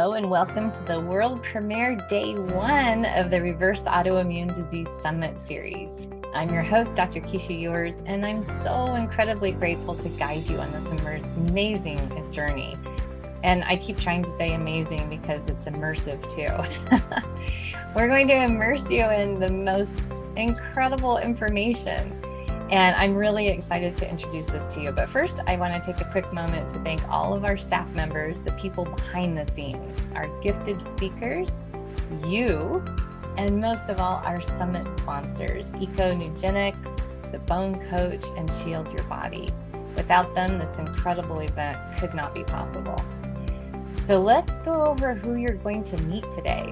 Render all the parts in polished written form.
Hello and welcome to the world premiere day one of the Reverse Autoimmune Disease Summit series. I'm your host, Dr. Keesha Ewers, and I'm so incredibly grateful to guide you on this amazing journey. And I keep trying to say amazing because it's immersive too. We're going to immerse you in the most incredible information. And I'm really excited to introduce this to you. But first, I want to take a quick moment to thank all of our staff members, the people behind the scenes, our gifted speakers, you, and most of all, our summit sponsors, EcoNugenics, The Bone Coach, and Shield Your Body. Without them, this incredible event could not be possible. So let's go over who you're going to meet today.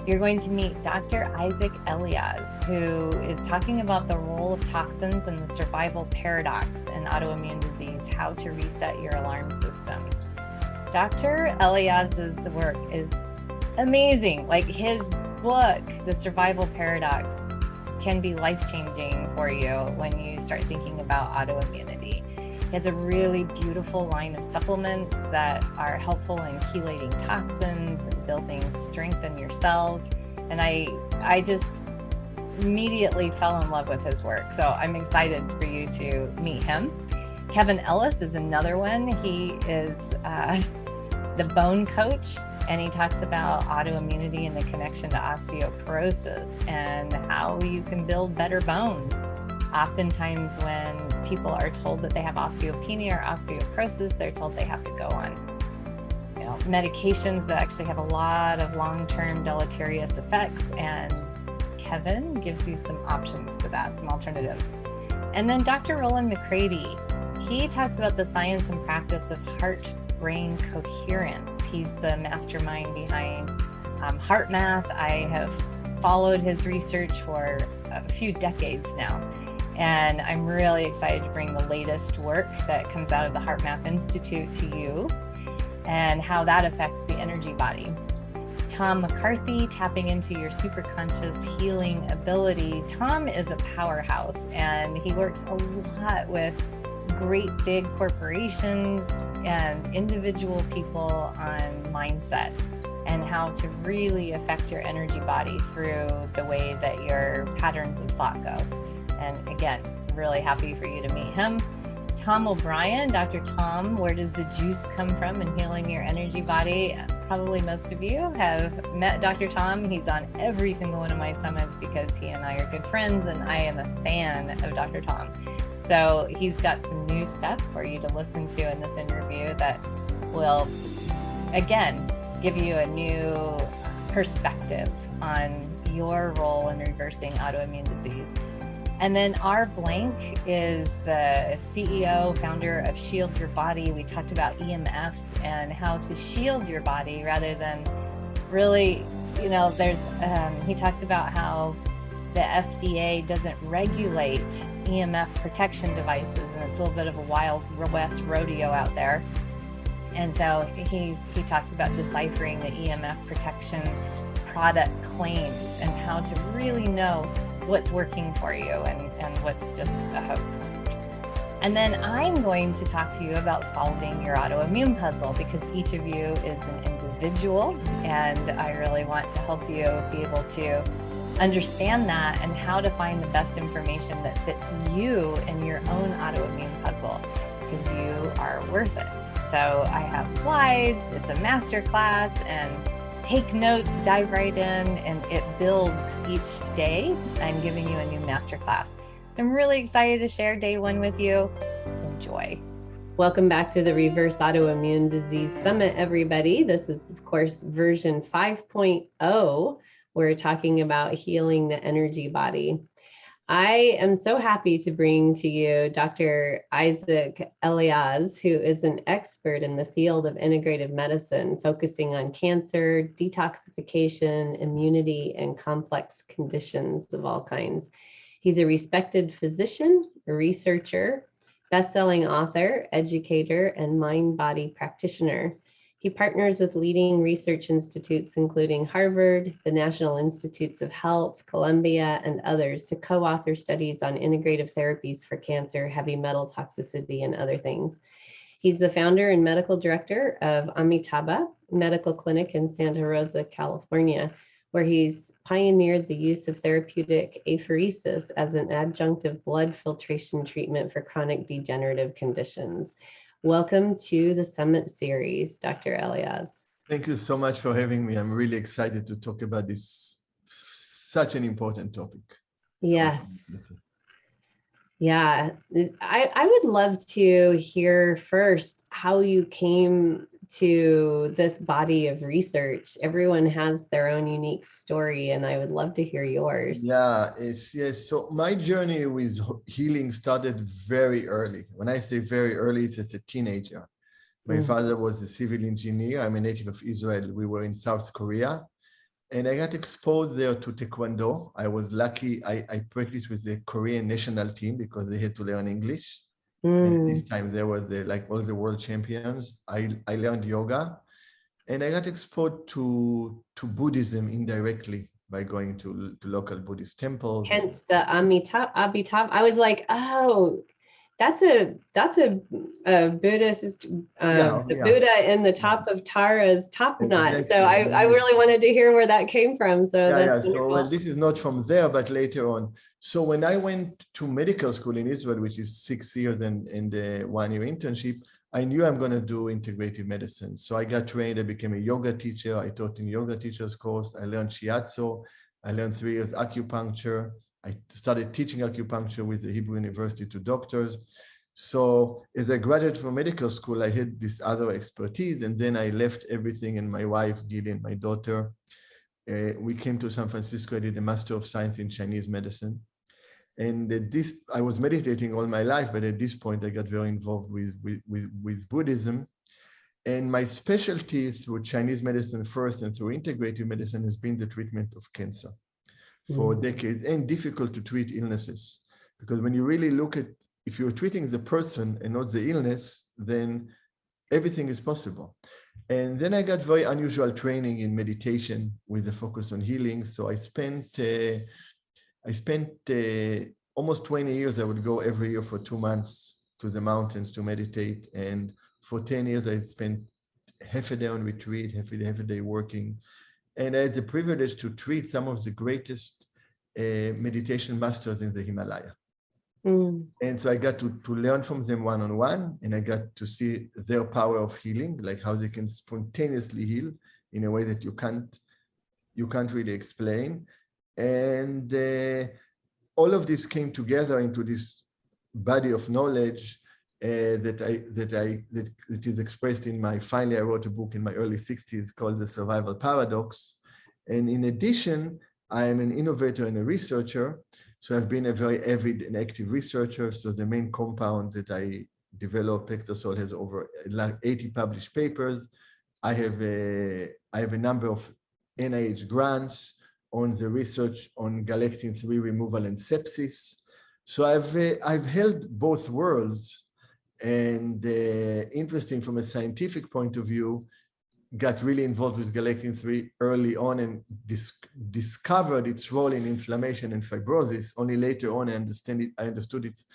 You're going to meet Dr. Isaac Eliaz, who is talking about the role of toxins and the survival paradox in autoimmune disease, how to reset your alarm system. Dr. Eliaz's work is amazing. Like his book, The Survival Paradox, can be life-changing for you when you start thinking about autoimmunity. He has a really beautiful line of supplements that are helpful in chelating toxins and building strength in your cells. And I just immediately fell in love with his work. So I'm excited for you to meet him. Kevin Ellis is another one. He is the bone coach, and he talks about autoimmunity and the connection to osteoporosis and how you can build better bones. Oftentimes when people are told that they have osteopenia or osteoporosis, they're told they have to go on medications that actually have a lot of long-term deleterious effects, and Kevin gives you some options to that, some alternatives. And then Dr. Rollin McCraty, he talks about the science and practice of heart-brain coherence. He's the mastermind behind HeartMath. I have followed his research for a few decades now. And I'm really excited to bring the latest work that comes out of the HeartMath Institute to you and how that affects the energy body. Tom McCarthy, tapping into your superconscious healing ability. Tom is a powerhouse and he works a lot with great big corporations and individual people on mindset and how to really affect your energy body through the way that your patterns of thought go. And again, really happy for you to meet him. Tom O'Brien, Dr. Tom, where does the juice come from in healing your energy body? Probably most of you have met Dr. Tom. He's on every single one of my summits because he and I are good friends, and I am a fan of Dr. Tom. So he's got some new stuff for you to listen to in this interview that will, again, give you a new perspective on your role in reversing autoimmune disease. And then R. Blank is the CEO, founder of Shield Your Body. We talked about EMFs and how to shield your body rather than really, he talks about how the FDA doesn't regulate EMF protection devices, and it's a little bit of a wild west rodeo out there. And so he talks about deciphering the EMF protection product claims and how to really know what's working for you and what's just a hoax. And then I'm going to talk to you about solving your autoimmune puzzle because each of you is an individual, and I really want to help you be able to understand that and how to find the best information that fits you in your own autoimmune puzzle, because you are worth it. So I have slides, it's a masterclass, and take notes, dive right in, and it builds each day. I'm giving you a new masterclass. I'm really excited to share day one with you. Enjoy. Welcome back to the Reverse Autoimmune Disease Summit, everybody. This is, of course, version 5.0. We're talking about healing the energy body. I am so happy to bring to you Dr. Isaac Eliaz, who is an expert in the field of integrative medicine, focusing on cancer, detoxification, immunity, and complex conditions of all kinds. He's a respected physician, a researcher, best-selling author, educator, and mind-body practitioner. He partners with leading research institutes, including Harvard, the National Institutes of Health, Columbia, and others, to co-author studies on integrative therapies for cancer, heavy metal toxicity, and other things. He's the founder and medical director of Amitabha, Medical Clinic in Santa Rosa, California, where he's pioneered the use of therapeutic apheresis as an adjunctive blood filtration treatment for chronic degenerative conditions. Welcome to the Summit Series, Dr. Eliaz. Thank you so much for having me. I'm really excited to talk about this, such an important topic. Yes. Yeah, I would love to hear first how you came to this body of research. Everyone has their own unique story, and I would love to hear yours. Yeah, yes. So my journey with healing started very early. When I say very early, it's as a teenager. My father was a civil engineer. I'm a native of Israel. We were in South Korea. And I got exposed there to Taekwondo. I was lucky. I practiced with the Korean national team because they had to learn English. And this time they were like all the world champions. I learned yoga. And I got exposed to Buddhism indirectly by going to local Buddhist temples. Hence the Amitabha. I was like, oh, that's a Buddhist, Buddha in the top of Tara's top knot. Exactly. So I really wanted to hear where that came from. So that's so well, this is not from there, but later on. So when I went to medical school in Israel, which is 6 years and a 1-year internship, I knew I'm going to do integrative medicine. So I got trained. I became a yoga teacher. I taught in yoga teachers course. I learned shiatsu. I learned 3 years acupuncture. I started teaching acupuncture with the Hebrew University to doctors. So as I graduated from medical school, I had this other expertise. And then I left everything. And my wife, Gillian, my daughter, we came to San Francisco. I did a Master of Science in Chinese medicine. And I was meditating all my life, but at this point I got very involved with Buddhism. And my specialty through Chinese medicine first and through integrative medicine has been the treatment of cancer for decades, and difficult to treat illnesses. Because when you really look at, if you're treating the person and not the illness, then everything is possible. And then I got very unusual training in meditation with a focus on healing. So I spent almost 20 years. I would go every year for 2 months to the mountains to meditate. And for 10 years, I spent half a day on retreat, half a day working. And I had the privilege to treat some of the greatest meditation masters in the Himalaya. And so I got to learn from them one-on-one, and I got to see their power of healing, like how they can spontaneously heal in a way that you can't really explain. And all of this came together into this body of knowledge that is expressed in finally I wrote a book in my early 60s called The Survival Paradox. And in addition, I am an innovator and a researcher. So I've been a very avid and active researcher. So the main compound that I developed, Pectosol, has over 80 published papers. I have a number of NIH grants on the research on galectin-3 removal and sepsis. So I've held both worlds. And interesting from a scientific point of view, got really involved with galectin-3 early on and discovered its role in inflammation and fibrosis. Only later on I understood it's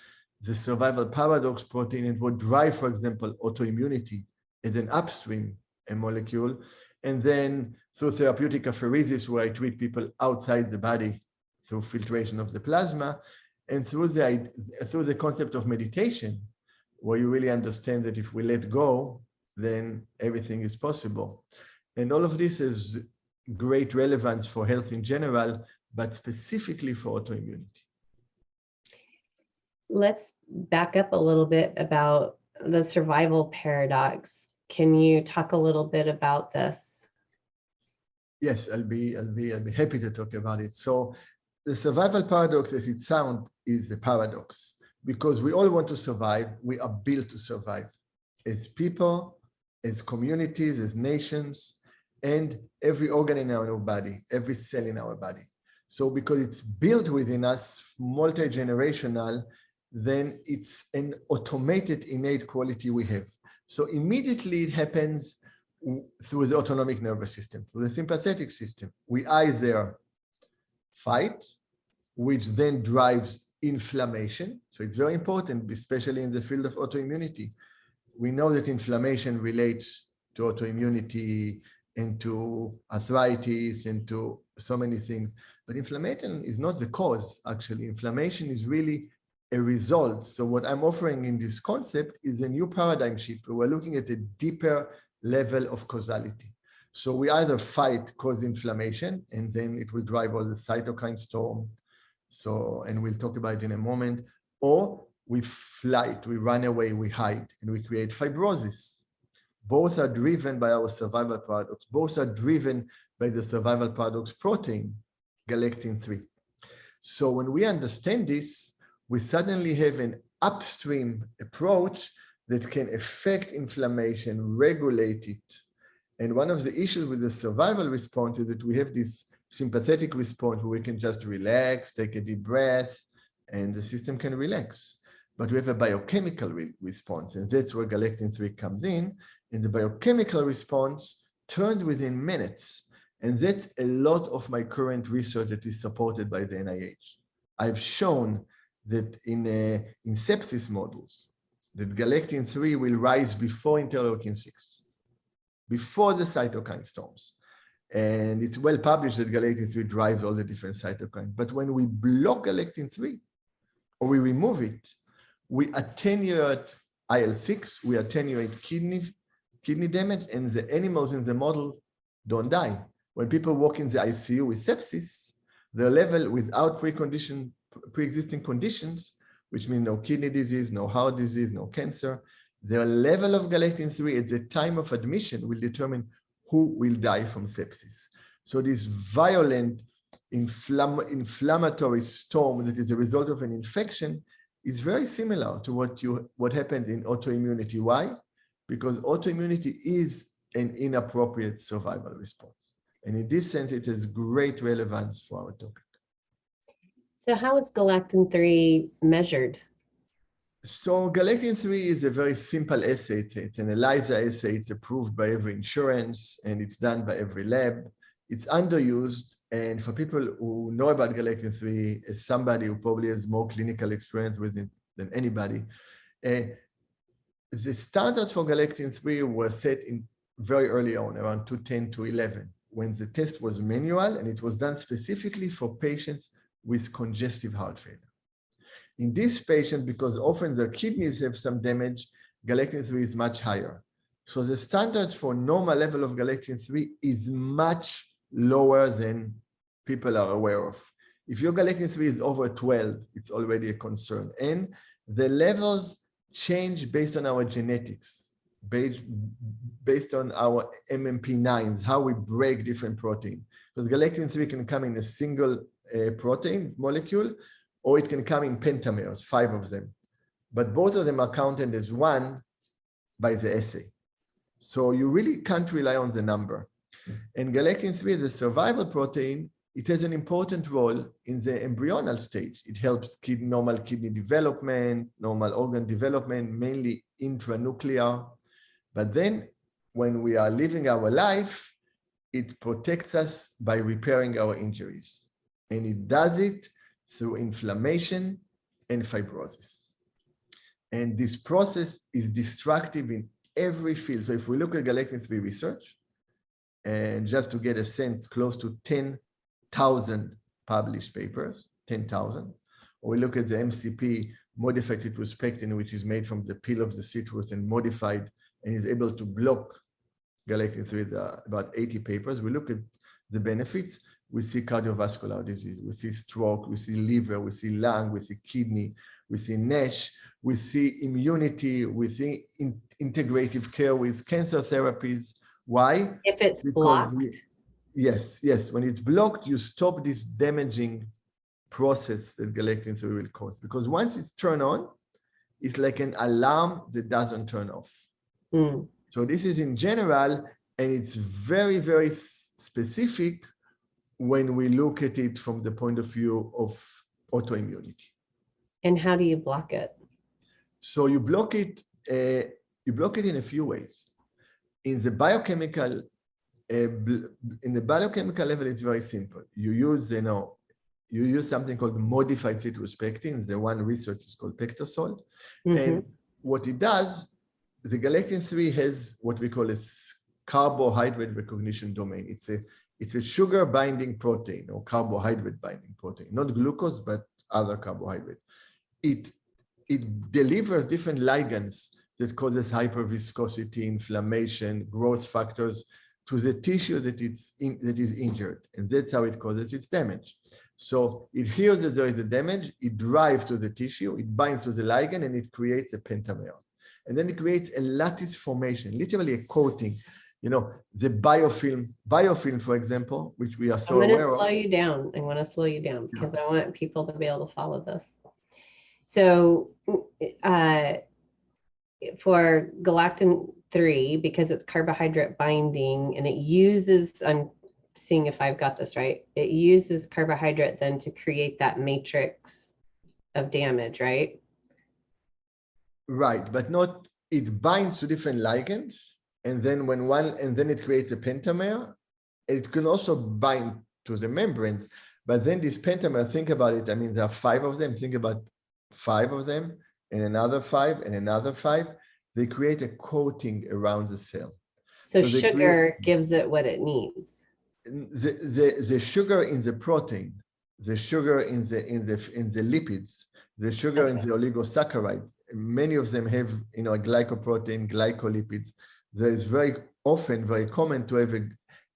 the survival paradox protein and what drives, for example, autoimmunity as an upstream molecule. And then through therapeutic apheresis, where I treat people outside the body through filtration of the plasma, and through the concept of meditation, where you really understand that if we let go, then everything is possible. And all of this has great relevance for health in general, but specifically for autoimmunity. Let's back up a little bit about the survival paradox. Can you talk a little bit about this? Yes, I'll be happy to talk about it. So the survival paradox, as it sounds, is a paradox. Because we all want to survive, we are built to survive as people, as communities, as nations, and every organ in our body, every cell in our body. So because it's built within us, multi-generational, then it's an automated innate quality we have. So immediately it happens through the autonomic nervous system, through the sympathetic system. We either fight, which then drives inflammation. So it's very important, especially in the field of autoimmunity. We know that inflammation relates to autoimmunity and to arthritis and to so many things. But inflammation is not the cause, actually. Inflammation is really a result. So what I'm offering in this concept is a new paradigm shift where we're looking at a deeper level of causality. So we either fight cause inflammation, and then it will drive all the cytokine storm. So, and we'll talk about it in a moment, or we flight, we run away, we hide, and we create fibrosis. Both are driven by our survival paradox. Both are driven by the survival paradox protein, galectin-3. So when we understand this, we suddenly have an upstream approach that can affect inflammation, regulate it. And one of the issues with the survival response is that we have this sympathetic response where we can just relax, take a deep breath, and the system can relax. But we have a biochemical response, and that's where galectin-3 comes in. And the biochemical response turns within minutes. And that's a lot of my current research that is supported by the NIH. I've shown that in sepsis models, that galectin-3 will rise before interleukin-6, before the cytokine storms. And it's well published that galectin-3 drives all the different cytokines. But when we block galectin-3 or we remove it, we attenuate IL-6, we attenuate kidney damage, and the animals in the model don't die. When people walk in the ICU with sepsis, their level without pre-existing conditions, which mean no kidney disease, no heart disease, no cancer, their level of galectin-3 at the time of admission will determine who will die from sepsis. So this violent inflammatory storm that is a result of an infection is very similar to what happened in autoimmunity. Why? Because autoimmunity is an inappropriate survival response. And in this sense, it has great relevance for our topic. So how is galectin-3 measured? So galectin-3 is a very simple assay. It's an ELISA assay. It's approved by every insurance, and it's done by every lab. It's underused. And for people who know about galectin-3, as somebody who probably has more clinical experience with it than anybody, the standards for galectin-3 were set in very early on, around 2010 to 11, when the test was manual, and it was done specifically for patients with congestive heart failure. In this patient, because often their kidneys have some damage, galectin-3 is much higher. So the standards for normal level of galectin-3 is much lower than people are aware of. If your galectin-3 is over 12, it's already a concern. And the levels change based on our genetics, based on our MMP9s, how we break different proteins. Because galectin-3 can come in a single protein molecule, or it can come in pentamers, 5 of them. But both of them are counted as one by the assay. So you really can't rely on the number. And galectin-3, the survival protein, it has an important role in the embryonal stage. It helps normal kidney development, normal organ development, mainly intranuclear. But then when we are living our life, it protects us by repairing our injuries. And it does it through inflammation and fibrosis. And this process is destructive in every field. So if we look at galectin-3 research, and just to get a sense, close to 10,000 published papers, 10,000, or we look at the MCP, modified citrus pectin, which is made from the peel of the citrus and modified and is able to block galectin-3, about 80 papers. We look at the benefits. We see cardiovascular disease, we see stroke, we see liver, we see lung, we see kidney, we see NASH, we see immunity, we see integrative care with cancer therapies. Why? If it's blocked? Yes. When it's blocked, you stop this damaging process that galectin-3 will cause. Because once it's turned on, it's like an alarm that doesn't turn off. So this is in general, and it's very, very specific when we look at it from the point of view of autoimmunity. And how do you block it? So you block it in a few ways. In the biochemical level, it's very simple. You use something called modified citrus pectin. The one research is called Pectosol. And what it does, the galectin-3 has what we call a carbohydrate recognition domain. It's a sugar binding protein or carbohydrate binding protein, not glucose, but other carbohydrate. It delivers different ligands that causes hyperviscosity, inflammation, growth factors to the tissue that is injured. And that's how it causes its damage. So it hears that there is a damage, it drives to the tissue, it binds to the ligand, and it creates a pentamer. And then it creates a lattice formation, literally a coating. You know, the biofilm, for example, which we are so aware of. I'm going to slow you down. I want to slow you down because I want people to be able to follow this. So for galactin-3, because it's carbohydrate binding and it uses, I'm seeing if I've got this right, it uses carbohydrate then to create that matrix of damage, right? Right, but not, it binds to different ligands, and then then it creates a pentamer. It can also bind to the membranes, but then this pentamer, think about it, I mean, there are 5 of them, think about 5 of them, and another 5, and another 5. They create a coating around the cell. So sugar gives it what it needs. The sugar in the protein, the sugar in the lipids, the sugar in the oligosaccharides, many of them have, you know, a glycoprotein, glycolipids. There is very often, very common to have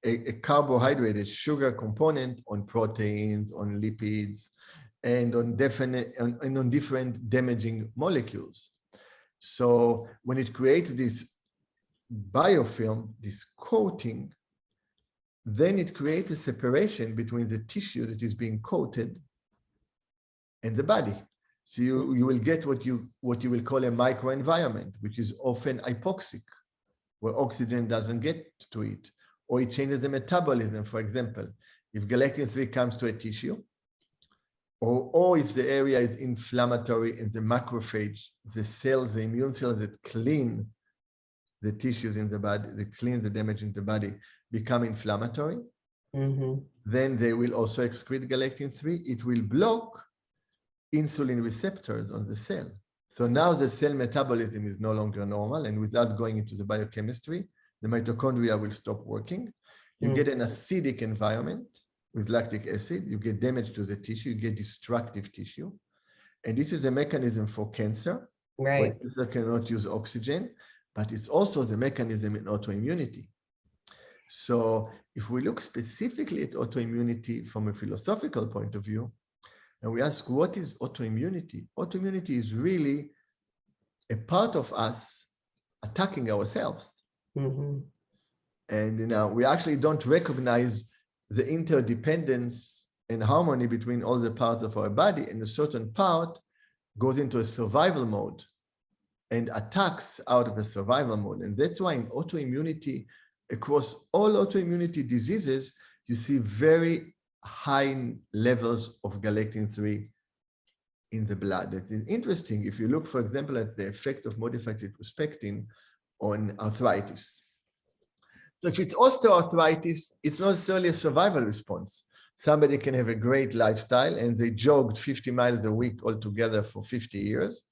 a carbohydrate, sugar component on proteins, on lipids, and on different damaging molecules. So when it creates this biofilm, this coating, then it creates a separation between the tissue that is being coated and the body. So you will get what you will call a microenvironment, which is often hypoxic, where oxygen doesn't get to it, or it changes the metabolism. For example, if galactin-3 comes to a tissue, or if the area is inflammatory and the macrophage, the cells, the immune cells that clean the tissues in the body, that clean the damage in the body, become inflammatory, then they will also excrete galactin-3. It will block insulin receptors on the cell. So now the cell metabolism is no longer normal, and without going into the biochemistry, the mitochondria will stop working. You get an acidic environment with lactic acid, you get damage to the tissue, you get destructive tissue. And this is a mechanism for cancer, right? Cancer cannot use oxygen, but it's also the mechanism in autoimmunity. So if we look specifically at autoimmunity from a philosophical point of view, and we ask, what is autoimmunity? Autoimmunity is really a part of us attacking ourselves. And you know, we actually don't recognize the interdependence and harmony between all the parts of our body, and a certain part goes into a survival mode and attacks out of a survival mode. And that's why in autoimmunity, across all autoimmunity diseases, you see very high levels of galactin-3 in the blood. It's interesting if you look, for example, at the effect of modified cytospectin on arthritis. So if it's osteoarthritis, it's not necessarily a survival response. Somebody can have a great lifestyle and they jogged 50 miles a week altogether for 50 years.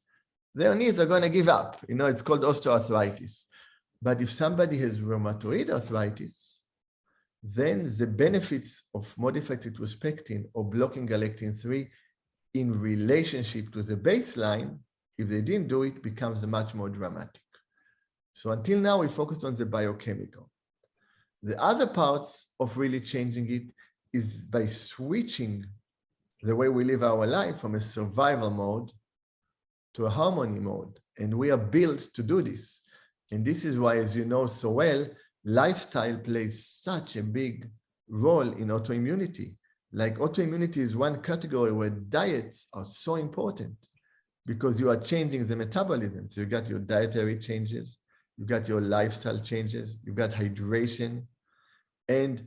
Their knees are going to give up. You know, it's called osteoarthritis. But if somebody has rheumatoid arthritis, then the benefits of modified cytospectin or blocking galactin-3 in relationship to the baseline, if they didn't do it, becomes much more dramatic. So until now, we focused on the biochemical. The other parts of really changing it is by switching the way we live our life from a survival mode to a harmony mode. And we are built to do this. And this is why, as you know so well, lifestyle plays such a big role in autoimmunity. Like autoimmunity is one category where diets are so important because you are changing the metabolism. So you got your dietary changes, you got your lifestyle changes, you got hydration. And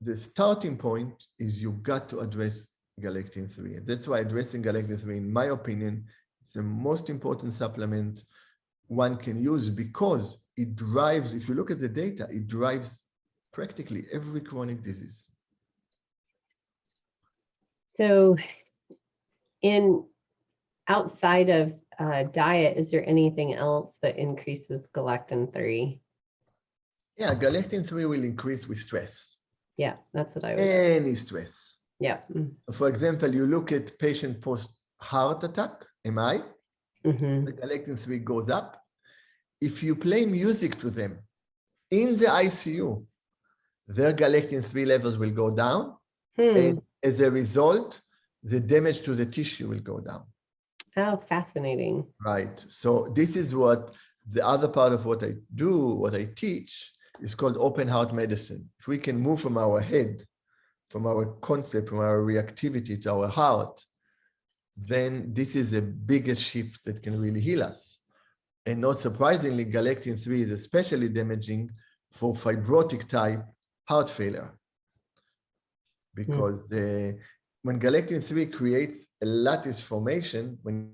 the starting point is you got to address galactin-3. And that's why addressing galactin-3, in my opinion, it's the most important supplement one can use because it drives, if you look at the data, it drives practically every chronic disease. So outside of diet, is there anything else that increases galactin-3? Yeah, galectin-3 will increase with stress. Yeah, that's what I was. Any stress. Yeah. For example, you look at patient post-heart attack, MI, Mm-hmm. the galectin-3 goes up. If you play music to them in the ICU, their galectin-3 levels will go down. And as a result, the damage to the tissue will go down. Oh, fascinating. Right. So this is what the other part of what I do, what I teach, is called open heart medicine. If we can move from our head, from our concept, from our reactivity to our heart, then this is the biggest shift that can really heal us. And not surprisingly, galectin-3 is especially damaging for fibrotic type heart failure. Because when galectin-3 creates a lattice formation, when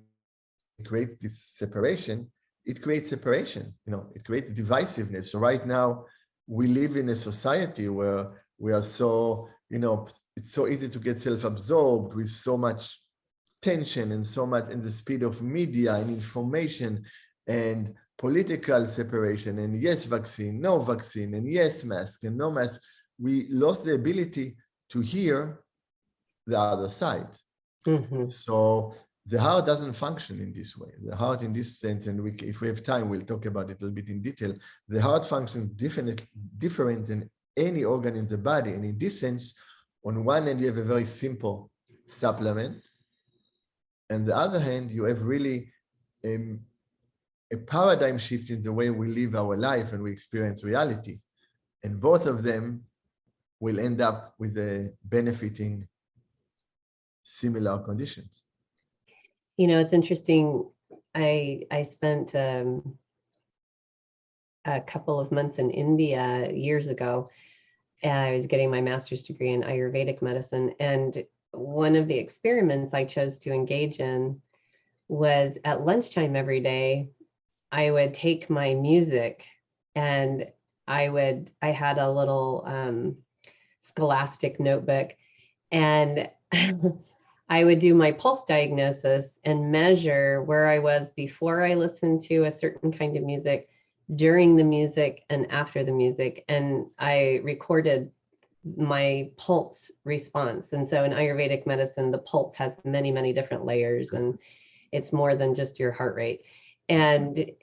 it creates this separation, it creates separation, it creates divisiveness. So right now, we live in a society where we are so, it's so easy to get self-absorbed with so much tension and so much in the speed of media and information and political separation and yes vaccine, no vaccine, and yes mask and no mask. We lost the ability to hear the other side. Mm-hmm. So the heart doesn't function in this way. The heart in this sense, and if we have time, we'll talk about it a little bit in detail. The heart functions different than any organ in the body. And in this sense, on one hand, you have a very simple supplement. And the other hand, you have really a paradigm shift in the way we live our life and we experience reality. And both of them will end up with benefiting similar conditions. It's interesting. I spent a couple of months in India years ago. I was getting my master's degree in Ayurvedic medicine. And one of the experiments I chose to engage in was at lunchtime every day, I would take my music and I had a little scholastic notebook, and I would do my pulse diagnosis and measure where I was before I listened to a certain kind of music, during the music, and after the music. And I recorded my pulse response. And so in Ayurvedic medicine, the pulse has many, many different layers, and it's more than just your heart rate. And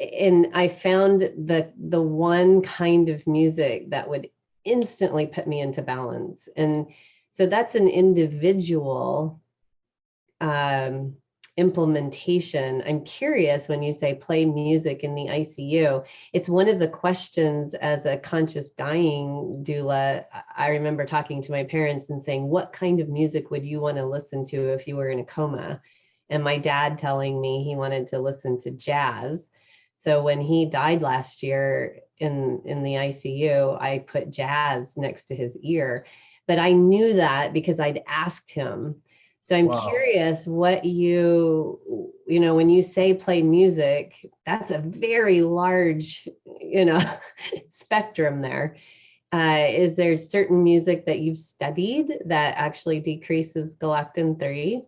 I found that the one kind of music that would instantly put me into balance. And so that's an individual implementation. I'm curious when you say play music in the ICU, it's one of the questions as a conscious dying doula. I remember talking to my parents and saying, what kind of music would you want to listen to if you were in a coma? And my dad telling me he wanted to listen to jazz. So when he died last year in the ICU, I put jazz next to his ear. But I knew that because I'd asked him. So I'm curious what when you say play music, that's a very large, spectrum there. Is there certain music that you've studied that actually decreases galectin-3?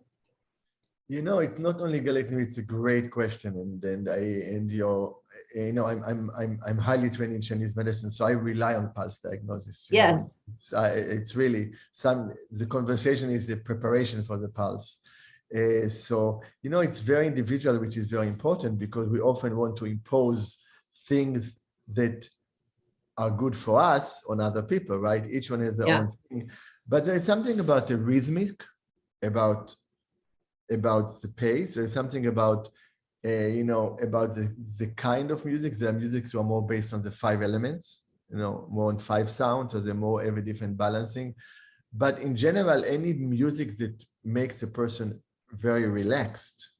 It's not only galectin, it's a great question. I'm highly trained in Chinese medicine, so I rely on pulse diagnosis. Yes. It's really the conversation is the preparation for the pulse. So it's very individual, which is very important because we often want to impose things that are good for us on other people, right? Each one has their own thing. But there is something about the rhythmic, about the pace. There's something about about the kind of music. There are musics who are more based on the 5 elements, more on 5 sounds, so they're more every different balancing. But in general, any music that makes a person very relaxed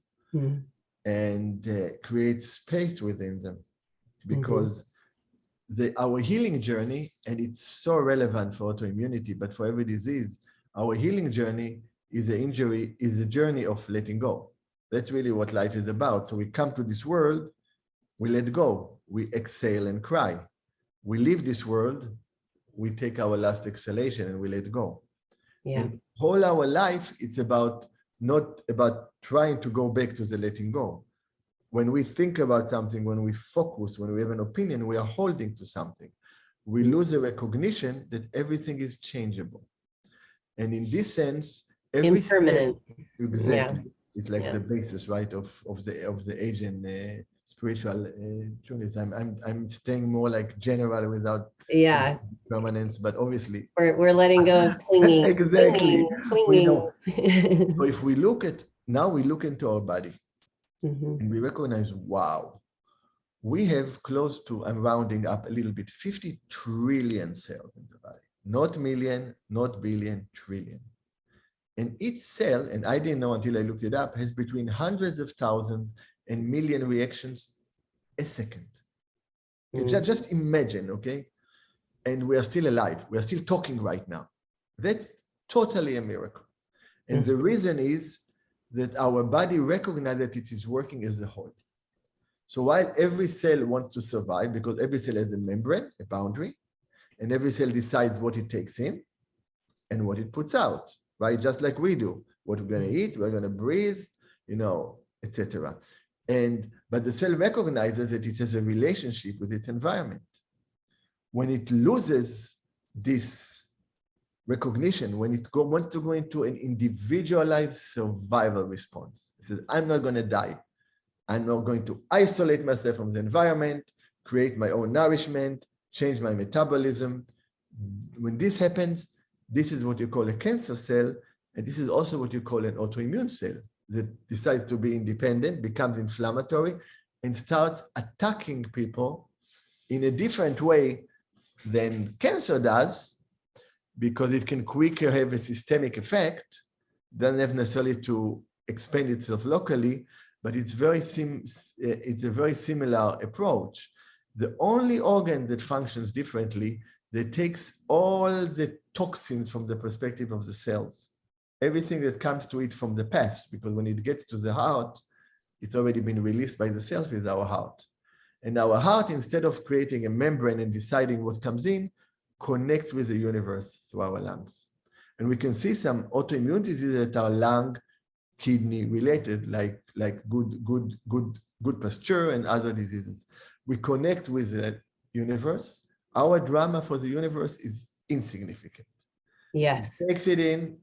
and creates space within them, because our healing journey, and it's so relevant for autoimmunity, but for every disease, our healing journey is a journey of letting go. That's really what life is about. So we come to this world, we let go, we exhale and cry. We leave this world, we take our last exhalation and we let go. Yeah. And all our life, it's not about trying to go back to the letting go. When we think about something, when we focus, when we have an opinion, we are holding to something. we lose the recognition that everything is changeable. And in this sense, every impermanent. Exactly. Yeah. It's like Yeah. the basis, right, of the Asian spiritual journeys. I'm staying more like general without Yeah. permanence, but obviously We're letting go of clinging. exactly. We know. Clinging. So if we look at now, we look into our body Mhm. and we recognize, wow, we have close to, I'm rounding up a little bit, 50 trillion cells in the body, not million, not billion, trillion. And each cell, and I didn't know until I looked it up, has between hundreds of thousands and million reactions a second. Just imagine, okay? And we are still alive. We are still talking right now. That's totally a miracle. And the reason is that our body recognizes that it is working as a whole. So while every cell wants to survive, because every cell has a membrane, a boundary, and every cell decides what it takes in and what it puts out, right? Just like we do. What we're going to eat, we're going to breathe, etc. But the cell recognizes that it has a relationship with its environment. When it loses this recognition, when it wants to go into an individualized survival response, it says, I'm not going to die. I'm not going to isolate myself from the environment, create my own nourishment, change my metabolism. When this happens, this is what you call a cancer cell, and this is also what you call an autoimmune cell that decides to be independent, becomes inflammatory, and starts attacking people in a different way than cancer does, because it can quicker have a systemic effect, doesn't have necessarily to expand itself locally, but it's a very similar approach. The only organ that functions differently, that takes all the toxins from the perspective of the cells, everything that comes to it from the past, because when it gets to the heart, it's already been released by the cells with our heart. And our heart, instead of creating a membrane and deciding what comes in, connects with the universe through our lungs. And we can see some autoimmune diseases that are lung, kidney related, like good posture and other diseases. We connect with the universe. Our drama for the universe is insignificant. Yes. It takes it in,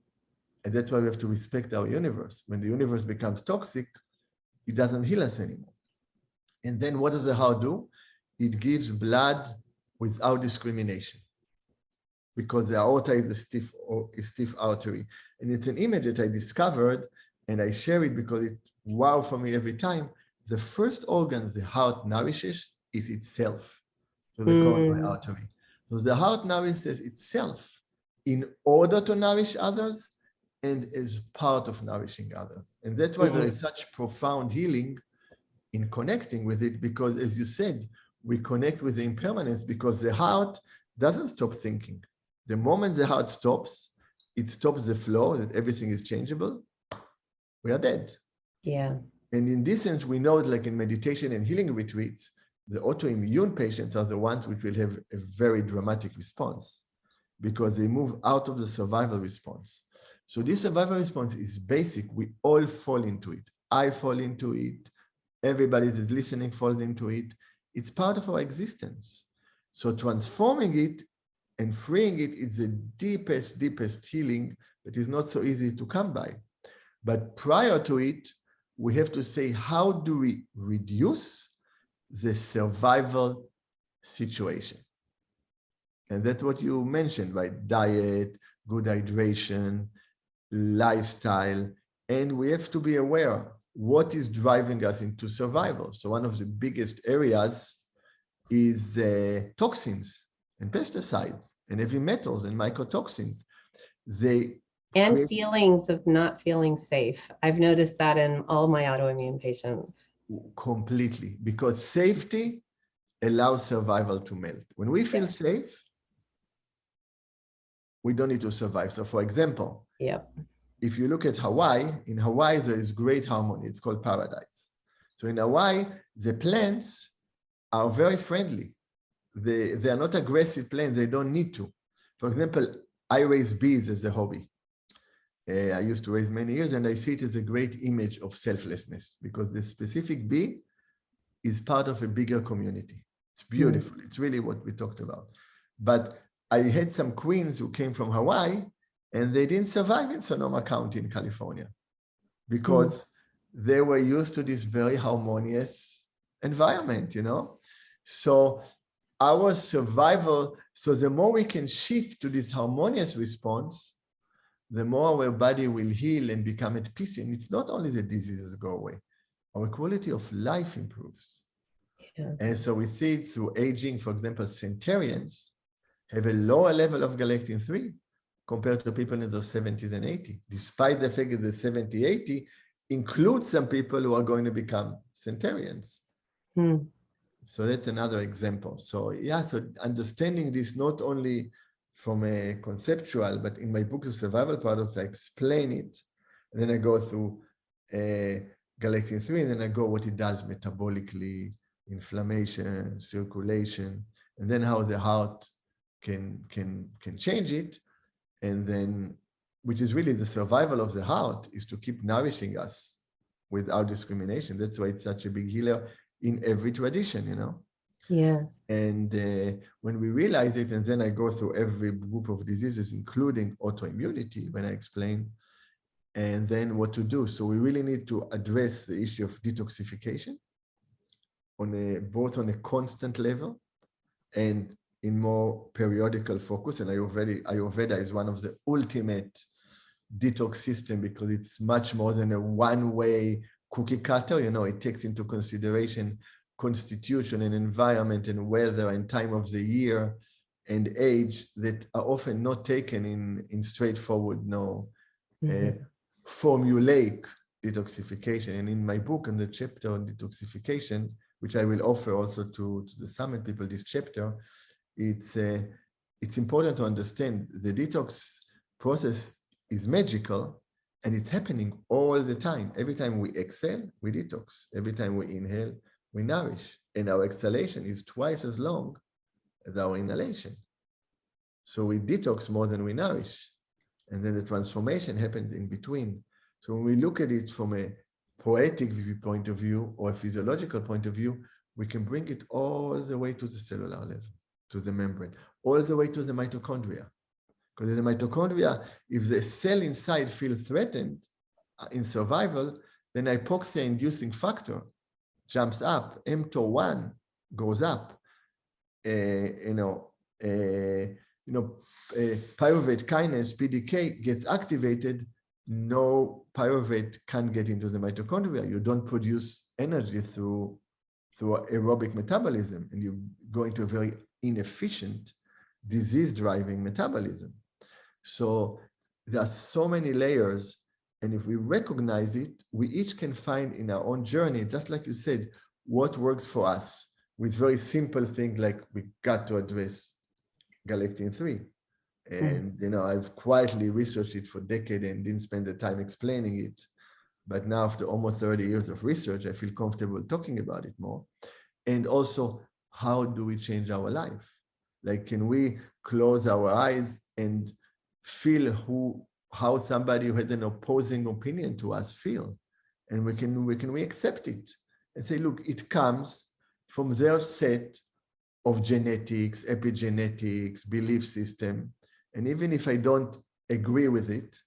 and that's why we have to respect our universe. When the universe becomes toxic, it doesn't heal us anymore. And then what does the heart do? It gives blood without discrimination, because the aorta is a stiff artery. And it's an image that I discovered, and I share it because it wow for me every time. The first organ the heart nourishes is itself. So they call it my artery. So the heart nourishes itself in order to nourish others and as part of nourishing others. And that's why there is such profound healing in connecting with it, because as you said, we connect with the impermanence because the heart doesn't stop thinking. The moment the heart stops, it stops the flow, that everything is changeable, we are dead. Yeah. And in this sense, we know that like in meditation and healing retreats, the autoimmune patients are the ones which will have a very dramatic response because they move out of the survival response. So this survival response is basic. We all fall into it. I fall into it. Everybody that's listening falls into it. It's part of our existence. So transforming it and freeing it is the deepest, deepest healing that is not so easy to come by. But prior to it, we have to say, how do we reduce the survival situation? And that's what you mentioned, right? Diet, good hydration, lifestyle, and we have to be aware what is driving us into survival. So one of the biggest areas is toxins and pesticides and heavy metals and mycotoxins. And feelings of not feeling safe. I've noticed that in all my autoimmune patients. Completely, because safety allows survival to melt. When we feel safe, we don't need to survive. So for example, if you look at Hawaii, in Hawaii, there is great harmony. It's called paradise. So in Hawaii, the plants are very friendly. They are not aggressive plants. They don't need to. For example, I raise bees as a hobby. I used to raise many years, and I see it as a great image of selflessness because the specific bee is part of a bigger community. It's beautiful. It's really what we talked about. But I had some queens who came from Hawaii, and they didn't survive in Sonoma County in California because they were used to this very harmonious environment, you know? So our survival, so the more we can shift to this harmonious response, the more our body will heal and become at peace. And it's not only the diseases go away, our quality of life improves. Yeah. And so we see it through aging. For example, centenarians have a lower level of galectin-3 compared to people in their 70s and 80s, despite the fact that the 70, 80 includes some people who are going to become centenarians. So that's another example. So yeah, so understanding this not only from a conceptual, but in my book, The Survival Paradox, I explain it. And then I go through galectin-3, and then I go what it does metabolically, inflammation, circulation, and then how the heart can change it. And then, which is really the survival of the heart, is to keep nourishing us without discrimination. That's why it's such a big healer in every tradition, you know? Yes. And when we realize it, and then I go through every group of diseases, including autoimmunity, when I explain, and then what to do. So we really need to address the issue of detoxification both on a constant level and in more periodical focus. And Ayurveda is one of the ultimate detox system because it's much more than a one-way cookie cutter. You know, it takes into consideration constitution and environment and weather and time of the year and age that are often not taken in straightforward, formulaic detoxification. And in my book, in the chapter on detoxification, which I will offer also to the summit people, this chapter, it's important to understand the detox process is magical and it's happening all the time. Every time we exhale, we detox. Every time we inhale, we nourish. And our exhalation is twice as long as our inhalation. So we detox more than we nourish. And then the transformation happens in between. So when we look at it from a poetic point of view or a physiological point of view, we can bring it all the way to the cellular level, to the membrane, all the way to the mitochondria. Because in the mitochondria, if the cell inside feels threatened in survival, then hypoxia-inducing factor jumps up, mTOR1 goes up, pyruvate kinase, PDK, gets activated. No pyruvate can't get into the mitochondria. You don't produce energy through aerobic metabolism, and you go into a very inefficient, disease-driving metabolism. So there are so many layers, and if we recognize it, we each can find in our own journey, just like you said, what works for us with very simple things like we got to address galectin-3. And, I've quietly researched it for decades and didn't spend the time explaining it. But now after almost 30 years of research, I feel comfortable talking about it more. And also, how do we change our life? Like, can we close our eyes and feel how somebody who has an opposing opinion to us feel? And we accept it and say, look, it comes from their set of genetics, epigenetics, belief system. And even if I don't agree with it,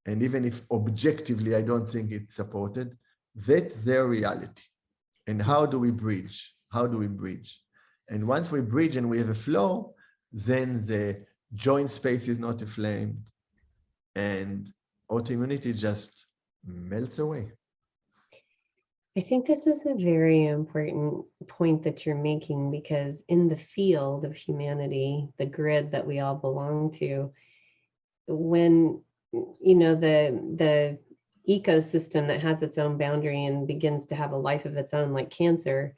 and even if objectively I don't think it's supported, that's their reality. And how do we bridge? How do we bridge? And once we bridge and we have a flow, then the joint space is not inflamed, and autoimmunity just melts away. I think this is a very important point that you're making, because in the field of humanity, the grid that we all belong to, when the ecosystem that has its own boundary and begins to have a life of its own, like cancer,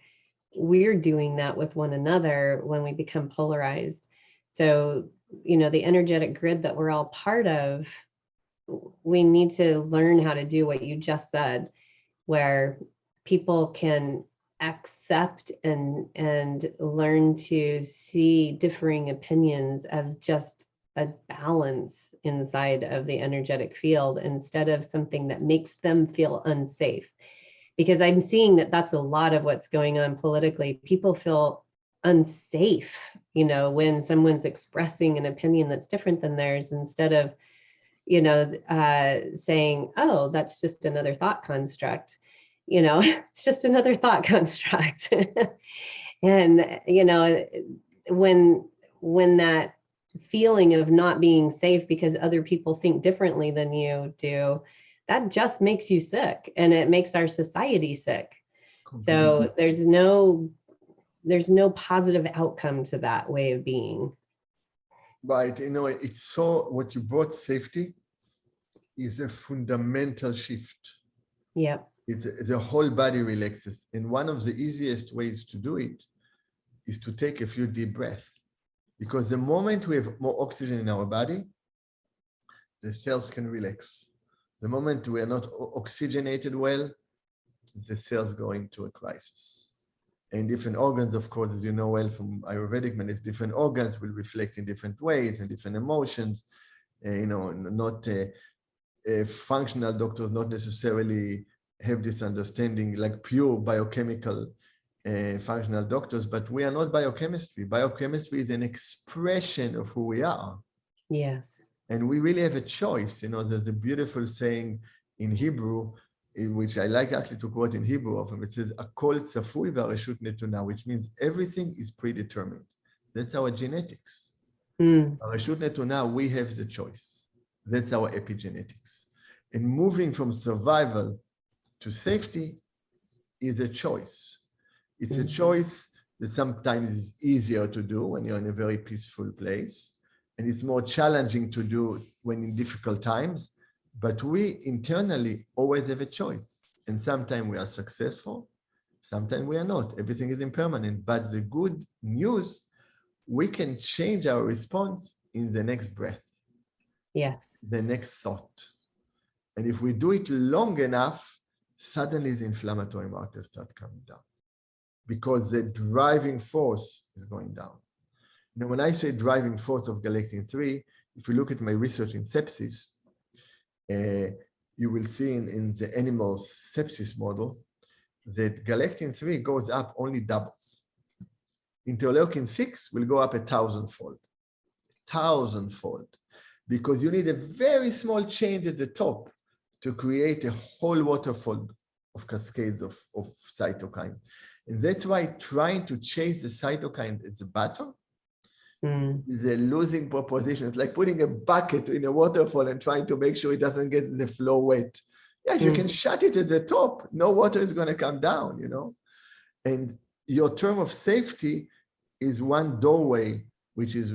we're doing that with one another when we become polarized. So, the energetic grid that we're all part of, we need to learn how to do what you just said, where people can accept and learn to see differing opinions as just a balance inside of the energetic field instead of something that makes them feel unsafe. Because I'm seeing that that's a lot of what's going on politically. People feel unsafe, when someone's expressing an opinion that's different than theirs, instead of, saying, oh, that's just another thought construct, it's just another thought construct. And, when that feeling of not being safe because other people think differently than you do, that just makes you sick, and it makes our society sick. So there's no positive outcome to that way of being. Right. It's so, what you brought, safety, is a fundamental shift. Yep. The whole body relaxes. And one of the easiest ways to do it is to take a few deep breaths. Because the moment we have more oxygen in our body, the cells can relax. The moment we are not oxygenated well, the cells go into a crisis. And different organs, of course, as you know well from Ayurvedic medicine, different organs will reflect in different ways and different emotions. Functional doctors not necessarily have this understanding, like pure biochemical functional doctors, but we are not biochemistry. Biochemistry is an expression of who we are. Yes. And we really have a choice. There's a beautiful saying in Hebrew, which I like actually to quote in Hebrew often. It says, "Akol tzafui v'hareshut netuna," which means everything is predetermined. That's our genetics. Hareshut netuna, we have the choice. That's our epigenetics. And moving from survival to safety is a choice. It's a choice that sometimes is easier to do when you're in a very peaceful place, and it's more challenging to do when in difficult times. But we internally always have a choice. And sometimes we are successful, sometimes we are not. Everything is impermanent. But the good news, we can change our response in the next breath. Yes. The next thought. And if we do it long enough, suddenly the inflammatory markers start coming down, because the driving force is going down. When I say driving force of galectin-3, if you look at my research in sepsis, you will see in the animal sepsis model that galectin-3 goes up only doubles. Interleukin-6 will go up 1,000-fold. 1,000-fold. Because you need a very small change at the top to create a whole waterfall of cascades of cytokine. And that's why trying to chase the cytokine at the bottom is a losing proposition. It's like putting a bucket in a waterfall and trying to make sure it doesn't get the flow wet. Yeah, if you can shut it at the top, no water is going to come down, And your term of safety is one doorway, which is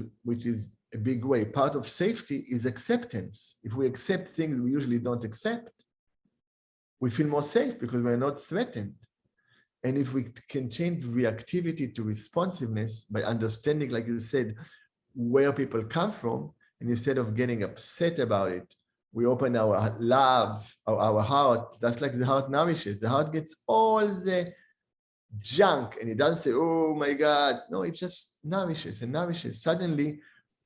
a big way. Part of safety is acceptance. If we accept things we usually don't accept, we feel more safe because we're not threatened. And if we can change reactivity to responsiveness by understanding, like you said, where people come from, and instead of getting upset about it, we open our love, our heart. That's like the heart nourishes. The heart gets all the junk, and it doesn't say, oh my God. No, it just nourishes and nourishes. Suddenly,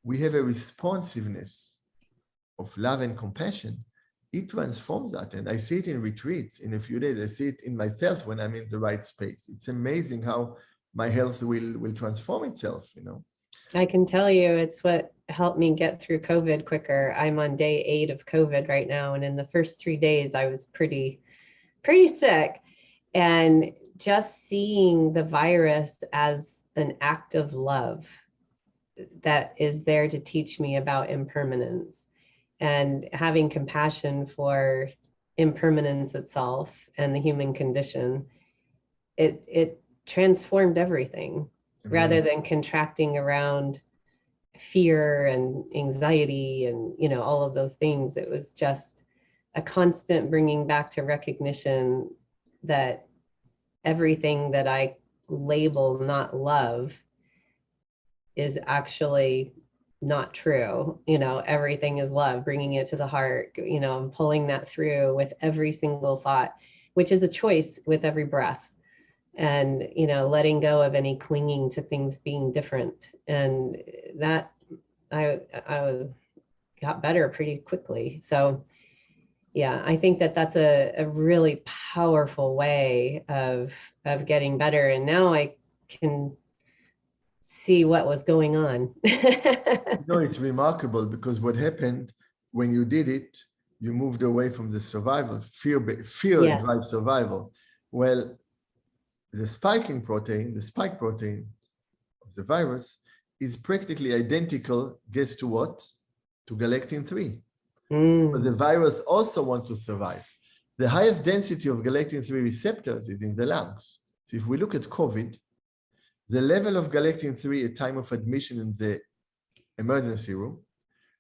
we have a responsiveness of love and compassion. It transforms that. And I see it in retreats in a few days. I see it in myself when I'm in the right space. It's amazing how my health will transform itself, I can tell you it's what helped me get through COVID quicker. I'm on day 8 of COVID right now. And in the first 3 days, I was pretty sick. And just seeing the virus as an act of love that is there to teach me about impermanence, and having compassion for impermanence itself and the human condition, it transformed everything. Rather than contracting around fear and anxiety and all of those things. It was just a constant bringing back to recognition that everything that I label not love is actually not true. Everything is love, bringing it to the heart, and pulling that through with every single thought, which is a choice with every breath. And, letting go of any clinging to things being different. And that I got better pretty quickly. So yeah, I think that's a really powerful way of getting better. And now I can see what was going on. No, it's remarkable because what happened when you did it, you moved away from the survival, fear Yeah. drives survival. Well, the spike protein of the virus is practically identical, guess to what? To galectin-3. But the virus also wants to survive. The highest density of galectin-3 receptors is in the lungs. So if we look at COVID, the level of galectin-3 at time of admission in the emergency room,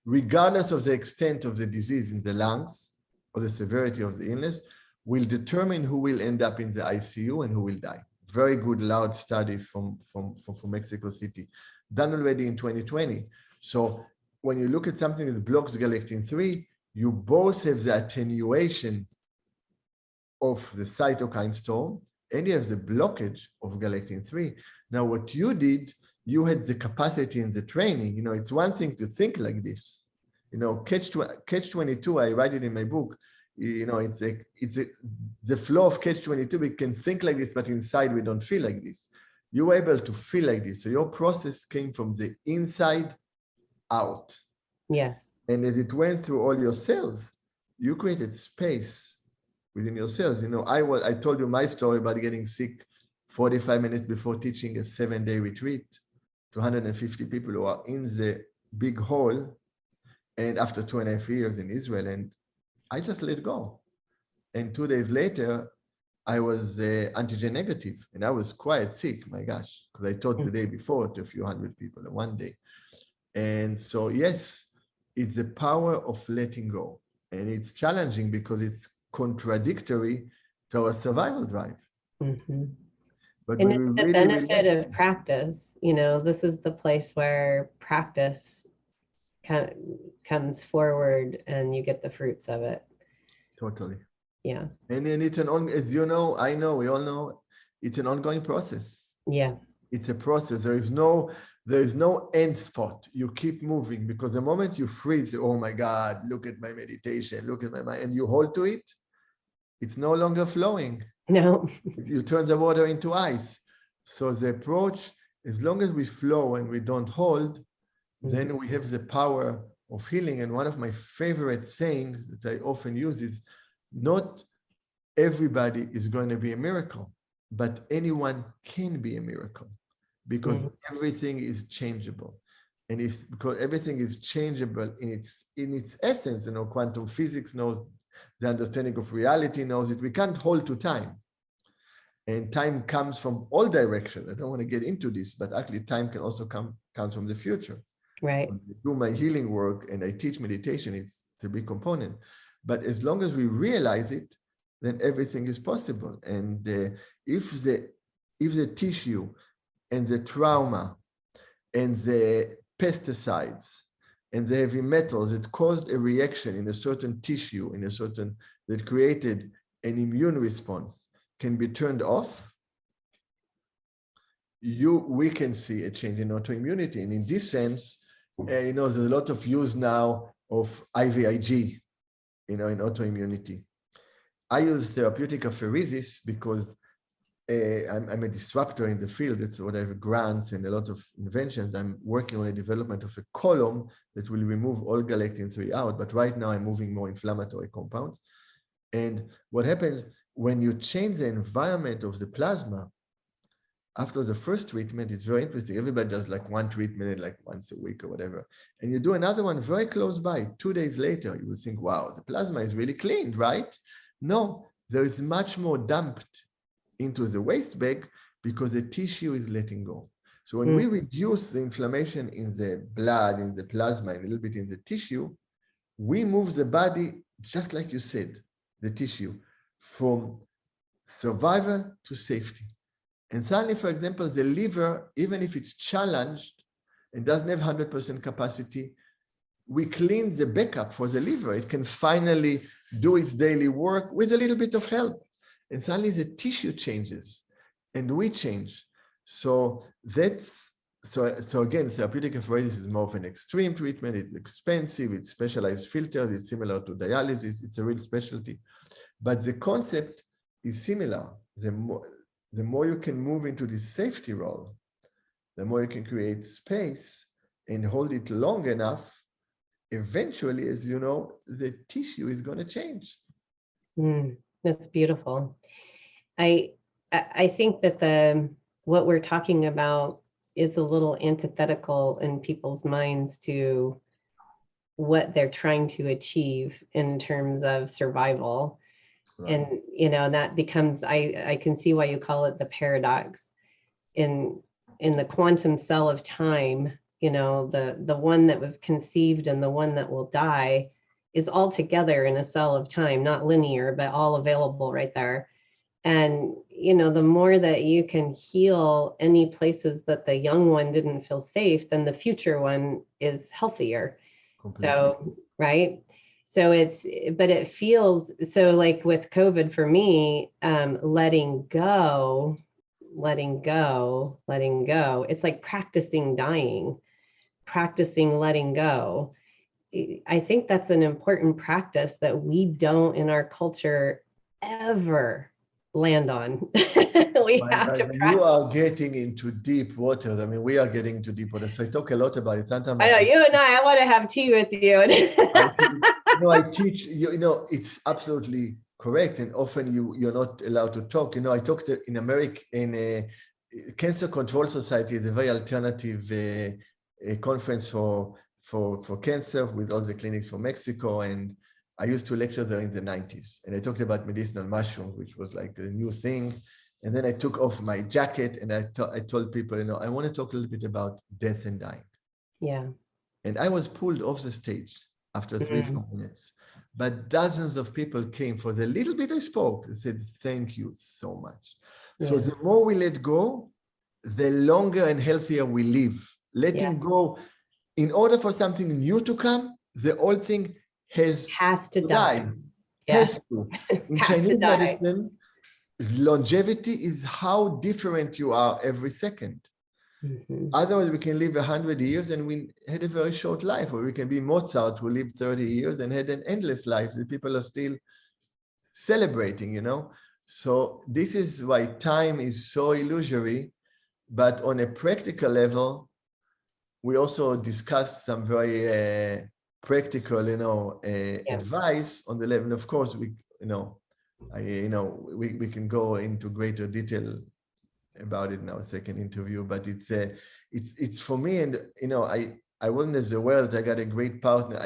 regardless of the extent of the disease in the lungs or the severity of the illness, will determine who will end up in the ICU and who will die. Very good, large study from Mexico City, done already in 2020. So when you look at something that blocks galectin-3, you both have the attenuation of the cytokine storm and you have the blockage of galectin-3. Now, what you did, you had the capacity in the training. You know, it's one thing to think like this. You know, catch-22, I write it in my book. You know, it's the flow of catch-22. We can think like this, but inside we don't feel like this. You were able to feel like this. So your process came from the inside out. Yes. And as it went through all your cells, you created space within your cells. You know, I told you my story about getting sick 45 minutes before teaching a 7-day retreat to 150 people who are in the big hall, and after 2.5 years in Israel, and I just let go. And 2 days later, I was antigen negative, and I was quite sick, my gosh, because I taught the day before to a few hundred people in one day. And so, yes, it's the power of letting go. And it's challenging because it's contradictory to our survival drive. Mm-hmm. But and when it's we the really benefit of practice. You know, this is the place where practice comes forward and you get the fruits of it. Totally. Yeah. And then it's as you know, I know, we all know, it's an ongoing process. Yeah. It's a process. There is no end spot. You keep moving because the moment you freeze, oh my God, look at my meditation, look at my mind, and you hold to it, it's no longer flowing. No. You turn the water into ice. So the approach, as long as we flow and we don't hold, then we have the power of healing. And one of my favorite sayings that I often use is, not everybody is going to be a miracle, but anyone can be a miracle because everything is changeable. And it's because everything is changeable in its essence. You know, quantum physics knows, the understanding of reality knows it. We can't hold to time. And time comes from all directions. I don't want to get into this, but actually time can also come from the future. Right. When I do my healing work and I teach meditation, it's a big component. But as long as we realize it, then everything is possible. And if the tissue and the trauma and the pesticides and the heavy metals that caused a reaction in a certain tissue, that created an immune response, can be turned off, we can see a change in autoimmunity. And in this sense, you know, there's a lot of use now of IVIG, you know, in autoimmunity. I use therapeutic apheresis because I'm a disruptor in the field. It's what I have grants and a lot of inventions. I'm working on the development of a column that will remove all galectin-3 out. But right now I'm moving more inflammatory compounds. And what happens when you change the environment of the plasma, after the first treatment, it's very interesting. Everybody does like one treatment, like once a week or whatever. And you do another one very close by, 2 days later, you will think, wow, the plasma is really cleaned, right? No, there is much more dumped into the waste bag because the tissue is letting go. So when we reduce the inflammation in the blood, in the plasma, and a little bit in the tissue, we move the body, just like you said, the tissue, from survival to safety. And suddenly, for example, the liver, even if it's challenged and doesn't have 100% capacity, we clean the backup for the liver. It can finally do its daily work with a little bit of help. And suddenly the tissue changes and we change. So again, therapeutic apheresis is more of an extreme treatment. It's expensive, it's specialized filters, it's similar to dialysis, it's a real specialty. But the concept is similar. The more you can move into this safety role, the more you can create space and hold it long enough, eventually, as you know, the tissue is going to change. That's beautiful. I think that what we're talking about is a little antithetical in people's minds to what they're trying to achieve in terms of survival. Right. And, you know, that becomes, I can see why you call it the paradox. In the quantum cell of time, you know, the one that was conceived and the one that will die is all together in a cell of time, not linear, but all available right there. And, you know, the more that you can heal any places that the young one didn't feel safe, then the future one is healthier. Completely. So, right. So but it feels, so like with COVID for me, letting go, it's like practicing dying, practicing letting go. I think that's an important practice that we don't in our culture ever land on. We have to practice. You are getting into deep water. I mean, we are getting into deep water. So I talk a lot about it. Sometimes I know you and I want to have tea with you. I teach, you know, it's absolutely correct. And often you're not allowed to talk. You know, I talked in America, in a Cancer Control Society, is a very alternative a conference for cancer with all the clinics from Mexico. And I used to lecture there in the 90s. And I talked about medicinal mushrooms, which was like the new thing. And then I took off my jacket and I told people, you know, I want to talk a little bit about death and dying. Yeah. And I was pulled off the stage after 3-4 minutes. But dozens of people came for the little bit I spoke and said, thank you so much. Yeah. So the more we let go, the longer and healthier we live. Letting go, in order for something new to come, the old thing has to die. Yes. Has to. In Chinese medicine, longevity is how different you are every second. Otherwise, we can live 100 years and we had a very short life, or we can be Mozart who lived 30 years and had an endless life that people are still celebrating, you know? So this is why time is so illusory, but on a practical level, we also discussed some very practical, you know, advice on the level. Of course, we can go into greater detail about it in our second interview. But it's for me, and you know, I wasn't as aware that I got a great partner.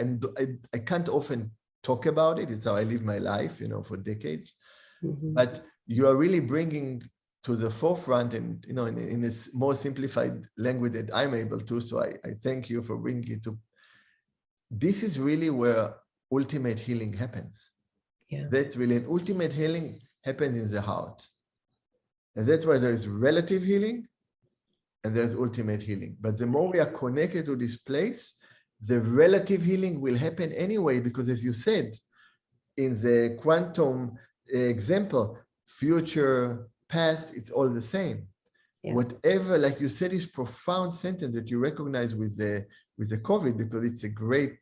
I can't often talk about it. It's how I live my life, you know, for decades. But you are really bringing to the forefront, and you know, in a more simplified language that I'm able to. So I thank you for bringing it to. This is really where ultimate healing happens. Yeah. That's really, an ultimate healing happens in the heart. And that's why there is relative healing and there's ultimate healing. But the more we are connected to this place, the relative healing will happen anyway, because as you said, in the quantum example, future, past, it's all the same. Yeah. Whatever, like you said, this profound sentence that you recognize with the COVID, because it's a great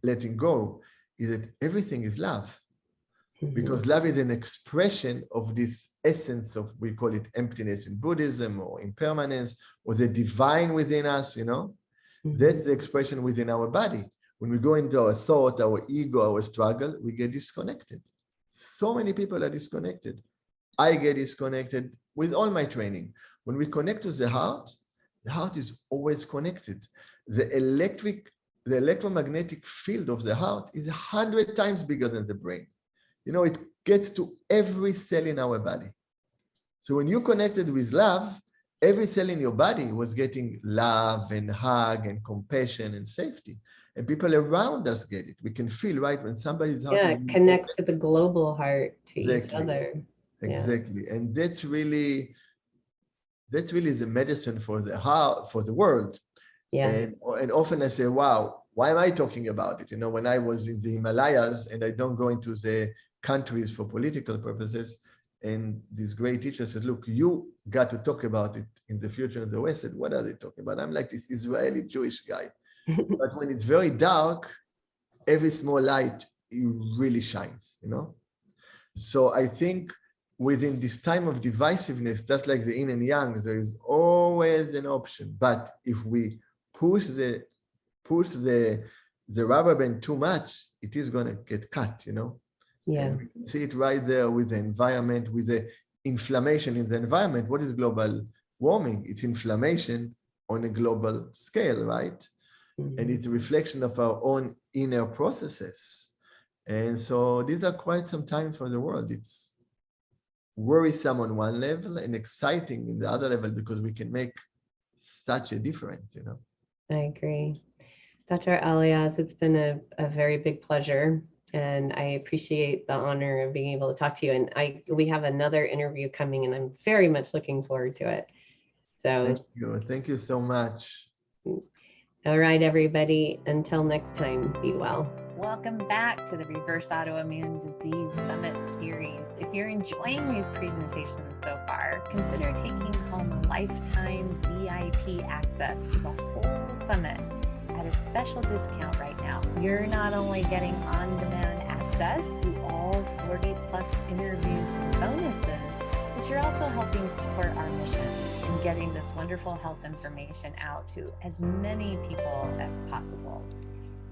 letting go, is that everything is love. Because love is an expression of this essence of, we call it emptiness in Buddhism, or impermanence, or the divine within us, you know? That's the expression within our body. When we go into our thought, our ego, our struggle, we get disconnected. So many people are disconnected. I get disconnected with all my training. When we connect to the heart is always connected. The electromagnetic field of the heart is 100 times bigger than the brain. You know, it gets to every cell in our body. So when you connected with love, every cell in your body was getting love and hug and compassion and safety. And people around us get it. We can feel, right, when somebody's heart it connects to the global heart, to each other. Exactly. Yeah. And that's really the medicine for the heart, for the world. Yeah. And often I say, wow, why am I talking about it? You know, when I was in the Himalayas, and I don't go into the countries for political purposes, and this great teacher said, look, you got to talk about it in the future. And the West said, what are they talking about? I'm like this Israeli Jewish guy. But when it's very dark, every small light, it really shines, you know? So I think within this time of divisiveness, just like the yin and yang, there is always always an option. But if we push the rubber band too much, it is going to get cut, you know? Yeah. And we can see it right there with the environment, with the inflammation in the environment. What is global warming? It's inflammation on a global scale, right? And it's a reflection of our own inner processes. And so these are quite some times for the world. It's worrisome on one level and exciting in the other level because we can make such a difference, you know? I agree. Dr. Eliaz, it's been a very big pleasure, and I appreciate the honor of being able to talk to you. And we have another interview coming, and I'm very much looking forward to it. So thank you. Thank you so much. All right, everybody. Until next time, be well. Welcome back to the Reverse Autoimmune Disease Summit series. If you're enjoying these presentations so far, consider taking home lifetime VIP access to the whole summit at a special discount right now. You're not only getting on-demand access to all 40 plus interviews and bonuses, but you're also helping support our mission in getting this wonderful health information out to as many people as possible.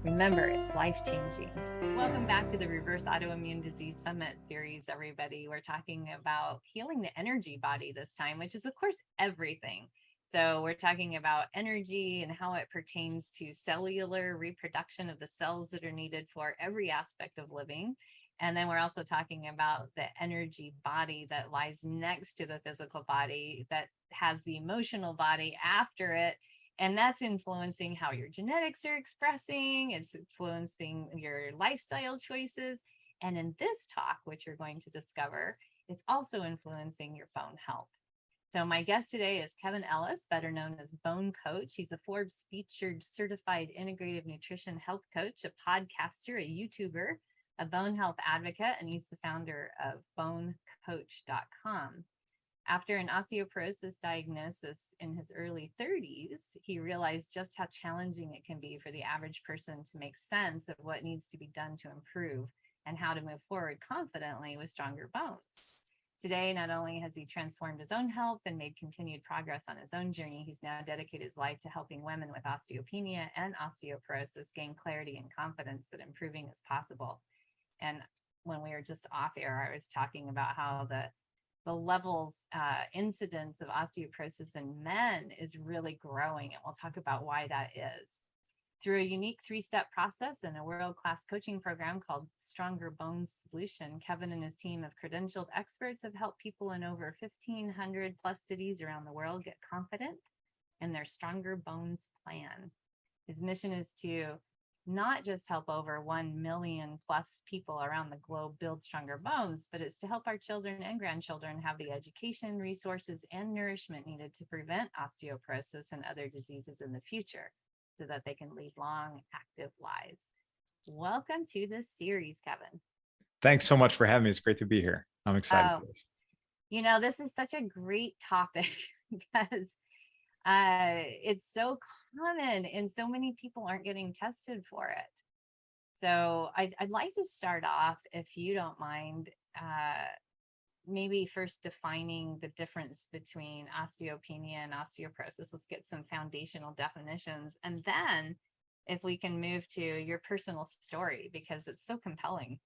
Remember, it's life-changing. Welcome back to the Reverse Autoimmune Disease Summit series, everybody. We're talking about healing the energy body this time, which is, of course, everything. So we're talking about energy and how it pertains to cellular reproduction of the cells that are needed for every aspect of living. And then we're also talking about the energy body that lies next to the physical body that has the emotional body after it. And that's influencing how your genetics are expressing, it's influencing your lifestyle choices. And in this talk, which you're going to discover, it's also influencing your bone health. So my guest today is Kevin Ellis, better known as Bone Coach. He's a Forbes featured certified integrative nutrition health coach, a podcaster, a YouTuber, a bone health advocate, and he's the founder of bonecoach.com. After an osteoporosis diagnosis in his early 30s, he realized just how challenging it can be for the average person to make sense of what needs to be done to improve and how to move forward confidently with stronger bones. Today, not only has he transformed his own health and made continued progress on his own journey, he's now dedicated his life to helping women with osteopenia and osteoporosis gain clarity and confidence that improving is possible. And when we were just off air, I was talking about how the levels, incidence of osteoporosis in men is really growing. And we'll talk about why that is. Through a unique 3-step process and a world-class coaching program called Stronger Bones Solution, Kevin and his team of credentialed experts have helped people in over 1,500 plus cities around the world get confident in their Stronger Bones plan. His mission is to not just help over 1 million plus people around the globe build stronger bones, but it's to help our children and grandchildren have the education, resources, and nourishment needed to prevent osteoporosis and other diseases in the future so that they can lead long, active lives. Welcome to this series, Kevin. Thanks so much for having me. It's great to be here. I'm excited for this. You know, this is such a great topic because it's so common and so many people aren't getting tested for it. So I'd like to start off, if you don't mind, maybe first defining the difference between osteopenia and osteoporosis. Let's get some foundational definitions. And then if we can move to your personal story, because it's so compelling.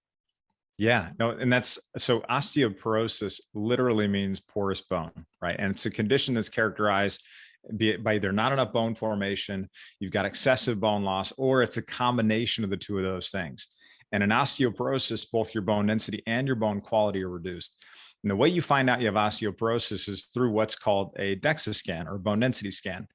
Yeah, no, and that's, so osteoporosis literally means porous bone, right? And it's a condition that's characterized by either not enough bone formation, you've got excessive bone loss, or it's a combination of the two of those things. And in osteoporosis, both your bone density and your bone quality are reduced. And the way you find out you have osteoporosis is through what's called a DEXA scan or bone density scan.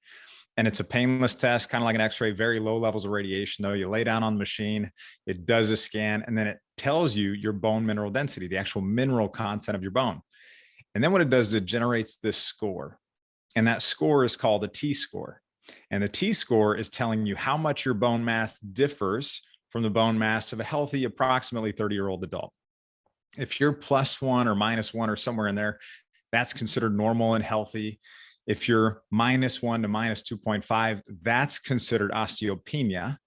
And it's a painless test, kind of like an x-ray, very low levels of radiation though. You lay down on the machine, it does a scan, and then it tells you your bone mineral density, the actual mineral content of your bone. And then what it does is it generates this score. And that score is called a T-score. And the T-score is telling you how much your bone mass differs from the bone mass of a healthy, approximately 30-year-old adult. If you're +1 or -1 or somewhere in there, that's considered normal and healthy. If you're -1 to -2.5, that's considered osteopenia,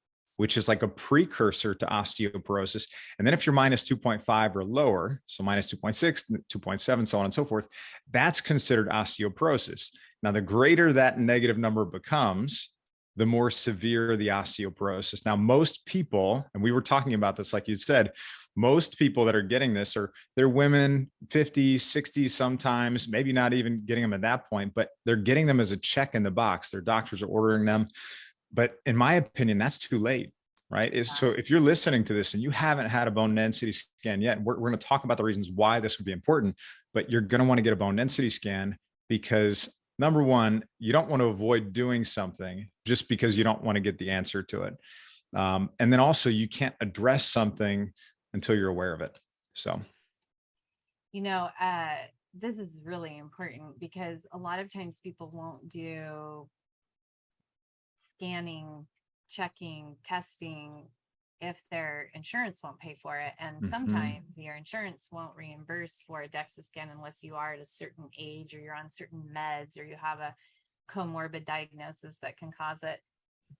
which is like a precursor to osteoporosis. And then if you're minus 2.5 or lower, so minus 2.6, 2.7, so on and so forth, that's considered osteoporosis. Now, the greater that negative number becomes, the more severe the osteoporosis. Now, most people, and we were talking about this, like you said, most people that are getting this they're women, 50, 60 sometimes, maybe not even getting them at that point, but they're getting them as a check in the box. Their doctors are ordering them. But in my opinion, that's too late, right? So if you're listening to this and you haven't had a bone density scan yet, we're going to talk about the reasons why this would be important, but you're going to want to get a bone density scan because number one, you don't want to avoid doing something just because you don't want to get the answer to it. And then also you can't address something until you're aware of it. So, this is really important because a lot of times people won't do scanning, checking, testing if their insurance won't pay for it. And sometimes your insurance won't reimburse for a DEXA scan unless you are at a certain age or you're on certain meds or you have a comorbid diagnosis that can cause it.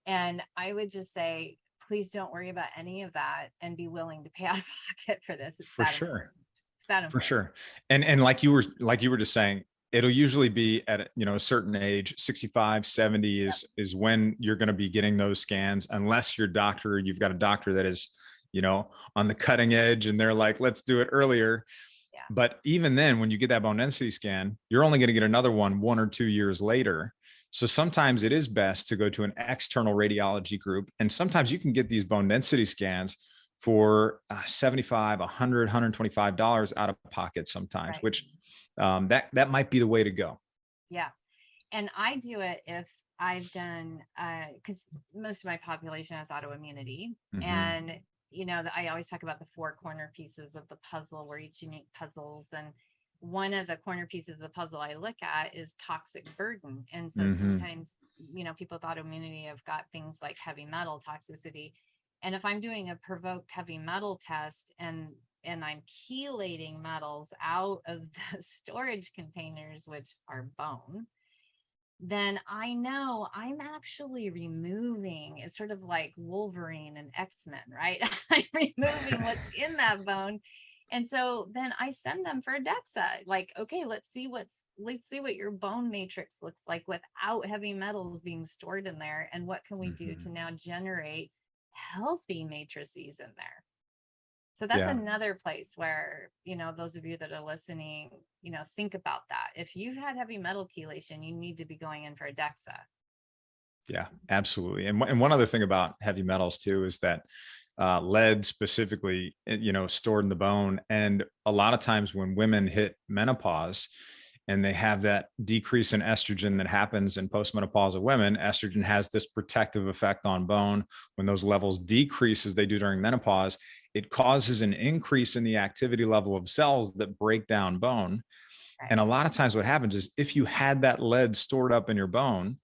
And I would just say, please don't worry about any of that and be willing to pay out of pocket for this. It's for that sure. important. It's that important. For sure. And like you were just saying, it'll usually be at a certain age, 65, 70 is when you're going to be getting those scans, unless you've got a doctor that is, on the cutting edge and they're like, let's do it earlier. Yeah. But even then, when you get that bone density scan, you're only going to get another one or 2 years later. So sometimes it is best to go to an external radiology group. And sometimes you can get these bone density scans for $75, $100, $125 out of pocket sometimes, right. Which that might be the way to go. Yeah. And I do it if I've done, because most of my population has autoimmunity. And, I always talk about the 4 corner pieces of the puzzle. We're each unique puzzles. And one of the corner pieces of the puzzle I look at is toxic burden. And so sometimes, people with autoimmunity have got things like heavy metal toxicity. And if I'm doing a provoked heavy metal test and I'm chelating metals out of the storage containers, which are bone, then I know I'm actually removing, it's sort of like Wolverine and X-Men, right? I'm removing what's in that bone. And so then I send them for a DEXA, like, okay, let's see what your bone matrix looks like without heavy metals being stored in there. And what can we do to now generate healthy matrices in there? So that's another place where, those of you that are listening, think about that. If you've had heavy metal chelation, you need to be going in for a DEXA. Yeah, absolutely. And one other thing about heavy metals too, is that lead specifically, stored in the bone. And a lot of times when women hit menopause and they have that decrease in estrogen that happens in postmenopausal women, estrogen has this protective effect on bone. When those levels decrease as they do during menopause, it causes an increase in the activity level of cells that break down bone. Right. And a lot of times what happens is if you had that lead stored up in your bone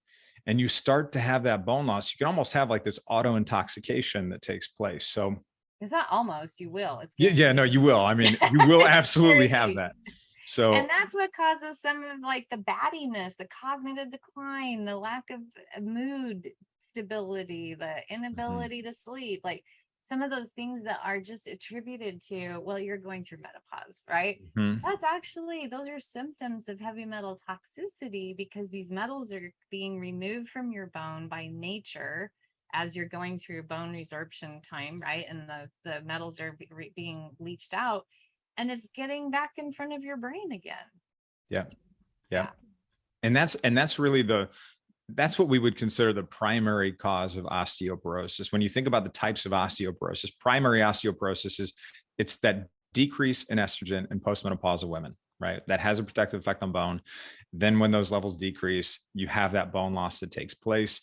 and you start to have that bone loss, you can almost have like this auto intoxication that takes place. So it's not almost, you will. It's no, you will. I mean, you will absolutely have that. So, and that's what causes some of like the battiness, the cognitive decline, the lack of mood stability, the inability to sleep, like some of those things that are just attributed to, well, you're going through menopause, right? That's actually, those are symptoms of heavy metal toxicity because these metals are being removed from your bone by nature as you're going through bone resorption time, right? And the metals are being leached out. And it's getting back in front of your brain again. Yeah. And that's really that's what we would consider the primary cause of osteoporosis. When you think about the types of osteoporosis, primary osteoporosis it's that decrease in estrogen in postmenopausal women, right? That has a protective effect on bone. Then when those levels decrease, you have that bone loss that takes place.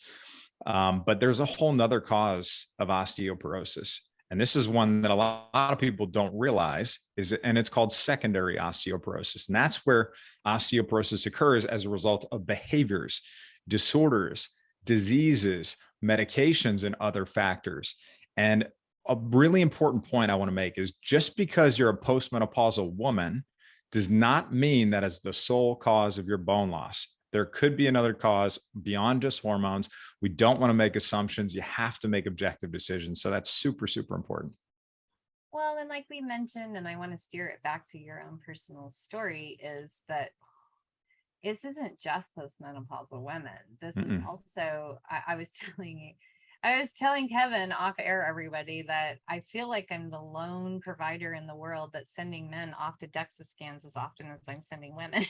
But there's a whole nother cause of osteoporosis. And this is one that a lot of people don't realize and it's called secondary osteoporosis. And that's where osteoporosis occurs as a result of behaviors, disorders, diseases, medications, and other factors. And a really important point I want to make is just because you're a postmenopausal woman does not mean that is the sole cause of your bone loss. There could be another cause beyond just hormones. We don't want to make assumptions. You have to make objective decisions. So that's super, super important. Well, and like we mentioned, and I want to steer it back to your own personal story, is that this isn't just postmenopausal women. This is also, I was telling Kevin off air, everybody, that I feel like I'm the lone provider in the world that's sending men off to DEXA scans as often as I'm sending women,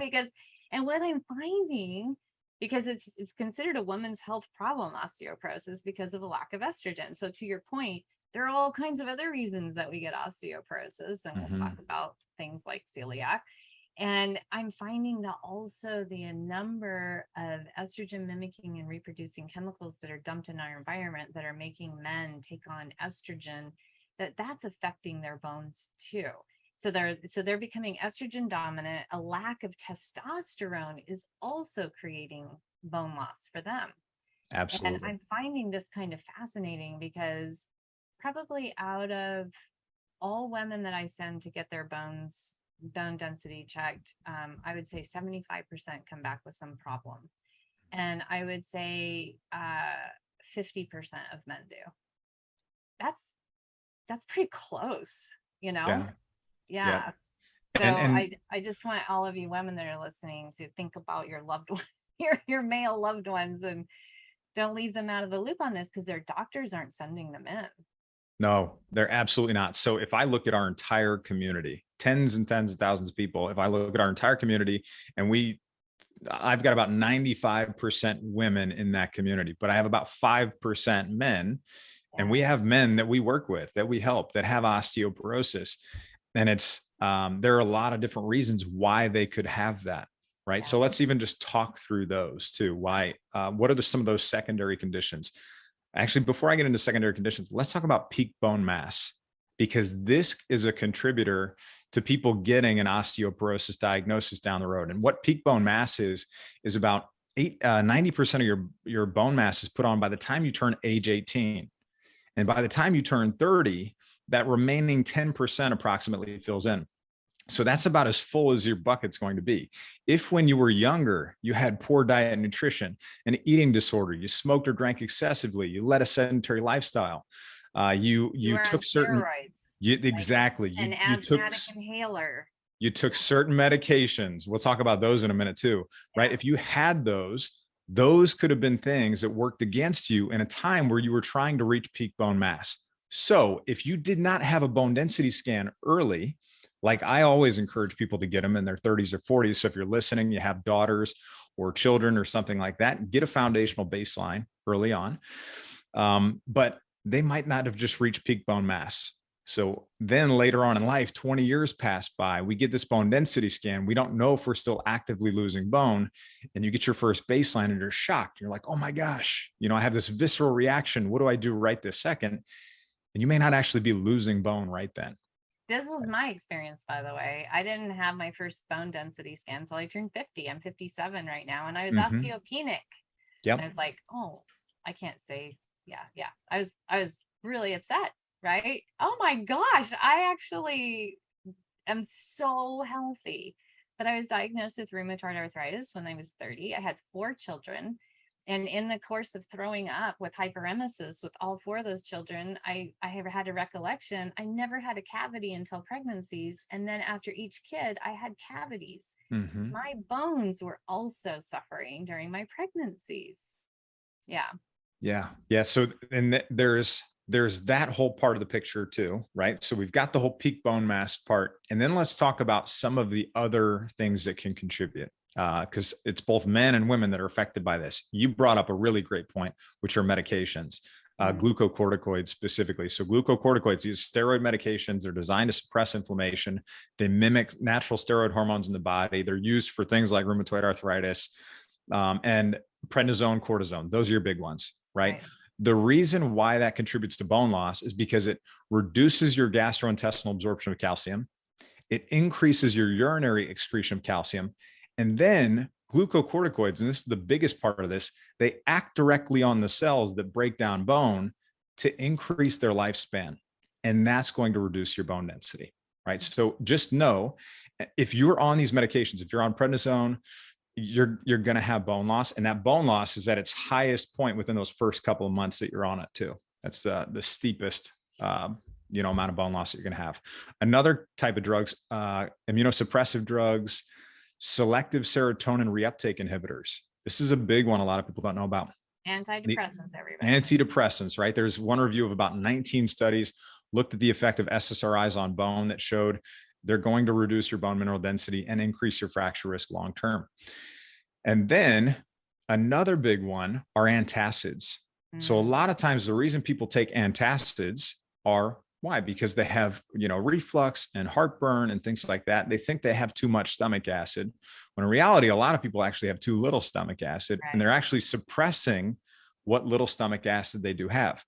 because, and what I'm finding, because it's considered a woman's health problem, osteoporosis, because of a lack of estrogen. So to your point, there are all kinds of other reasons that we get osteoporosis, and we'll talk about things like celiac. And I'm finding that also the number of estrogen mimicking and reproducing chemicals that are dumped in our environment that are making men take on estrogen, that's affecting their bones too. So they're becoming estrogen dominant. A lack of testosterone is also creating bone loss for them. Absolutely. And I'm finding this kind of fascinating, because probably out of all women that I send to get their bone density checked, I would say 75% come back with some problem. And I would say 50% of men do. That's pretty close, Yeah. So I just want all of you women that are listening to think about your loved ones, your male loved ones, and don't leave them out of the loop on this, because their doctors aren't sending them in. No, they're absolutely not. So if I look at our entire community, tens and tens of thousands of people, if I look at our entire community, and I've got about 95% women in that community, but I have about 5% men. And we have men that we work with, that we help, that have osteoporosis. And there are a lot of different reasons why they could have that, right? Yeah. So let's even just talk through those too. Why, what are some of those secondary conditions? Actually, before I get into secondary conditions, let's talk about peak bone mass, because this is a contributor to people getting an osteoporosis diagnosis down the road. And what peak bone mass is about 90% of your bone mass is put on by the time you turn age 18. And by the time you turn 30, that remaining 10% approximately fills in. So that's about as full as your bucket's going to be. If when you were younger, you had poor diet and nutrition, an eating disorder, you smoked or drank excessively, you led a sedentary lifestyle, you took certain steroids, exactly an asthmatic inhaler. You took certain medications. We'll talk about those in a minute too, right? If you had those could have been things that worked against you in a time where you were trying to reach peak bone mass. So if you did not have a bone density scan early, like I always encourage people to get them in their 30s or 40s. So if you're listening, you have daughters or children or something like that, get a foundational baseline early on. But they might not have just reached peak bone mass. So then later on in life, 20 years pass by, we get this bone density scan. We don't know if we're still actively losing bone. And you get your first baseline and you're shocked. You're like, oh my gosh, I have this visceral reaction. What do I do right this second? And you may not actually be losing bone right then. This was my experience, by the way. I didn't have my first bone density scan until I turned 50. I'm 57 right now. And I was osteopenic. Yep. And I was like, oh, I can't say, yeah. I was really upset, right? Oh my gosh, I actually am so healthy. But I was diagnosed with rheumatoid arthritis when I was 30. I had 4 children. And in the course of throwing up with hyperemesis with all 4 of those children, I have had a recollection. I never had a cavity until pregnancies. And then after each kid, I had cavities. My bones were also suffering during my pregnancies. Yeah. So, and there's that whole part of the picture too, right? So we've got the whole peak bone mass part. And then let's talk about some of the other things that can contribute. Because it's both men and women that are affected by this. You brought up a really great point, which are medications, glucocorticoids specifically. So glucocorticoids, these steroid medications are designed to suppress inflammation. They mimic natural steroid hormones in the body. They're used for things like rheumatoid arthritis and prednisone, cortisone. Those are your big ones, right? The reason why that contributes to bone loss is because it reduces your gastrointestinal absorption of calcium. It increases your urinary excretion of calcium. And then glucocorticoids, and this is the biggest part of this, they act directly on the cells that break down bone to increase their lifespan. And that's going to reduce your bone density, right? So just know, if you're on these medications, if you're on prednisone, you're going to have bone loss, and that bone loss is at its highest point within those first couple of months that you're on it too. That's the steepest, amount of bone loss that you're going to have. Another type of drugs, immunosuppressive drugs, selective serotonin reuptake inhibitors. This is a big one a lot of people don't know about. Antidepressants, everybody. Antidepressants, right? There's one review of about 19 studies looked at the effect of SSRIs on bone that showed they're going to reduce your bone mineral density and increase your fracture risk long-term. And then another big one are antacids. So a lot of times the reason people take antacids are why? Because they have, reflux and heartburn and things like that. They think they have too much stomach acid, when in reality, a lot of people actually have too little stomach acid, and they're actually suppressing what little stomach acid they do have.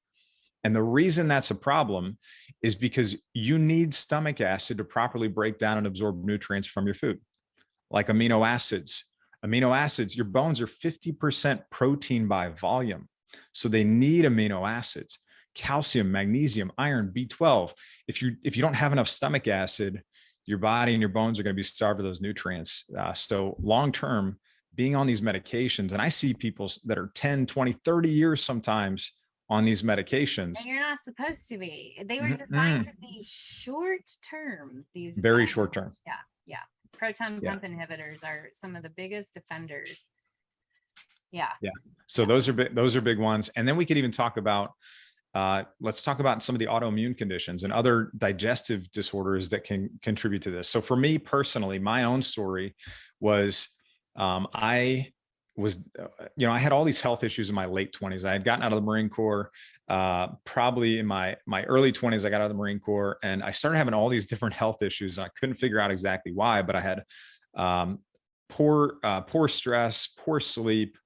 And the reason that's a problem is because you need stomach acid to properly break down and absorb nutrients from your food, like amino acids. Amino acids, your bones are 50% protein by volume. So they need amino acids. Calcium, magnesium, iron, B12. If you don't have enough stomach acid, your body and your bones are going to be starved of those nutrients. So long-term, being on these medications, and I see people that are 10, 20, 30 years sometimes on these medications. And you're not supposed to be. They were designed to be short-term. These very short-term. Yeah. Proton pump inhibitors are some of the biggest offenders. Yeah. So those are big ones. And then we could even talk about, let's talk about some of the autoimmune conditions and other digestive disorders that can contribute to this. So for me personally, my own story was, I had all these health issues in my late 20s. I had gotten out of the Marine Corps, probably in my early 20s, I got out of the Marine Corps, and I started having all these different health issues. I couldn't figure out exactly why, but I had, poor stress, poor sleep.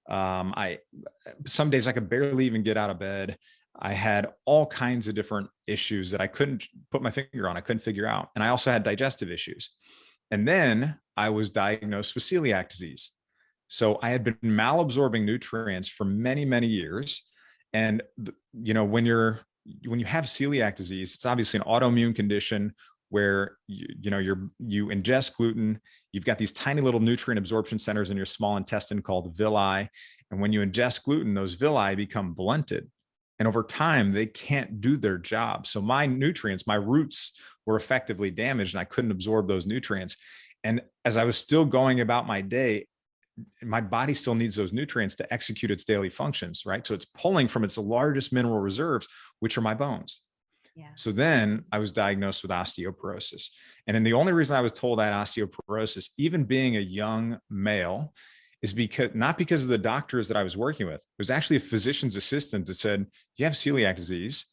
Some days I could barely even get out of bed. I had all kinds of different issues that I couldn't put my finger on. I couldn't figure out. And I also had digestive issues. And then I was diagnosed with celiac disease. So I had been malabsorbing nutrients for many, many years. And, when you have celiac disease, it's obviously an autoimmune condition where you ingest gluten. You've got these tiny little nutrient absorption centers in your small intestine called villi. And when you ingest gluten, those villi become blunted. And over time, they can't do their job. So my nutrients, my roots were effectively damaged, and I couldn't absorb those nutrients. And as I was still going about my day, my body still needs those nutrients to execute its daily functions, right? So it's pulling from its largest mineral reserves, which are my bones. Yeah. So then I was diagnosed with osteoporosis. And then the only reason I was told I had osteoporosis, even being a young male, is not because of the doctors that I was working with. It was actually a physician's assistant that said, "You have celiac disease.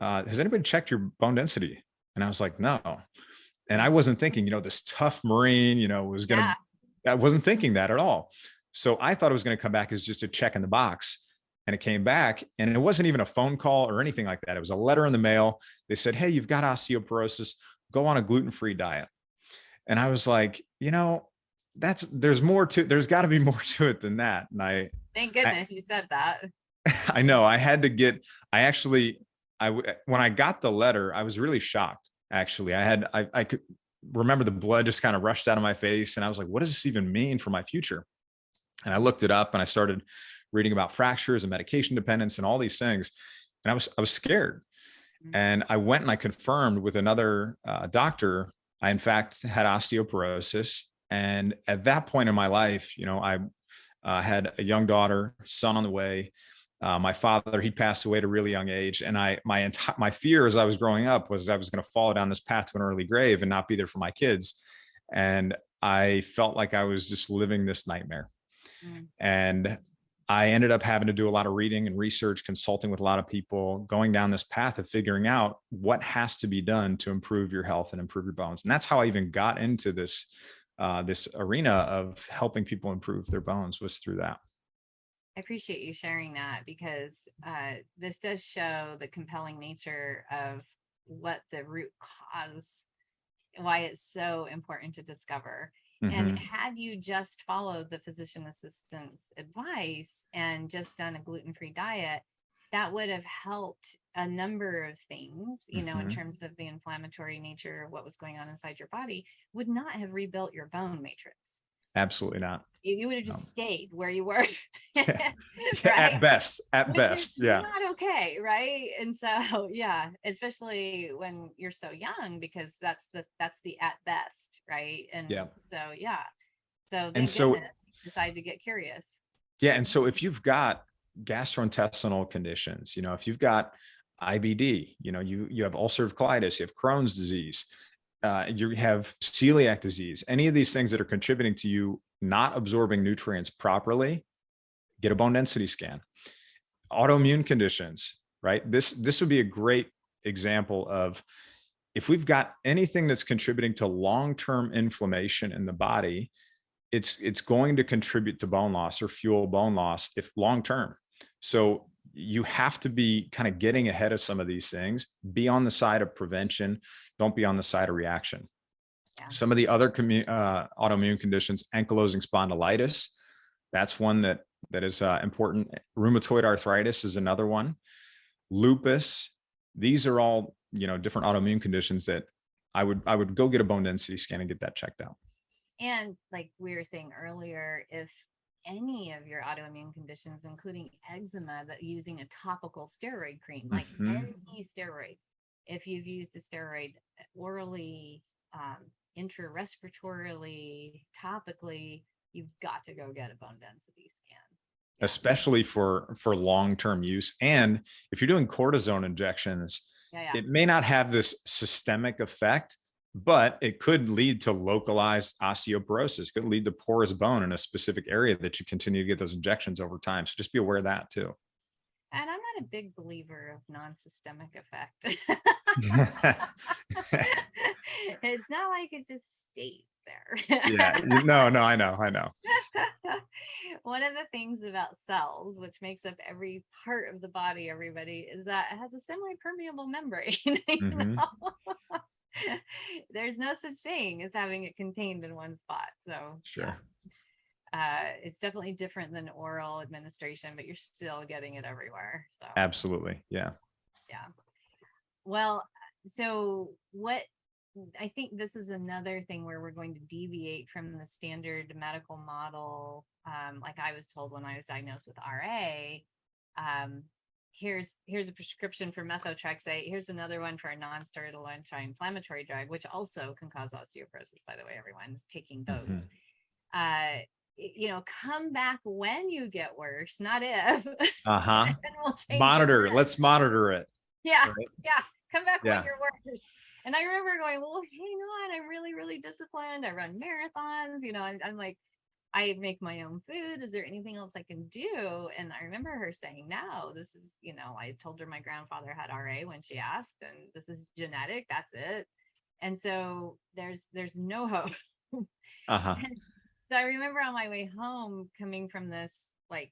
Has anybody checked your bone density?" And I was like, "No." And I wasn't thinking, this tough Marine, was going to, I wasn't thinking that at all. So I thought it was going to come back as just a check in the box. And it came back, and it wasn't even a phone call or anything like that. It was a letter in the mail. They said, "Hey, you've got osteoporosis. Go on a gluten-free diet." And I was like, there's more to, there's got to be more to it than that. And thank goodness you said that. I know I had to get, when I got the letter, I was really shocked. Actually, I could remember the blood just kind of rushed out of my face. And I was like, what does this even mean for my future? And I looked it up, and I started reading about fractures and medication dependence and all these things. And I was scared. And I went and I confirmed with another doctor, I in fact had osteoporosis. And at that point in my life, I had a young daughter, son on the way. My father, he passed away at a really young age. And my fear as I was growing up was I was going to fall down this path to an early grave and not be there for my kids. And I felt like I was just living this nightmare. And I ended up having to do a lot of reading and research, consulting with a lot of people, going down this path of figuring out what has to be done to improve your health and improve your bones. And that's how I even got into this arena of helping people improve their bones, was through that. I appreciate you sharing that, because this does show the compelling nature of what the root cause, why it's so important to discover. And had you just followed the physician assistant's advice and just done a gluten-free diet, that would have helped a number of things, in terms of the inflammatory nature of what was going on inside your body, would not have rebuilt your bone matrix. Absolutely not. You would have just stayed where you were. Yeah. Right? At best, Which best. is Yeah. not okay, right? And so, yeah, especially when you're so young, because that's the at best, right? And Yeah. so, yeah. So And thank so, goodness you decided to get curious. yeah. And so if you've got gastrointestinal conditions, if you've got IBD, you have ulcerative colitis, you have Crohn's disease, you have celiac disease, any of these things that are contributing to you not absorbing nutrients properly, get a bone density scan. Autoimmune conditions, right? This would be a great example of if we've got anything that's contributing to long-term inflammation in the body, it's going to contribute to bone loss or fuel bone loss if long-term. So you have to be kind of getting ahead of some of these things, be on the side of prevention, don't be on the side of reaction. Yeah. Some of the other autoimmune conditions, ankylosing spondylitis, that's one that is important. Rheumatoid arthritis is another one. Lupus, these are all, different autoimmune conditions that I would go get a bone density scan and get that checked out. And like we were saying earlier, if any of your autoimmune conditions, including eczema, that using a topical steroid cream, like any steroid, if you've used a steroid orally, intrarespiratorily, topically, you've got to go get a bone density scan. Especially for long-term use. And if you're doing cortisone injections, it may not have this systemic effect, but it could lead to localized osteoporosis. It could lead to porous bone in a specific area that you continue to get those injections over time. So just be aware of that too. And I'm not a big believer of non-systemic effect. It's not like it just stays there. Yeah, no, I know. One of the things about cells, which makes up every part of the body, everybody, is that it has a semi-permeable membrane. There's no such thing as having it contained in one spot. So sure. It's definitely different than oral administration, but you're still getting it everywhere. So absolutely. Yeah. Well, so I think this is another thing where we're going to deviate from the standard medical model. Like I was told when I was diagnosed with RA, here's a prescription for methotrexate. Here's another one for a non-steroidal anti-inflammatory drug, which also can cause osteoporosis, by the way. Everyone's taking those. Come back when you get worse, not if. And we'll monitor. Let's monitor it. Yeah. Right? Yeah. Come back when you're worse. And I remember going, well, hang on, I'm really, really disciplined. I run marathons, I'm like, I make my own food. Is there anything else I can do? And I remember her saying, no, this is, I told her my grandfather had RA when she asked, and this is genetic. That's it. And so there's no hope. And so I remember on my way home coming from this, like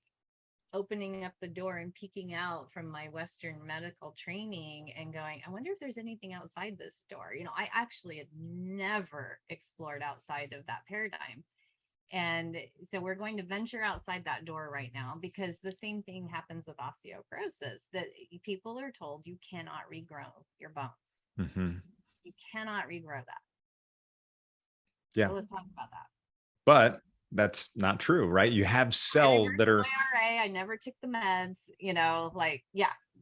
opening up the door and peeking out from my Western medical training and going, I wonder if there's anything outside this door. I actually had never explored outside of that paradigm. And so we're going to venture outside that door right now, because the same thing happens with osteoporosis, that people are told you cannot regrow your bones. You cannot regrow that. Yeah. So let's talk about that. But that's not true, right? You have cells that are IRA. I never took the meds,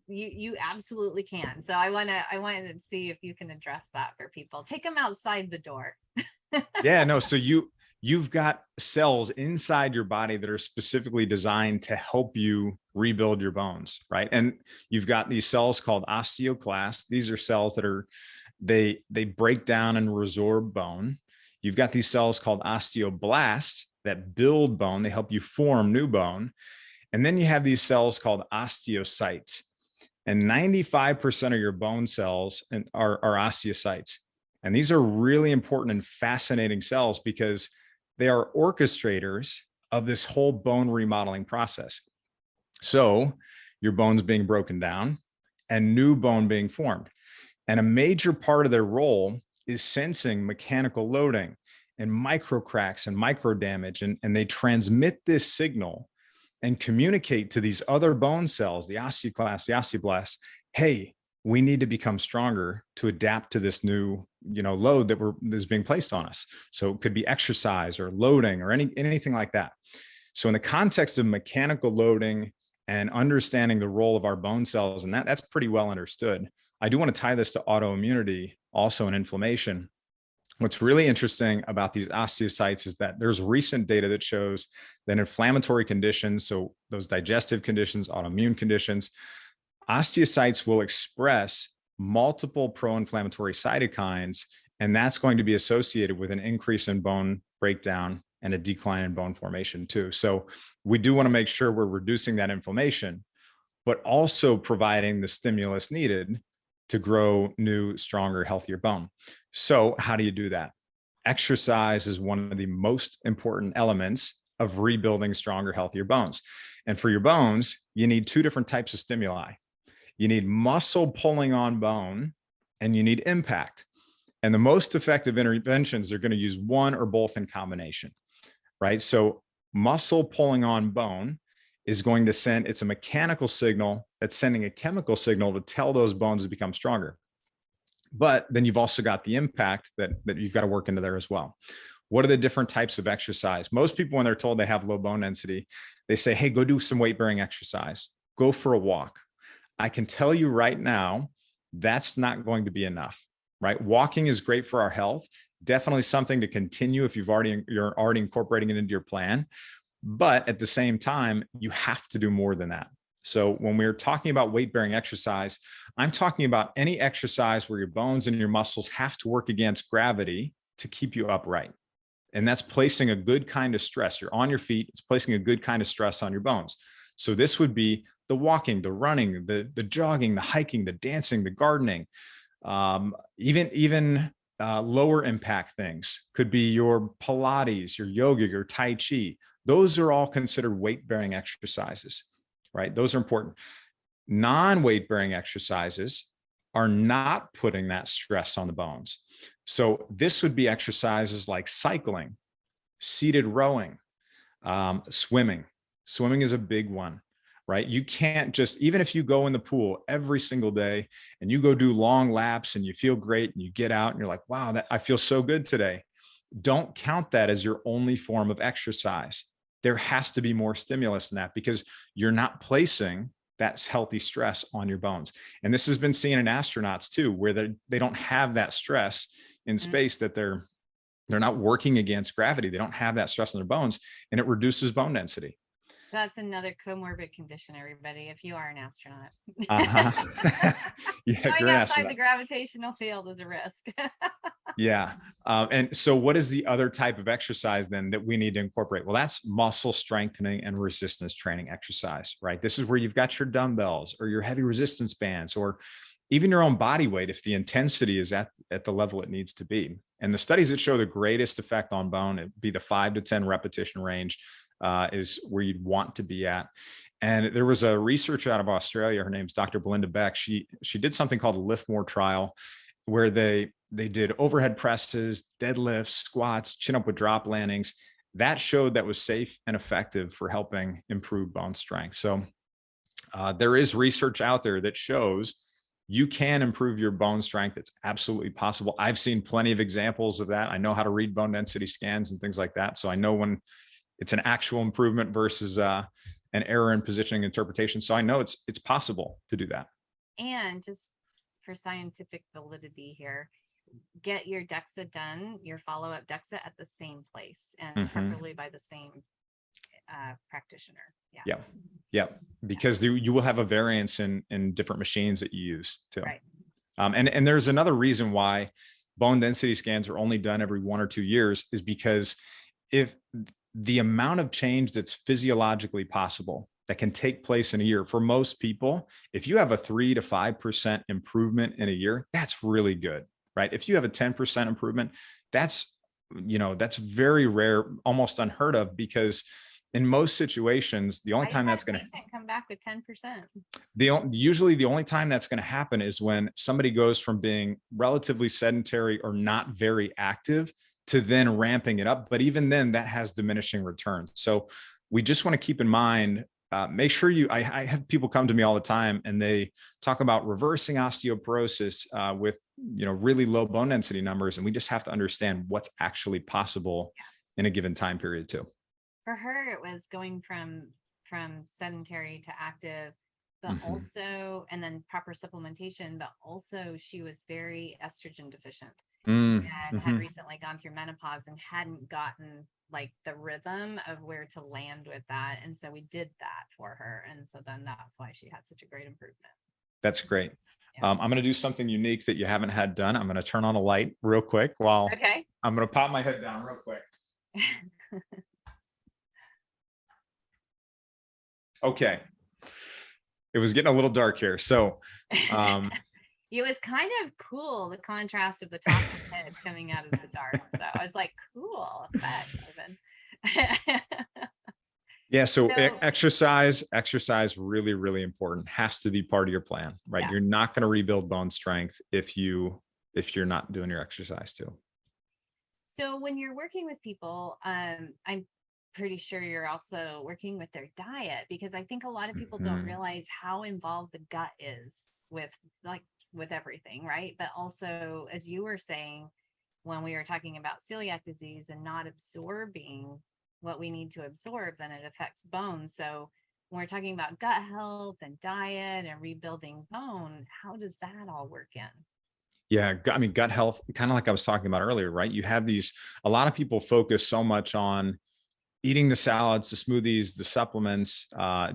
you absolutely can. So I wanted to see if you can address that for people. Take them outside the door. So you've got cells inside your body that are specifically designed to help you rebuild your bones, right? And you've got these cells called osteoclasts. These are cells that they break down and resorb bone. You've got these cells called osteoblasts that build bone. They help you form new bone. And then you have these cells called osteocytes. And 95% of your bone cells are osteocytes. And these are really important and fascinating cells because they are orchestrators of this whole bone remodeling process. So your bone's being broken down and new bone being formed. And a major part of their role is sensing mechanical loading and micro cracks and micro damage. And they transmit this signal and communicate to these other bone cells, the osteoclasts, the osteoblasts, hey, we need to become stronger to adapt to this new load that is being placed on us. So it could be exercise or loading or anything like that. So in the context of mechanical loading and understanding the role of our bone cells, and that's pretty well understood. I do want to tie this to autoimmunity, also in inflammation. What's really interesting about these osteocytes is that there's recent data that shows that inflammatory conditions, so those digestive conditions, autoimmune conditions, osteocytes will express multiple pro-inflammatory cytokines, and that's going to be associated with an increase in bone breakdown and a decline in bone formation too. So we do want to make sure we're reducing that inflammation, but also providing the stimulus needed to grow new, stronger, healthier bone. So how do you do that? Exercise is one of the most important elements of rebuilding stronger, healthier bones. And for your bones, you need two different types of stimuli. You need muscle pulling on bone, and you need impact. And the most effective interventions are going to use one or both in combination, right? So muscle pulling on bone is going to send, it's a mechanical signal that's sending a chemical signal to tell those bones to become stronger. But then you've also got the impact that you've got to work into there as well. What are the different types of exercise? Most people, when they're told they have low bone density, they say, hey, go do some weight-bearing exercise, go for a walk. I can tell you right now, that's not going to be enough, right? Walking is great for our health, definitely something to continue if you're already incorporating it into your plan. But at the same time, you have to do more than that. So when we're talking about weight-bearing exercise, I'm talking about any exercise where your bones and your muscles have to work against gravity to keep you upright. And that's placing a good kind of stress. You're on your feet, it's placing a good kind of stress on your bones. So this would be the walking, the running, the jogging, the hiking, the dancing, the gardening, even lower impact things could be your Pilates, your yoga, your Tai Chi. Those are all considered weight-bearing exercises, right? Those are important. Non-weight-bearing exercises are not putting that stress on the bones. So this would be exercises like cycling, seated rowing, swimming. Swimming is a big one, right? You can't just, even if you go in the pool every single day and you go do long laps and you feel great and you get out and you're like, wow, I feel so good today. Don't count that as your only form of exercise. There has to be more stimulus than that because you're not placing that healthy stress on your bones. And this has been seen in astronauts too, where they don't have that stress in space, that they're not working against gravity. They don't have that stress on their bones, and it reduces bone density. That's another comorbid condition, everybody, if you are an astronaut. Yeah, going outside the gravitational field is a risk. Yeah. And so what is the other type of exercise then that we need to incorporate? Well, that's muscle strengthening and resistance training exercise, right? This is where you've got your dumbbells or your heavy resistance bands or even your own body weight if the intensity is at the level it needs to be. And the studies that show the greatest effect on bone, it'd be the 5 to 10 repetition range is where you'd want to be at. And there was a researcher out of Australia, her name's Dr. Belinda Beck. She did something called a Lift More trial, where they did overhead presses, deadlifts, squats, chin up with drop landings. That showed that was safe and effective for helping improve bone strength. So there is research out there that shows you can improve your bone strength. It's absolutely possible. I've seen plenty of examples of that. I know how to read bone density scans and things like that. So I know when it's an actual improvement versus an error in positioning interpretation. So I know it's possible to do that. And just for scientific validity here, get your DEXA done, your follow-up DEXA at the same place and preferably by the same practitioner. Yeah. Because you will have a variance in different machines that you use too. Right. And there's another reason why bone density scans are only done every 1 or 2 years is because if the amount of change that's physiologically possible that can take place in a year for most people, if you have a 3 to 5% improvement in a year, that's really good, right? If you have a 10% improvement, that's very rare, almost unheard of, because in most situations, the only time that's going to come back with 10%. Usually the only time that's going to happen is when somebody goes from being relatively sedentary or not very active to then ramping it up. But even then that has diminishing returns. So we just want to keep in mind make sure I have people come to me all the time and they talk about reversing osteoporosis with, really low bone density numbers. And we just have to understand what's actually possible in a given time period too. For her, it was going from sedentary to active, but also, and then proper supplementation, but also she was very estrogen deficient and had recently gone through menopause and hadn't gotten like the rhythm of where to land with that. And so we did that for her. And so then that's why she had such a great improvement. That's great. Yeah. I'm going to do something unique that you haven't had done. I'm going to turn on a light real quick while I'm going to pop my head down real quick. Okay. It was getting a little dark here. So, it was kind of cool, the contrast of the top of the head coming out of the dark. So I was like, cool effect, even. Yeah. So exercise, really, really important. Has to be part of your plan, right? Yeah. You're not going to rebuild bone strength if you're not doing your exercise too. So when you're working with people, I'm pretty sure you're also working with their diet, because I think a lot of people don't realize how involved the gut is with everything, right? But also, as you were saying, when we were talking about celiac disease and not absorbing what we need to absorb, then it affects bone. So when we're talking about gut health and diet and rebuilding bone, how does that all work in? Yeah, I mean, gut health, kind of like I was talking about earlier, right? You have a lot of people focus so much on eating the salads, the smoothies, the supplements,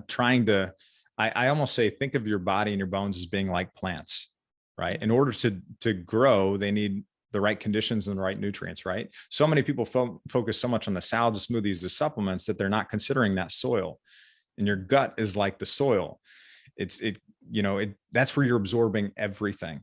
trying to, I almost say, think of your body and your bones as being like plants, right? In order to grow, they need the right conditions and the right nutrients, right? So many people focus so much on the salads, the smoothies, the supplements that they're not considering that soil. And your gut is like the soil. That's where you're absorbing everything.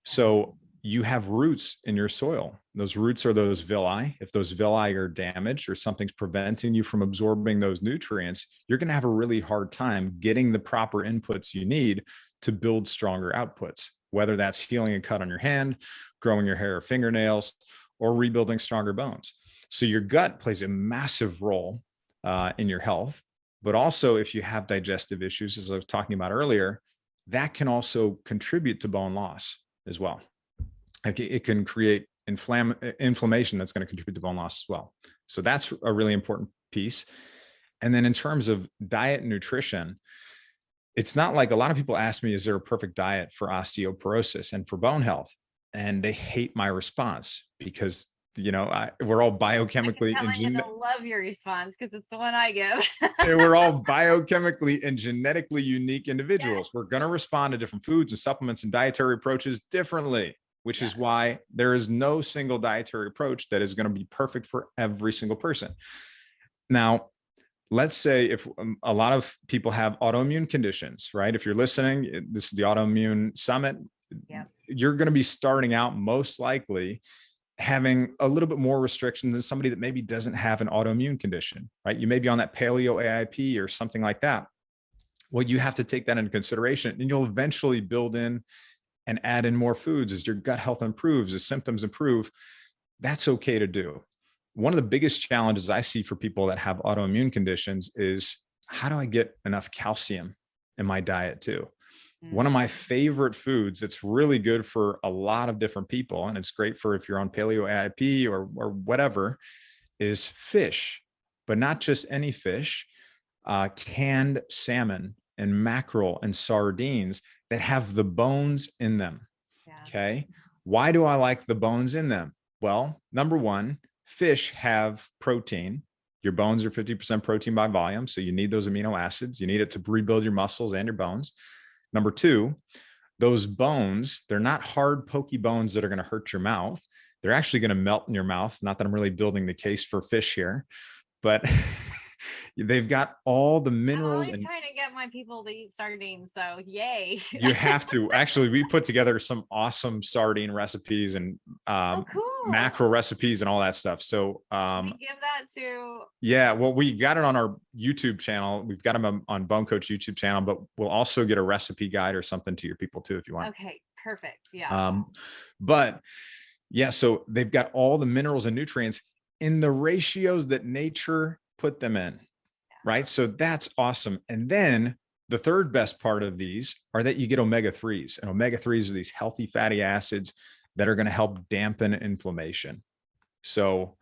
So you have roots in your soil. Those roots are those villi. If those villi are damaged or something's preventing you from absorbing those nutrients, you're going to have a really hard time getting the proper inputs you need to build stronger outputs, whether that's healing a cut on your hand, growing your hair or fingernails, or rebuilding stronger bones. So your gut plays a massive role in your health, but also if you have digestive issues, as I was talking about earlier, that can also contribute to bone loss as well. It can create inflammation that's going to contribute to bone loss as well. So that's a really important piece. And then in terms of diet and nutrition, it's not like, a lot of people ask me, is there a perfect diet for osteoporosis and for bone health? And they hate my response because, we're all biochemically. I'm going to love your response because it's the one I give. We're all biochemically and genetically unique individuals. We're going to respond to different foods and supplements and dietary approaches differently, which is why there is no single dietary approach that is going to be perfect for every single person. Now, let's say if a lot of people have autoimmune conditions, right? If you're listening, this is the Autoimmune Summit. You're going to be starting out most likely having a little bit more restrictions than somebody that maybe doesn't have an autoimmune condition, right? You may be on that paleo AIP or something like that. Well, you have to take that into consideration, and you'll eventually build in and add in more foods as your gut health improves, as symptoms improve. That's okay to do. One of the biggest challenges I see for people that have autoimmune conditions is, how do I get enough calcium in my diet too? One of my favorite foods that's really good for a lot of different people, and it's great for if you're on paleo AIP or whatever, is fish, but not just any fish, canned salmon and mackerel and sardines that have the bones in them. Okay. Why do I like the bones in them? Well, number one, fish have protein. Your bones are 50% protein by volume. So you need those amino acids. You need it to rebuild your muscles and your bones. Number two, those bones, they're not hard, pokey bones that are going to hurt your mouth. They're actually going to melt in your mouth. Not that I'm really building the case for fish here, but they've got all the minerals. I'm always trying to get my people to eat sardines, so yay. You have to. Actually, we put together some awesome sardine recipes and mackerel recipes and all that stuff. So we give that to. Yeah, well, we got it on our YouTube channel. We've got them on Bone Coach YouTube channel, but we'll also get a recipe guide or something to your people too if you want. Okay, perfect. Yeah. But yeah, so they've got all the minerals and nutrients in the ratios that nature put them in. right? So that's awesome. And then the third best part of these are that you get omega-3s, and omega-3s are these healthy fatty acids that are going to help dampen inflammation. So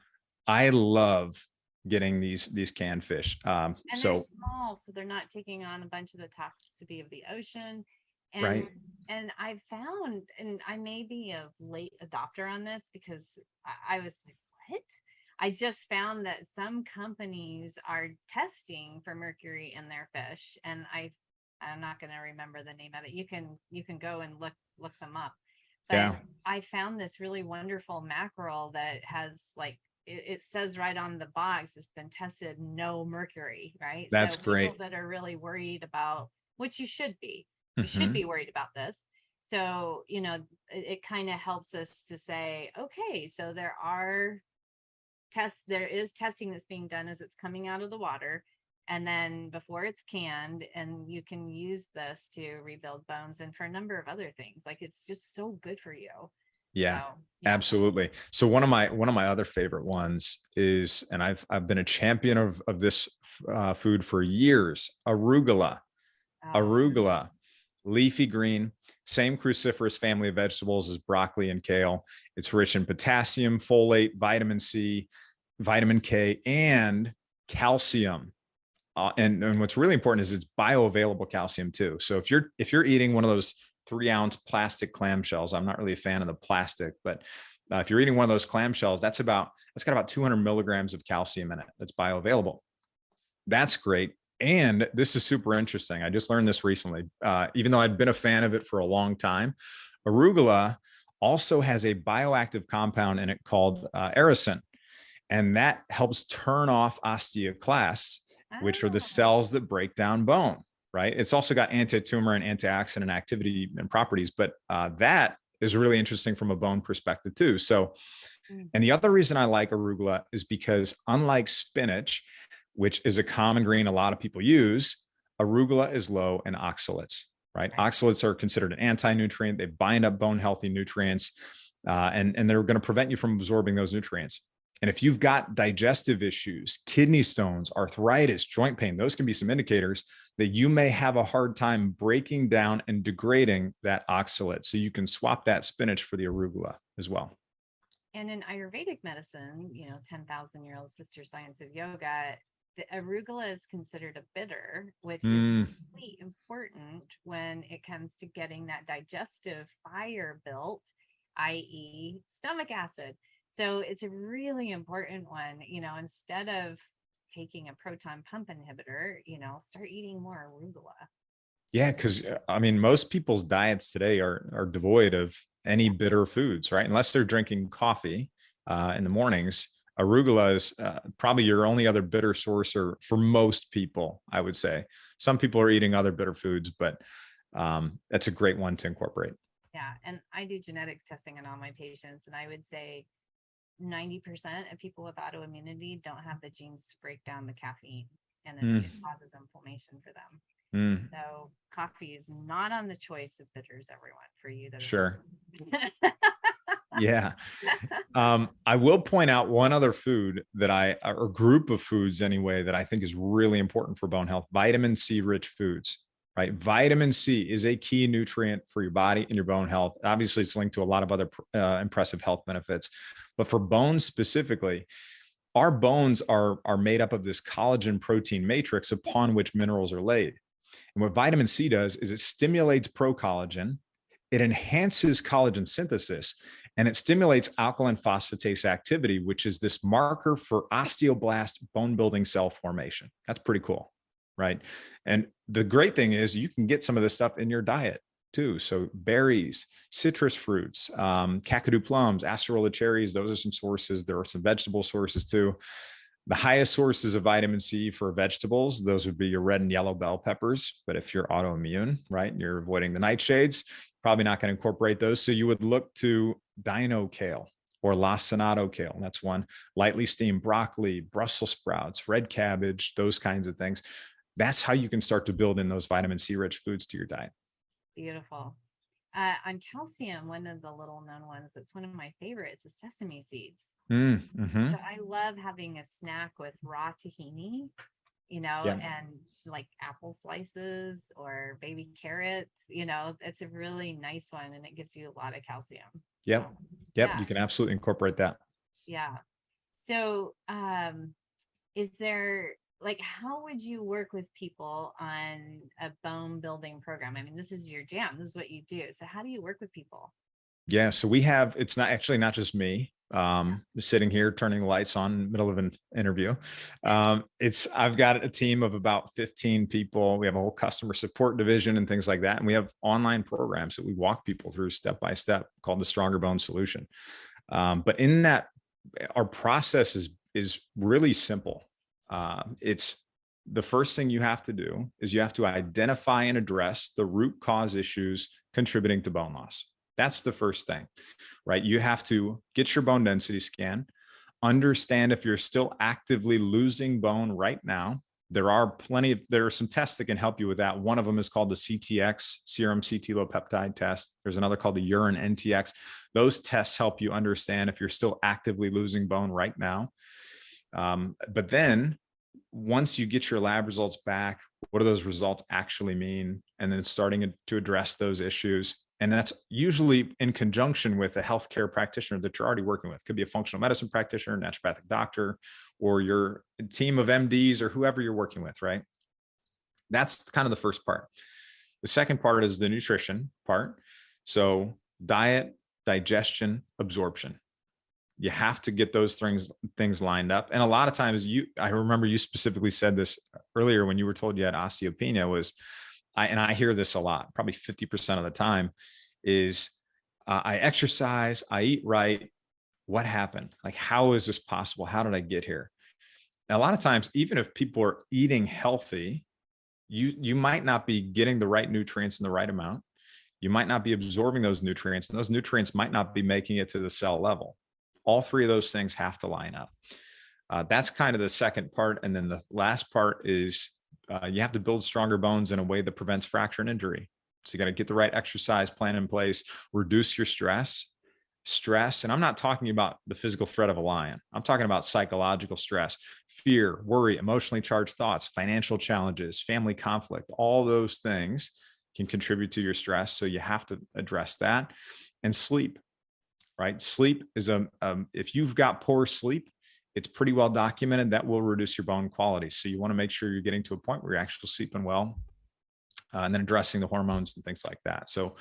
I love getting these canned fish. And they're small, so they're not taking on a bunch of the toxicity of the ocean. And, right. And I've found, and I may be a late adopter on this because I was like, what? I just found that some companies are testing for mercury in their fish, and I'm not going to remember the name of it. You can go and look them up. But yeah. I found this really wonderful mackerel that has like, it says right on the box, it's been tested, no mercury, right? That's so great. People that are really worried about, which you should be worried about this. So, you know, it kind of helps us to say, okay, so there is testing that's being done as it's coming out of the water, and then before it's canned, and you can use this to rebuild bones and for a number of other things. Like, it's just so good for you. Yeah, so, yeah. Absolutely. So one of my other favorite ones is, and I've been a champion of this food for years, arugula. Arugula, leafy green, same cruciferous family of vegetables as broccoli and kale. It's rich in potassium, folate, vitamin C, vitamin K, and calcium. And what's really important is it's bioavailable calcium too. So if you're eating one of those 3-ounce plastic clamshells, I'm not really a fan of the plastic, but if you're eating one of those clamshells, that's got about 200 milligrams of calcium in it. That's bioavailable. That's great. And this is super interesting. I just learned this recently, even though I'd been a fan of it for a long time. Arugula also has a bioactive compound in it called erysin, and that helps turn off osteoclasts, which are the cells that break down bone, right? It's also got anti-tumor and antioxidant activity and properties, but that is really interesting from a bone perspective too. So, and the other reason I like arugula is because, unlike spinach, which is a common green a lot of people use, arugula is low in oxalates, right? Oxalates are considered an anti-nutrient. They bind up bone healthy nutrients, and they're going to prevent you from absorbing those nutrients. And if you've got digestive issues, kidney stones, arthritis, joint pain, those can be some indicators that you may have a hard time breaking down and degrading that oxalate. So you can swap that spinach for the arugula as well. And in Ayurvedic medicine, 10,000-year-old sister science of yoga, the arugula is considered a bitter, which is really important when it comes to getting that digestive fire built, i.e. stomach acid. So it's a really important one, instead of taking a proton pump inhibitor, start eating more arugula. Yeah, because most people's diets today are devoid of any bitter foods, right? Unless they're drinking coffee in the mornings. Arugula is probably your only other bitter source, or for most people, I would say. Some people are eating other bitter foods, but that's a great one to incorporate. Yeah, and I do genetics testing on all my patients, and I would say 90% of people with autoimmunity don't have the genes to break down the caffeine, and it causes inflammation for them. So coffee is not on the choice of bitters, everyone, for you. Sure. Yeah. I will point out one other food or group of foods anyway, that I think is really important for bone health: vitamin C rich foods, right? Vitamin C is a key nutrient for your body and your bone health. Obviously, it's linked to a lot of other impressive health benefits, but for bones specifically, our bones are made up of this collagen protein matrix upon which minerals are laid. And what vitamin C does is it stimulates procollagen, it enhances collagen synthesis, and it stimulates alkaline phosphatase activity, which is this marker for osteoblast bone building cell formation. That's pretty cool, right? And the great thing is you can get some of this stuff in your diet too. So berries, citrus fruits, kakadu plums, acerola cherries, those are some sources. There are some vegetable sources too. The highest sources of vitamin C for vegetables, those would be your red and yellow bell peppers. But if you're autoimmune, right, and you're avoiding the nightshades, probably not going to incorporate those. So you would look to dino kale or lacinato kale. That's one. Lightly steamed broccoli, Brussels sprouts, red cabbage, those kinds of things. That's how you can start to build in those vitamin C rich foods to your diet. Beautiful. On calcium, one of the little known ones that's one of my favorites is sesame seeds. So I love having a snack with raw tahini, Yeah. and like apple slices or baby carrots, it's a really nice one and it gives you a lot of calcium. Yep. Yeah. You can absolutely incorporate that. Yeah. So, is there, like, how would you work with people on a bone building program? I mean, this is your jam. This is what you do. So how do you work with people? Yeah. So we have, it's not actually not just me sitting here turning the lights on in the middle of an interview. I've got a team of about 15 people. We have a whole customer support division and things like that. And we have online programs that we walk people through step by step called the Stronger Bone Solution. But in that, our process is really simple. It's the first thing you have to do is you have to identify and address the root cause issues contributing to bone loss. That's the first thing, right? You have to get your bone density scan, understand if you're still actively losing bone right now. There are some tests that can help you with that. One of them is called the CTX, serum CT-low peptide test. There's another called the urine NTX. Those tests help you understand if you're still actively losing bone right now. But then once you get your lab results back, what do those results actually mean? And then starting to address those issues. And that's usually in conjunction with a healthcare practitioner that you're already working with. Could be a functional medicine practitioner, naturopathic doctor, or your team of MDs or whoever you're working with, right? That's kind of the first part. The second part is the nutrition part. So diet, digestion, absorption. You have to get those things lined up. And a lot of times I remember you specifically said this earlier when you were told you had osteopenia and I hear this a lot, probably 50% of the time is I exercise, I eat right. What happened? Like, how is this possible? How did I get here? And a lot of times, even if people are eating healthy, you might not be getting the right nutrients in the right amount. You might not be absorbing those nutrients, and those nutrients might not be making it to the cell level. All three of those things have to line up. That's kind of the second part. And then the last part is you have to build stronger bones in a way that prevents fracture and injury. So you got to get the right exercise plan in place, reduce your stress. And I'm not talking about the physical threat of a lion. I'm talking about psychological stress, fear, worry, emotionally charged thoughts, financial challenges, family conflict. All those things can contribute to your stress. So you have to address that. And sleep, right? Sleep is if you've got poor sleep, it's pretty well documented that will reduce your bone quality. So you want to make sure you're getting to a point where you're actually sleeping well, and then addressing the hormones and things like that. So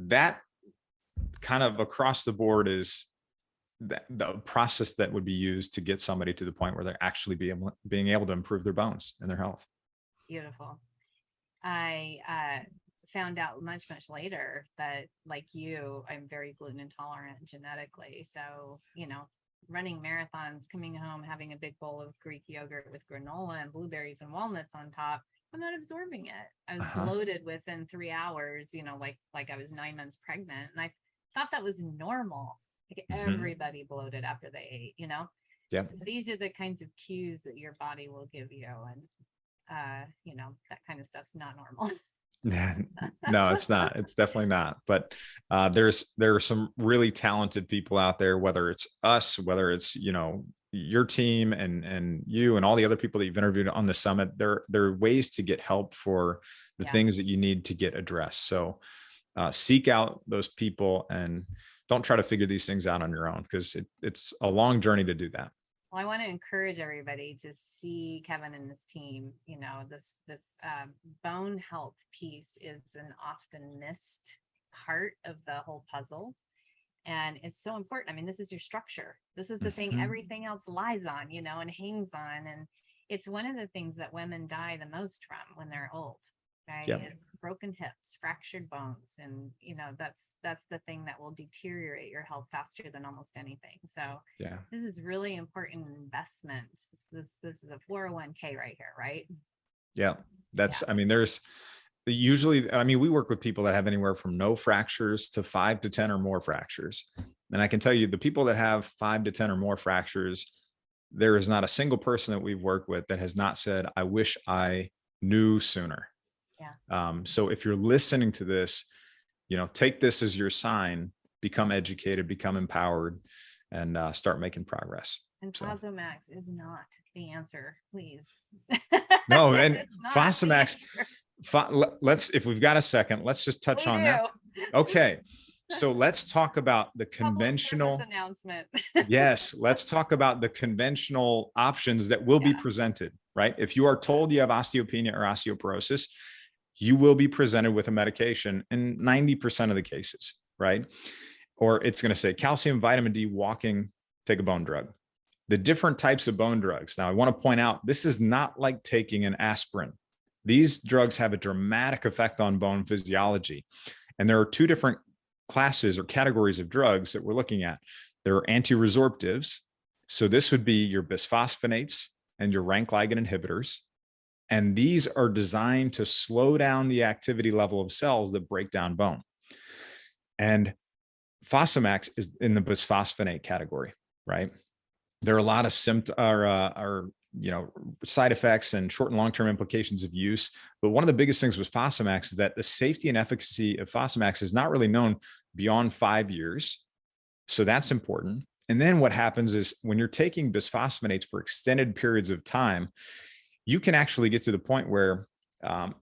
that kind of across the board is the process that would be used to get somebody to the point where they're actually being able to improve their bones and their health. Beautiful. I found out much later that, like you, I'm very gluten intolerant genetically. So, running marathons, coming home, having a big bowl of Greek yogurt with granola and blueberries and walnuts on top, I'm not absorbing it. I was bloated within 3 hours, like I was 9 months pregnant. And I thought that was normal. Like everybody bloated after they ate, Yeah. So these are the kinds of cues that your body will give you. And, that kind of stuff's not normal. No, it's not. It's definitely not. But there are some really talented people out there, whether it's us, whether it's, your team and you and all the other people that you've interviewed on the summit. There are ways to get help for the things that you need to get addressed. So seek out those people and don't try to figure these things out on your own, because it's a long journey to do that. Well, I want to encourage everybody to see Kevin and his team. This bone health piece is an often missed part of the whole puzzle. And it's so important. I mean, this is your structure. This is the thing everything else lies on, and hangs on. And it's one of the things that women die the most from when they're old, right? Yep. It's broken hips, fractured bones. And, that's the thing that will deteriorate your health faster than almost anything. So yeah, this is really important investments. This is a 401k right here, right? Yeah. I mean, there's usually, we work with people that have anywhere from no fractures to 5 to 10 or more fractures. And I can tell you, the people that have 5 to 10 or more fractures, there is not a single person that we've worked with that has not said, I wish I knew sooner. Yeah. So if you're listening to this, take this as your sign, become educated, become empowered, and start making progress. And So. Fosamax is not the answer, please. No, and It's not Fosamax, the answer. let's, if we've got a second, let's just touch We on that. do. Okay. So let's talk about the Public conventional, service announcement. yes, let's talk about the conventional options that will be Yeah. presented, right? If you are told you have osteopenia or osteoporosis, you will be presented with a medication in 90% of the cases, right? Or it's going to say calcium, vitamin D, walking, take a bone drug. The different types of bone drugs. Now, I want to point out, this is not like taking an aspirin. These drugs have a dramatic effect on bone physiology. And there are two different classes or categories of drugs that we're looking at. There are anti-resorptives. So this would be your bisphosphonates and your rank ligand inhibitors. And these are designed to slow down the activity level of cells that break down bone. And Fosamax is in the bisphosphonate category, right? There are a lot of side effects and short and long-term implications of use. But one of the biggest things with Fosamax is that the safety and efficacy of Fosamax is not really known beyond 5 years. So that's important. And then what happens is when you're taking bisphosphonates for extended periods of time, you can actually get to the point where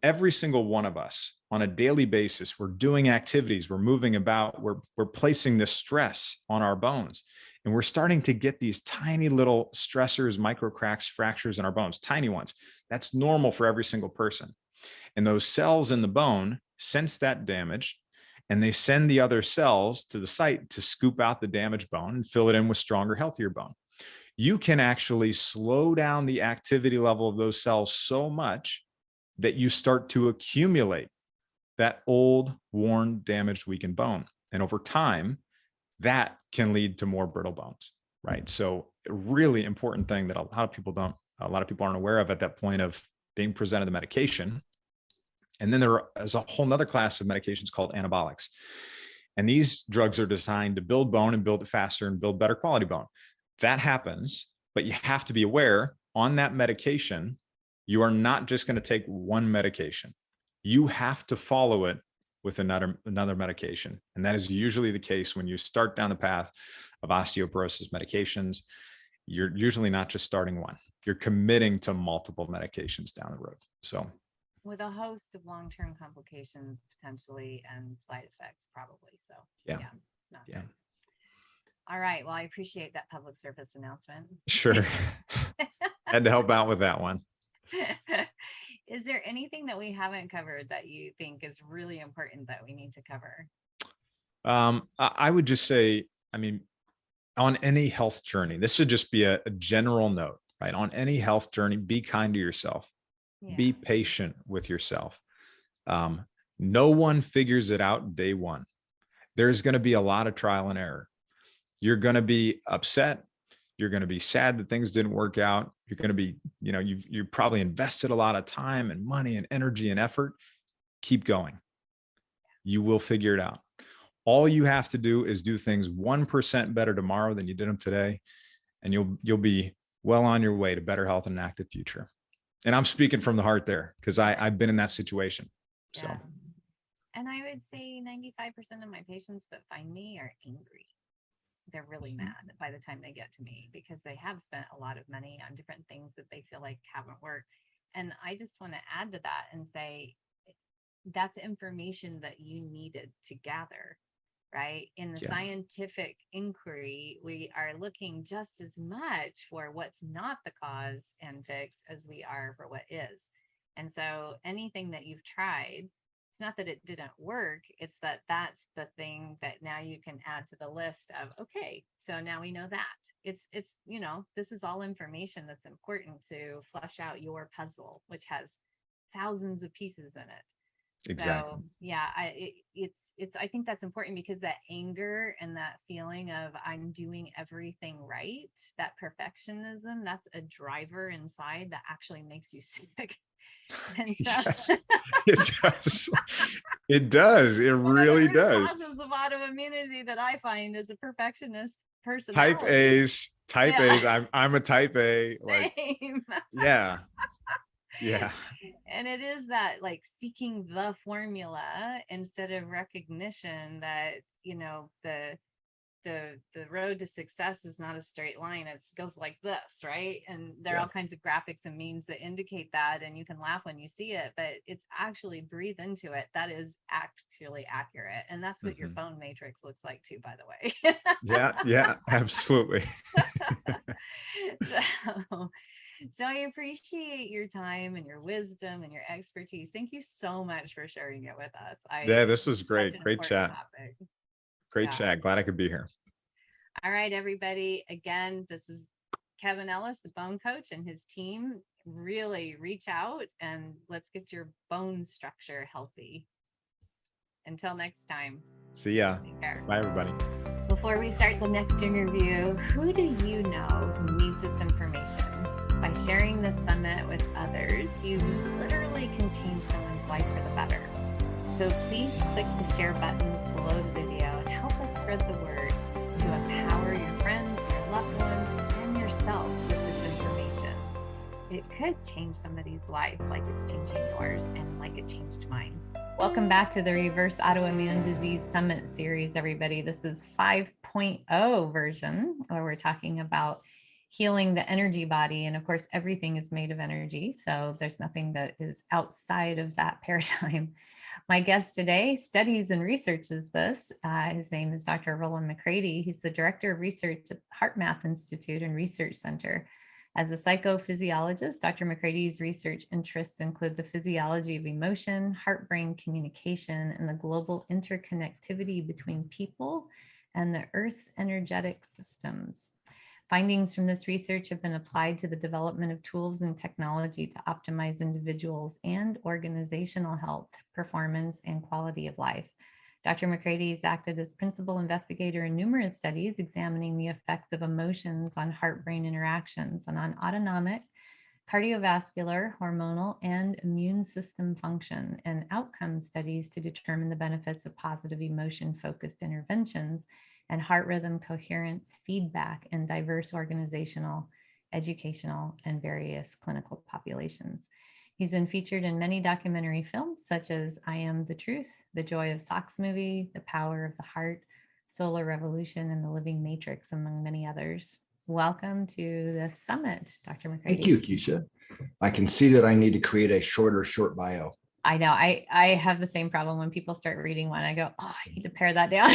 every single one of us on a daily basis, we're doing activities, we're moving about, we're placing this stress on our bones. And we're starting to get these tiny little stressors, micro cracks, fractures in our bones, tiny ones. That's normal for every single person. And those cells in the bone sense that damage, and they send the other cells to the site to scoop out the damaged bone and fill it in with stronger, healthier bone. You can actually slow down the activity level of those cells so much that you start to accumulate that old, worn, damaged, weakened bone. And over time, that can lead to more brittle bones, right? So a really important thing that a lot of people aren't aware of at that point of being presented the medication. And then there is a whole nother class of medications called anabolics. And these drugs are designed to build bone and build it faster and build better quality bone. That happens, but you have to be aware on that medication, you are not just going to take one medication. You have to follow it with another medication. And that is usually the case when you start down the path of osteoporosis medications. You're usually not just starting one. You're committing to multiple medications down the road. So with a host of long-term complications potentially and side effects probably. So yeah, it's not good. All right. Well, I appreciate that public service announcement. Sure. Had to help out with that one. Is there anything that we haven't covered that you think is really important that we need to cover? I would just say, I mean, on any health journey, this should just be a general note, right? On any health journey, be kind to yourself. Yeah. Be patient with yourself. No one figures it out day one. There's going to be a lot of trial and error. You're going to be upset. You're going to be sad that things didn't work out. You're going to be, you've probably invested a lot of time and money and energy and effort. Keep going. You will figure it out. All you have to do is do things 1% better tomorrow than you did them today. And you'll be well on your way to better health and an active future. And I'm speaking from the heart there because I've been in that situation. So. Yes. And I would say 95% of my patients that find me are angry. They're really mad by the time they get to me because they have spent a lot of money on different things that they feel like haven't worked. And I just want to add to that and say, that's information that you needed to gather, right? In the scientific inquiry, we are looking just as much for what's not the cause and fix as we are for what is. And so anything that you've tried, it's not that it didn't work, it's that that's the thing that now you can add to the list of, okay, so now we know that. It's this is all information that's important to flesh out your puzzle, which has thousands of pieces in it. Exactly. So yeah, I think that's important because that anger and that feeling of I'm doing everything right, that perfectionism, that's a driver inside that actually makes you sick. And so yes, it does. It does. It really does. Causes of autoimmunity that I find is a perfectionist person. Type A's. I'm a type A. Like, Same. Yeah. Yeah. And it is that like seeking the formula instead of recognition that, the road to success is not a straight line. It goes like this, right? And there are all kinds of graphics and memes that indicate that, and you can laugh when you see it, but it's actually, breathe into it. That is actually accurate. And that's what your bone matrix looks like too, by the way. Yeah, absolutely. So I appreciate your time and your wisdom and your expertise. Thank you so much for sharing it with us. Yeah, this was great. Great chat. Topic. Great chat. Glad I could be here. All right, everybody. Again, this is Kevin Ellis, the bone coach, and his team. Really reach out and let's get your bone structure healthy. Until next time. See ya. Take care. Bye, everybody. Before we start the next interview, who do you know who needs this information? By sharing this summit with others, you literally can change someone's life for the better. So please click the share buttons below the video and help us spread the word to empower your friends, your loved ones, and yourself with this information. It could change somebody's life like it's changing yours and like it changed mine. Welcome back to the Reverse Autoimmune Disease Summit series, everybody. This is 5.0 version, where we're talking about healing the energy body. And of course, everything is made of energy. So there's nothing that is outside of that paradigm. My guest today studies and researches this. His name is Dr. Rollin McCraty. He's the Director of Research at the HeartMath Institute and Research Center. As a psychophysiologist, Dr. McCraty's research interests include the physiology of emotion, heart-brain communication, and the global interconnectivity between people and the Earth's energetic systems. Findings from this research have been applied to the development of tools and technology to optimize individuals' and organizational health, performance, and quality of life. Dr. McCraty has acted as principal investigator in numerous studies examining the effects of emotions on heart-brain interactions and on autonomic, cardiovascular, hormonal, and immune system function, and outcome studies to determine the benefits of positive emotion-focused interventions and heart rhythm coherence feedback in diverse organizational, educational, and various clinical populations. He's been featured in many documentary films such as I Am the Truth, The Joy of Socks Movie, The Power of the Heart, Solar Revolution, and The Living Matrix, among many others. Welcome to the summit, Dr. McCarthy. Thank you, Keesha. I can see that I need to create a short bio. I know. I have the same problem when people start reading one. I go, oh, I need to pare that down.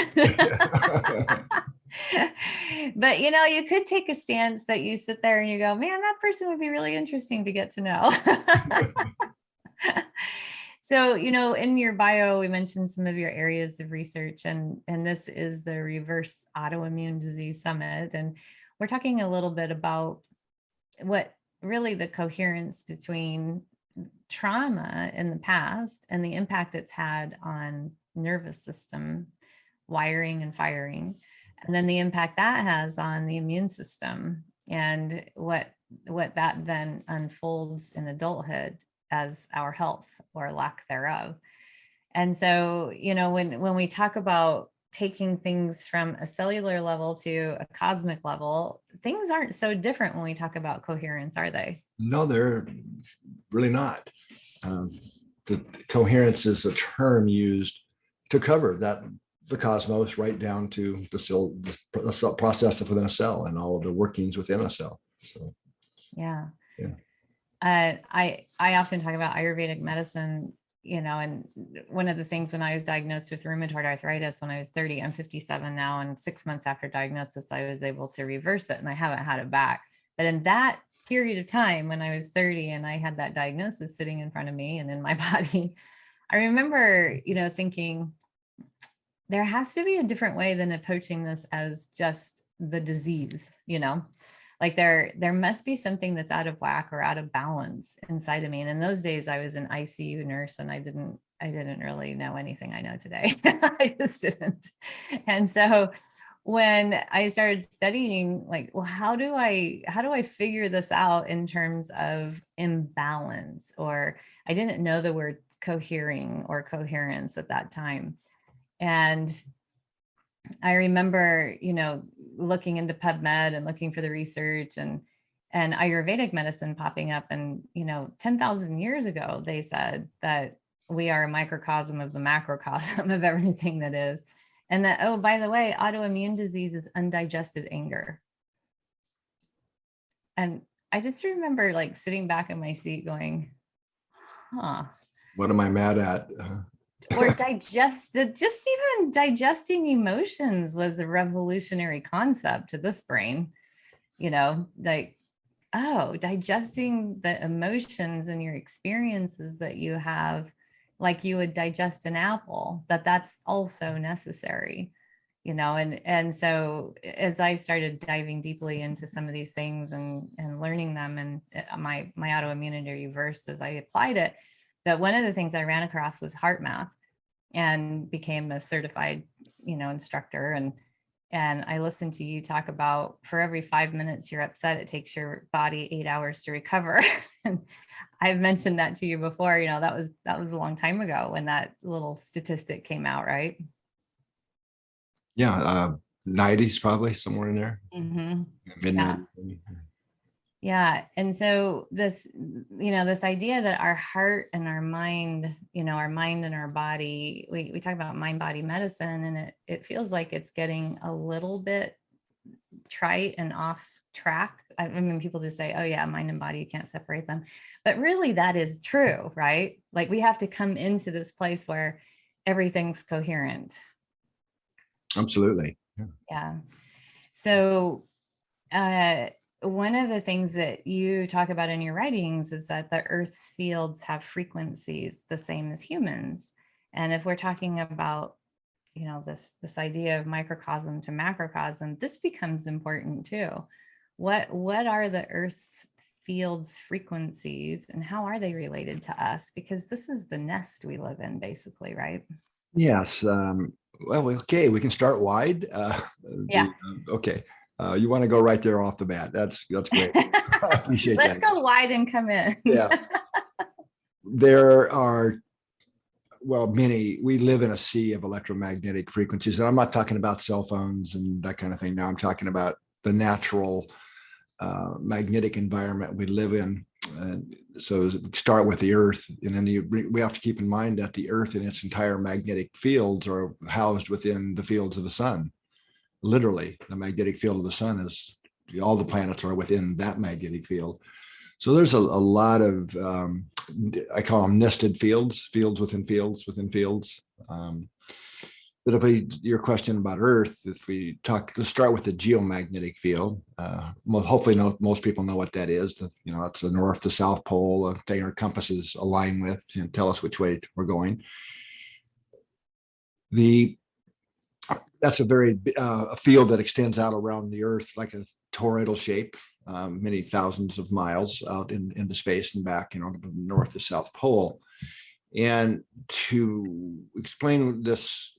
But, you know, you could take a stance that you sit there and you go, man, that person would be really interesting to get to know. So, you know, in your bio, we mentioned some of your areas of research, and this is the Reverse Autoimmune Disease Summit. And we're talking a little bit about what really the coherence between trauma in the past and the impact it's had on nervous system wiring and firing, and then the impact that has on the immune system, and what that then unfolds in adulthood as our health or lack thereof. And so, you know, when we talk about taking things from a cellular level to a cosmic level, things aren't so different when we talk about coherence, are they? No, they're really not. The coherence is a term used to cover that the cosmos, right down to the cell process within a cell and all of the workings within a cell. So, yeah. I often talk about Ayurvedic medicine, you know, and one of the things when I was diagnosed with rheumatoid arthritis when I was 30, I'm 57 now, and 6 months after diagnosis, I was able to reverse it, and I haven't had it back. But in that period of time when I was 30 and I had that diagnosis sitting in front of me and in my body, I remember, you know, thinking there has to be a different way than approaching this as just the disease, you know, like there must be something that's out of whack or out of balance inside of me. And in those days I was an ICU nurse, and I didn't really know anything I know today. I just didn't. And so when I started studying, like, well, how do I figure this out in terms of imbalance? Or I didn't know the word cohering or coherence at that time. And I remember, you know, looking into PubMed and looking for the research and Ayurvedic medicine popping up. And, you know, 10,000 years ago, they said that we are a microcosm of the macrocosm of everything that is. And that, oh, by the way, autoimmune disease is undigested anger. And I just remember like sitting back in my seat going, huh. What am I mad at? Or just even digesting emotions was a revolutionary concept to this brain, like, oh, digesting the emotions and your experiences that you have, like you would digest an apple, that's also necessary, and so as I started diving deeply into some of these things and learning them, and my autoimmunity reversed as I applied it. But one of the things I ran across was heart math, and became a certified, instructor. And I listened to you talk about for every 5 minutes you're upset, it takes your body 8 hours to recover. And I've mentioned that to you before, that was a long time ago when that little statistic came out, right? Yeah, 90s probably, somewhere in there. Mm-hmm. Midnight. Yeah. And so this, this idea that our heart and our mind, our mind and our body, we talk about mind body medicine, and it feels like it's getting a little bit trite and off track. I mean, people just say, oh yeah, mind and body, you can't separate them. But really that is true, right? Like we have to come into this place where everything's coherent. Absolutely. Yeah. So, one of the things that you talk about in your writings is that the Earth's fields have frequencies the same as humans. And if we're talking about, this idea of microcosm to macrocosm, this becomes important too. What are the Earth's fields frequencies, and how are they related to us? Because this is the nest we live in, basically, right? Yes. Well, okay, we can start wide. Yeah. Okay. You want to go right there off the bat. That's great. I appreciate that. Let's go wide and come in. Yeah. There are, we live in a sea of electromagnetic frequencies. And I'm not talking about cell phones and that kind of thing. Now I'm talking about the natural magnetic environment we live in. So start with the Earth, and then we have to keep in mind that the Earth and its entire magnetic fields are housed within the fields of the sun. Literally, the magnetic field of the sun is, all the planets are within that magnetic field. So there's a lot of, I call them nested fields within fields within fields. But your question about Earth, let's start with the geomagnetic field. Hopefully most people know what that is. It's the north to south pole, a thing our compasses align with, tell us which way we're going. That's a field that extends out around the Earth like a toroidal shape, many thousands of miles out into space and back, from the north to south pole. And to explain this,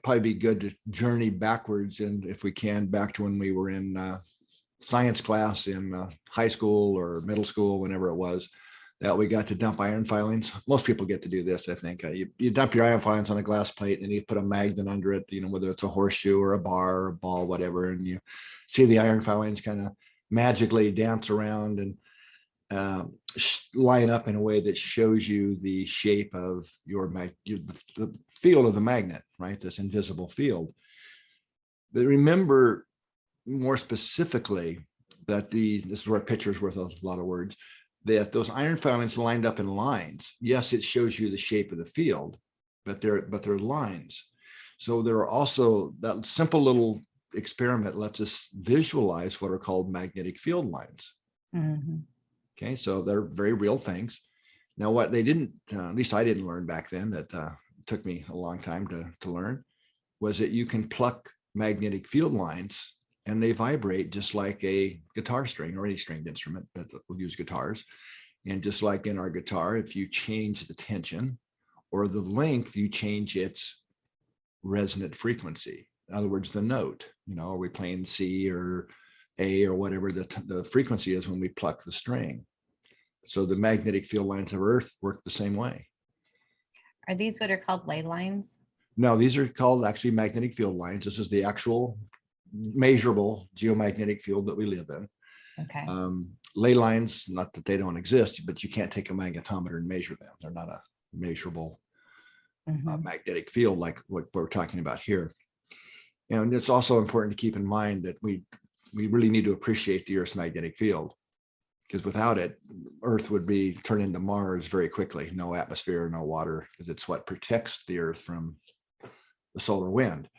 probably be good to journey backwards, and if we can, back to when we were in science class in high school or middle school, whenever it was, that we got to dump iron filings. Most people get to do this, I think. You dump your iron filings on a glass plate and you put a magnet under it, whether it's a horseshoe or a bar or a ball, whatever, and you see the iron filings kind of magically dance around and line up in a way that shows you the shape of the field of the magnet, right? This invisible field. But remember more specifically that this is where a picture is worth a lot of words, that those iron filings lined up in lines. Yes, it shows you the shape of the field, but they're lines. So there are also, that simple little experiment lets us visualize what are called magnetic field lines. Mm-hmm. Okay, so they're very real things. Now, what they didn't, at least I didn't learn back then, that took me a long time to learn, was that you can pluck magnetic field lines and they vibrate just like a guitar string or any stringed instrument that will use guitars. And just like in our guitar, if you change the tension or the length, you change its resonant frequency. In other words, the note, are we playing C or A or whatever the frequency is when we pluck the string. So the magnetic field lines of Earth work the same way. Are these what are called ley lines? No, these are called actually magnetic field lines. This is the actual measurable geomagnetic field that we live in. Okay. Ley lines, not that they don't exist, but you can't take a magnetometer and measure them. They're not a measurable magnetic field like what we're talking about here. And it's also important to keep in mind that we really need to appreciate the Earth's magnetic field, because without it, Earth would be turned into Mars very quickly. No atmosphere, no water, because it's what protects the Earth from the solar wind,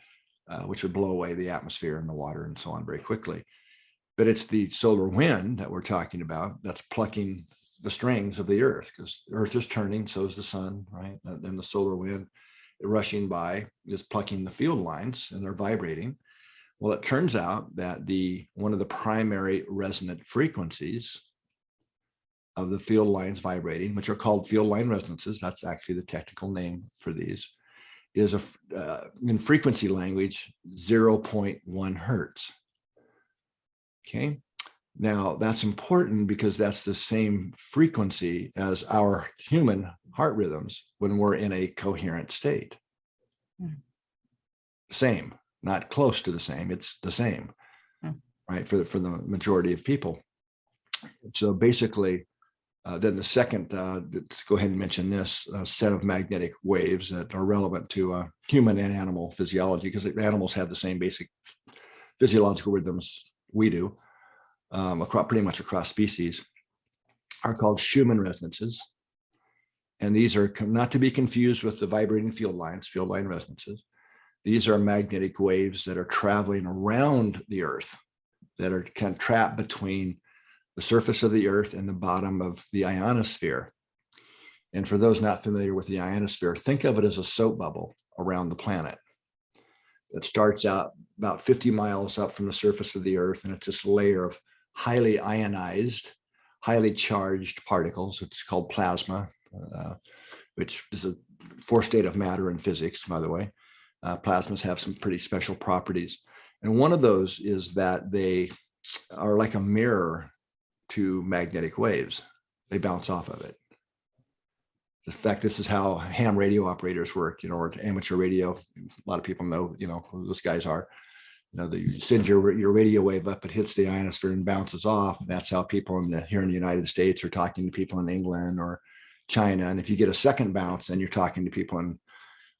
which would blow away the atmosphere and the water and so on very quickly. But it's the solar wind that we're talking about that's plucking the strings of the Earth, because the Earth is turning, so is the sun, right? And then the solar wind rushing by is plucking the field lines, and they're vibrating. Well, it turns out that one of the primary resonant frequencies of the field lines vibrating, which are called field line resonances, that's actually the technical name for these, is in frequency language 0.1 hertz. Okay, now that's important because that's the same frequency as our human heart rhythms when we're in a coherent state. Same, not close to the same, it's the same, right, for the majority of people. So basically, then the second, let's go ahead and mention this set of magnetic waves that are relevant to human and animal physiology, because animals have the same basic physiological rhythms we do, pretty much across species, are called Schumann resonances. And these are not to be confused with the vibrating field line resonances. These are magnetic waves that are traveling around the Earth, that are kind of trapped between the surface of the Earth and the bottom of the ionosphere. And for those not familiar with the ionosphere, think of it as a soap bubble around the planet that starts out about 50 miles up from the surface of the Earth, and it's this layer of highly ionized, highly charged particles. It's called plasma, which is a fourth state of matter in physics, by the way. Plasmas have some pretty special properties. And one of those is that they are like a mirror to magnetic waves. They bounce off of it. In fact, this is how ham radio operators work, or amateur radio. A lot of people know, who those guys are. You send your radio wave up, it hits the ionosphere and bounces off. And that's how people here in the United States are talking to people in England or China. And if you get a second bounce, then you're talking to people in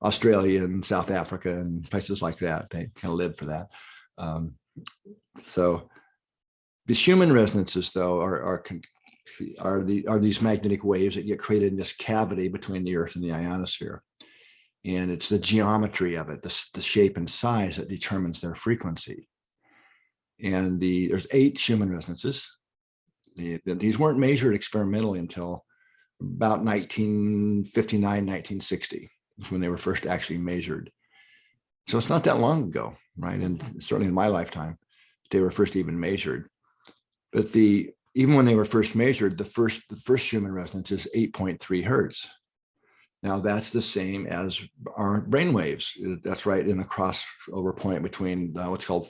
Australia and South Africa and places like that. They kind of live for that. So the Schumann resonances, though, are these magnetic waves that get created in this cavity between the Earth and the ionosphere. And it's the geometry of it, the shape and size, that determines their frequency. And there's 8 Schumann resonances. These weren't measured experimentally until about 1959, 1960, when they were first actually measured. So it's not that long ago, right? And certainly in my lifetime, they were first even measured. But even when they were first measured, the first Schumann resonance is 8.3 hertz. Now that's the same as our brain waves. That's right in the crossover point between what's called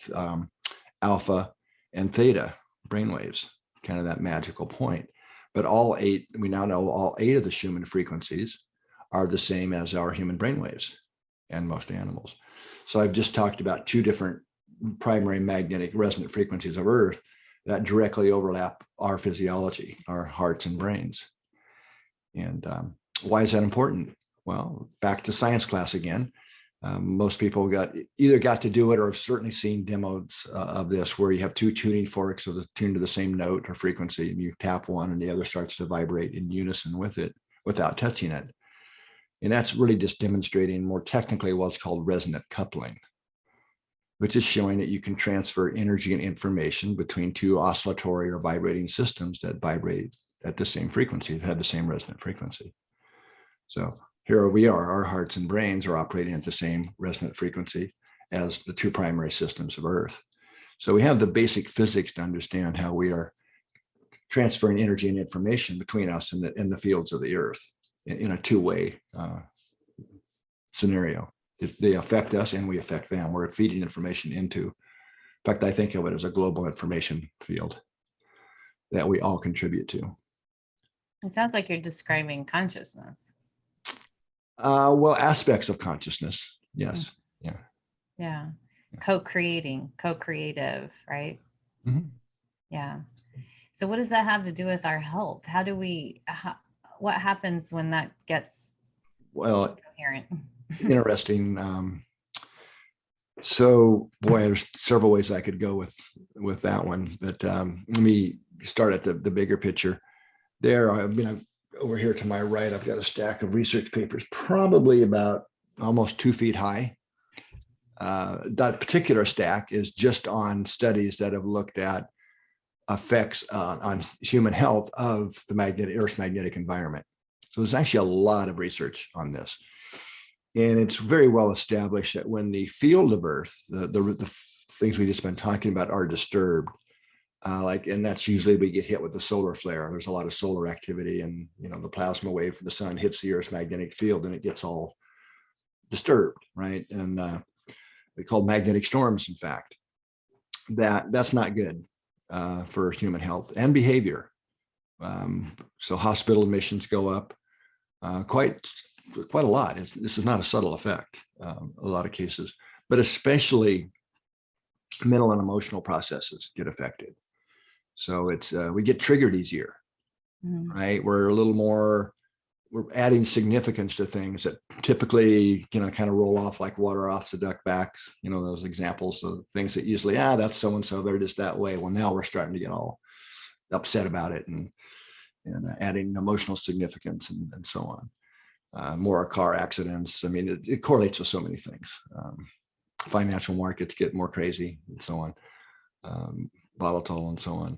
alpha and theta brain waves, kind of that magical point. But we now know all 8 of the Schumann frequencies are the same as our human brain waves and most animals. So I've just talked about 2 different primary magnetic resonant frequencies of Earth that directly overlap our physiology, our hearts and brains. And why is that important? Well, back to science class again. Most people either got to do it or have certainly seen demos of this, where you have 2 tuning forks that are tuned to the same note or frequency, and you tap one and the other starts to vibrate in unison with it without touching it. And that's really just demonstrating more technically what's called resonant coupling, which is showing that you can transfer energy and information between 2 oscillatory or vibrating systems that vibrate at the same frequency, that have the same resonant frequency. So here we are, our hearts and brains are operating at the same resonant frequency as the 2 primary systems of Earth. So we have the basic physics to understand how we are transferring energy and information between us and the fields of the Earth in a 2-way scenario. They affect us and we affect them. We're feeding information into. In fact, I think of it as a global information field that we all contribute to. It sounds like you're describing consciousness. Well, aspects of consciousness. Yes. Yeah. Co-creating, co-creative, right? Mm-hmm. Yeah. So what does that have to do with our health? What happens when that gets coherent? Interesting. So, boy, there's several ways I could go with that one, but let me start at the bigger picture. Over here to my right, I've got a stack of research papers, probably about almost 2 feet high. That particular stack is just on studies that have looked at effects on human health of the Earth's magnetic environment. So there's actually a lot of research on this. And it's very well established that when the field of Earth, the things we just been talking about, are disturbed, and that's usually we get hit with the solar flare. There's a lot of solar activity, and the plasma wave from the sun hits the Earth's magnetic field, and it gets all disturbed, right? And they're called magnetic storms. In fact, that's not good for human health and behavior. So hospital admissions go up quite a lot. This is not a subtle effect, a lot of cases, but especially mental and emotional processes get affected. So we get triggered easier, right? We're adding significance to things that typically, kind of roll off like water off the duck backs, those examples of things that usually, that's so-and-so, they're just that way. Well, now we're starting to get all upset about it and adding emotional significance and so on. More car accidents. I mean, it correlates with so many things. Financial markets get more crazy and so on, volatile and so on.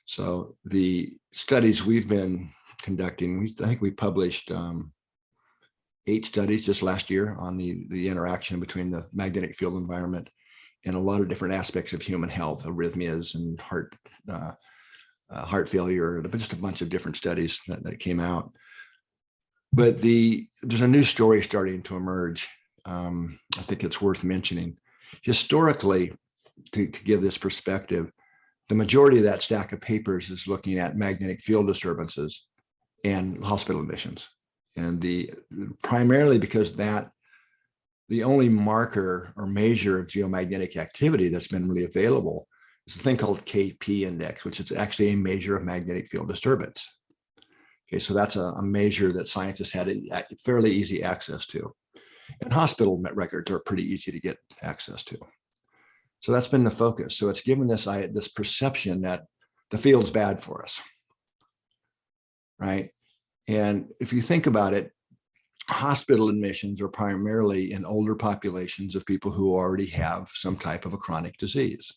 So the studies we've been conducting, I think we published 8 studies just last year on the interaction between the magnetic field environment and a lot of different aspects of human health, arrhythmias and heart failure, just a bunch of different studies that came out. But there's a new story starting to emerge. I think it's worth mentioning. Historically, to give this perspective, the majority of that stack of papers is looking at magnetic field disturbances and hospital admissions. And primarily because the only marker or measure of geomagnetic activity that's been really available is a thing called KP index, which is actually a measure of magnetic field disturbance. Okay, so that's a measure that scientists had fairly easy access to. And hospital records are pretty easy to get access to. So that's been the focus. So it's given this perception that the field's bad for us, right? And if you think about it, hospital admissions are primarily in older populations of people who already have some type of a chronic disease.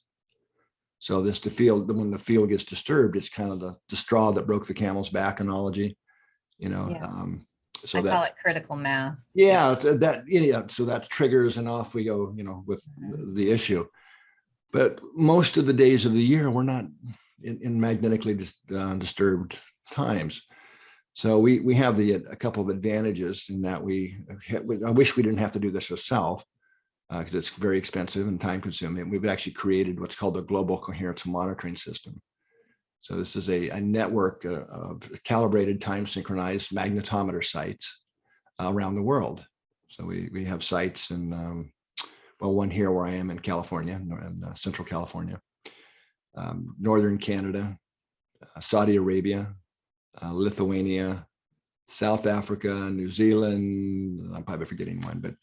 So when the field gets disturbed, it's kind of the straw that broke the camel's back analogy, Yeah. So I call it critical mass. Yeah, so that triggers and off we go, with the issue. But most of the days of the year, we're not in magnetically disturbed times. So we have a couple of advantages in that I wish we didn't have to do this ourselves because it's very expensive and time consuming. We've actually created what's called a global coherence monitoring system. So this is a network of calibrated time synchronized magnetometer sites around the world. So we have sites in, one here where I am in California, in Central California, Northern Canada, Saudi Arabia, Lithuania, South Africa, New Zealand. I'm probably forgetting one, but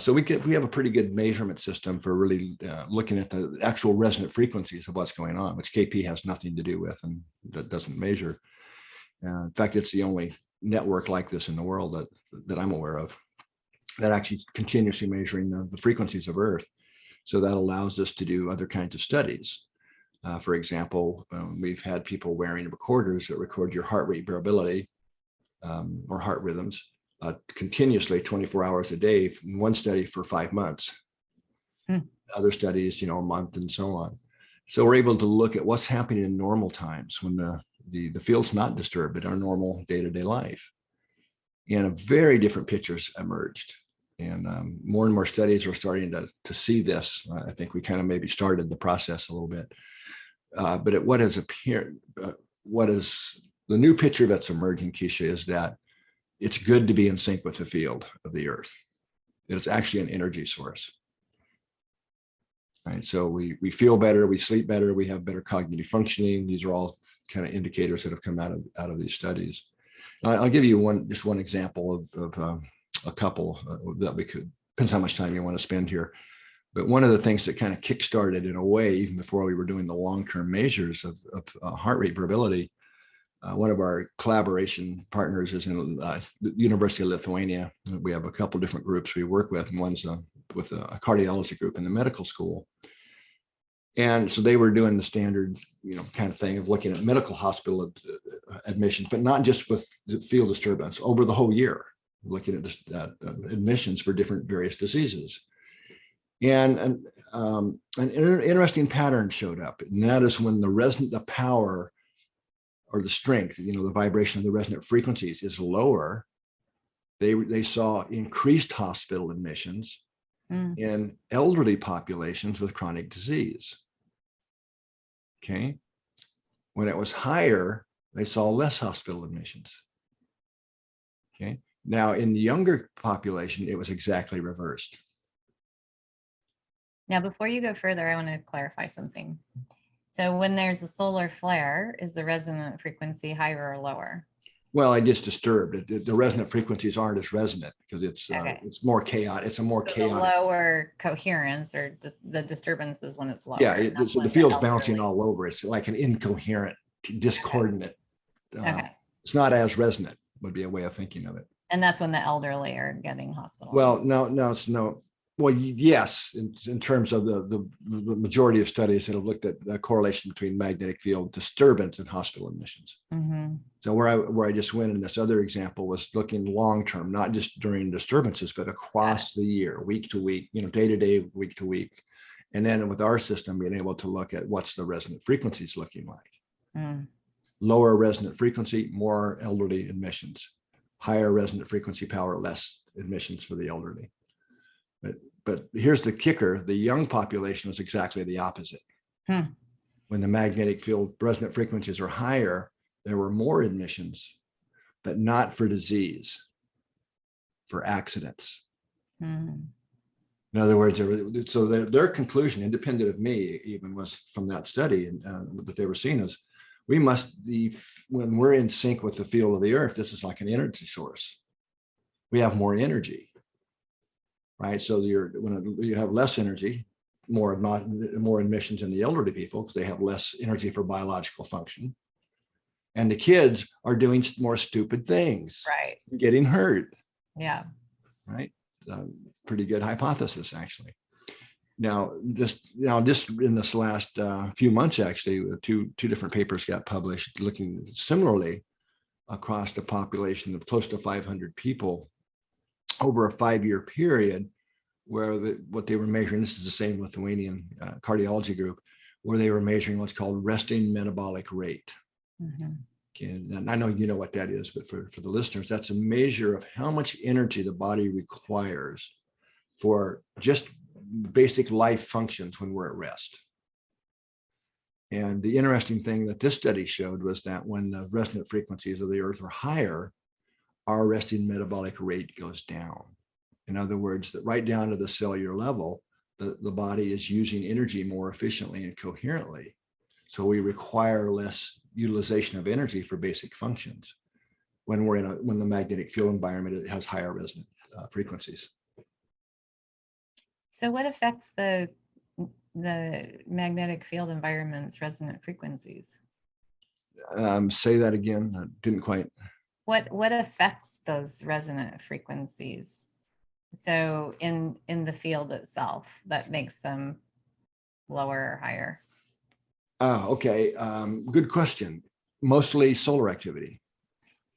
so we have a pretty good measurement system for really looking at the actual resonant frequencies of what's going on, which KP has nothing to do with and that doesn't measure. In fact, it's the only network like this in the world that I'm aware of that actually continuously measuring the frequencies of Earth. So that allows us to do other kinds of studies. For example, we've had people wearing recorders that record your heart rate variability or heart rhythms continuously 24 hours a day, one study for 5 months, other studies, a month and so on. So we're able to look at what's happening in normal times when the field's not disturbed in our normal day-to-day life. And a very different pictures emerged. And more and more studies are starting to see this. I think we kind of maybe started the process a little bit. But what has appeared, what is the new picture that's emerging, Keesha, is that it's good to be in sync with the field of the Earth. It's actually an energy source. Right? So we feel better, we sleep better, we have better cognitive functioning. These are all kind of indicators that have come out of these studies. I'll give you just one example of a couple that we could, depends how much time you want to spend here. But one of the things that kind of kickstarted in a way, even before we were doing the long-term measures of heart rate variability, one of our collaboration partners is in the University of Lithuania. We have a couple different groups we work with, and one's with a cardiology group in the medical school. And so they were doing the standard, kind of thing of looking at medical hospital admissions, but not just with field disturbance, over the whole year, looking at admissions for different various diseases. And an interesting pattern showed up, and that is when the power or the strength, the vibration of the resonant frequencies is lower, they saw increased hospital admissions in elderly populations with chronic disease. Okay. When it was higher, they saw less hospital admissions. Okay. Now, in the younger population, it was exactly reversed. Now, before you go further, I want to clarify something. So when there's a solar flare, is the resonant frequency higher or lower? Well, it gets disturbed. The resonant frequencies aren't as resonant because it's more chaotic. It's a more chaotic. The lower coherence, or just the disturbance, is when it's lower. Yeah, so the field's bouncing all over. It's like an incoherent, discordant. Okay. It's not as resonant, would be a way of thinking of it. And that's when the elderly are getting hospitalized. Well, no. Well, yes, in terms of the majority of studies that have looked at the correlation between magnetic field disturbance and hospital admissions. Mm-hmm. So where I just went in this other example was looking long term, not just during disturbances, but across the year, week to week, day to day, week to week. And then with our system, being able to look at what's the resonant frequencies looking like. Lower resonant frequency, more elderly admissions. Higher resonant frequency power, less admissions for the elderly. But here's the kicker: the young population was exactly the opposite. When the magnetic field resonant frequencies are higher, there were more admissions, but not for disease, for accidents. In other words, so their conclusion, independent of me, even was from that study, and that they were seeing is, we must be, when we're in sync with the field of the earth, this is like an energy source. We have more energy. Right, so when you have less energy, more admissions in the elderly people because they have less energy for biological function, and the kids are doing more stupid things, right? Getting hurt. Yeah. Right. Pretty good hypothesis, actually. Now, just in this last few months, actually, two different papers got published looking similarly across the population of close to 500 people over a 5-year period, where what they were measuring, this is the same Lithuanian cardiology group, where they were measuring what's called resting metabolic rate. Okay, and I know you know what that is, but for the listeners, that's a measure of how much energy the body requires for just basic life functions when we're at rest. And the interesting thing that this study showed was that when the resonant frequencies of the earth are higher, our resting metabolic rate goes down. In other words, that right down to the cellular level, the body is using energy more efficiently and coherently. So we require less utilization of energy for basic functions when when the magnetic field environment, it has higher resonant frequencies. So what affects the magnetic field environment's resonant frequencies? Say that again. I didn't quite. What affects those resonant frequencies? So in the field itself, that makes them lower or higher? Okay. Good question. Mostly solar activity.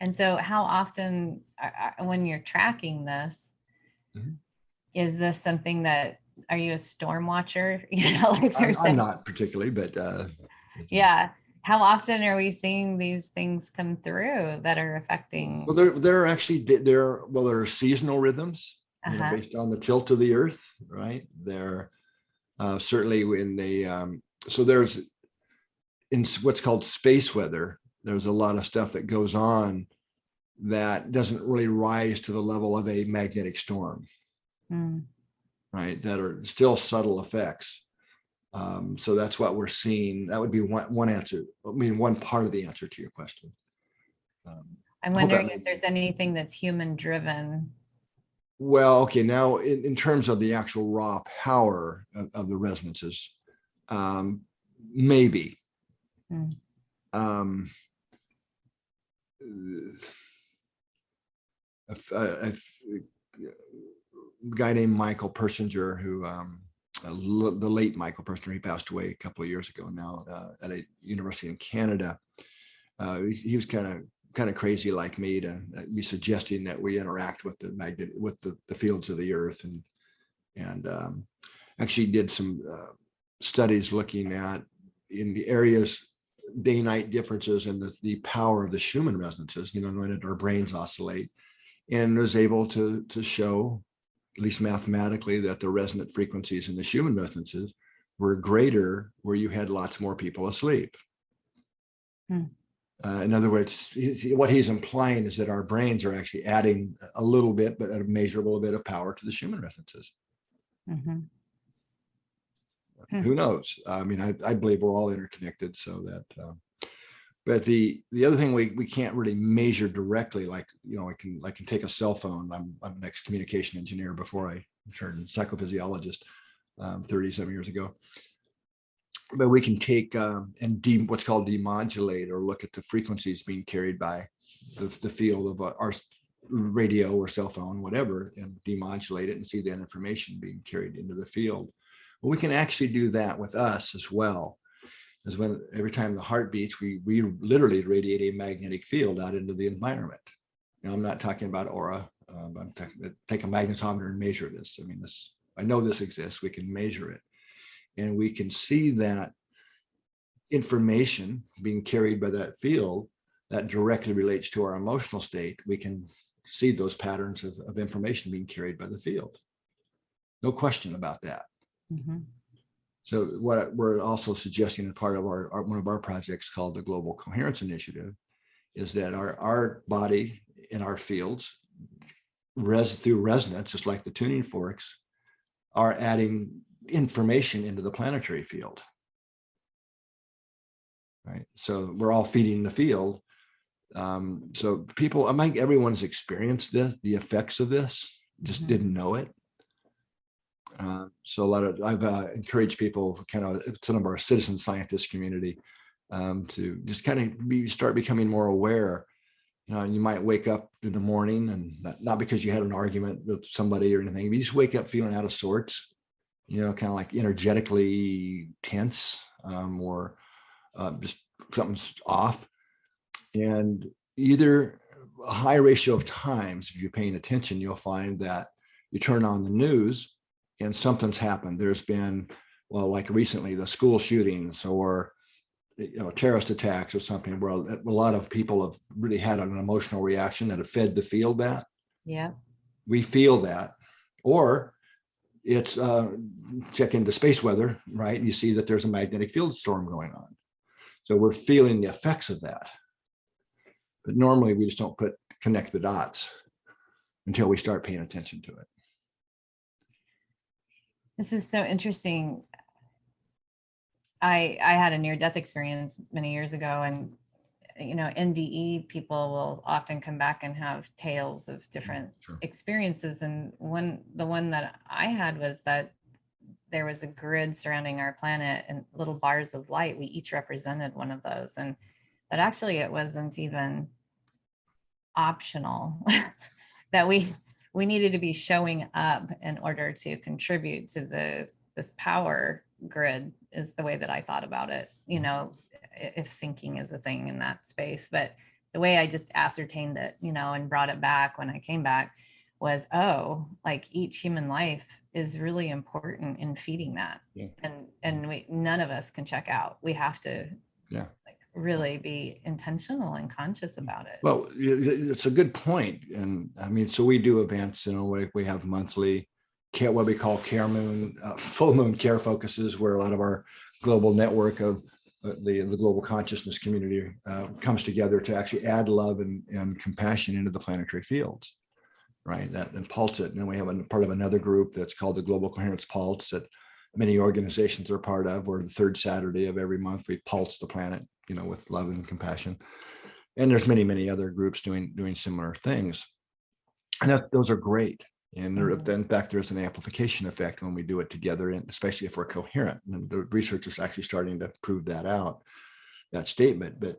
And so how often, when you're tracking this, is this something that, are you a storm watcher? I'm not particularly, but yeah. How often are we seeing these things come through that are affecting? Well, there are seasonal rhythms based on the tilt of the earth, right? They're certainly in the so there's in what's called space weather. There's a lot of stuff that goes on that doesn't really rise to the level of a magnetic storm, right? That are still subtle effects. So that's what we're seeing. That would be one answer. I mean, one part of the answer to your question. I'm wondering if there's anything that's human driven Well, okay, now in terms of the actual raw power of the resonances, maybe. Mm. A guy named Michael Persinger, who the late Michael Persinger, he passed away a couple of years ago now at a university in Canada. He was kind of crazy like me to be suggesting that we interact with the fields of the earth, and actually did some studies looking at in the areas day-night differences and the power of the Schumann resonances, knowing that our brains oscillate, and was able to show, at least mathematically, that the resonant frequencies in the Schumann resonances were greater where you had lots more people asleep. In other words, what he's implying is that our brains are actually adding a little bit, but a measurable bit of power to the Schumann resonances. Mm-hmm. Who knows? I mean, I believe we're all interconnected, so that. But the other thing we can't really measure directly, like I can take a cell phone. I'm an ex-communication engineer before I turned psychophysiologist 30-some years ago. But we can take and what's called demodulate, or look at the frequencies being carried by the field of our radio or cell phone, whatever, and demodulate it and see that information being carried into the field. Well, we can actually do that with us as well. As when every time the heart beats, we literally radiate a magnetic field out into the environment. Now, I'm not talking about aura. I'm take a magnetometer and measure this. I mean, I know this exists. We can measure it, and we can see that information being carried by that field that directly relates to our emotional state. We can see those patterns of information being carried by the field. No question about that. Mm-hmm. So what we're also suggesting as part of one of our projects called the Global Coherence Initiative is that our body in our fields, through resonance, just like the tuning forks, are adding information into the planetary field. Right. So we're all feeding the field. So people, I think everyone's experienced this, the effects of this, just didn't know it. So I've encouraged people, kind of some of our citizen scientist community, to just kind of start becoming more aware. You might wake up in the morning, and not because you had an argument with somebody or anything, but you just wake up feeling out of sorts, kind of like energetically tense, or just something's off. And either a high ratio of times, if you're paying attention, you'll find that you turn on the news and something's happened. There's been, well, like recently, the school shootings or terrorist attacks or something, where a lot of people have really had an emotional reaction that have fed the field that. Yeah. We feel that. Or it's check into space weather, right? You see that there's a magnetic field storm going on. So we're feeling the effects of that. But normally we just don't connect the dots until we start paying attention to it. This is so interesting. I had a near-death experience many years ago, and NDE people will often come back and have tales of different experiences. And the one that I had was that there was a grid surrounding our planet and little bars of light. We each represented one of those, and that actually it wasn't even optional that we needed to be showing up in order to contribute to this power grid, is the way that I thought about it, if thinking is a thing in that space. But the way I just ascertained it, and brought it back when I came back was, like each human life is really important in feeding that. Yeah. And none of us can check out. We have to really be intentional and conscious about it. Well, it's a good point. And I mean, so we do events, we have monthly care, what we call care moon, full moon care focuses, where a lot of our global network of the global consciousness community comes together to actually add love and compassion into the planetary fields, right? That and pulse it. And then we have a part of another group that's called the Global Coherence Pulse that many organizations are part of, where the third Saturday of every month we pulse the planet, with love and compassion. And there's many, many other groups doing similar things. And those are great. And in fact, there's an amplification effect when we do it together, and especially if we're coherent. And the research is actually starting to prove that out, that statement. But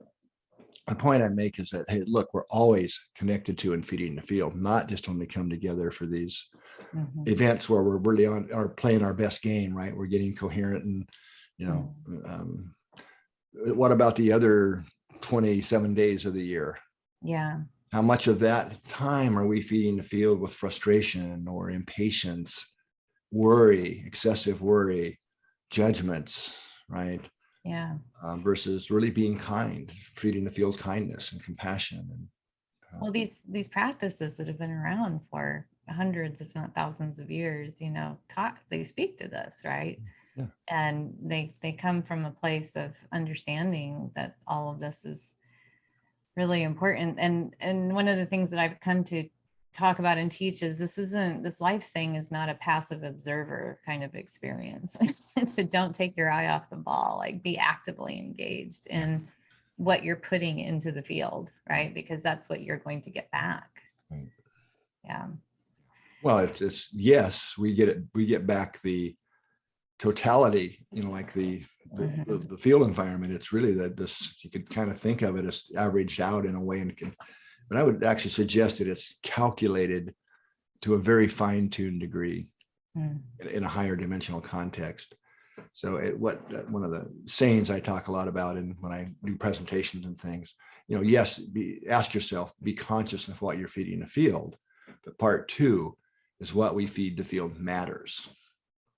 the point I make is that, hey, look, we're always connected to and feeding the field, not just when we come together for these events where we're really are playing our best game, right? We're getting coherent and, what about the other 27 days of the year? Yeah. How much of that time are we feeding the field with frustration or impatience, worry, excessive worry, judgments, right? Yeah. Versus really being kind, feeding the field kindness and compassion. And well, these practices that have been around for hundreds, if not thousands of years, they speak to this, right? Yeah. And they come from a place of understanding that all of this is really important. And one of the things that I've come to talk about and teach is this life thing is not a passive observer kind of experience. It's a don't take your eye off the ball, like be actively engaged in what you're putting into the field, right? Because that's what you're going to get back. Right. Yeah. Well, it's yes, we get back the totality, like the field environment. It's really that this, you could kind of think of it as averaged out in a way, but I would actually suggest that it's calculated to a very fine-tuned degree in a higher dimensional context. So one of the sayings I talk a lot about when I do presentations and things, yes, ask yourself, be conscious of what you're feeding the field. But part two is what we feed the field matters.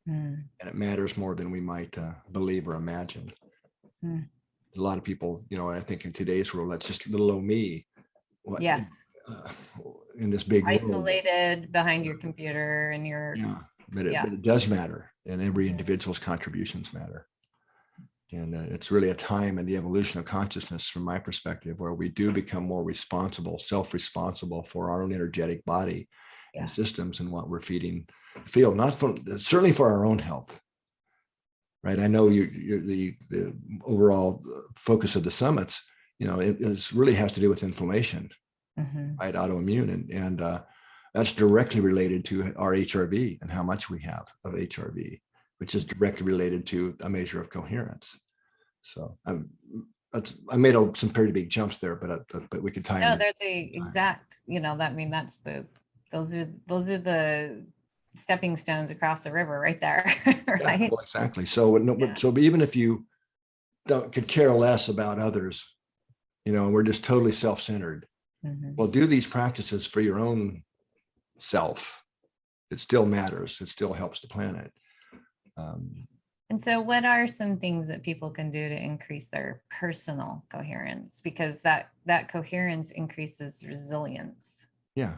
And it matters more than we might believe or imagine. A lot of people, I think in today's world, that's just little old me. Yes. In this big isolated world. Behind your computer and your but it does matter, and every individual's contributions matter. And it's really a time in the evolution of consciousness, from my perspective, where we do become more responsible, self-responsible for our own energetic body and systems and what we're feeding the field, certainly for our own health. Right. I know you're the overall focus of the summits, it really has to do with inflammation, right? Autoimmune. And that's directly related to our HRV and how much we have of HRV, which is directly related to a measure of coherence. So I made some pretty big jumps there, but we could tie. No, they're the exact, those are the stepping stones across the river right there. Right. Yeah, well, exactly. So even if you could care less about others, we're just totally self-centered. Well, do these practices for your own self. It still matters. It still helps the planet. And so what are some things that people can do to increase their personal coherence? Because that coherence increases resilience. Yeah.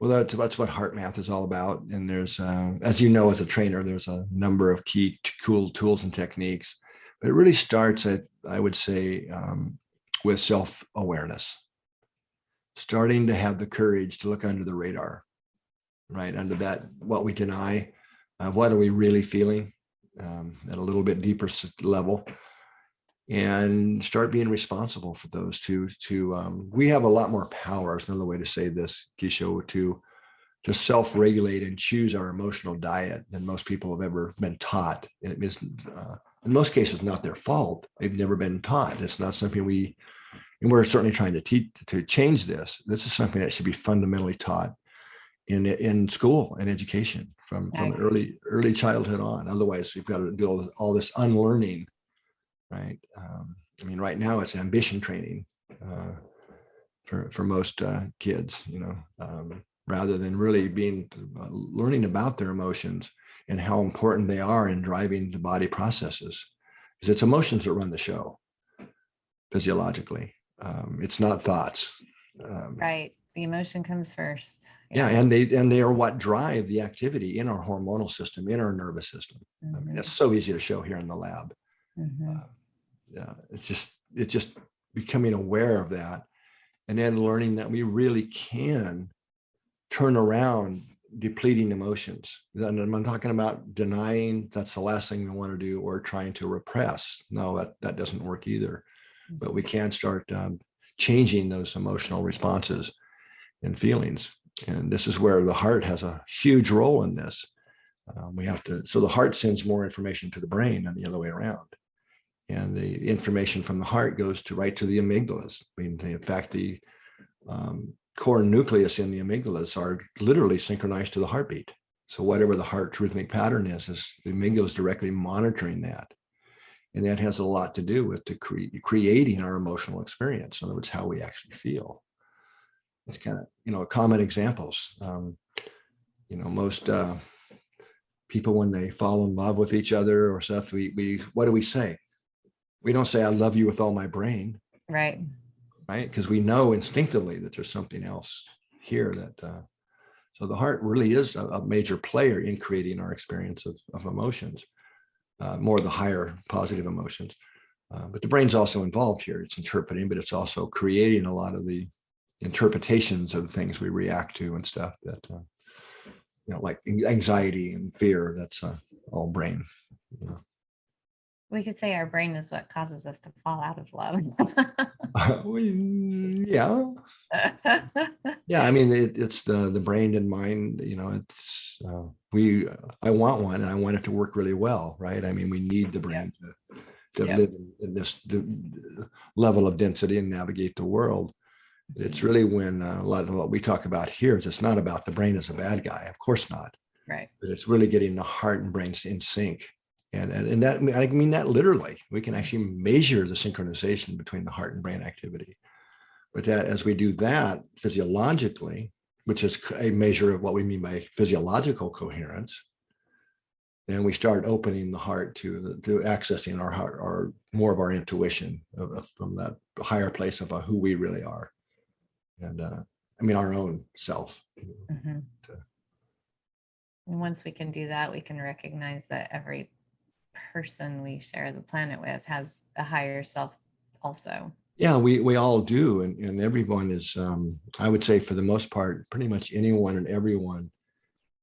Well, that's what heart math is all about. And there's, as you know, as a trainer, there's a number of key cool tools and techniques. But it really starts, I would say, with self-awareness. Starting to have the courage to look under the radar, right? Under that, what we deny, what are we really feeling at a little bit deeper level, and start being responsible for those two. We have a lot more power, is another way to say this, Keesha, to self-regulate and choose our emotional diet than most people have ever been taught. It is, in most cases, not their fault. They've never been taught. It's not something and we're certainly trying to change this. This is something that should be fundamentally taught in school and education from early childhood on. Otherwise, we've got to deal with all this unlearning, right? Right now it's ambition training for most kids, rather than really learning about their emotions and how important they are in driving the body processes. Because it's emotions that run the show physiologically. It's not thoughts. Right. The emotion comes first. Yeah. And they are what drive the activity in our hormonal system, in our nervous system. It's so easy to show here in the lab. It's just becoming aware of that, and then learning that we really can turn around depleting emotions. And I'm talking about denying. That's the last thing we want to do, or trying to repress. No, that doesn't work either. But we can start changing those emotional responses and feelings. And this is where the heart has a huge role in this. So the heart sends more information to the brain and the other way around. And the information from the heart goes right to the amygdalas. I mean, in fact, the core nucleus in the amygdalas are literally synchronized to the heartbeat. So whatever the heart's rhythmic pattern is the amygdala is directly monitoring that. And that has a lot to do with creating our emotional experience. In other words, how we actually feel. It's kind of, common examples. Most people, when they fall in love with each other or stuff, what do we say? We don't say, I love you with all my brain. Right. Right. Because we know instinctively that there's something else here so the heart really is a major player in creating our experience of emotions, more the higher positive emotions. But the brain's also involved here. It's interpreting, but it's also creating a lot of the interpretations of things we react to and stuff that, like anxiety and fear, that's all brain. We could say our brain is what causes us to fall out of love. Yeah. Yeah. I mean, it's the brain and mind, it's, I want one and I want it to work really well. Right. I mean, we need the brain to live in this level of density and navigate the world. It's really when a lot of what we talk about here is it's not about the brain as a bad guy. Of course not. Right. But it's really getting the heart and brain in sync. And that, I mean that literally. We can actually measure the synchronization between the heart and brain activity. But that as we do that physiologically, which is a measure of what we mean by physiological coherence, then we start opening the heart to accessing our heart, or more of our intuition from that higher place of who we really are. And our own self. Mm-hmm. And once we can do that, we can recognize that every person we share the planet with has a higher self also. Yeah, we all do. And everyone is, I would say for the most part, pretty much anyone and everyone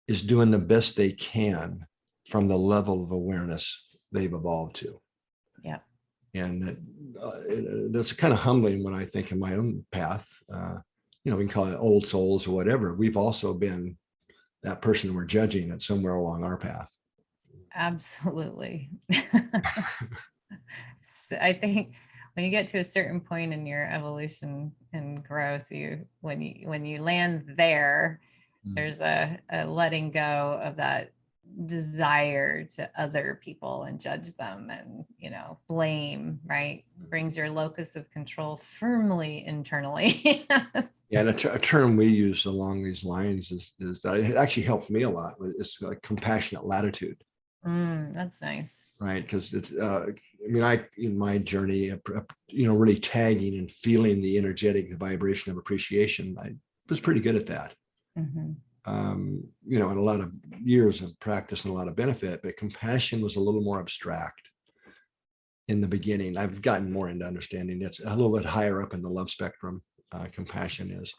is doing the best they can from the level of awareness they've evolved to. Yeah. And that's kind of humbling when I think of my own path. We can call it old souls or whatever. We've also been that person we're judging at somewhere along our path. Absolutely. So I think when you get to a certain point in your evolution and growth, when you land there, there's a letting go of that desire to other people and judge them and blame, right? Brings your locus of control firmly internally. Yeah, and a term we use along these lines is that it actually helped me a lot. It's like compassionate latitude. That's nice. Right, because it's I in my journey, really tagging and feeling the energetic vibration of appreciation, I was pretty good at that. Mm-hmm. And a lot of years of practice and a lot of benefit, but compassion was a little more abstract in the beginning. I've gotten more into understanding it's a little bit higher up in the love spectrum. Compassion is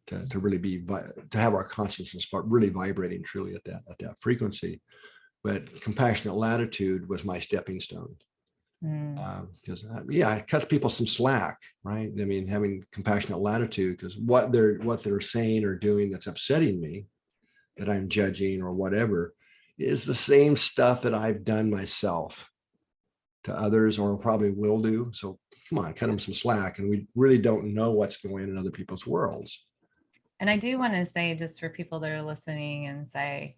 to really to have our consciousness really vibrating truly at that frequency. But compassionate latitude was my stepping stone. Because I cut people some slack, right? I mean, having compassionate latitude, because what they're saying or doing that's upsetting me, that I'm judging or whatever, is the same stuff that I've done myself to others, or probably will do. So come on, cut them some slack. And we really don't know what's going on in other people's worlds. And I do want to say, just for people that are listening and say,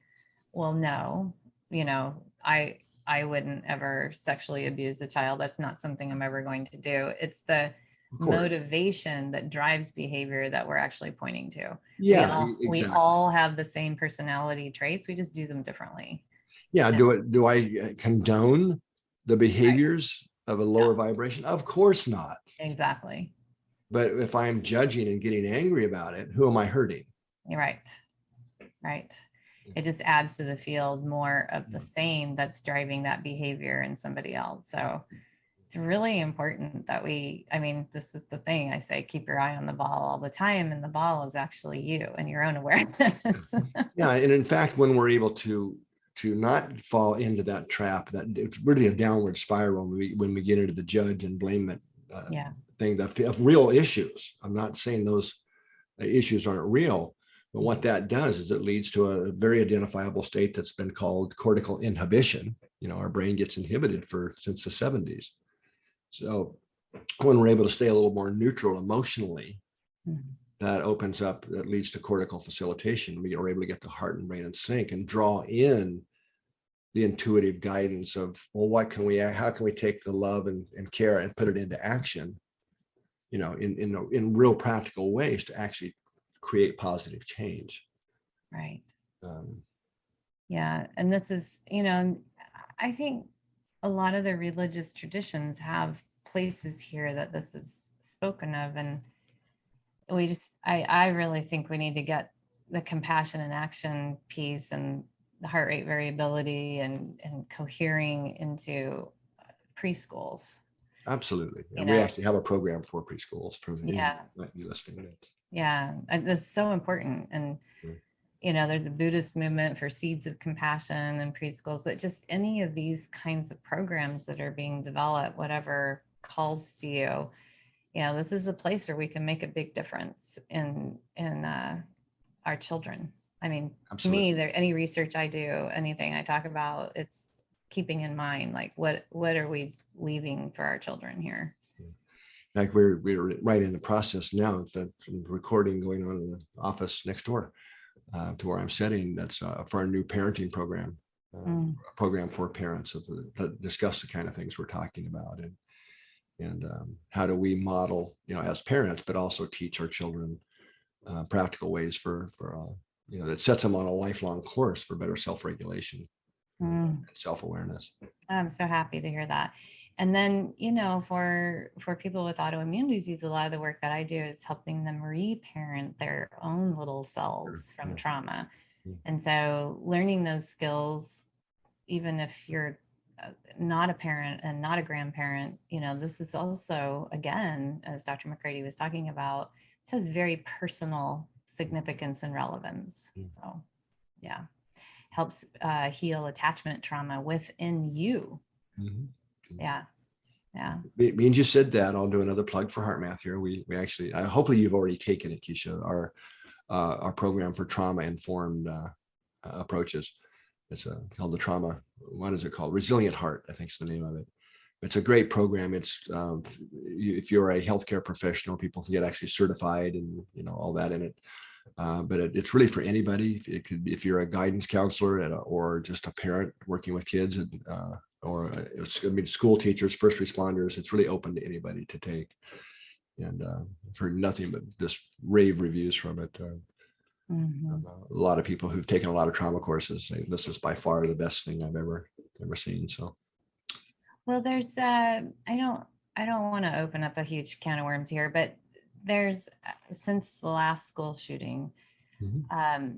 well, no, I wouldn't ever sexually abuse a child. That's not something I'm ever going to do. It's the motivation that drives behavior that we're actually pointing to. Yeah, we all have the same personality traits. We just do them differently. Yeah. Do I condone the behaviors of a lower vibration? Of course not. Exactly. But if I'm judging and getting angry about it, who am I hurting? Right. It just adds to the field more of the same that's driving that behavior in somebody else. So it's really important that this is the thing I say, keep your eye on the ball all the time. And the ball is actually you and your own awareness. Yeah. And in fact, when we're able to not fall into that trap, that it's really a downward spiral when we get into the judge and blame thing, of real issues. I'm not saying those issues aren't real, But what that does is it leads to a very identifiable state that's been called cortical inhibition. Our brain gets inhibited since the 70s. So when we're able to stay a little more neutral emotionally, that opens up, that leads to cortical facilitation. We are able to get the heart and brain in sync and draw in the intuitive guidance of, well, how can we take the love and care and put it into action, in real practical ways to actually create positive change. Right. Yeah. And this is, I think a lot of the religious traditions have places here that this is spoken of. And I really think we need to get the compassion and action piece and the heart rate variability and cohering into preschools. Absolutely. And we actually have a program for preschools for the might be listening. Yeah, that's so important. And, there's a Buddhist movement for seeds of compassion in preschools, but just any of these kinds of programs that are being developed, whatever calls to you, this is a place where we can make a big difference in our children. I mean, Absolutely. To me, any research I do, anything I talk about, it's keeping in mind, like, what are we leaving for our children here? Like we're right in the process now, the recording going on in the office next door to where I'm sitting. That's for our new parenting program, a program for parents that discuss the kind of things we're talking about, and how do we model, as parents, but also teach our children practical ways for that sets them on a lifelong course for better self-regulation and self-awareness. I'm so happy to hear that. And then, for people with autoimmune disease, a lot of the work that I do is helping them reparent their own little selves from trauma. And so learning those skills, even if you're not a parent and not a grandparent, this is also, again, as Dr. McCarthy was talking about, this has very personal significance and relevance. So, yeah, helps heal attachment trauma within you. Yeah. Means you said that. I'll do another plug for HeartMath here. We actually, hopefully you've already taken it, Keesha, our program for trauma-informed approaches. It's called the trauma. What is it called? Resilient Heart, I think is the name of it. It's a great program. It's if you're a healthcare professional, people can get actually certified and all that in it. But it's really for anybody. It could be if you're a guidance counselor or just a parent working with kids, or school teachers, first responders. It's really open to anybody to take. And I've heard nothing but just rave reviews from it. A lot of people who've taken a lot of trauma courses say this is by far the best thing I've ever seen. So, well, there's I don't want to open up a huge can of worms here, but there's since the last school shooting,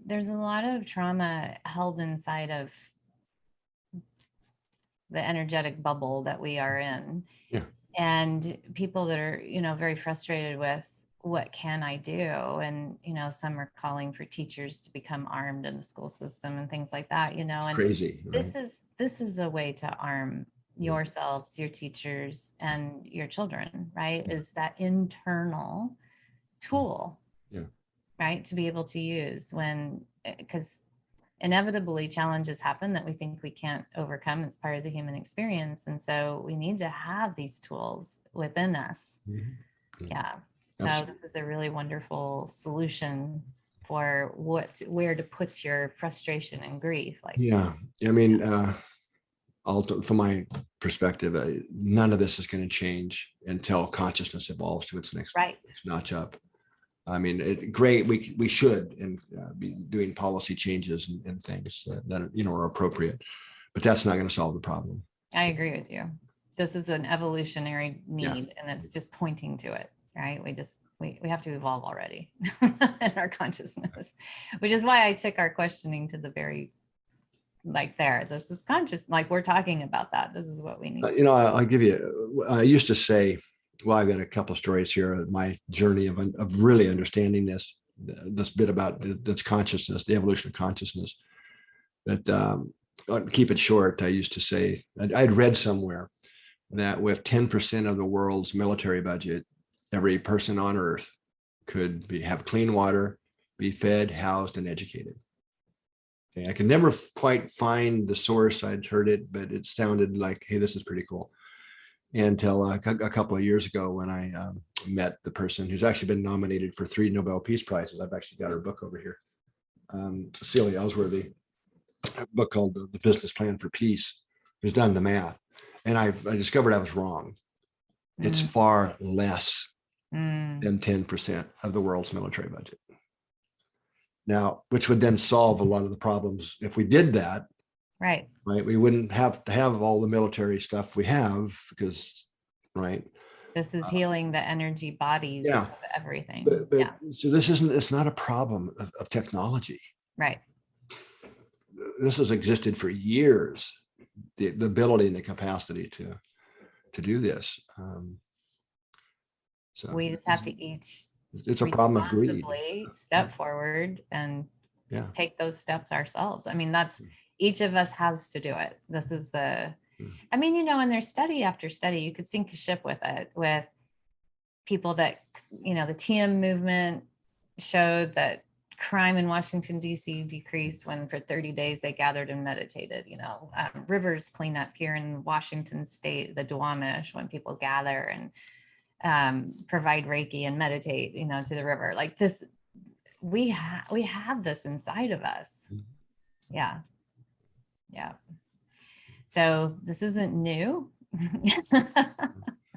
there's a lot of trauma held inside of the energetic bubble that we are in. Yeah. And people that are, very frustrated with what can I do? And, some are calling for teachers to become armed in the school system and things like that, and crazy. Right? This is a way to arm yourselves, your teachers, and your children, right? Is that internal tool, right? To be able to use because inevitably challenges happen that we think we can't overcome. It's part of the human experience. And so we need to have these tools within us. Yeah. So Absolutely. this is a really wonderful solution for where to put your frustration and grief. I mean, from my perspective, none of this is going to change until consciousness evolves to its next notch up. I mean, great. We should be doing policy changes and things that are appropriate, but that's not going to solve the problem. I agree with you. This is an evolutionary need, and it's just pointing to it, right? We have to evolve already in our consciousness, which is why I took our questioning to the very there. This is conscious, like we're talking about that. This is what we need. I'll give you. I used to say. Well, I've got a couple of stories here of my journey of really understanding this bit about this consciousness, the evolution of consciousness. But I'll keep it short. I used to say, I'd read somewhere that with 10% of the world's military budget, every person on Earth could have clean water, be fed, housed, and educated. Okay, I could never quite find the source. I'd heard it, but it sounded like, hey, this is pretty cool. Until a couple of years ago when I met the person who's actually been nominated for 3 Nobel Peace Prizes. I've actually got her book over here. Celia Ellsworthy, a book called The Business Plan for Peace, who's done the math. And I discovered I was wrong. It's far less than 10% of the world's military budget. Now, which would then solve a lot of the problems. If we did that, Right. we wouldn't have to have all the military stuff we have because, right. This is healing the energy bodies Yeah. of everything. But Yeah. so it's not a problem of technology. Right. This has existed for years, the ability and the capacity to do this. So We just have to each it's a problem of greed. responsibly step forward and Yeah. take those steps ourselves. I mean, that's each of us has to do it. This is the, I mean, you know, and there's study after study, you could sink a ship with it, with people that, you know, the TM movement showed that crime in Washington, D.C. decreased when for 30 days they gathered and meditated, you know, rivers cleanup here in Washington state, the Duwamish, when people gather and provide Reiki and meditate, you know, to the river. Like this, we have this inside of us. Yeah. Yeah. So this isn't new.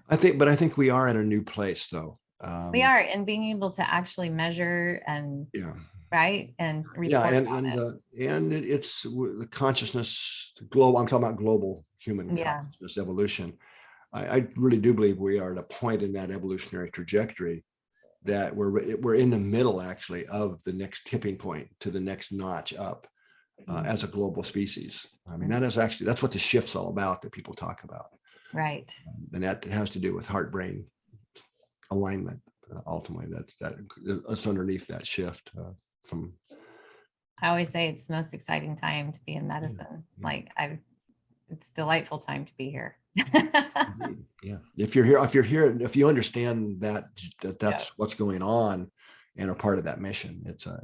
I think we are in a new place though. We are, and being able to actually measure and right and report on it. And it's the consciousness, global. I'm talking about global human consciousness evolution. I really do believe we are at a point in that evolutionary trajectory that we're in the middle actually of the next tipping point to the next notch up as a global species. I mean, that's what the shift's all about that people talk about. Right. And that has to do with heart-brain alignment. Ultimately, that's underneath that shift from. I always say it's the most exciting time to be in medicine. Like it's a delightful time to be here. Yeah. If you understand that's what's going on and a part of that mission, it's a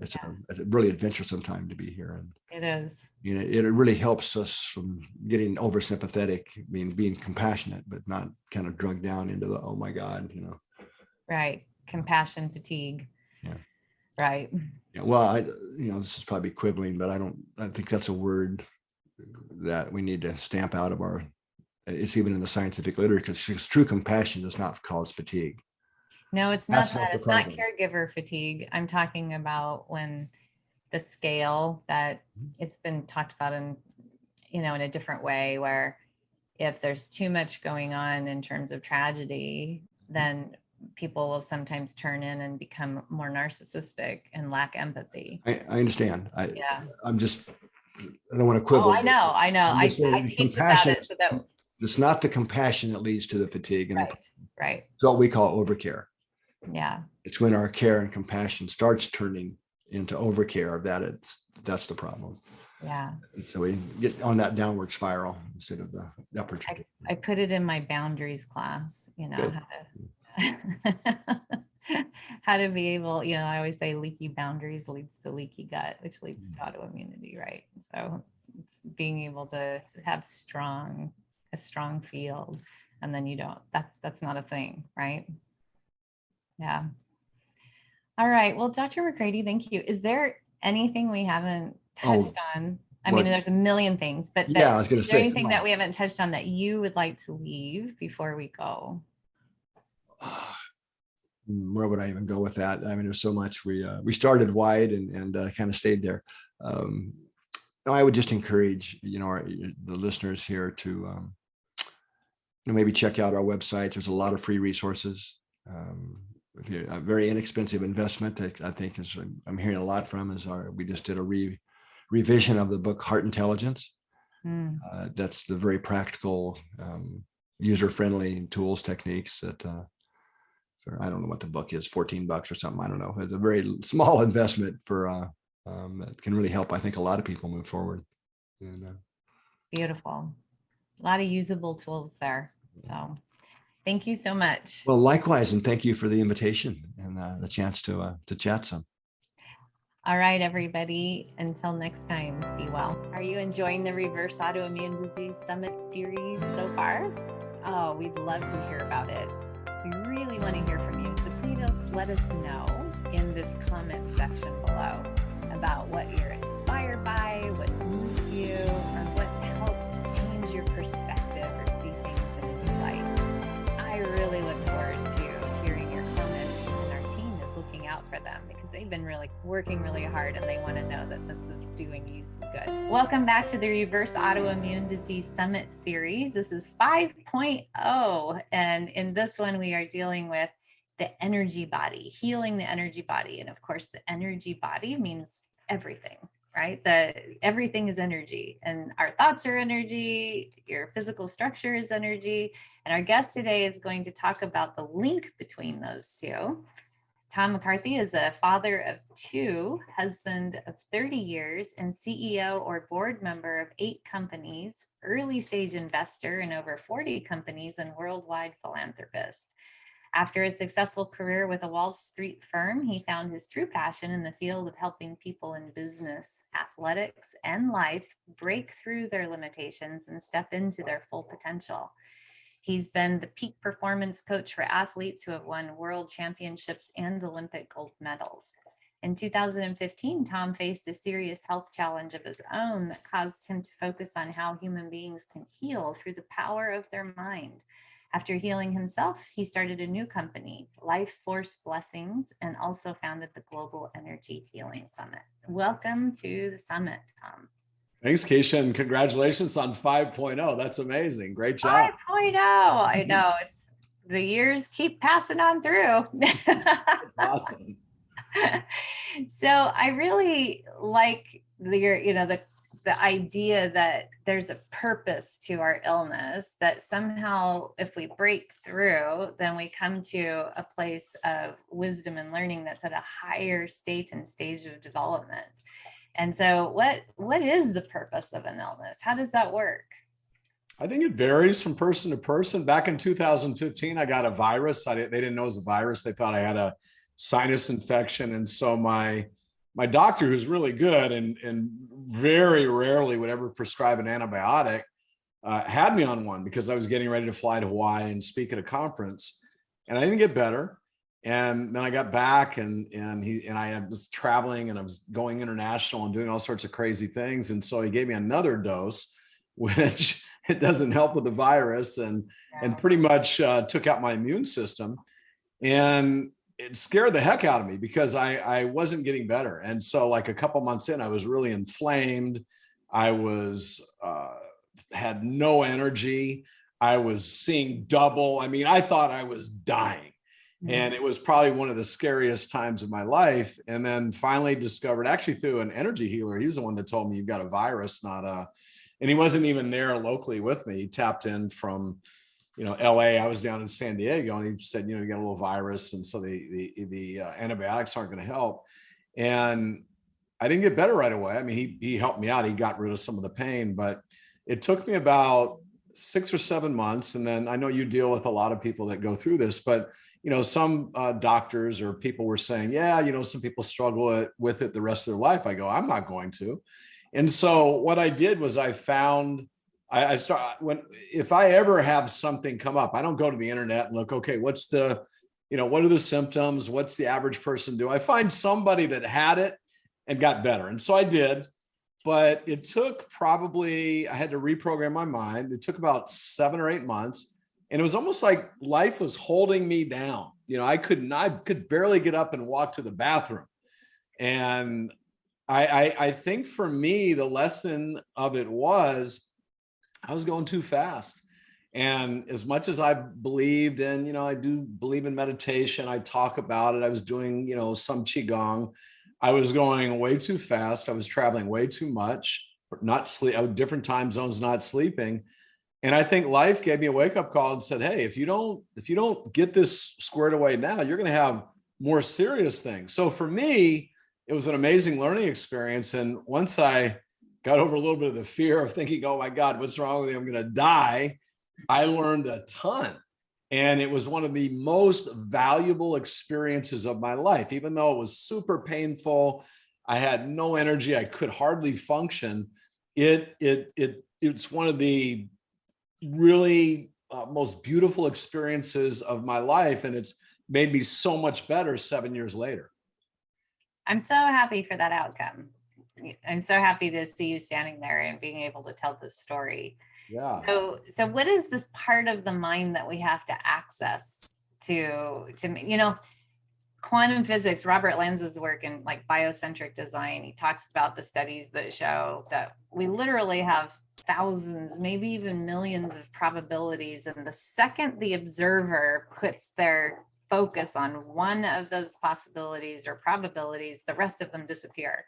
really adventuresome time to be here. And it is. You know, it really helps us from getting oversympathetic, being compassionate, but not kind of drugged down into the, oh my God, you know. Right. Compassion fatigue. Yeah. Right. Yeah. Well, this is probably quibbling, but I think that's a word that we need to stamp out of it's even in the scientific literature, because true compassion does not cause fatigue. No, it's not that. It's not caregiver fatigue. I'm talking about when the scale that it's been talked about in a different way, where if there's too much going on in terms of tragedy, then people will sometimes turn in and become more narcissistic and lack empathy. I understand. I don't want to quibble. Oh, I know. I teach about it so that it's not the compassion that leads to the fatigue. And right. It's what we call overcare. Yeah. It's when our care and compassion starts turning into overcare that's the problem. Yeah. So we get on that downward spiral instead of the upward. I put it in my boundaries class, how to be able, I always say leaky boundaries leads to leaky gut, which leads to autoimmunity, right? So it's being able to have a strong field, and then that's not a thing, right? Yeah. All right. Well, Dr. McCraty, thank you. Is there anything we haven't touched on? I mean, there's a million things, but I was going to say, anything that we haven't touched on that you would like to leave before we go? Where would I even go with that? I mean, there's so much. We started wide and kind of stayed there. I would just encourage, the listeners here to maybe check out our website. There's a lot of free resources. A very inexpensive investment that I think I'm hearing a lot from we just did a revision of the book Heart Intelligence. That's the very practical, user-friendly tools, techniques that I don't know what the book is, $14 or something. I don't know. It's a very small investment for that can really help, I think, a lot of people move forward. And, beautiful. A lot of usable tools there. So thank you so much. Well, likewise, and thank you for the invitation and the chance to chat some. All right, everybody. Until next time, be well. Are you enjoying the Reverse Autoimmune Disease Summit series so far? Oh, we'd love to hear about it. We really want to hear from you. So please let us know in this comment section below about what you're inspired by, what's moved you, or what's helped change your perspective or see things in a new light. I really look forward to hearing your comments, and our team is looking out for them because they've been really working really hard and they want to know that this is doing you some good. Welcome back to the Reverse Autoimmune Disease Summit series. This is 5.0, and in this one we are dealing with the energy body, healing the energy body. And of course, the energy body means everything, right? Everything is energy, and our thoughts are energy, your physical structure is energy. And our guest today is going to talk about the link between those two. Tom McCarthy is a father of 2, husband of 30 years, and CEO or board member of 8 companies, early stage investor in over 40 companies, and worldwide philanthropist. After a successful career with a Wall Street firm, he found his true passion in the field of helping people in business, athletics, and life break through their limitations and step into their full potential. He's been the peak performance coach for athletes who have won world championships and Olympic gold medals. In 2015, Tom faced a serious health challenge of his own that caused him to focus on how human beings can heal through the power of their mind. After healing himself, he started a new company, Life Force Blessings, and also founded the Global Energy Healing Summit. Welcome to the summit, Tom. Thanks, Keesha, and congratulations on 5.0. That's amazing. Great job. 5.0. I know. The years keep passing on through. Awesome. So I really like the idea that there's a purpose to our illness, that somehow if we break through, then we come to a place of wisdom and learning that's at a higher state and stage of development. And so what is the purpose of an illness? How does that work? I think it varies from person to person. Back in 2015, I got a virus. They didn't know it was a virus. They thought I had a sinus infection. And so my doctor, who's really good and very rarely would ever prescribe an antibiotic, had me on one because I was getting ready to fly to Hawaii and speak at a conference, and I didn't get better. And then I got back and I was traveling and I was going international and doing all sorts of crazy things. And so he gave me another dose, which it doesn't help with the virus, and pretty much took out my immune system. And it scared the heck out of me because I wasn't getting better. And so like a couple months in, I was really inflamed. I was, had no energy. I was seeing double. I mean, I thought I was dying. And it was probably one of the scariest times of my life. And then finally discovered, actually through an energy healer, he was the one that told me you've got a virus, and he wasn't even there locally with me. He tapped in from, LA. I was down in San Diego, and he said, you got a little virus. And so the antibiotics aren't going to help. And I didn't get better right away. I mean, he helped me out. He got rid of some of the pain, but it took me about 6 or 7 months. And then I know you deal with a lot of people that go through this, but some doctors or people were saying, some people struggle with it the rest of their life. I go, I'm not going to. And so what I did was if I ever have something come up, I don't go to the internet and look, okay, what are the symptoms? What's the average person do? I find somebody that had it and got better. And so I did. But it took I had to reprogram my mind. It took about 7 or 8 months. And it was almost like life was holding me down. I could barely get up and walk to the bathroom. And I think for me, the lesson of it was I was going too fast. And as much as I believed in, I do believe in meditation, I talk about it. I was doing, some Qigong. I was going way too fast. I was traveling way too much, not sleep. I was different time zones, not sleeping. And I think life gave me a wake-up call and said, hey, if you don't get this squared away now, you're going to have more serious things. So for me, it was an amazing learning experience. And once I got over a little bit of the fear of thinking, oh my God, what's wrong with me? I'm going to die. I learned a ton. And it was one of the most valuable experiences of my life, even though it was super painful. I had no energy. I could hardly function. It's one of the really most beautiful experiences of my life. And it's made me so much better 7 years later. I'm so happy for that outcome. I'm so happy to see you standing there and being able to tell this story. Yeah. So what is this part of the mind that we have to access to, quantum physics, Robert Lanza's work in like biocentric design, he talks about the studies that show that we literally have thousands, maybe even millions of probabilities. And the second the observer puts their focus on one of those possibilities or probabilities, the rest of them disappear,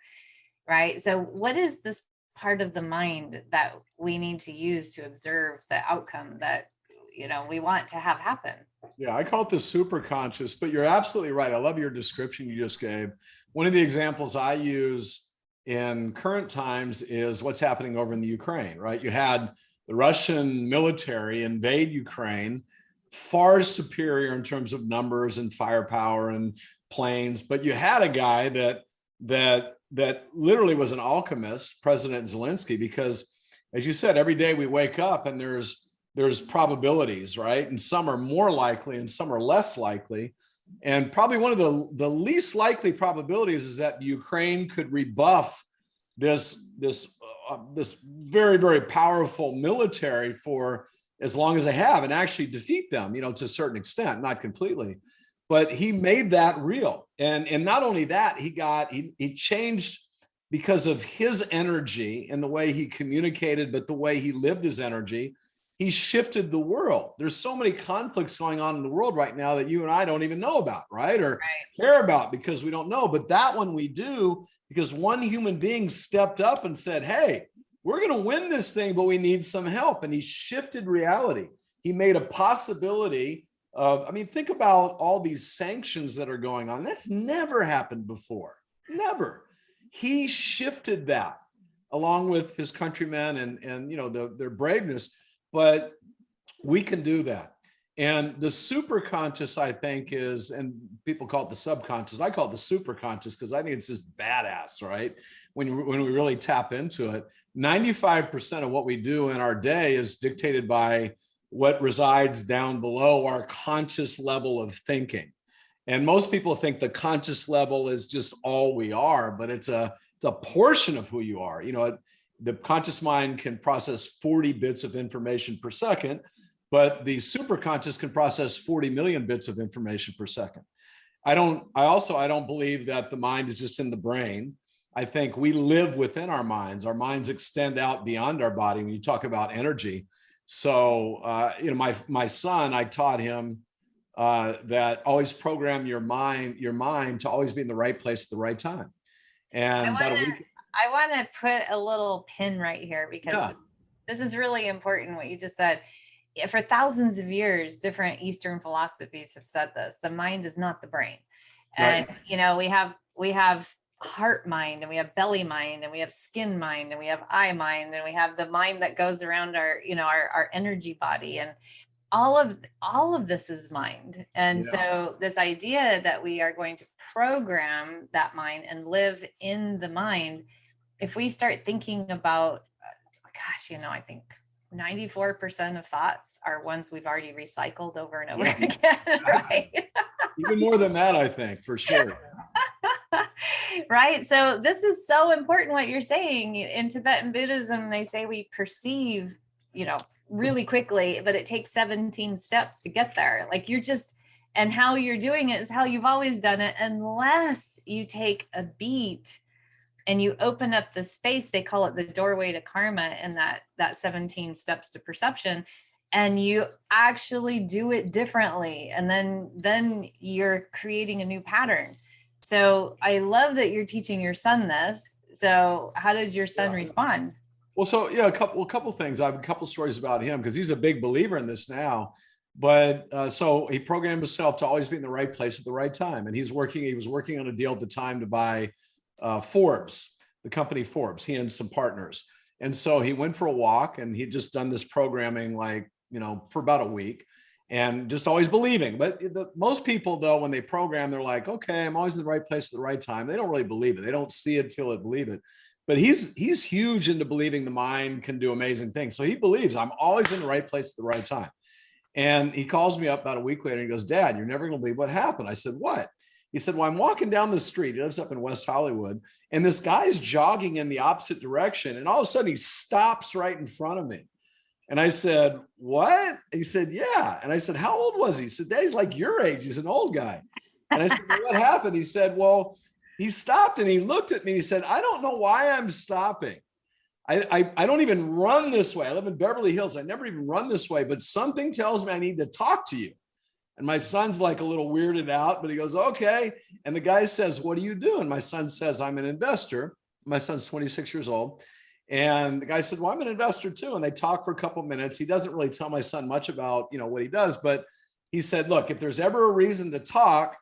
right? So what is this part of the mind that we need to use to observe the outcome that, we want to have happen? Yeah, I call it the superconscious, but you're absolutely right. I love your description you just gave. One of the examples I use in current times is what's happening over in the Ukraine, right? You had the Russian military invade Ukraine, far superior in terms of numbers and firepower and planes, but you had a guy that literally was an alchemist, President Zelensky, because as you said, every day we wake up and there's probabilities, right? And some are more likely and some are less likely. And probably one of the least likely probabilities is that Ukraine could rebuff this very, very powerful military for as long as they have and actually defeat them, to a certain extent, not completely. But he made that real. And not only that, he changed because of his energy and the way he communicated, but the way he lived his energy. He shifted the world. There's so many conflicts going on in the world right now that you and I don't even know about, right? Or care about because we don't know. But that one we do because one human being stepped up and said, hey, we're going to win this thing, but we need some help. And he shifted reality. He made a possibility of, think about all these sanctions that are going on. That's never happened before. Never. He shifted that along with his countrymen and their braveness. But we can do that. And the superconscious, I think, is, and people call it the subconscious. I call it the superconscious because I think it's just badass, right? When we really tap into it, 95% of what we do in our day is dictated by what resides down below our conscious level of thinking. And most people think the conscious level is just all we are, but it's a portion of who you are. The conscious mind can process 40 bits of information per second, but the superconscious can process 40 million bits of information per second. I don't believe that the mind is just in the brain. I think we live within our minds. Our minds extend out beyond our body when you talk about energy. So, my son, I taught him that always program your mind to always be in the right place at the right time. And I want to put a little pin right here because this is really important what you just said. For thousands of years, different Eastern philosophies have said this: the mind is not the brain. And we have heart mind, and we have belly mind, and we have skin mind, and we have eye mind, and we have the mind that goes around our energy body, and all of this is mind. And so this idea that we are going to program that mind and live in the mind, if we start thinking about, I think 94% of thoughts are ones we've already recycled over and over again, right? Even more than that, I think, for sure. Right. So this is so important what you're saying. In Tibetan Buddhism, they say we perceive, really quickly, but it takes 17 steps to get there. And how you're doing it is how you've always done it, unless you take a beat and you open up the space. They call it the doorway to karma, and that 17 steps to perception, and you actually do it differently. And then you're creating a new pattern. So I love that you're teaching your son this. So how did your son respond? Well, so a couple things. I have a couple stories about him because he's a big believer in this now. But so he programmed himself to always be in the right place at the right time. And he was working on a deal at the time to buy Forbes, the company Forbes, he and some partners. And so he went for a walk, and he'd just done this programming for about a week. and just always believing. But most people, though, when they program, they're like, okay, I'm always in the right place at the right time. They don't really believe it. They don't see it, feel it, believe it. But he's huge into believing the mind can do amazing things. So he believes I'm always in the right place at the right time. And he calls me up about a week later and he goes, Dad, you're never going to believe what happened. I said, what? He said, well, I'm walking down the street. He lives up in West Hollywood. And this guy's jogging in the opposite direction. And all of a sudden he stops right in front of me. And I said, what? He said, yeah. And I said, how old was he? He said, Dad, he's like your age. He's an old guy. And I said, well, what happened? He said, well, he stopped and he looked at me and he said, I don't know why I'm stopping. I don't even run this way. I live in Beverly Hills. I never even run this way, but something tells me I need to talk to you. And my son's like a little weirded out, but he goes, okay. And the guy says, what do you do? And my son says, I'm an investor. My son's 26 years old. And the guy said, well, I'm an investor too. And they talk for a couple of minutes. He doesn't really tell my son much about, what he does, but he said, look, if there's ever a reason to talk,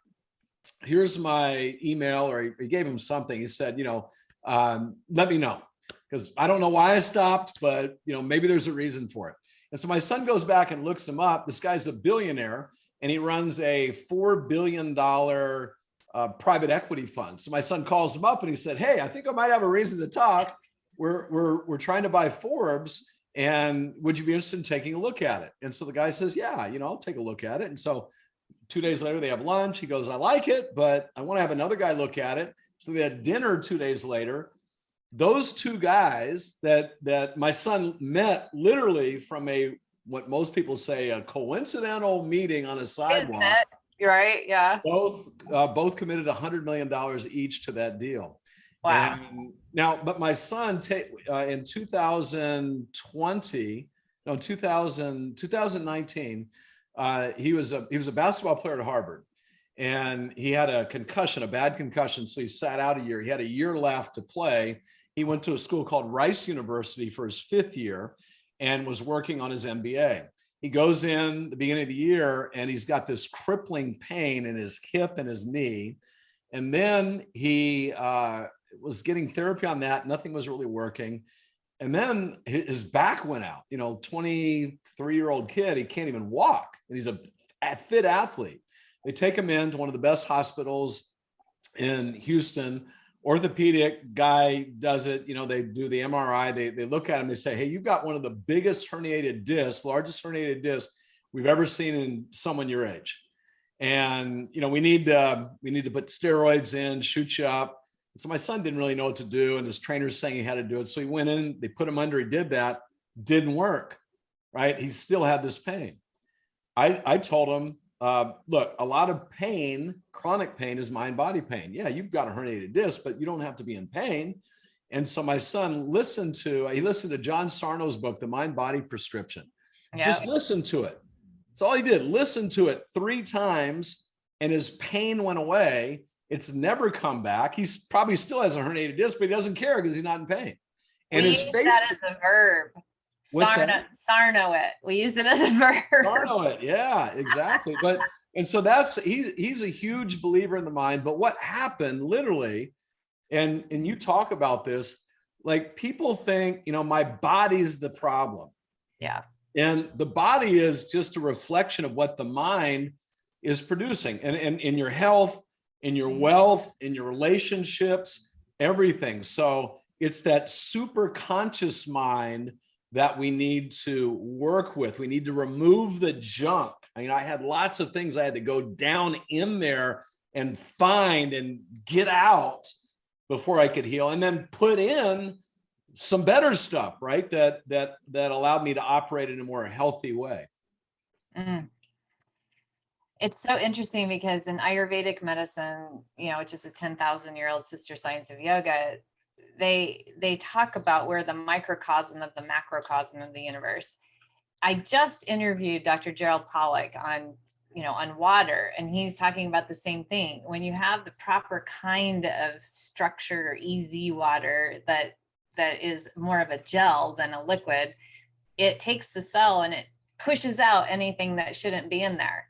here's my email, or he gave him something. He said, let me know, because I don't know why I stopped, but maybe there's a reason for it. And so my son goes back and looks him up. This guy's a billionaire and he runs a $4 billion private equity fund. So my son calls him up and he said, hey, I think I might have a reason to talk. We're trying to buy Forbes, and would you be interested in taking a look at it? And so the guy says, yeah, I'll take a look at it. And so 2 days later, they have lunch. He goes, I like it, but I want to have another guy look at it. So they had dinner 2 days later. Those two guys that my son met literally from what most people say, a coincidental meeting on a sidewalk. You're right. Yeah. Both committed $100 million each to that deal. Wow. And now, but my son in 2019, he was a basketball player at Harvard, and he had a bad concussion. So he sat out a year. He had a year left to play. He went to a school called Rice University for his 5th year and was working on his MBA. He goes in the beginning of the year and he's got this crippling pain in his hip and his knee. And then he was getting therapy on that. Nothing was really working. And then his back went out, 23-year-old kid. He can't even walk. And he's a fit athlete. They take him into one of the best hospitals in Houston. Orthopedic guy does it. They do the MRI. They look at him. They say, hey, you've got one of the biggest herniated discs, largest herniated disc we've ever seen in someone your age. And, we need to put steroids in, shoot you up. So my son didn't really know what to do, and his trainer's saying he had to do it. So he went in, they put him under, he did that, didn't work, right? He still had this pain. I told him, look, a lot of pain, chronic pain, is mind-body pain. Yeah, you've got a herniated disc, but you don't have to be in pain. And so my son listened to John Sarno's book, The Mind-Body Prescription. Yeah. Just listen to it. That's all he did. Listen to it 3 times, and his pain went away. It's never come back. He's probably still has a herniated disc, but he doesn't care because he's not in pain. And we use that as a verb. Sarno it. We use it as a verb. Sarno it. Yeah, exactly. And so he's a huge believer in the mind. But what happened literally, and you talk about this, like people think, my body's the problem. Yeah. And the body is just a reflection of what the mind is producing. And in your health, in your wealth, in your relationships, everything. So it's that superconscious mind that we need to work with. We need to remove the junk. I had lots of things I had to go down in there and find and get out before I could heal, and then put in some better stuff, right? That allowed me to operate in a more healthy way. Mm. It's so interesting because in Ayurvedic medicine, which is a 10,000-year-old sister science of yoga, they talk about we're the microcosm of the macrocosm of the universe. I just interviewed Dr. Gerald Pollack on water, and he's talking about the same thing. When you have the proper kind of structure, easy water that is more of a gel than a liquid, it takes the cell and it pushes out anything that shouldn't be in there.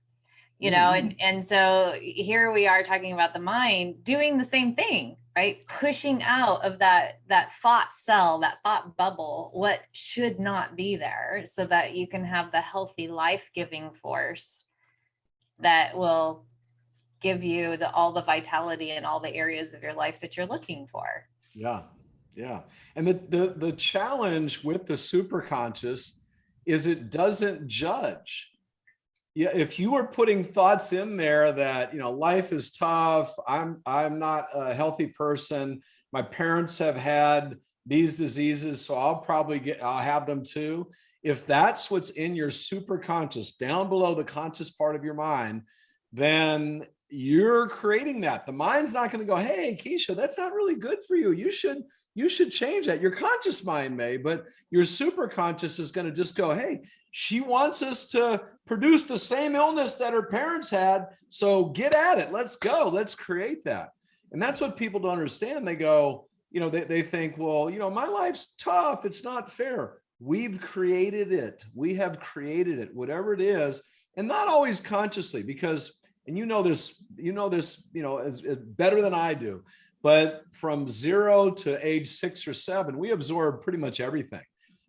And so here we are talking about the mind doing the same thing. right? Pushing out of that thought cell, that thought bubble, what should not be there, so that you can have the healthy life-giving force that will give you all the vitality in all the areas of your life that you're looking for. Yeah. Yeah. And the challenge with the superconscious is it doesn't judge. Yeah, if you are putting thoughts in there that, life is tough, I'm not a healthy person, my parents have had these diseases, so I'll have them too. If that's what's in your superconscious, down below the conscious part of your mind, then you're creating that. The mind's not going to go, hey, Keesha, that's not really good for you. You should change that. Your conscious mind may, but your superconscious is going to just go, hey, she wants us to produce the same illness that her parents had. So get at it. Let's go. Let's create that. And that's what people don't understand. They go, they think, well, my life's tough. It's not fair. We've created it. We have created it, whatever it is, and not always consciously, because, and this as better than I do, but from 0 to age 6 or 7, we absorb pretty much everything.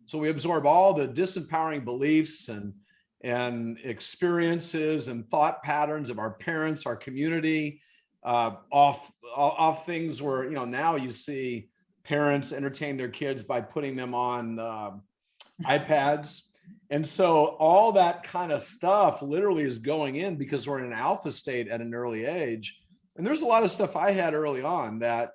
So we absorb all the disempowering beliefs and experiences and thought patterns of our parents, our community, off things where, now you see parents entertain their kids by putting them on iPads. And so all that kind of stuff literally is going in because we're in an alpha state at an early age. And there's a lot of stuff I had early on that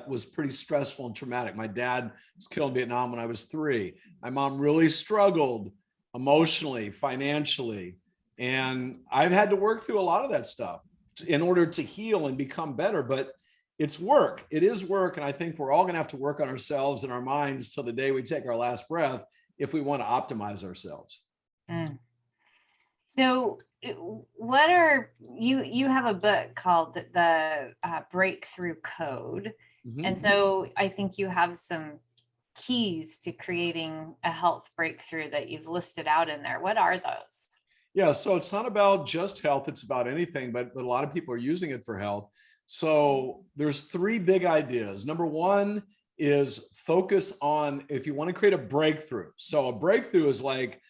was pretty stressful and traumatic. My dad was killed in Vietnam when I was 3. My mom really struggled emotionally, financially. And I've had to work through a lot of that stuff in order to heal and become better. But it's work. It is work. And I think we're all going to have to work on ourselves and our minds till the day we take our last breath if we want to optimize ourselves. Mm. So you have a book called the Breakthrough Code. Mm-hmm. And so I think you have some keys to creating a health breakthrough that you've listed out in there. What are those? Yeah, so it's not about just health, it's about anything, but a lot of people are using it for health. So there's 3 big ideas. Number 1 is focus on, if you want to create a breakthrough. So a breakthrough is like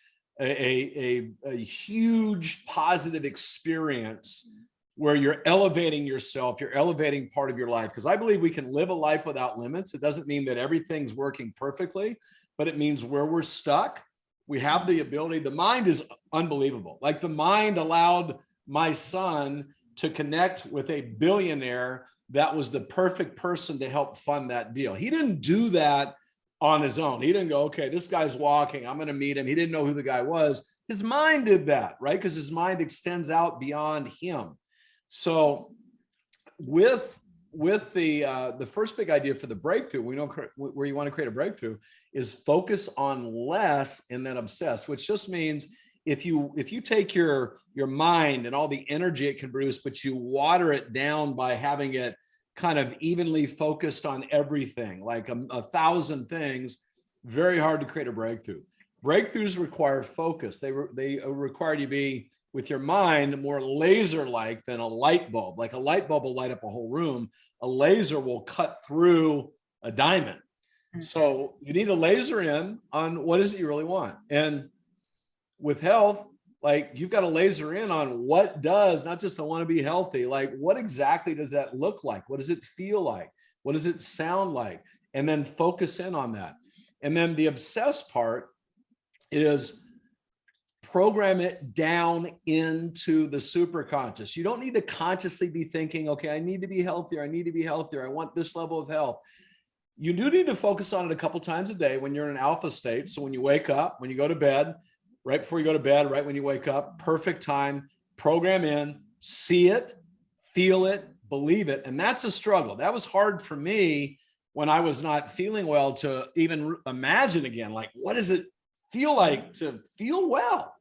a huge positive experience where you're elevating yourself, you're elevating part of your life. Because I believe we can live a life without limits. It doesn't mean that everything's working perfectly, but it means where we're stuck, we have the ability. The mind is unbelievable. Like the mind allowed my son to connect with a billionaire that was the perfect person to help fund that deal. He didn't do that on his own. He didn't go, okay, this guy's walking, I'm going to meet him. He didn't know who the guy was. His mind did that, right? Because his mind extends out beyond him. So with the first big idea for the breakthrough, we know where you want to create a breakthrough is focus on less and then obsess, which just means if you take your mind and all the energy it can produce, but you water it down by having it kind of evenly focused on everything, like 1,000 things, very hard to create a breakthrough. Breakthroughs require focus. They require you to be with your mind more laser-like than a light bulb. Like a light bulb will light up a whole room. A laser will cut through a diamond. So you need to laser in on what is it you really want. And with health, like you've got to laser in on what does, not just I want to be healthy, like what exactly does that look like? What does it feel like? What does it sound like? And then focus in on that. And then the obsess part is program it down into the superconscious. You don't need to consciously be thinking, okay, I need to be healthier. I need to be healthier. I want this level of health. You do need to focus on it a couple times a day when you're in an alpha state. So when you wake up, when you go to bed, right before you go to bed, right when you wake up, perfect time, program in, see it, feel it, believe it. And that's a struggle. That was hard for me when I was not feeling well to even imagine again, like, what does it feel like to feel well?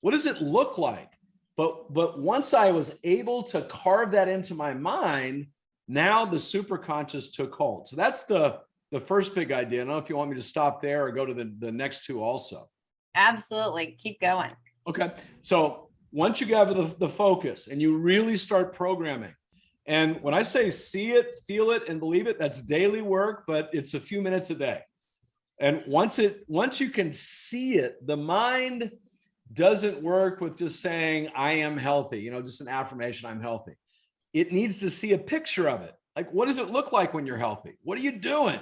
What does it look like? But once I was able to carve that into my mind, now the superconscious took hold. So that's the first big idea. I don't know if you want me to stop there or go to the next 2 also. Absolutely. Keep going. Okay. So once you gather the focus and you really start programming, And when I say see it, feel it, and believe it, that's daily work, but it's a few minutes a day. And once you can see it, the mind doesn't work with just saying, I am healthy, you know, just an affirmation, I'm healthy. It needs to see a picture of it. Like, what does it look like when you're healthy? What are you doing?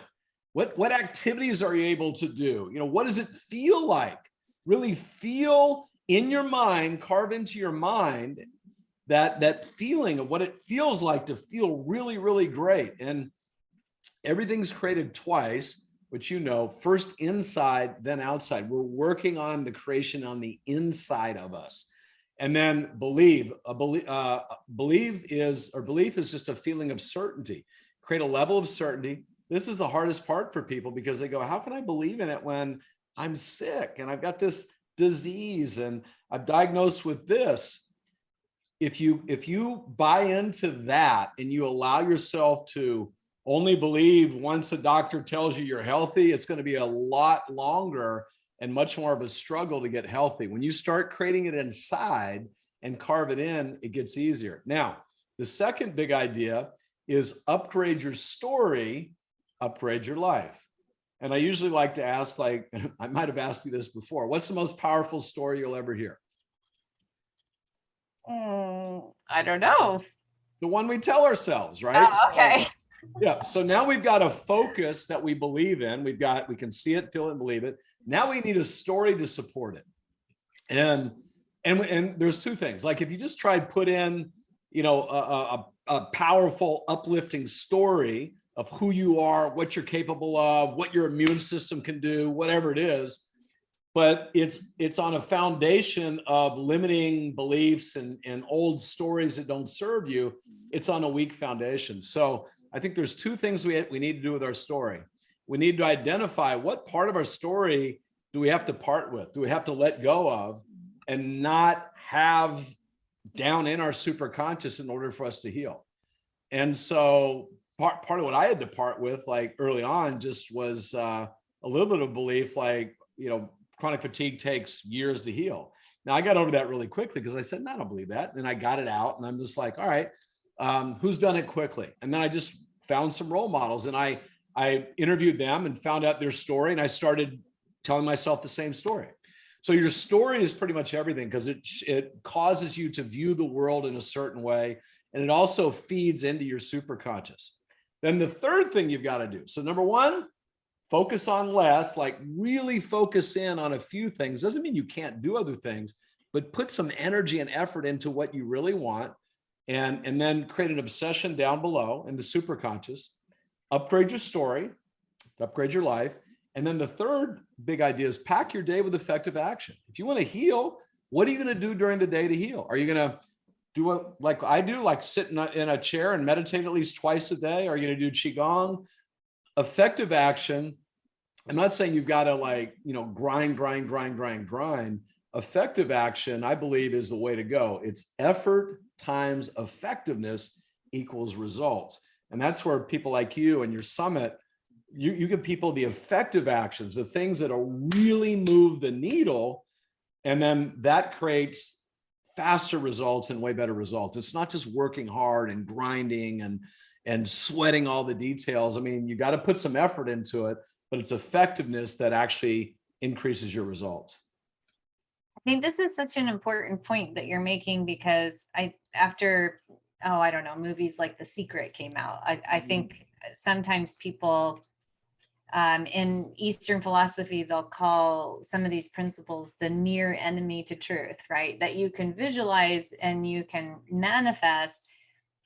What activities are you able to do? You know, what does it feel like? Really feel in your mind, carve into your mind that feeling of what it feels like to feel really, really great. And everything's created twice, which you know, first inside, then outside. We're working on the creation on the inside of us. And then belief is just a feeling of certainty. Create a level of certainty. This is the hardest part for people because they go, how can I believe in it when I'm sick and I've got this disease and I'm diagnosed with this? If you buy into that and you allow yourself to only believe once a doctor tells you you're healthy, it's going to be a lot longer and much more of a struggle to get healthy. When you start creating it inside and carve it in, it gets easier. Now, the second big idea is upgrade your story, upgrade your life. And I usually like to ask, like, I might have asked you this before, what's the most powerful story you'll ever hear? I don't know. The one we tell ourselves, right? Oh, okay. So, yeah. So now we've got a focus that we believe in. We can see it, feel it, and believe it. Now we need a story to support it. And there's two things. Like if you just tried put in, you know, a powerful, uplifting story of who you are, what you're capable of, what your immune system can do, whatever it is, but it's on a foundation of limiting beliefs and old stories that don't serve you. It's on a weak foundation. So I think there's two things we need to do with our story. We need to identify what part of our story do we have to part with, do we have to let go of, and not have down in our superconscious in order for us to heal. And so part of what I had to part with, like early on, just was a little bit of belief, like, you know, chronic fatigue takes years to heal. Now I got over that really quickly because I said, no, I don't believe that. And I got it out and I'm just like, all right, who's done it quickly? And then I just found some role models and I interviewed them and found out their story. And I started telling myself the same story. So your story is pretty much everything because it causes you to view the world in a certain way. And it also feeds into your superconscious. Then the third thing you've got to do. So number one, focus on less, like really focus in on a few things. Doesn't mean you can't do other things, but put some energy and effort into what you really want. And then create an obsession down below in the superconscious, upgrade your story, upgrade your life. And then the third big idea is pack your day with effective action. If you want to heal, what are you going to do during the day to heal? Are you going to do what, like I do, like sit in a chair and meditate at least twice a day? Are you going to do Qigong? Effective action. I'm not saying you've got to like, you know, grind. Effective action, I believe, is the way to go. It's effort times effectiveness equals results. And that's where people like you and your summit, you give people the effective actions, the things that will really move the needle. And then that creates faster results and way better results. It's not just working hard and grinding and sweating all the details. I mean, you got to put some effort into it, but it's effectiveness that actually increases your results. I think this is such an important point that you're making because after movies like The Secret came out, I think sometimes people in Eastern philosophy, they'll call some of these principles the near enemy to truth, right? That you can visualize and you can manifest,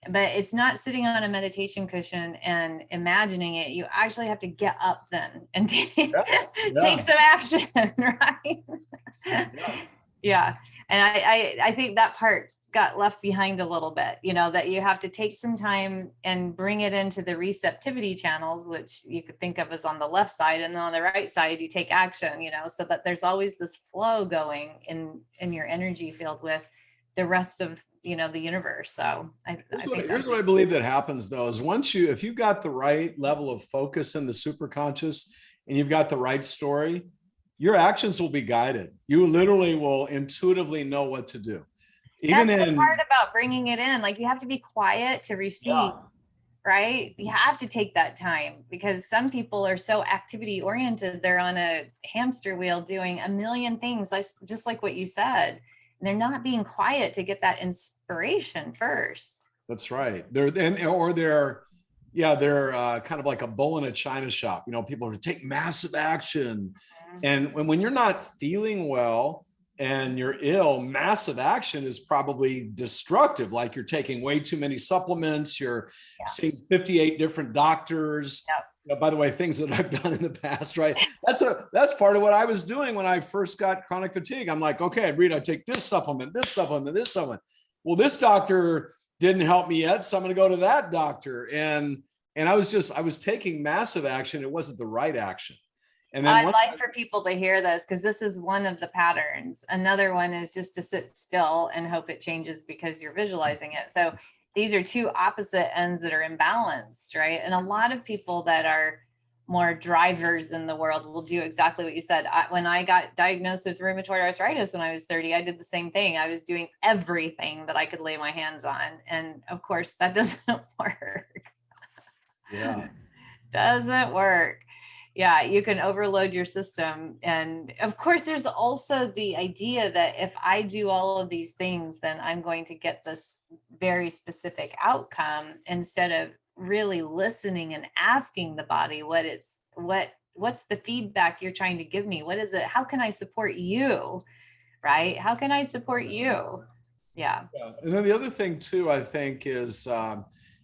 but it's not sitting on a meditation cushion and imagining it. You actually have to get up then and take some action, right? Yeah. And I think that part got left behind a little bit, you know, that you have to take some time and bring it into the receptivity channels, which you could think of as on the left side, and then on the right side, you take action, you know, so that there's always this flow going in your energy field with the rest of, you know, the universe. So here's what I believe that happens though, is if you've got the right level of focus in the superconscious and you've got the right story, your actions will be guided. You literally will intuitively know what to do. Even That's the in, part about bringing it in. Like you have to be quiet to receive, yeah, right? You have to take that time because some people are so activity oriented. They're on a hamster wheel doing a million things, just like what you said. And they're not being quiet to get that inspiration first. that's right. They're yeah, they're kind of like a bull in a china shop. You know, people who take massive action. And when you're not feeling well and you're ill, massive action is probably destructive. Like you're taking way too many supplements, you're seeing 58 different doctors. Yep. You know, by the way, things that I've done in the past, right? That's part of what I was doing when I first got chronic fatigue. I'm like, okay, Reed, I take this supplement, this supplement, this supplement. Well, this doctor didn't help me yet, so I'm going to go to that doctor. And I was taking massive action. It wasn't the right action. And then I'd like for people to hear this because this is one of the patterns. Another one is just to sit still and hope it changes because you're visualizing it. So these are two opposite ends that are imbalanced, right? And a lot of people that are more drivers in the world will do exactly what you said. When I got diagnosed with rheumatoid arthritis when I was 30, I did the same thing. I was doing everything that I could lay my hands on. And of course, that doesn't work. Yeah. Doesn't work. Yeah, you can overload your system. And of course, there's also the idea that if I do all of these things, then I'm going to get this very specific outcome instead of really listening and asking the body what's the feedback you're trying to give me? What is it? How can I support you? Right? How can I support you? Yeah. And then the other thing too, I think is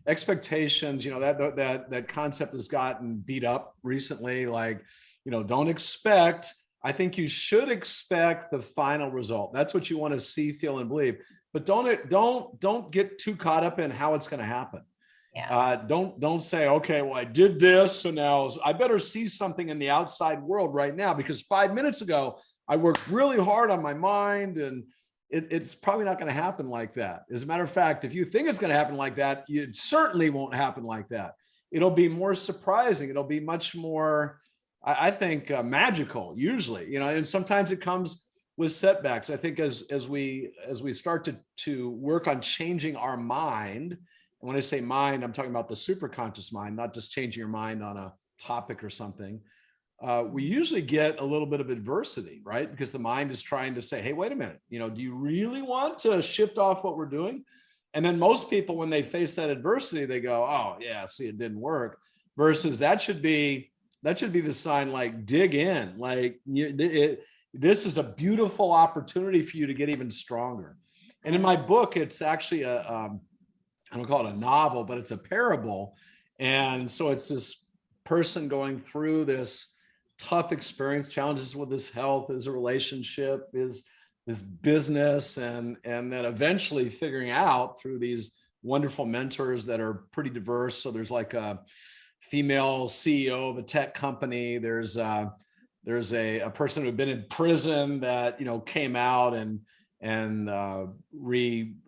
expectations. You know, that concept has gotten beat up recently. Like, you know, don't expect. I think you should expect the final result. That's what you want to see, feel, and believe. But don't get too caught up in how it's going to happen. Yeah. Don't say, okay, well, I did this, so now I better see something in the outside world right now because 5 minutes ago I worked really hard on my mind, and it's probably not going to happen like that. As a matter of fact, if you think it's going to happen like that, it certainly won't happen like that. It'll be more surprising. It'll be much more, I think, magical usually, you know, and sometimes it comes with setbacks. I think as we start to work on changing our mind, and when I say mind, I'm talking about the superconscious mind, not just changing your mind on a topic or something. We usually get a little bit of adversity, right? Because the mind is trying to say, hey, wait a minute, you know, do you really want to shift off what we're doing? And then most people, when they face that adversity, they go, oh yeah, see, it didn't work. Versus that should be the sign, like, dig in, like this is a beautiful opportunity for you to get even stronger. And in my book, it's actually I don't call it a novel, but it's a parable. And so it's this person going through this tough experience, challenges with his health, his relationship, his business, and then eventually figuring out through these wonderful mentors that are pretty diverse. So there's like a female CEO of a tech company. There's a person who had been in prison that, you know, came out and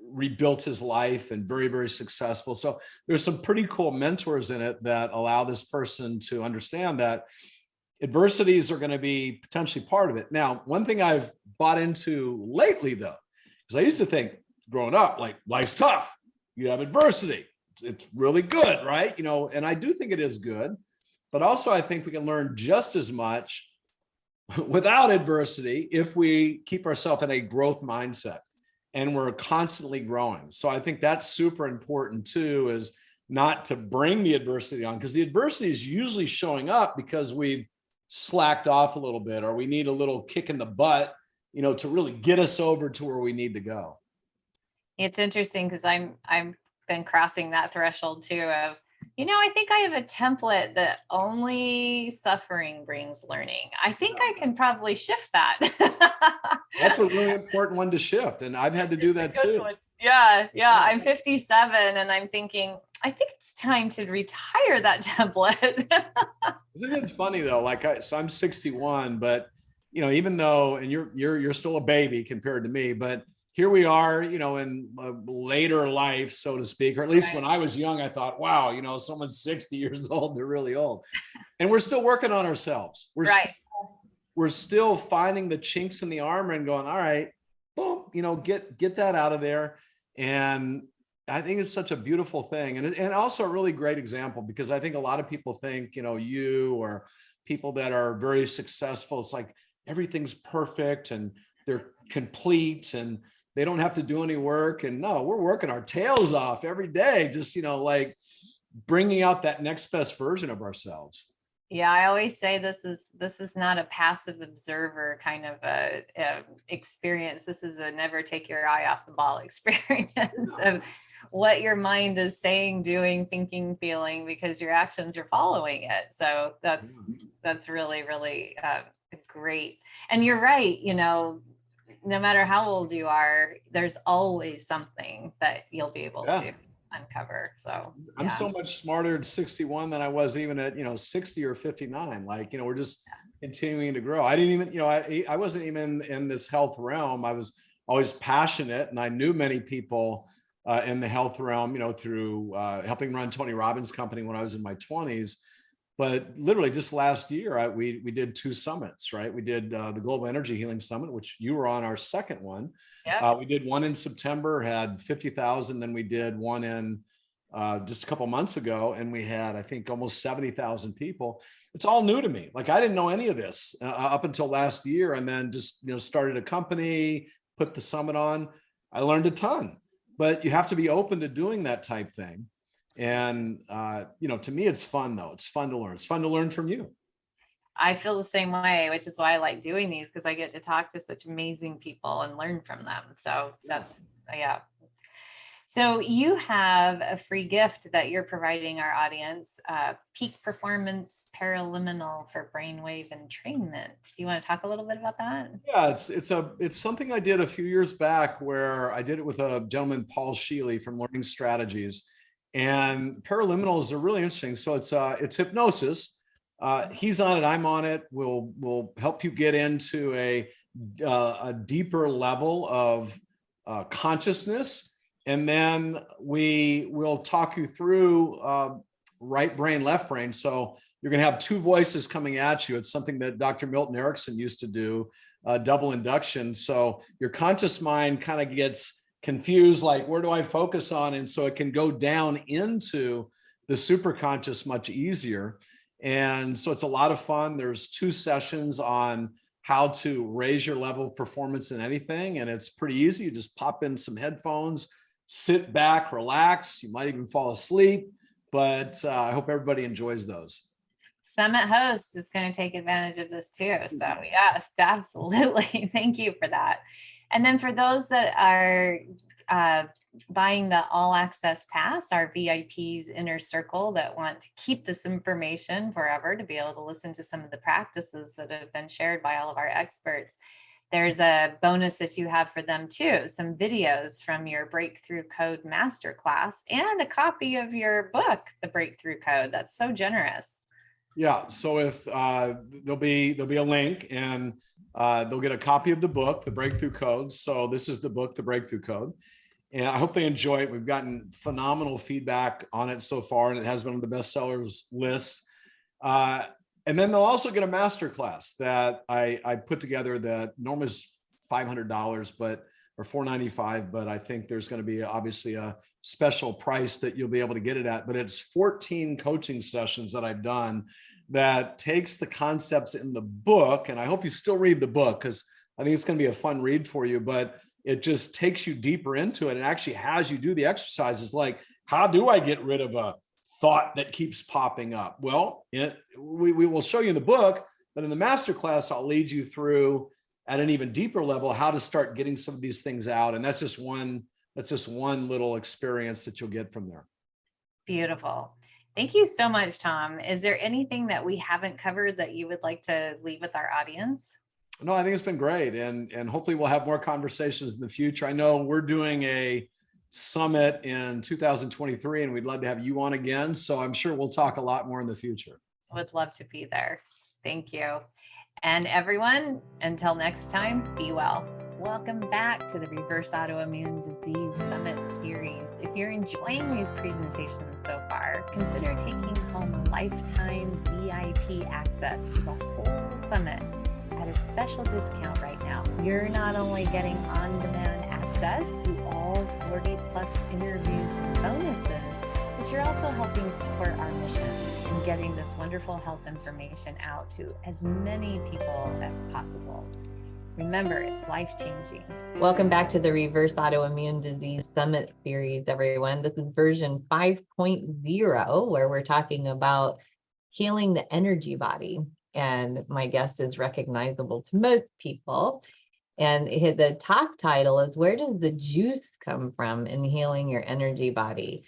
rebuilt his life and very, very successful. So there's some pretty cool mentors in it that allow this person to understand that adversities are going to be potentially part of it. Now, one thing I've bought into lately, though, because I used to think growing up, like, life's tough, you have adversity, it's really good, right? You know, and I do think it is good, but also I think we can learn just as much without adversity if we keep ourselves in a growth mindset and we're constantly growing. So I think that's super important too, is not to bring the adversity on, because the adversity is usually showing up because we've slacked off a little bit, or we need a little kick in the butt, you know, to really get us over to where we need to go. It's interesting because I've been crossing that threshold too of, you know, I think I have a template that only suffering brings learning. I think I can probably shift that. That's a really important one to shift. And I've had to do that too. Yeah. I'm 57 and I'm thinking, I think it's time to retire that template. Isn't it funny though? Like so I'm 61, but you know, even though, and you're still a baby compared to me, but here we are, you know, in later life, so to speak, or at least when I was young, I thought, wow, you know, someone's 60 years old, they're really old. And we're still working on ourselves. We're still finding the chinks in the armor and going, all right, boom, get that out of there. And I think it's such a beautiful thing. And also a really great example, because I think a lot of people think, you or people that are very successful, it's like everything's perfect and they're complete and they don't have to do any work. And no, we're working our tails off every day, just, like bringing out that next best version of ourselves. Yeah, I always say this is not a passive observer kind of a experience. This is a never take your eye off the ball experience of what your mind is saying, doing, thinking, feeling, because your actions are following it. So that's really, really great. And you're right, no matter how old you are, there's always something that you'll be able to uncover. So I'm so much smarter at 61 than I was even at 60 or 59. Like, we're just continuing to grow. I didn't even, I wasn't even in this health realm. I was always passionate, and I knew many people in the health realm, through helping run Tony Robbins' company when I was in my 20s. But literally just last year, we did 2 summits, right? We did the Global Energy Healing Summit, which you were on our second one. Yep. We did one in September, had 50,000. Then we did one in just a couple months ago, and we had, I think, almost 70,000 people. It's all new to me. Like, I didn't know any of this up until last year, and then just, started a company, put the summit on. I learned a ton, but you have to be open to doing that type thing. And, to me, it's fun, though. It's fun to learn. It's fun to learn from you. I feel the same way, which is why I like doing these, because I get to talk to such amazing people and learn from them. So that's, yeah. So you have a free gift that you're providing our audience, Peak Performance Paraliminal for Brainwave Entrainment. Do you want to talk a little bit about that? Yeah, it's something I did a few years back, where I did it with a gentleman, Paul Sheely from Learning Strategies. And paraliminals are really interesting. So it's hypnosis. He's on it, I'm on it. We'll help you get into a deeper level of consciousness. And then we will talk you through right brain, left brain. So you're going to have 2 voices coming at you. It's something that Dr. Milton Erickson used to do, double induction. So your conscious mind kind of gets confused, like, where do I focus on? And so it can go down into the superconscious much easier. And so it's a lot of fun. There's 2 sessions on how to raise your level of performance in anything. And it's pretty easy. You just pop in some headphones, sit back, relax. You might even fall asleep, but I hope everybody enjoys those. Summit host is going to take advantage of this too. So yes, absolutely. Thank you for that. And then for those that are buying the all access pass, our VIPs inner circle that want to keep this information forever, to be able to listen to some of the practices that have been shared by all of our experts, there's a bonus that you have for them too. Some videos from your Breakthrough Code Masterclass and a copy of your book, The Breakthrough Code. That's so generous. Yeah. So if there'll be a link, and they'll get a copy of the book, The Breakthrough Code. So this is the book, The Breakthrough Code. And I hope they enjoy it. We've gotten phenomenal feedback on it so far, and it has been on the bestsellers list. And then they'll also get a masterclass that I put together that normally is $500, or $495, but I think there's going to be obviously a special price that you'll be able to get it at. But it's 14 coaching sessions that I've done that takes the concepts in the book, and I hope you still read the book, because I think it's going to be a fun read for you, but it just takes you deeper into it. It actually has you do the exercises, like, how do I get rid of a thought that keeps popping up? Well, we will show you in the book, but in the masterclass, I'll lead you through at an even deeper level how to start getting some of these things out. And that's just one little experience that you'll get from there. Beautiful. Thank you so much, Tom. Is there anything that we haven't covered that you would like to leave with our audience? No, I think it's been great. And hopefully we'll have more conversations in the future. I know we're doing a summit in 2023, and we'd love to have you on again. So I'm sure we'll talk a lot more in the future. Would love to be there. Thank you. And everyone, until next time, be well. Welcome back to the Reverse Autoimmune Disease Summit series. If you're enjoying these presentations so far, consider taking home lifetime VIP access to the whole summit at at a special discount right now. You're not only getting on-demand access to all 40 plus interviews and bonuses, but you're also helping support our mission in getting this wonderful health information out to as many people as possible. Remember, it's life-changing. Welcome back to the Reverse Autoimmune Disease Summit Series, everyone. This is version 5.0, where we're talking about healing the energy body. And my guest is recognizable to most people. And the talk title is, Where Does the Juice Come From in Healing Your Energy Body?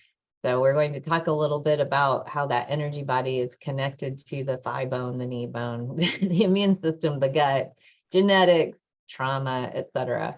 So we're going to talk a little bit about how that energy body is connected to the thigh bone, the knee bone, the immune system, the gut, genetics, trauma, etc.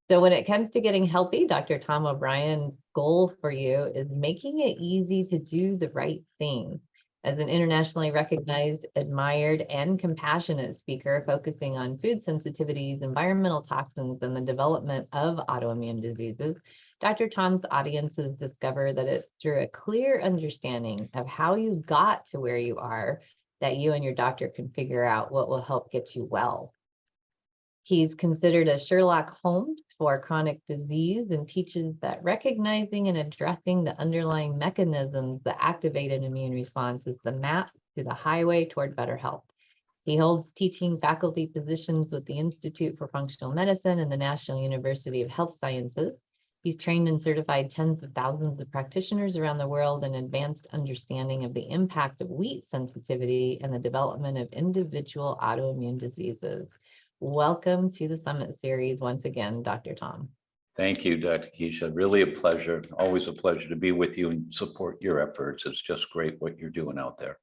So when it comes to getting healthy, Dr. Tom O'Brien's goal for you is making it easy to do the right thing. As an internationally recognized, admired, and compassionate speaker focusing on food sensitivities, environmental toxins, and the development of autoimmune diseases, Dr. Tom's audiences discover that it's through a clear understanding of how you got to where you are that you and your doctor can figure out what will help get you well. He's considered a Sherlock Holmes for chronic disease and teaches that recognizing and addressing the underlying mechanisms that activate an immune response is the map to the highway toward better health. He holds teaching faculty positions with the Institute for Functional Medicine and the National University of Health Sciences. He's trained and certified tens of thousands of practitioners around the world in advanced understanding of the impact of wheat sensitivity and the development of individual autoimmune diseases. Welcome to the Summit Series once again, Dr. Tom. Thank you, Dr. Keesha. Really a pleasure, always a pleasure to be with you and support your efforts. It's just great what you're doing out there.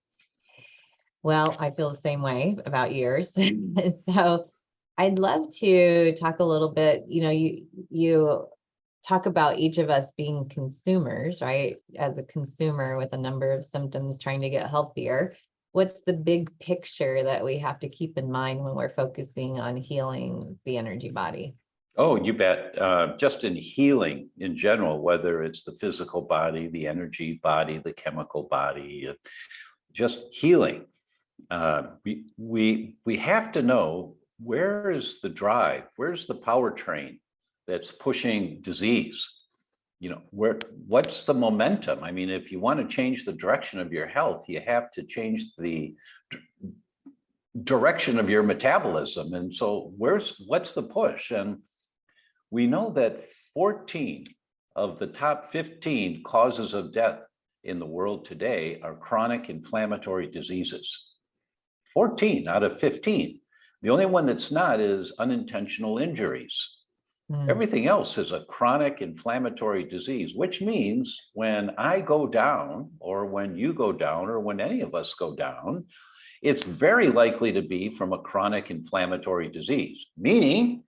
Well, I feel the same way about yours. So I'd love to talk a little bit, you talk about each of us being consumers, right? As a consumer with a number of symptoms trying to get healthier. What's the big picture that we have to keep in mind when we're focusing on healing the energy body? Oh, you bet. Just in healing in general, whether it's the physical body, the energy body, the chemical body, just healing. We have to know, where is the drive? Where's the powertrain that's pushing disease? What's the momentum? I mean, if you want to change the direction of your health, you have to change the direction of your metabolism. And so what's the push? And we know that 14 of the top 15 causes of death in the world today are chronic inflammatory diseases. 14 out of 15. The only one that's not is unintentional injuries. Everything else is a chronic inflammatory disease, which means when I go down, or when you go down, or when any of us go down, it's very likely to be from a chronic inflammatory disease, meaning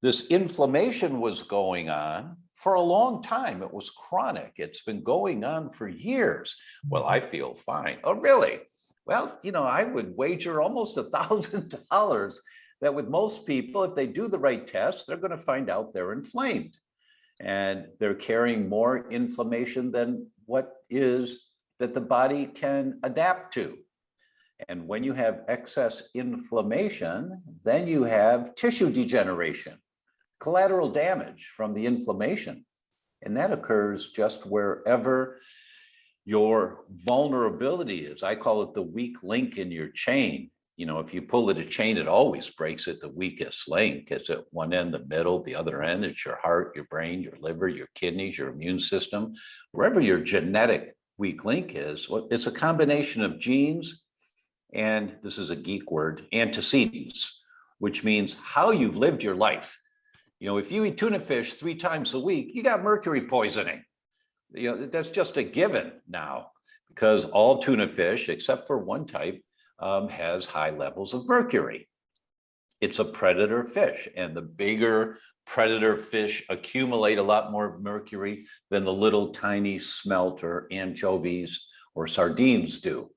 this inflammation was going on for a long time. It was chronic. It's been going on for years. Well, I feel fine. Oh, really? Well, I would wager almost $1,000 that with most people, if they do the right tests, they're going to find out they're inflamed and they're carrying more inflammation than what is that the body can adapt to. And when you have excess inflammation, then you have tissue degeneration, collateral damage from the inflammation. And that occurs just wherever your vulnerability is. I call it the weak link in your chain. If you pull at a chain, it always breaks at the weakest link. It's at one end, the middle, the other end, it's your heart, your brain, your liver, your kidneys, your immune system. Wherever your genetic weak link is, it's a combination of genes, and this is a geek word, antecedents, which means how you've lived your life. If you eat tuna fish 3 times a week, you got mercury poisoning. That's just a given now, because all tuna fish, except for one type, has high levels of mercury. It's a predator fish, and the bigger predator fish accumulate a lot more mercury than the little tiny smelt or anchovies or sardines do,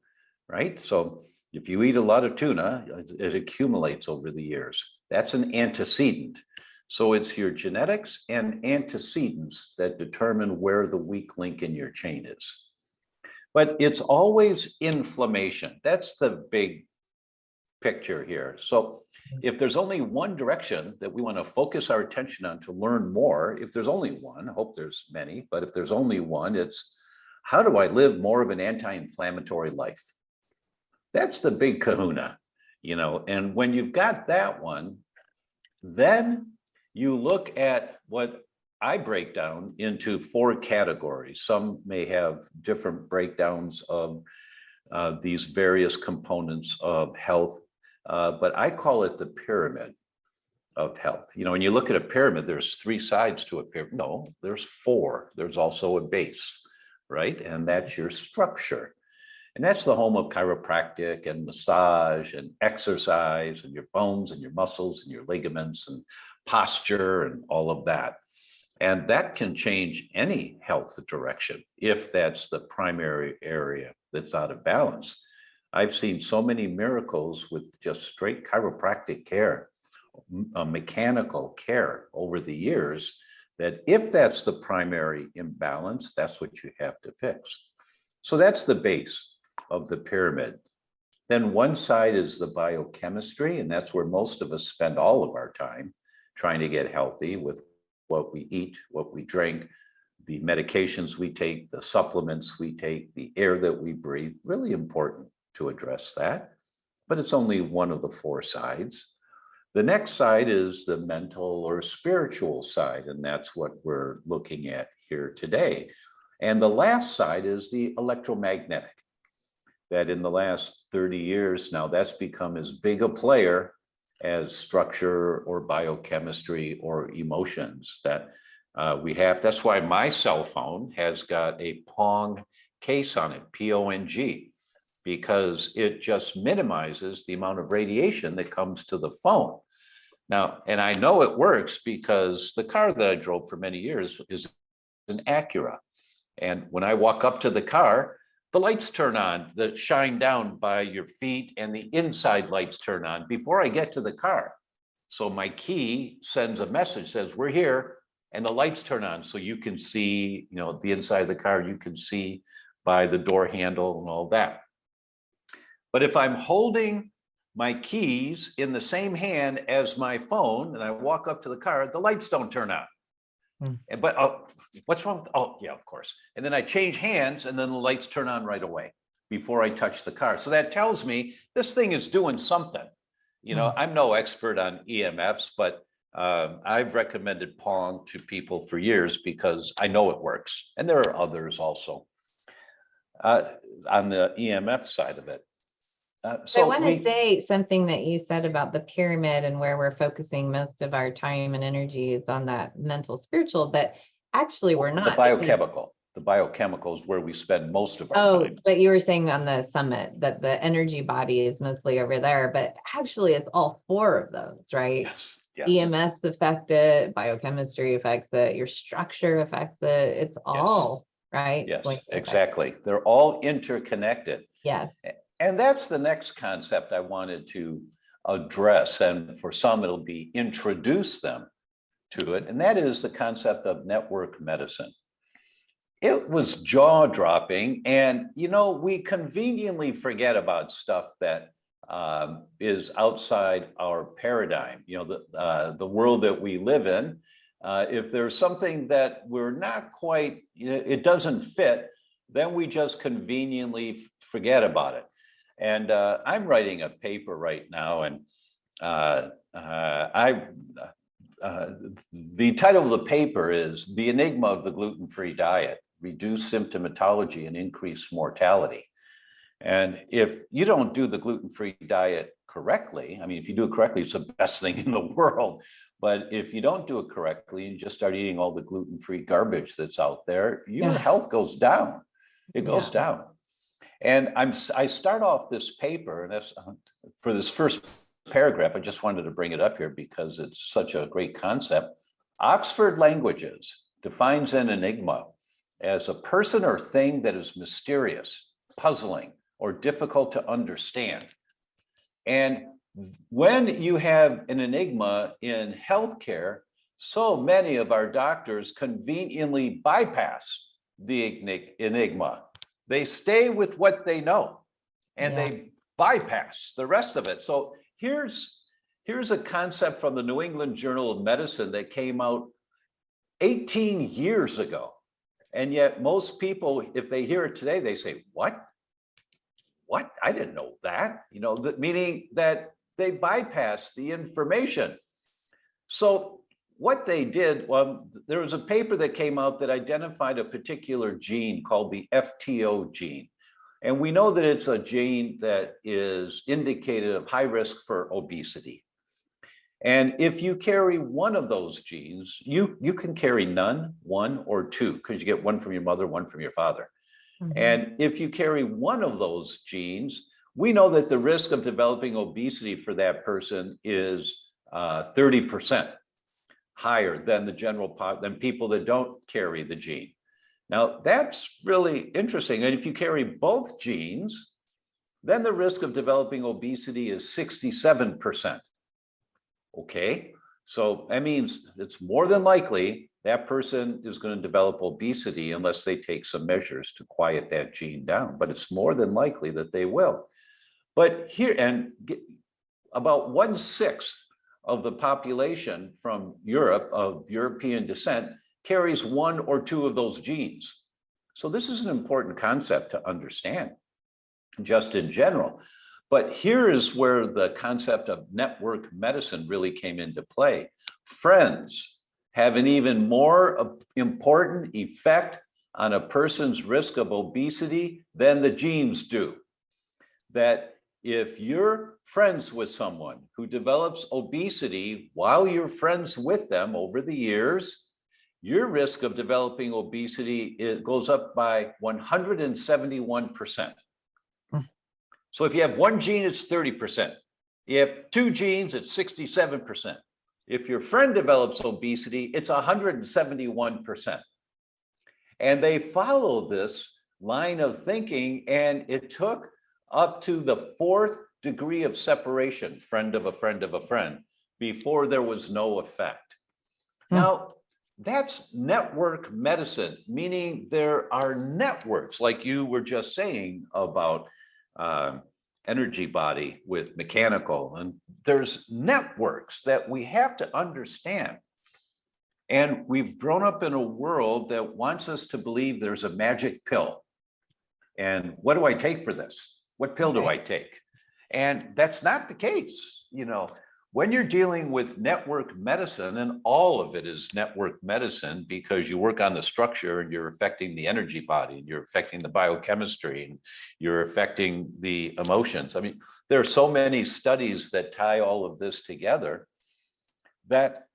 right? So if you eat a lot of tuna, it accumulates over the years. That's an antecedent. So it's your genetics and antecedents that determine where the weak link in your chain is. But it's always inflammation. That's the big picture here. So if there's only one direction that we want to focus our attention on to learn more, if there's only one, I hope there's many, but if there's only one, it's how do I live more of an anti-inflammatory life? That's the big kahuna, you know, and when you've got that one, then you look at what I break down into 4 categories. Some may have different breakdowns of these various components of health, but I call it the pyramid of health. You know, when you look at a pyramid, there's 3 sides to a pyramid. No, there's 4. There's also a base, right? And that's your structure. And that's the home of chiropractic and massage and exercise and your bones and your muscles and your ligaments and posture and all of that. And that can change any health direction if that's the primary area that's out of balance. I've seen so many miracles with just straight chiropractic care, mechanical care over the years, that if that's the primary imbalance, that's what you have to fix. So that's the base of the pyramid. Then one side is the biochemistry, and that's where most of us spend all of our time trying to get healthy with what we eat, what we drink, the medications we take, the supplements we take, the air that we breathe. Really important to address that, but it's only one of the 4 sides. The next side is the mental or spiritual side, and that's what we're looking at here today. And the last side is the electromagnetic, that in the last 30 years now, that's become as big a player as structure or biochemistry or emotions that we have. That's why my cell phone has got a Pong case on it, P-O-N-G, because it just minimizes the amount of radiation that comes to the phone. Now, and I know it works because the car that I drove for many years is an Acura. And when I walk up to the car, the lights turn on that shine down by your feet, and the inside lights turn on before I get to the car. So my key sends a message, says, we're here, and the lights turn on. So you can see, you know, the inside of the car, you can see by the door handle and all that. But if I'm holding my keys in the same hand as my phone, and I walk up to the car, the lights don't turn on. But what's wrong? Oh, yeah, of course. And then I change hands, and then the lights turn on right away before I touch the car. So that tells me this thing is doing something. You know, I'm no expert on EMFs, but I've recommended Pong to people for years because I know it works. And there are others also on the EMF side of it. So I want to say something that you said about the pyramid and where we're focusing most of our time and energy is on that mental, spiritual, but actually we're not. The biochemical is where we spend most of our time. But you were saying on the summit that the energy body is mostly over there, but actually it's all 4 of those, right? Yes. Yes. EMS affect it, biochemistry affects it, your structure affects it. It's all, right? Yes, exactly. They're all interconnected. Yes. And that's the next concept I wanted to address. And for some, it'll be introduce them to it. And that is the concept of network medicine. It was jaw-dropping. And, you know, we conveniently forget about stuff that is outside our paradigm. You know, the world that we live in, if there's something that we're not quite, it doesn't fit, then we just conveniently forget about it. And I'm writing a paper right now, and the title of the paper is The Enigma of the Gluten-Free Diet, Reduce Symptomatology and Increase Mortality. And if you don't do the gluten-free diet correctly, I mean, if you do it correctly, it's the best thing in the world. But if you don't do it correctly and just start eating all the gluten-free garbage that's out there, your health goes down. It goes down. And I start off this paper, and that's for this first paragraph. I just wanted to bring it up here because it's such a great concept. Oxford Languages defines an enigma as a person or thing that is mysterious, puzzling, or difficult to understand. And when you have an enigma in healthcare, so many of our doctors conveniently bypass the enigma. They stay with what they know, and they bypass the rest of it. So here's a concept from the New England Journal of Medicine that came out 18 years ago. And yet most people, if they hear it today, they say, what? What? I didn't know that. You know, meaning that they bypassed the information. So what they did, there was a paper that came out that identified a particular gene called the FTO gene. And we know that it's a gene that is indicated of high risk for obesity. And if you carry one of those genes, you can carry none, one, or two, because you get one from your mother, one from your father. Mm-hmm. And if you carry one of those genes, we know that the risk of developing obesity for that person is 30% higher than the general than people that don't carry the gene. Now, that's really interesting. And if you carry both genes, then the risk of developing obesity is 67%. Okay, so that means it's more than likely that person is going to develop obesity unless they take some measures to quiet that gene down, but it's more than likely that they will. But here, and about 1/6 of the population from Europe of European descent carries one or two of those genes. So this is an important concept to understand just in general. But here is where the concept of network medicine really came into play. Friends have an even more important effect on a person's risk of obesity than the genes do. That if you're friends with someone who develops obesity while you're friends with them over the years, your risk of developing obesity, it goes up by 171%. So if you have one gene, it's 30%. You have two genes, it's 67%. If your friend develops obesity, it's 171%. And they follow this line of thinking, and it took up to the 4th degree of separation, friend of a friend of a friend, before there was no effect. Now, that's network medicine, meaning there are networks, like you were just saying about energy body with mechanical, and there's networks that we have to understand. And we've grown up in a world that wants us to believe there's a magic pill. And what do I take for this? What pill do I take? And that's not the case. You know, when you're dealing with network medicine, and all of it is network medicine because you work on the structure and you're affecting the energy body, and you're affecting the biochemistry, and you're affecting the emotions. I mean, there are so many studies that tie all of this together that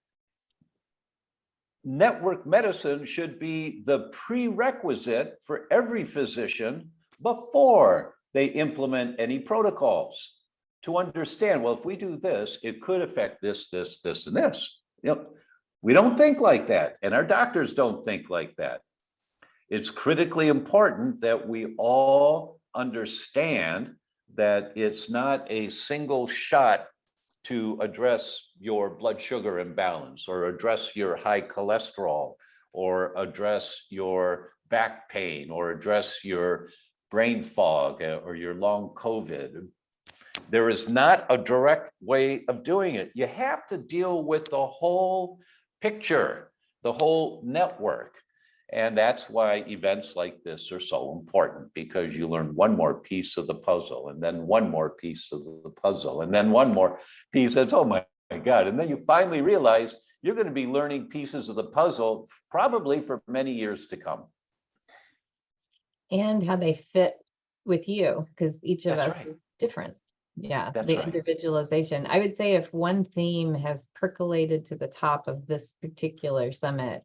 network medicine should be the prerequisite for every physician before they implement any protocols, to understand, well, if we do this, it could affect this, this, this, and this. You know, we don't think like that, and our doctors don't think like that. It's critically important that we all understand that it's not a single shot to address your blood sugar imbalance, or address your high cholesterol, or address your back pain, or address your brain fog, or your long COVID. There is not a direct way of doing it. You have to deal with the whole picture, the whole network. And that's why events like this are so important, because you learn one more piece of the puzzle, and then one more piece of the puzzle, and then one more piece. That's, oh my God. And then you finally realize you're going to be learning pieces of the puzzle probably for many years to come. And how they fit with you, because each of That's us right. is different. Yeah, That's the right. individualization. I would say if one theme has percolated to the top of this particular summit,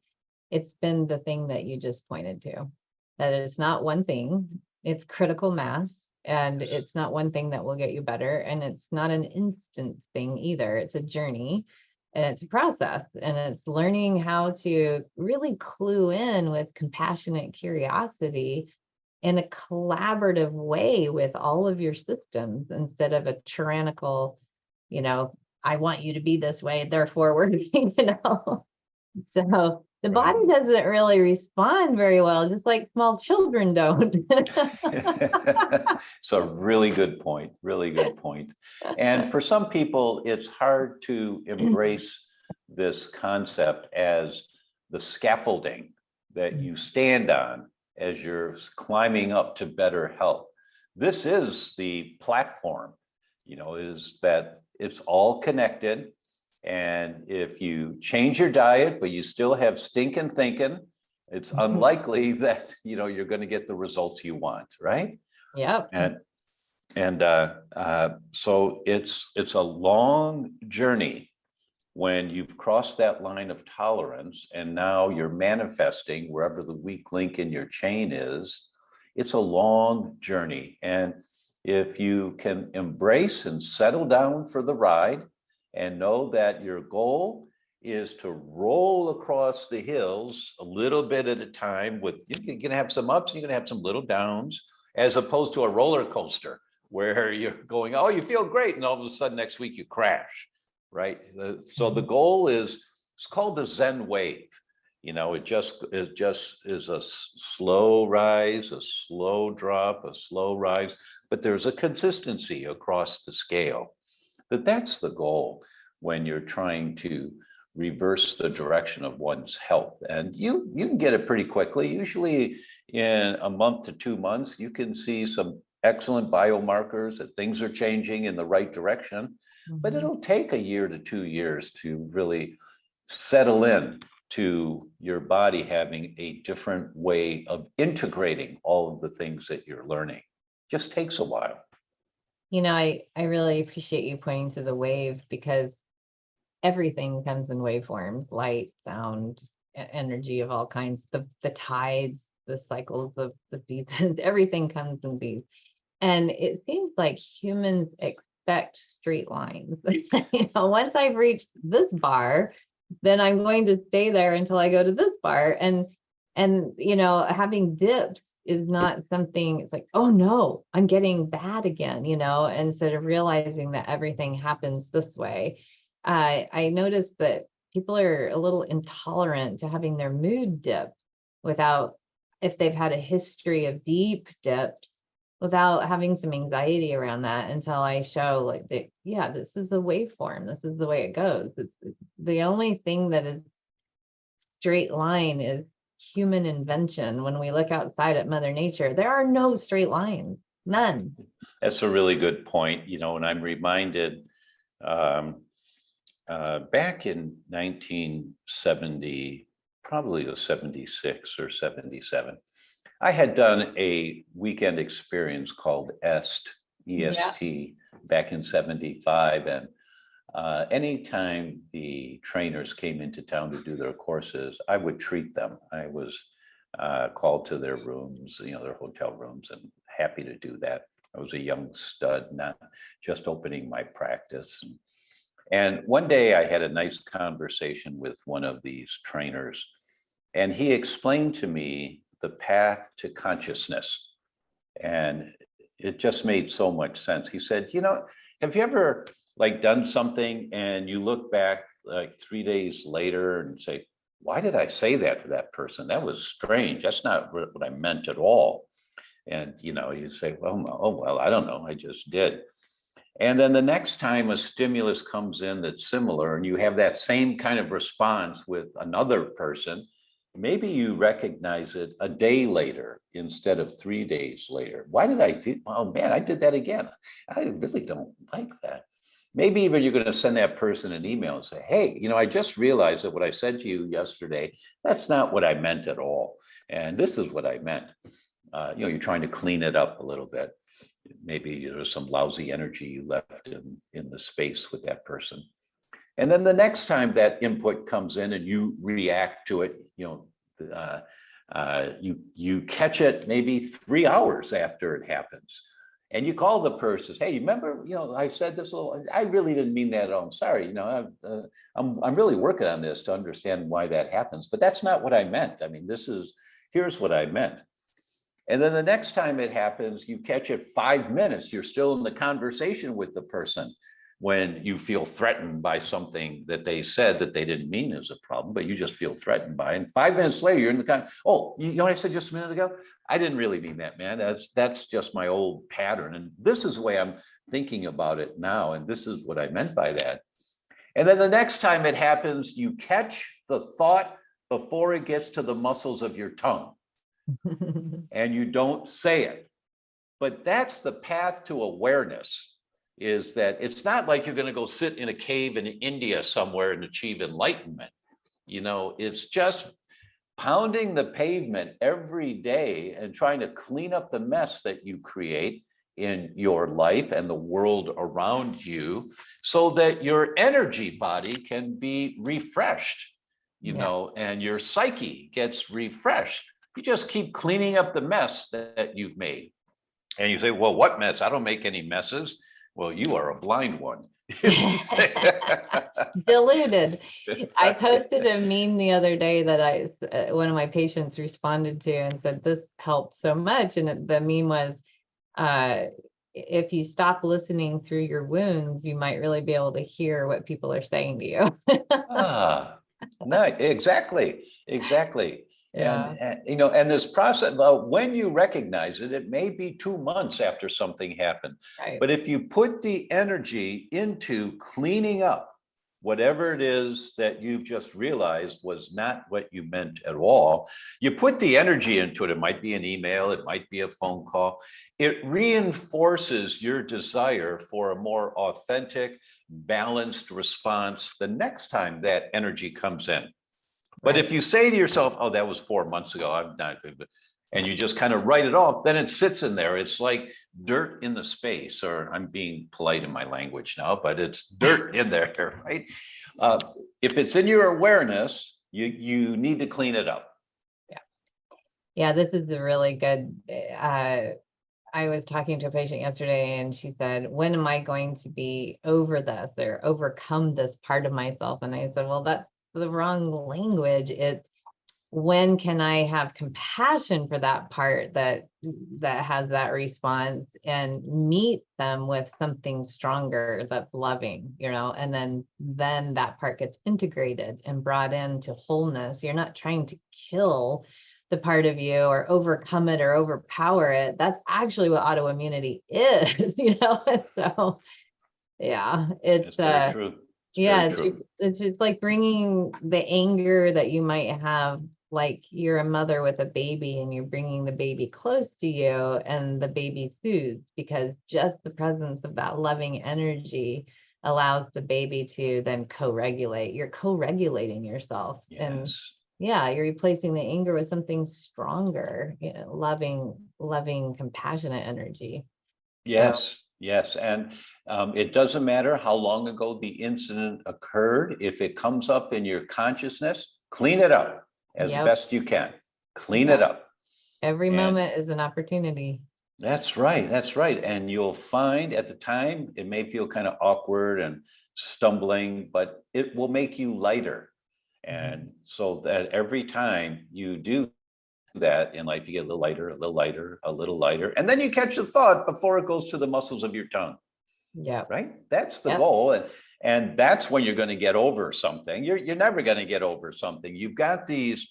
it's been the thing that you just pointed to, that it's not one thing, it's critical mass, and it's not one thing that will get you better, and it's not an instant thing either. It's a journey, and it's a process, and it's learning how to really clue in with compassionate curiosity in a collaborative way with all of your systems, instead of a tyrannical, you know, I want you to be this way, therefore we're, you know. So The Right. body doesn't really respond very well, just like small children don't. It's a really good point, really good point. And for some people, it's hard to embrace this concept as the scaffolding that you stand on as you're climbing up to better health. This is the platform, is that it's all connected. And if you change your diet, but you still have stinking thinking, it's unlikely that you're going to get the results you want, right? Yep. So it's a long journey when you've crossed that line of tolerance, and now you're manifesting wherever the weak link in your chain is. It's a long journey, and if you can embrace and settle down for the ride, and know that your goal is to roll across the hills a little bit at a time, with you're going to have some ups, you're going to have some little downs, as opposed to a roller coaster where you're going, oh, you feel great, and all of a sudden next week you crash, right? So the goal is, it's called the Zen wave. It just is a slow rise, a slow drop, a slow rise, but there's a consistency across the scale. That's the goal when you're trying to reverse the direction of one's health. And you can get it pretty quickly. Usually in a month to 2 months, you can see some excellent biomarkers that things are changing in the right direction, but it'll take 1 year to 2 years to really settle in to your body having a different way of integrating all of the things that you're learning. Just takes a while. I really appreciate you pointing to the wave, because everything comes in waveforms: light, sound, energy of all kinds, the tides, the cycles of the seasons, everything comes in these. And it seems like humans expect straight lines. Once I've reached this bar, then I'm going to stay there until I go to this bar. And having dips is not something, it's like, oh no, I'm getting bad again, instead of realizing that everything happens this way. I noticed that people are a little intolerant to having their mood dip if they've had a history of deep dips, without having some anxiety around that, until I show this is the waveform, this is the way it goes. It's the only thing that is straight line is human invention. When we look outside at Mother Nature, there are no straight lines, none. That's a really good point, and I'm reminded back in 1970, probably the 76 or 77, I had done a weekend experience called EST, back in 75. And anytime the trainers came into town to do their courses, I would treat them. I was called to their rooms, their hotel rooms, and happy to do that. I was a young stud, not just opening my practice. And one day I had a nice conversation with one of these trainers, and he explained to me the path to consciousness. And it just made so much sense. He said, have you ever done something and you look back 3 days later and say, why did I say that to that person? That was strange. That's not what I meant at all. And, you say, well, I don't know. I just did. And then the next time a stimulus comes in that's similar, and you have that same kind of response with another person, maybe you recognize it a day later instead of 3 days later. Why did I do? Oh man, I did that again. I really don't like that. Maybe even you're going to send that person an email and say, hey, I just realized that what I said to you yesterday, that's not what I meant at all. And this is what I meant. You're trying to clean it up a little bit. Maybe there's some lousy energy you left in the space with that person. And then the next time that input comes in and you react to it, you catch it maybe 3 hours after it happens. And you call the person, hey, you remember, I said this I really didn't mean that at all. I'm sorry, I'm really working on this to understand why that happens, but that's not what I meant. I mean, here's what I meant. And then the next time it happens, you catch it 5 minutes, you're still in the conversation with the person. when you feel threatened by something that they said that they didn't mean as a problem, but you just feel threatened by it. And 5 minutes later, you're in the kind of, oh, you know what I said just a minute ago? I didn't really mean that, man. That's just my old pattern. And this is the way I'm thinking about it now. And this is what I meant by that. And then the next time it happens, you catch the thought before it gets to the muscles of your tongue and you don't say it. But that's the path to awareness, is that it's not like you're going to go sit in a cave in India somewhere and achieve enlightenment. You know, it's just pounding the pavement every day and trying to clean up the mess that you create in your life and the world around you so that your energy body can be refreshed, you know, and your psyche gets refreshed. You just keep cleaning up the mess that you've made. And you say, well, what mess? I don't make any messes. Well, you are a blind one. Deluded. I posted a meme the other day that one of my patients responded to and said, this helped so much. And the meme was, if you stop listening through your wounds, you might really be able to hear what people are saying to you. No, exactly. Yeah. And you know, and this process, when you recognize it, it may be 2 months after something happened. Right. But if you put the energy into cleaning up whatever it is that you've just realized was not what you meant at all, you put the energy into it. It might be an email, it might be a phone call. It reinforces your desire for a more authentic, balanced response the next time that energy comes in. But if you say to yourself, oh, that was 4 months ago, I'm not, and you just kind of write it off, then it sits in there. It's like dirt in the space, or I'm being polite in my language now, but it's dirt in there, right? If it's in your awareness, you need to clean it up. Yeah, this is a really good, I was talking to a patient yesterday and she said, when am I going to be over this or overcome this part of myself? And I said, well, that's the wrong language. It's when can I have compassion for that part that has that response and meet them with something stronger that's loving, you know, and then that part gets integrated and brought into wholeness. You're not trying to kill the part of you or overcome it or overpower it. That's actually what autoimmunity is, you know. So yeah, it's very true. Yeah, it's just like bringing the anger that you might have, like you're a mother with a baby and you're bringing the baby close to you and the baby soothes, because just the presence of that loving energy allows the baby to then co-regulate. You're co-regulating yourself. Yes. And yeah, you're replacing the anger with something stronger, you know, loving, compassionate energy. Yes. Yes. And it doesn't matter how long ago the incident occurred. If it comes up in your consciousness, clean it up as best you can. Clean it up. Every moment is an opportunity. That's right. That's right. And you'll find at the time, it may feel kind of awkward and stumbling, but it will make you lighter. And so that every time you do that in life, you get a little lighter, a little lighter, a little lighter, and then you catch the thought before it goes to the muscles of your tongue. Yeah. Right. That's the goal. And that's when you're going to get over something. You're never going to get over something. You've got these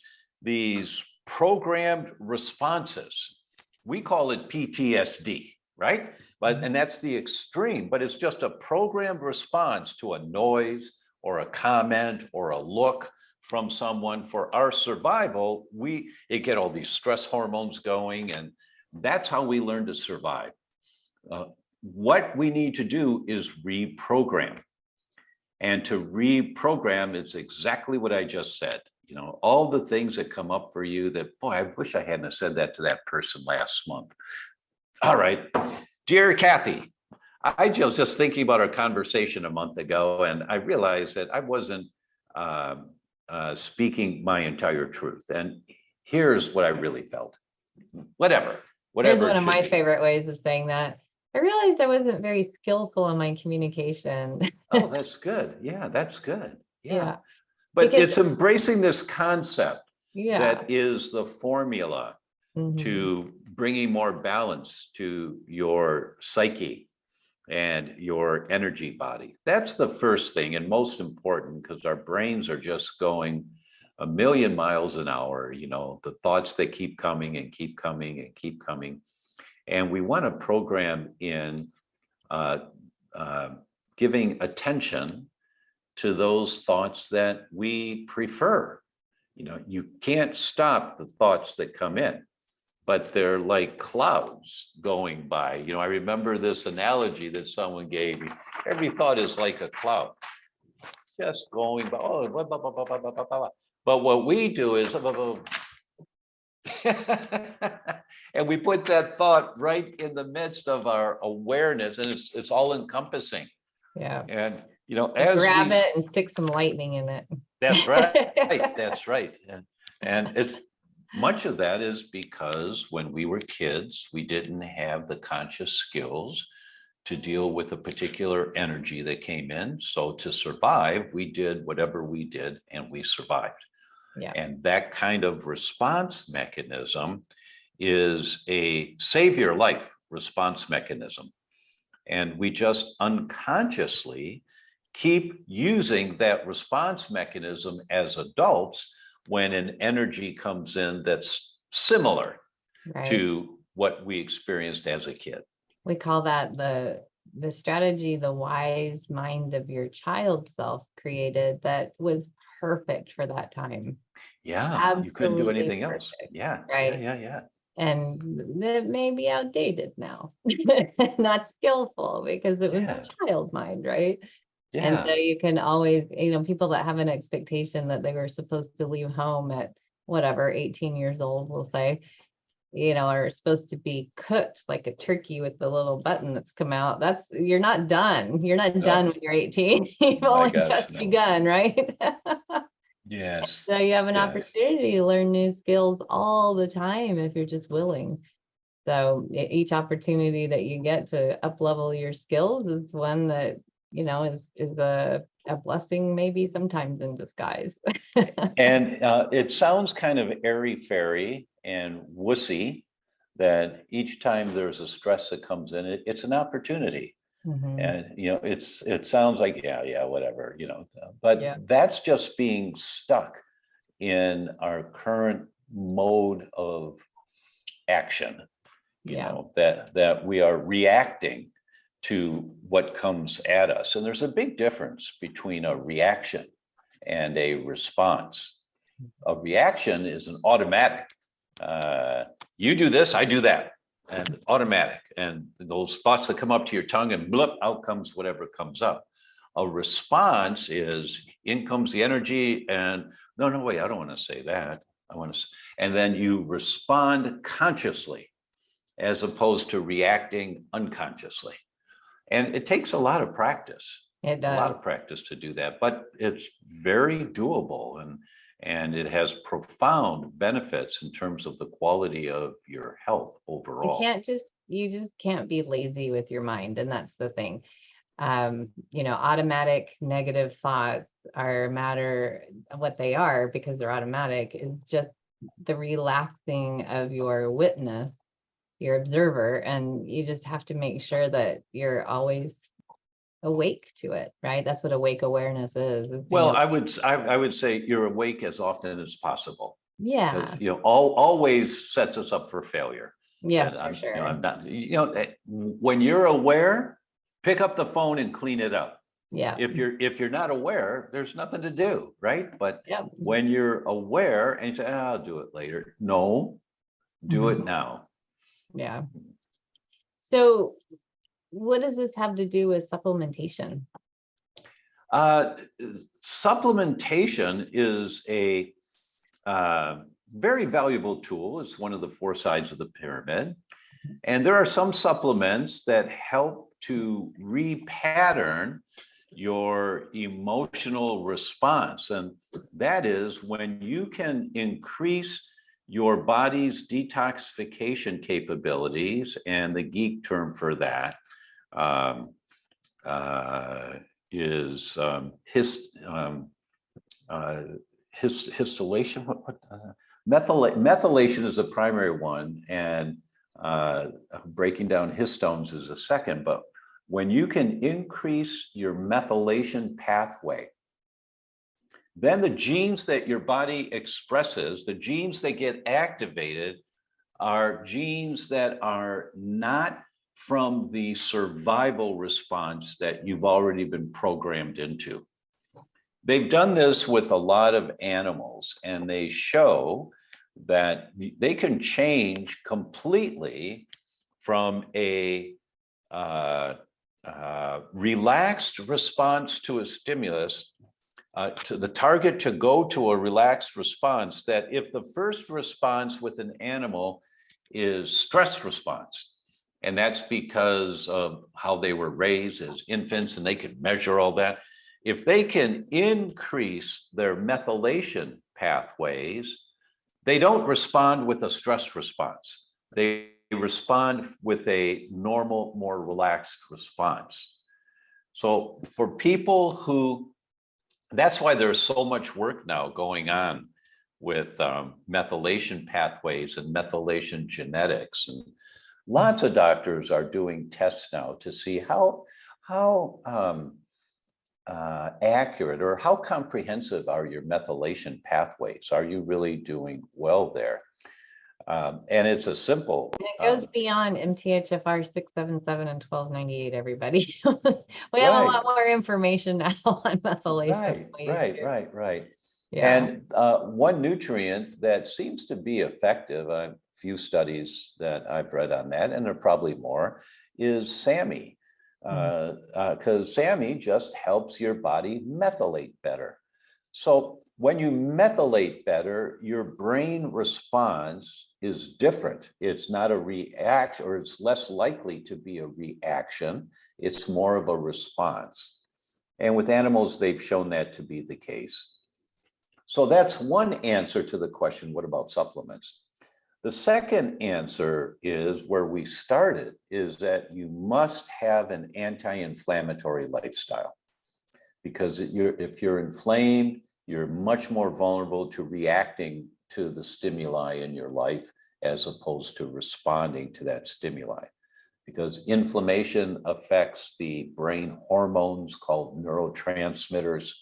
programmed responses. We call it PTSD, right? And that's the extreme, but it's just a programmed response to a noise or a comment or a look from someone. For our survival, it get all these stress hormones going, and that's how we learn to survive. What we need to do is reprogram. And to reprogram is exactly what I just said. You know, all the things that come up for you that, boy, I wish I hadn't said that to that person last month. All right, dear Kathy, I was just thinking about our conversation a month ago, and I realized that I wasn't speaking my entire truth. And here's what I really felt. Whatever. Here's one of my favorite ways of saying that. I realized I wasn't very skillful in my communication. Oh, that's good. Yeah, that's good. Yeah. But it's embracing this concept that is the formula to bringing more balance to your psyche. and your energy body. That's the first thing and most important, because our brains are just going a million miles an hour, you know, the thoughts that keep coming and keep coming and keep coming. And we want to program in giving attention to those thoughts that we prefer. You know, you can't stop the thoughts that come in, but they're like clouds going by. You know, I remember this analogy that someone gave me. Every thought is like a cloud, just going by. Oh, blah, blah, blah, blah, blah, blah, blah, blah. But what we do is, and we put that thought right in the midst of our awareness, and it's all encompassing. Yeah. And you know, as grab we it and stick some lightning in it. that's right. That's right. And it's much of that is because when we were kids, we didn't have the conscious skills to deal with a particular energy that came in. So to survive, we did whatever we did and we survived. Yeah. And that kind of response mechanism is a save your life response mechanism. And we just unconsciously keep using that response mechanism as adults when an energy comes in that's similar Right. to what we experienced as a kid. We call that the strategy the wise mind of your child self created that was perfect for that time. Yeah, you couldn't do Absolutely anything else. perfect, Yeah, right? yeah. And it may be outdated now, not skillful because it was Yeah. a child mind, right? And so Yeah, you can always, you know, people that have an expectation that they were supposed to leave home at whatever, 18 years old, we'll say, you know, are supposed to be cooked like a turkey with the little button that's come out. That's, you're not done. You're not No. done when you're 18. You've My only gosh, just no. begun, right? yes. So you have an Yes. opportunity to learn new skills all the time if you're just willing. So each opportunity that you get to up level your skills is one that, you know, is a blessing, maybe sometimes in disguise. And it sounds kind of airy-fairy and wussy that each time there's a stress that comes in, it's an opportunity. Mhm. And, you know, it sounds like, yeah, whatever, you know, but Yeah. that's just being stuck in our current mode of action, you Yeah. know, that we are reacting to what comes at us. And there's a big difference between a reaction and a response. A reaction is an automatic. You do this, I do that, and automatic. And those thoughts that come up to your tongue and blip, out comes whatever comes up. A response is in comes the energy and no, wait, I don't want to say that. I want to, and then you respond consciously as opposed to reacting unconsciously. And it takes a lot of practice. It A lot does. of practice to do that, but it's very doable and it has profound benefits in terms of the quality of your health overall. You just can't be lazy with your mind. And that's the thing. You know, automatic negative thoughts are a matter of what they are because they're automatic is just the relaxing of your witness, your observer, and you just have to make sure that you're always awake to it, right? That's what awake awareness is Well, being I would say you're awake as often as possible. yeah, Because, you know, always sets us up for failure. yes, And for I'm, sure. you know, I'm not, you know, when you're aware, pick up the phone and clean it up. Yeah. If you're not aware, there's nothing to do, right? But Yep. when you're aware and you say, I'll do it later. No, do it now. Yeah. So what does this have to do with supplementation? Supplementation is a very valuable tool. It's one of the four sides of the pyramid. And there are some supplements that help to repattern your emotional response. And that is when you can increase your body's detoxification capabilities, and the geek term for that is histylation. Methylation is a primary one, and breaking down histones is a second. But when you can increase your methylation pathway, then the genes that your body expresses, the genes that get activated, are genes that are not from the survival response that you've already been programmed into. They've done this with a lot of animals, and they show that they can change completely from a relaxed response to a stimulus to the target to go to a relaxed response, that if the first response with an animal is stress response, and that's because of how they were raised as infants and they can measure all that, if they can increase their methylation pathways, they don't respond with a stress response. They respond with a normal, more relaxed response. So for people who, that's why there's so much work now going on with methylation pathways and methylation genetics. And lots of doctors are doing tests now to see how accurate or how comprehensive are your methylation pathways? Are you really doing well there? And it's a simple. It goes beyond MTHFR 677 and 1298, everybody. We have a lot more information now on methylation. Right. Yeah. And one nutrient that seems to be effective, a few studies that I've read on that, and there are probably more, is SAMe. Because SAMe just helps your body methylate better. So when you methylate better, your brain response is different. It's not a react, or it's less likely to be a reaction. It's more of a response. And with animals, they've shown that to be the case. So that's one answer to the question, what about supplements? The second answer is where we started, is that you must have an anti-inflammatory lifestyle, because if you're inflamed, you're much more vulnerable to reacting to the stimuli in your life as opposed to responding to that stimuli, because inflammation affects the brain hormones called neurotransmitters.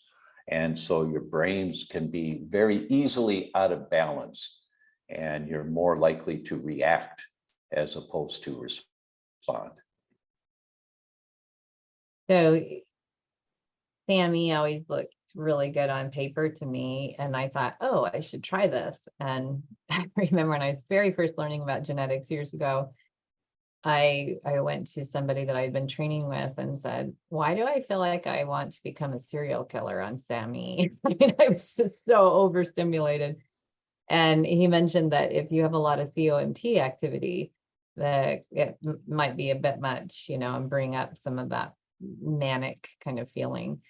And so your brains can be very easily out of balance, and you're more likely to react as opposed to respond. So SAMe always looked really good on paper to me, and I thought, oh, I should try this. And I remember when I was very first learning about genetics years ago, I went to somebody that I'd been training with and said, why do I feel like I want to become a serial killer on SAMe? I mean, I was just so overstimulated. And he mentioned that if you have a lot of COMT activity, that it might be a bit much, and bring up some of that manic kind of feeling.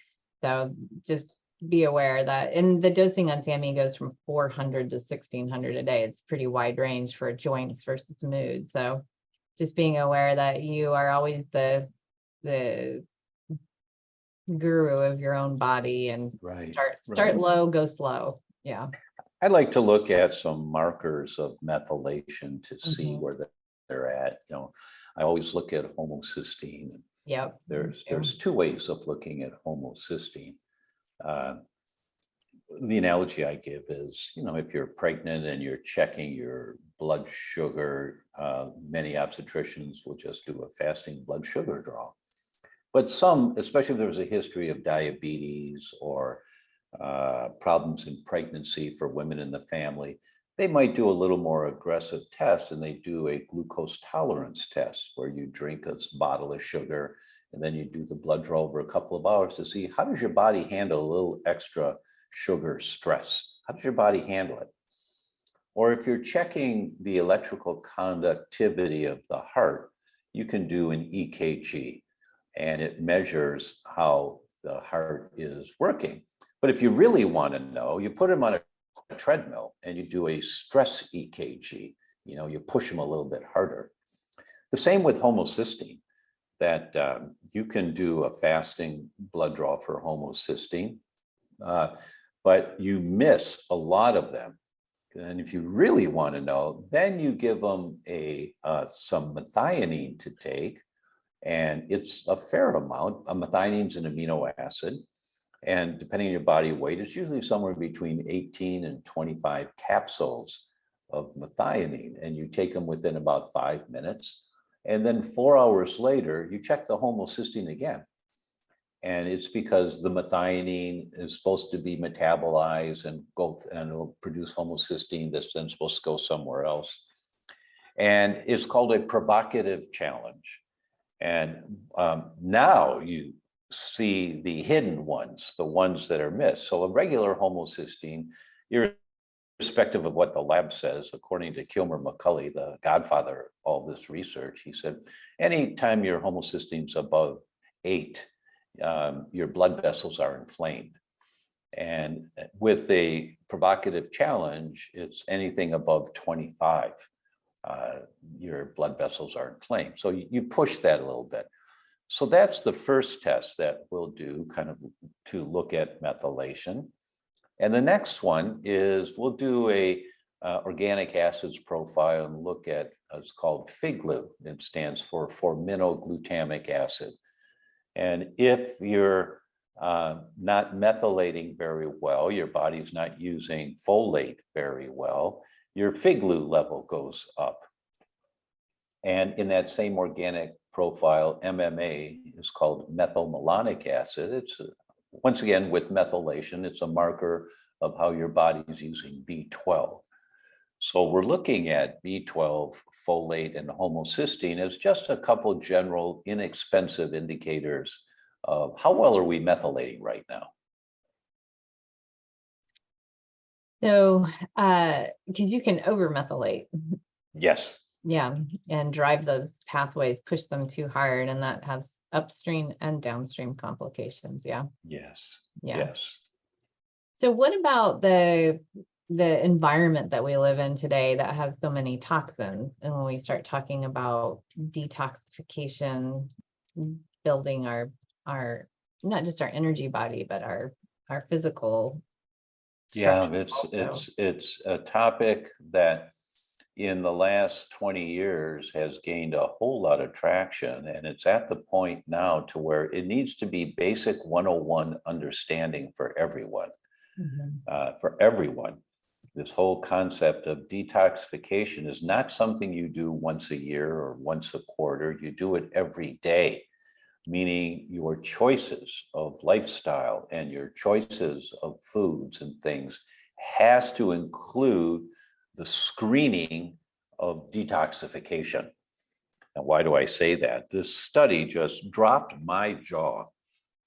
So just be aware that, and the dosing on SAMe goes from 400 to 1600 a day. It's pretty wide range for joints versus mood. So just being aware that you are always the guru of your own body, and start low, go slow. Yeah. I'd like to look at some markers of methylation to see where they're at. I always look at homocysteine. Yep. There's two ways of looking at homocysteine. The analogy I give is, if you're pregnant and you're checking your blood sugar, many obstetricians will just do a fasting blood sugar draw. But some, especially if there's a history of diabetes or problems in pregnancy for women in the family, they might do a little more aggressive test, and they do a glucose tolerance test where you drink a bottle of sugar and then you do the blood draw over a couple of hours to see how does your body handle a little extra sugar stress. How does your body handle it? Or if you're checking the electrical conductivity of the heart, you can do an EKG, and it measures how the heart is working. But if you really want to know, you put them on a treadmill and you do a stress EKG. You push them a little bit harder. The same with homocysteine, that you can do a fasting blood draw for homocysteine, but you miss a lot of them. And if you really want to know, then you give them some methionine to take, And it's a fair amount. Methionine is an amino acid. And depending on your body weight, it's usually somewhere between 18 and 25 capsules of methionine. And you take them within about 5 minutes. And then 4 hours later, you check the homocysteine again. And it's because the methionine is supposed to be metabolized and it'll produce homocysteine that's then supposed to go somewhere else. And it's called a provocative challenge. And now you see the hidden ones, the ones that are missed. So a regular homocysteine, irrespective of what the lab says, according to Kilmer McCully, the godfather of all this research, he said, anytime your homocysteine is above 8, your blood vessels are inflamed. And with a provocative challenge, it's anything above 25. Your blood vessels are inflamed. So you push that a little bit. So that's the first test that we'll do kind of to look at methylation. And the next one is we'll do a organic acids profile and look at, it's called FIGLU. It stands for forminoglutamic acid. And if you're not methylating very well, your body's not using folate very well, your FIGLU level goes up. And in that same organic profile, MMA is called methylmalonic acid. It's once again with methylation, it's a marker of how your body is using B12. So we're looking at B12, folate, and homocysteine as just a couple general inexpensive indicators of how well are we methylating right now. So, because you can over-methylate. Yes. Yeah, and drive those pathways, push them too hard, and that has upstream and downstream complications. Yeah. Yes. Yeah. Yes. So what about the environment that we live in today that has so many toxins? And when we start talking about detoxification, building our not just our energy body, but our physical Yeah, structure it's a topic that in the last 20 years has gained a whole lot of traction, and it's at the point now to where it needs to be basic 101 understanding for everyone. This whole concept of detoxification is not something you do once a year or once a quarter. You do it every day, meaning your choices of lifestyle and your choices of foods and things has to include the screening of detoxification. And why do I say that? This study just dropped my jaw,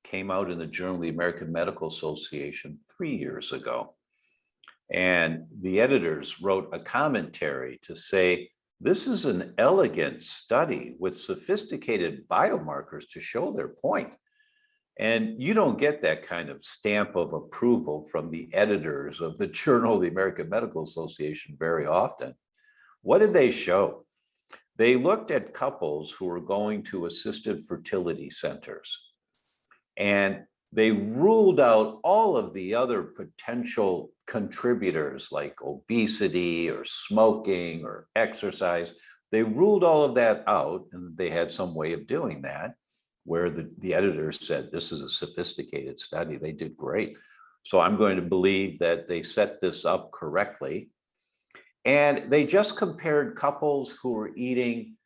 came out in the Journal of the American Medical Association 3 years ago. And the editors wrote a commentary to say, this is an elegant study with sophisticated biomarkers to show their point. And you don't get that kind of stamp of approval from the editors of the Journal of the American Medical Association very often. What did they show? They looked at couples who were going to assisted fertility centers, and they ruled out all of the other potential contributors like obesity or smoking or exercise. They ruled all of that out, and they had some way of doing that, where the editors said, this is a sophisticated study. They did great. So I'm going to believe that they set this up correctly. And they just compared couples who were eating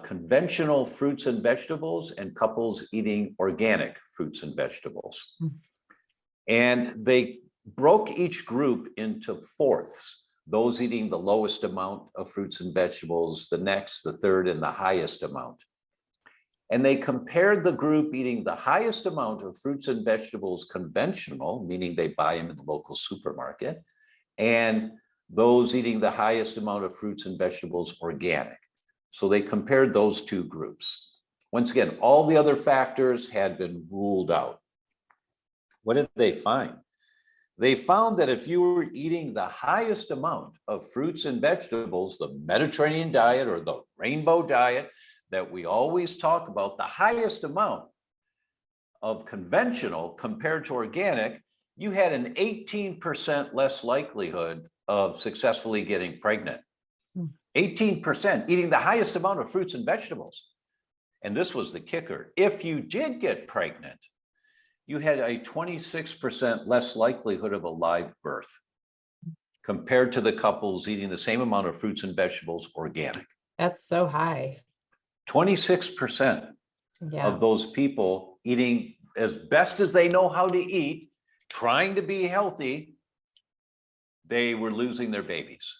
conventional fruits and vegetables and couples eating organic fruits and vegetables. And they broke each group into fourths, those eating the lowest amount of fruits and vegetables, the next, the third, and the highest amount. And they compared the group eating the highest amount of fruits and vegetables conventional, meaning they buy them in the local supermarket, and those eating the highest amount of fruits and vegetables organic. So they compared those two groups. Once again, all the other factors had been ruled out. What did they find? They found that if you were eating the highest amount of fruits and vegetables, the Mediterranean diet or the rainbow diet that we always talk about, the highest amount of conventional compared to organic, you had an 18% less likelihood of successfully getting pregnant. 18% eating the highest amount of fruits and vegetables. And this was the kicker. If you did get pregnant, you had a 26% less likelihood of a live birth compared to the couples eating the same amount of fruits and vegetables organic. That's so high. 26% Yeah. of those people eating as best as they know how to eat, trying to be healthy, they were losing their babies.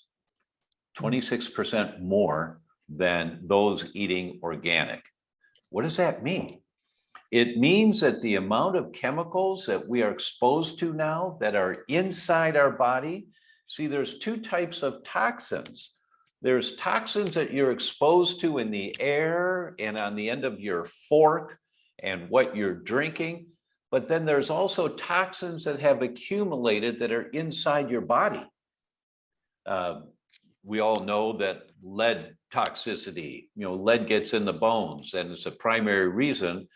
26% more than those eating organic. What does that mean? It means that the amount of chemicals that we are exposed to now that are inside our body, see, there's two types of toxins. There's toxins that you're exposed to in the air and on the end of your fork and what you're drinking. But then there's also toxins that have accumulated that are inside your body. We all know that lead toxicity, lead gets in the bones, and it's a primary reason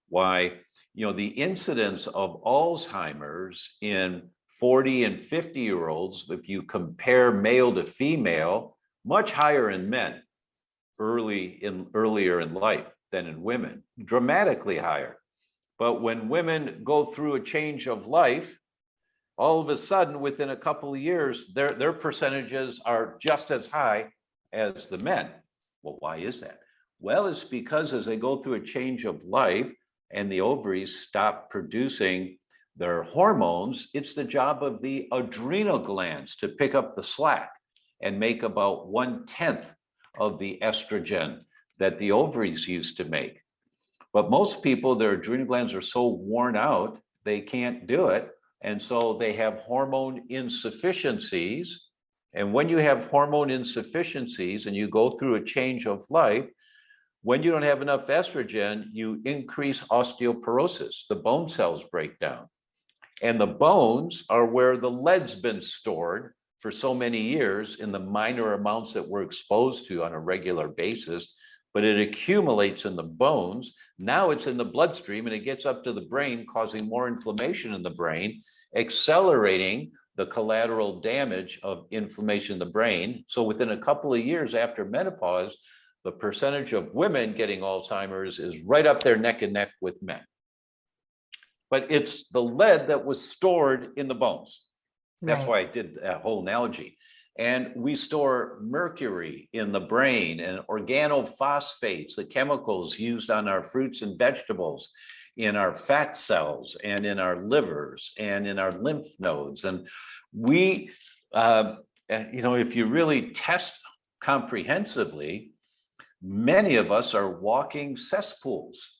why, the incidence of Alzheimer's in 40 and 50-year-olds, if you compare male to female, much higher in men earlier in life than in women, dramatically higher. But when women go through a change of life, all of a sudden, within a couple of years, their percentages are just as high as the men. Well, why is that? Well, it's because as they go through a change of life and the ovaries stop producing their hormones, it's the job of the adrenal glands to pick up the slack and make about 1/10 of the estrogen that the ovaries used to make. But most people, their adrenal glands are so worn out, they can't do it. And so they have hormone insufficiencies. And when you have hormone insufficiencies and you go through a change of life, when you don't have enough estrogen, you increase osteoporosis. The bone cells break down. And the bones are where the lead's been stored for so many years in the minor amounts that we're exposed to on a regular basis, but it accumulates in the bones. Now it's in the bloodstream and it gets up to the brain, causing more inflammation in the brain, accelerating the collateral damage of inflammation in the brain. So within a couple of years after menopause, the percentage of women getting Alzheimer's is right up there neck and neck with men. But it's the lead that was stored in the bones. That's why I did that whole analogy. And we store mercury in the brain and organophosphates, the chemicals used on our fruits and vegetables, in our fat cells and in our livers and in our lymph nodes. And we, if you really test comprehensively, many of us are walking cesspools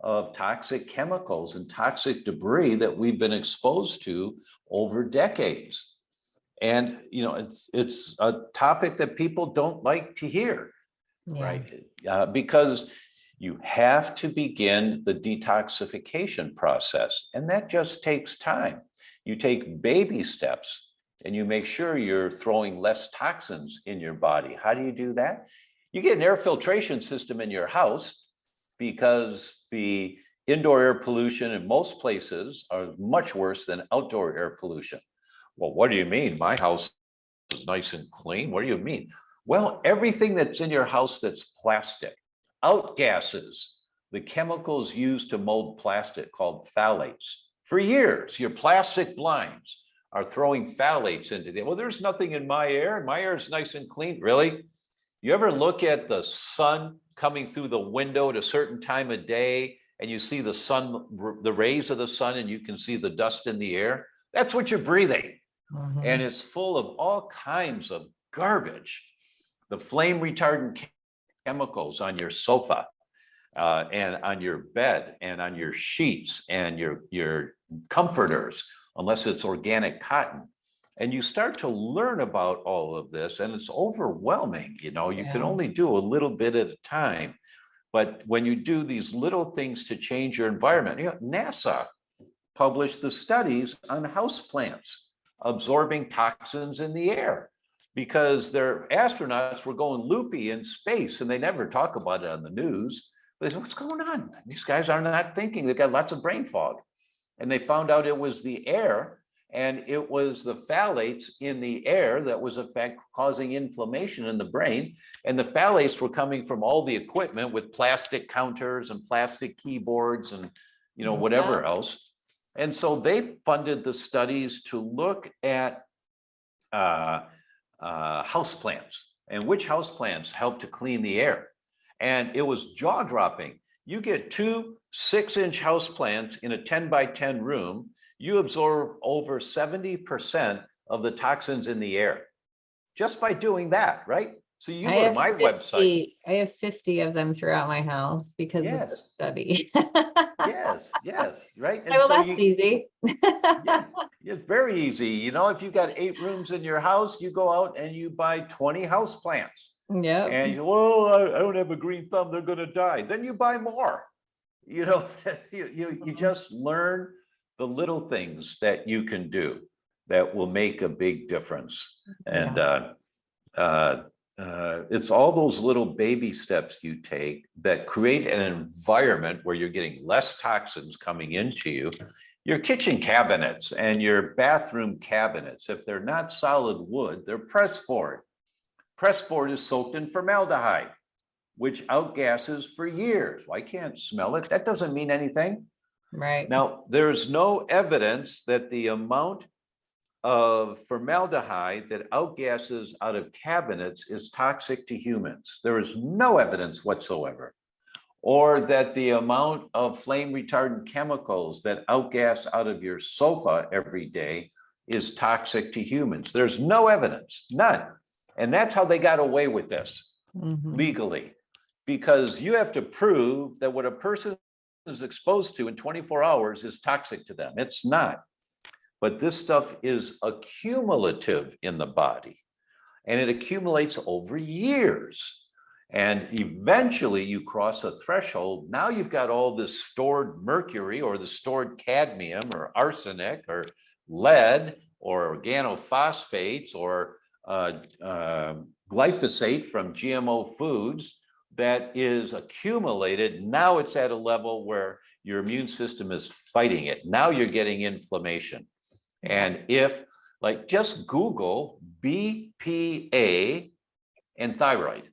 of toxic chemicals and toxic debris that we've been exposed to over decades. And, it's a topic that people don't like to hear, right? Because you have to begin the detoxification process, and that just takes time. You take baby steps and you make sure you're throwing less toxins in your body. How do you do that? You get an air filtration system in your house, because the indoor air pollution in most places are much worse than outdoor air pollution. Well, what do you mean? My house is nice and clean. What do you mean? Well, everything that's in your house that's plastic, outgasses, the chemicals used to mold plastic called phthalates. For years, your plastic blinds are throwing phthalates into them. Well, there's nothing in my air. My air is nice and clean. Really? You ever look at the sun coming through the window at a certain time of day and you see the sun, the rays of the sun, and you can see the dust in the air? That's what you're breathing. And it's full of all kinds of garbage. The flame retardant chemicals on your sofa and on your bed and on your sheets and your comforters, unless it's organic cotton. And you start to learn about all of this, and it's overwhelming. You can only do a little bit at a time. But when you do these little things to change your environment, NASA published the studies on houseplants absorbing toxins in the air, because their astronauts were going loopy in space, and they never talk about it on the news. But they said, what's going on? These guys are not thinking. They've got lots of brain fog. And they found out it was the air. And it was the phthalates in the air that was in fact causing inflammation in the brain. And the phthalates were coming from all the equipment with plastic counters and plastic keyboards and, you know, whatever else. And so they funded the studies to look at houseplants and which houseplants help to clean the air. And it was jaw-dropping. You get 2 6-inch houseplants in a 10 by 10 room, you absorb over 70% of the toxins in the air just by doing that, right? So you go to my website. I have 50 of them throughout my house because of the study. Yes, right. And well, so that's easy. Yeah, it's very easy. You know, if you've got 8 rooms in your house, you go out and you buy 20 house plants. Yeah. And you, well, I don't have a green thumb, they're going to die. Then you buy more. You know, you just learn the little things that you can do that will make a big difference. And it's all those little baby steps you take that create an environment where you're getting less toxins coming into you. Your kitchen cabinets and your bathroom cabinets, if they're not solid wood, they're press board. Press board is soaked in formaldehyde, which outgasses for years. Well, I can't smell it. That doesn't mean anything. Right. Now, there's no evidence that the amount of formaldehyde that outgasses out of cabinets is toxic to humans. There is no evidence whatsoever. Or that the amount of flame retardant chemicals that outgas out of your sofa every day is toxic to humans. There's no evidence, none. And that's how they got away with this legally, because you have to prove that what a person is exposed to in 24 hours is toxic to them. It's not. But this stuff is accumulative in the body, and it accumulates over years. And eventually you cross a threshold. Now you've got all this stored mercury or the stored cadmium or arsenic or lead or organophosphates or glyphosate from GMO foods that is accumulated. Now it's at a level where your immune system is fighting it. Now you're getting inflammation. And if, like, just Google BPA and thyroid,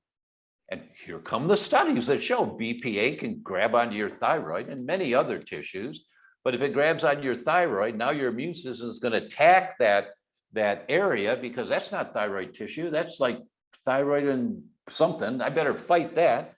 and here come the studies that show BPA can grab onto your thyroid and many other tissues. But if it grabs on your thyroid, now your immune system is going to attack that area, because that's not thyroid tissue. That's like thyroid and something. I better fight that.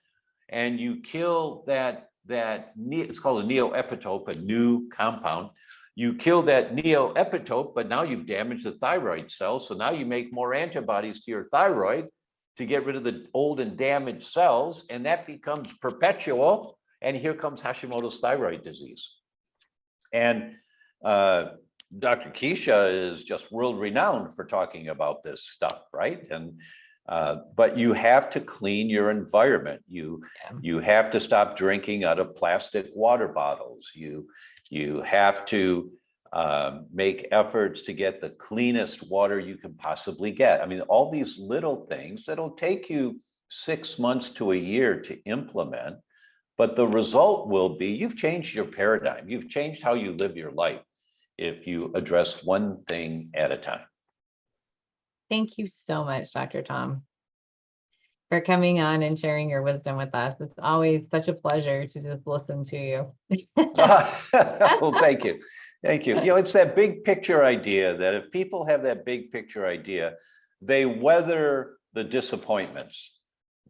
And you kill that it's called a neoepitope, a new compound. You kill that neoepitope, but now you've damaged the thyroid cells. So now you make more antibodies to your thyroid to get rid of the old and damaged cells, and that becomes perpetual. And here comes Hashimoto's thyroid disease. And Dr. Keesha is just world renowned for talking about this stuff, right? And but you have to clean your environment. You have to stop drinking out of plastic water bottles. You have to make efforts to get the cleanest water you can possibly get. I mean, all these little things that'll take you 6 months to a year to implement, but the result will be you've changed your paradigm. You've changed how you live your life if you address one thing at a time. Thank you so much, Dr. Tom, for coming on and sharing your wisdom with us. It's always such a pleasure to just listen to you. Well, thank you. Thank you. You know, it's that big picture idea that if people have that big picture idea, they weather the disappointments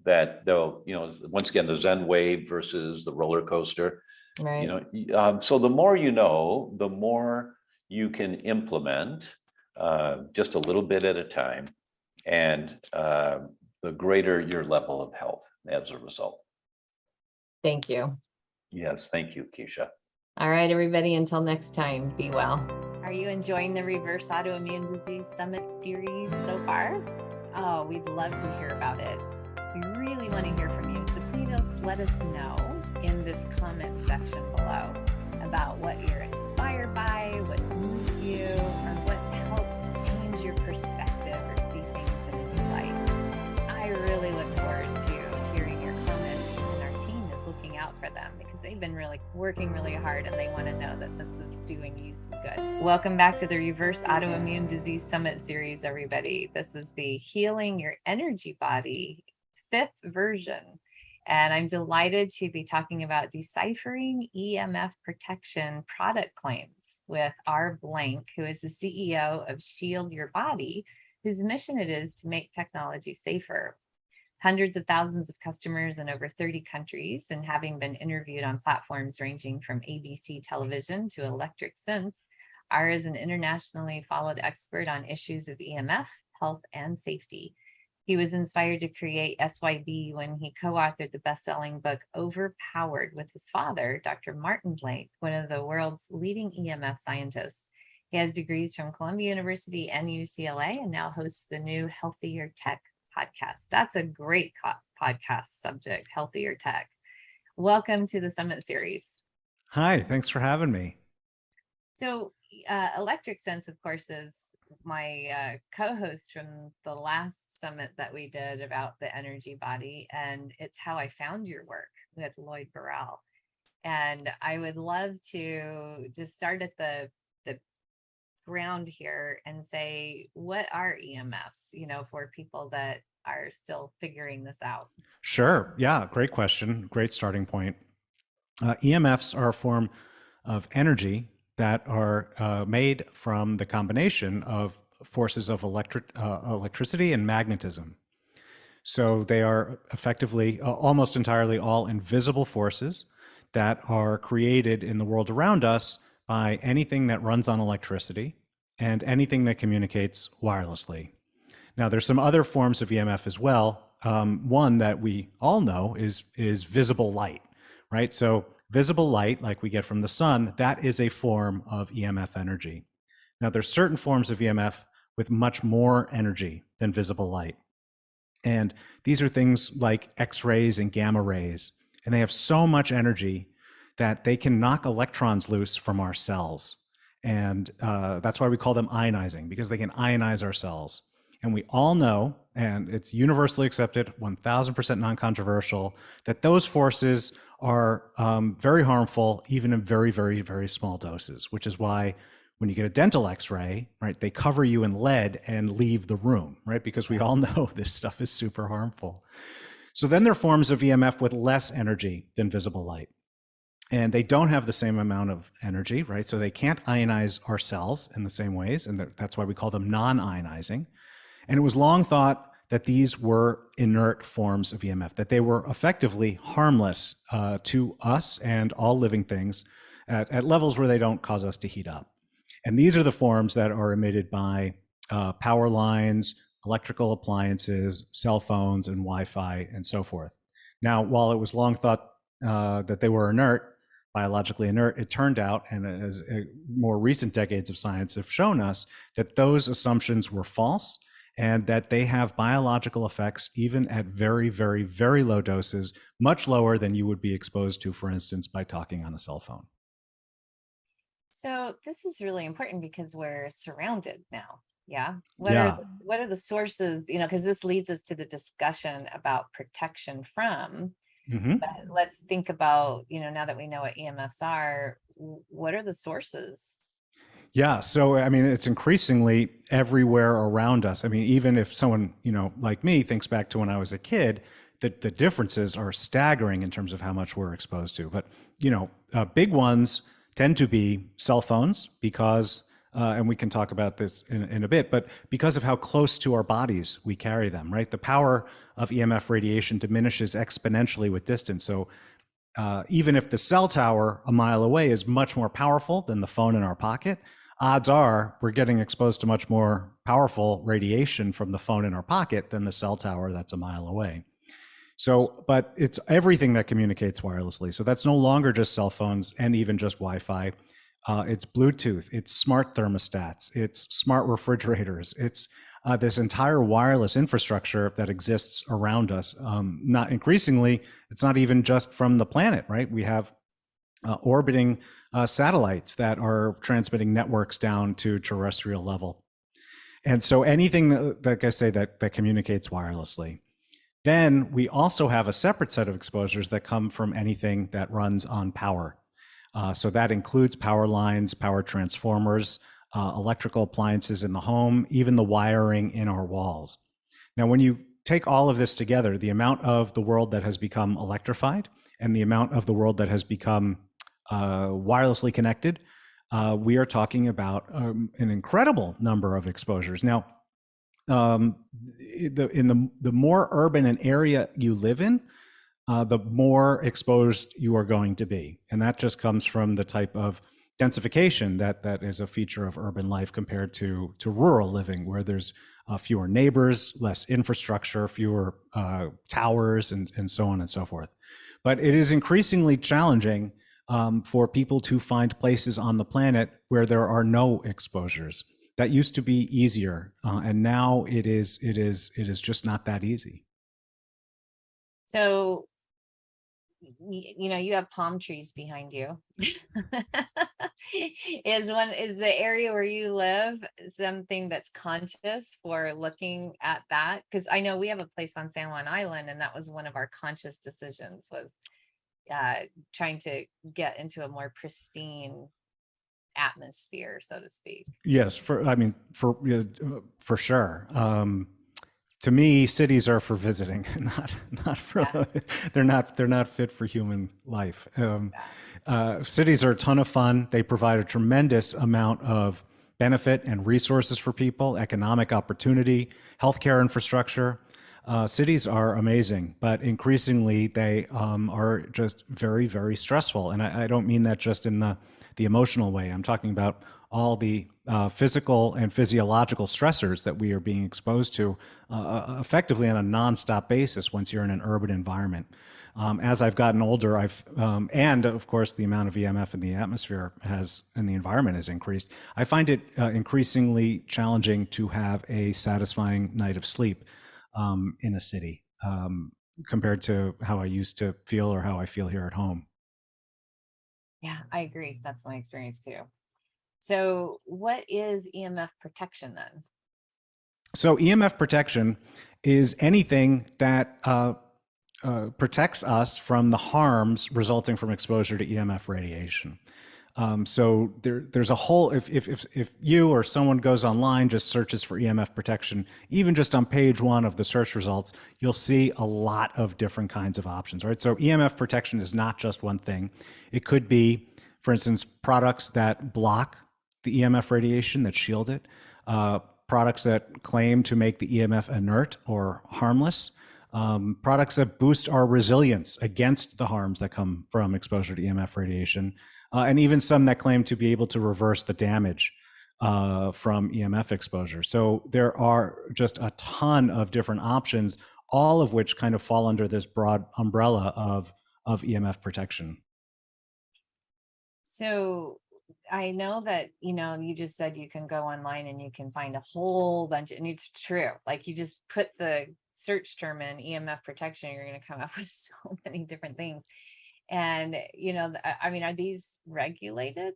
that they'll, you know, once again, the Zen wave versus the roller coaster. Right. You know, so the more you know, the more you can implement just a little bit at a time, and the greater your level of health as a result. Thank you. Yes, thank you, Keesha. All right, everybody, until next time, be well. Are you enjoying the Reverse Autoimmune Disease Summit series so far? Oh, we'd love to hear about it. We really want to hear from you. So please let us know in this comment section below about what you're inspired by, what's moved you, or what's helped change your perspective or see things in a new light. I really look forward to hearing your comments, and our team is looking out for them because because they've been really working really hard and they want to know that this is doing you some good. Welcome back to the Reverse Autoimmune Disease Summit series, everybody. This is the Healing Your Energy Body 5th version. And I'm delighted to be talking about deciphering EMF protection product claims with R. Blank, who is the CEO of Shield Your Body, whose mission it is to make technology safer. Hundreds of thousands of customers in over 30 countries, and having been interviewed on platforms ranging from ABC television to Electric Sense, R is an internationally followed expert on issues of EMF, health, and safety. He was inspired to create SYB when he co-authored the best-selling book Overpowered with his father, Dr. Martin Blank, one of the world's leading EMF scientists. He has degrees from Columbia University and UCLA, and now hosts the new Healthier Tech podcast. That's a great podcast subject, Healthier Tech. Welcome to the Summit series. Hi, thanks for having me. So Electric Sense, of course, is my co-host from the last summit that we did about the energy body, and it's how I found your work with Lloyd Burrell. And I would love to just start at the ground here and say, what are EMFs, for people that are still figuring this out? Sure. Yeah, great question. Great starting point. EMFs are a form of energy that are made from the combination of forces of electricity and magnetism. So they are effectively almost entirely all invisible forces that are created in the world around us by anything that runs on electricity and anything that communicates wirelessly. Now, there's some other forms of EMF as well. One that we all know is visible light, right? So visible light, like we get from the sun, that is a form of EMF energy. Now, there's certain forms of EMF with much more energy than visible light. And these are things like X-rays and gamma rays. And they have so much energy that they can knock electrons loose from our cells. And that's why we call them ionizing, because they can ionize our cells. And we all know, and it's universally accepted, 1000% non-controversial, that those forces are very harmful, even in very, very, very small doses, which is why when you get a dental X-ray, right, they cover you in lead and leave the room, right? Because we all know this stuff is super harmful. So then there are forms of EMF with less energy than visible light. And they don't have the same amount of energy, right? So they can't ionize our cells in the same ways, and that's why we call them non-ionizing. And it was long thought that these were inert forms of EMF, that they were effectively harmless to us and all living things at levels where they don't cause us to heat up. And these are the forms that are emitted by power lines, electrical appliances, cell phones, and Wi-Fi, and so forth. Now, while it was long thought that they were inert, biologically inert, it turned out, and as more recent decades of science have shown us, that those assumptions were false and that they have biological effects even at very, very, very low doses, much lower than you would be exposed to, for instance, by talking on a cell phone. So this is really important because we're surrounded now. Yeah. What are the sources, because this leads us to the discussion about protection from. Mm-hmm. But let's think about, now that we know what EMFs are, what are the sources? Yeah. So, I mean, it's increasingly everywhere around us. I mean, even if someone, like me thinks back to when I was a kid, the differences are staggering in terms of how much we're exposed to. But, big ones tend to be cell phones because, and we can talk about this in a bit, but because of how close to our bodies we carry them, right? The power of EMF radiation diminishes exponentially with distance. So even if the cell tower a mile away is much more powerful than the phone in our pocket, odds are we're getting exposed to much more powerful radiation from the phone in our pocket than the cell tower that's a mile away. So, but it's everything that communicates wirelessly. So that's no longer just cell phones and even just Wi-Fi. It's Bluetooth, it's smart thermostats, it's smart refrigerators, it's this entire wireless infrastructure that exists around us. Not increasingly, it's not even just from the planet, right? We have orbiting satellites that are transmitting networks down to terrestrial level. And so anything that, like I say, that communicates wirelessly. Then we also have a separate set of exposures that come from anything that runs on power. So that includes power lines, power transformers, electrical appliances in the home, even the wiring in our walls. Now, when you take all of this together, the amount of the world that has become electrified and the amount of the world that has become wirelessly connected, we are talking about an incredible number of exposures. Now, the more urban an area you live in, the more exposed you are going to be. And that just comes from the type of densification that is a feature of urban life compared to rural living, where there's fewer neighbors, less infrastructure, fewer towers, and so on and so forth. But it is increasingly challenging for people to find places on the planet where there are no exposures. That used to be easier, and now it is just not that easy. So, you have palm trees behind you. Is the area where you live something that's conscious for looking at that? Because I know we have a place on San Juan Island, and that was one of our conscious decisions, was trying to get into a more pristine atmosphere, so to speak. Yes, for sure. To me, cities are for visiting, not for. Yeah. They're not fit for human life. Cities are a ton of fun. They provide a tremendous amount of benefit and resources for people, economic opportunity, healthcare infrastructure. Cities are amazing, but increasingly they are just very, very stressful. And I don't mean that just in the emotional way. I'm talking about all the physical and physiological stressors that we are being exposed to effectively on a nonstop basis once you're in an urban environment. As I've gotten older, and of course the amount of EMF in the atmosphere and the environment has increased, I find it increasingly challenging to have a satisfying night of sleep in a city compared to how I used to feel or how I feel here at home. Yeah, I agree. That's my experience too. So what is EMF protection then? So EMF protection is anything that protects us from the harms resulting from exposure to EMF radiation. So there's a whole, if you or someone goes online, just searches for EMF protection, even just on page 1 of the search results, you'll see a lot of different kinds of options, right? So EMF protection is not just one thing. It could be, for instance, products that block the EMF radiation, that shield it, products that claim to make the EMF inert or harmless, products that boost our resilience against the harms that come from exposure to EMF radiation, and even some that claim to be able to reverse the damage from EMF exposure. So there are just a ton of different options, all of which kind of fall under this broad umbrella of EMF protection. So I know that, you just said you can go online and you can find a whole bunch, and it's true. Like, you just put the search term in EMF protection, you're going to come up with so many different things. And, are these regulated?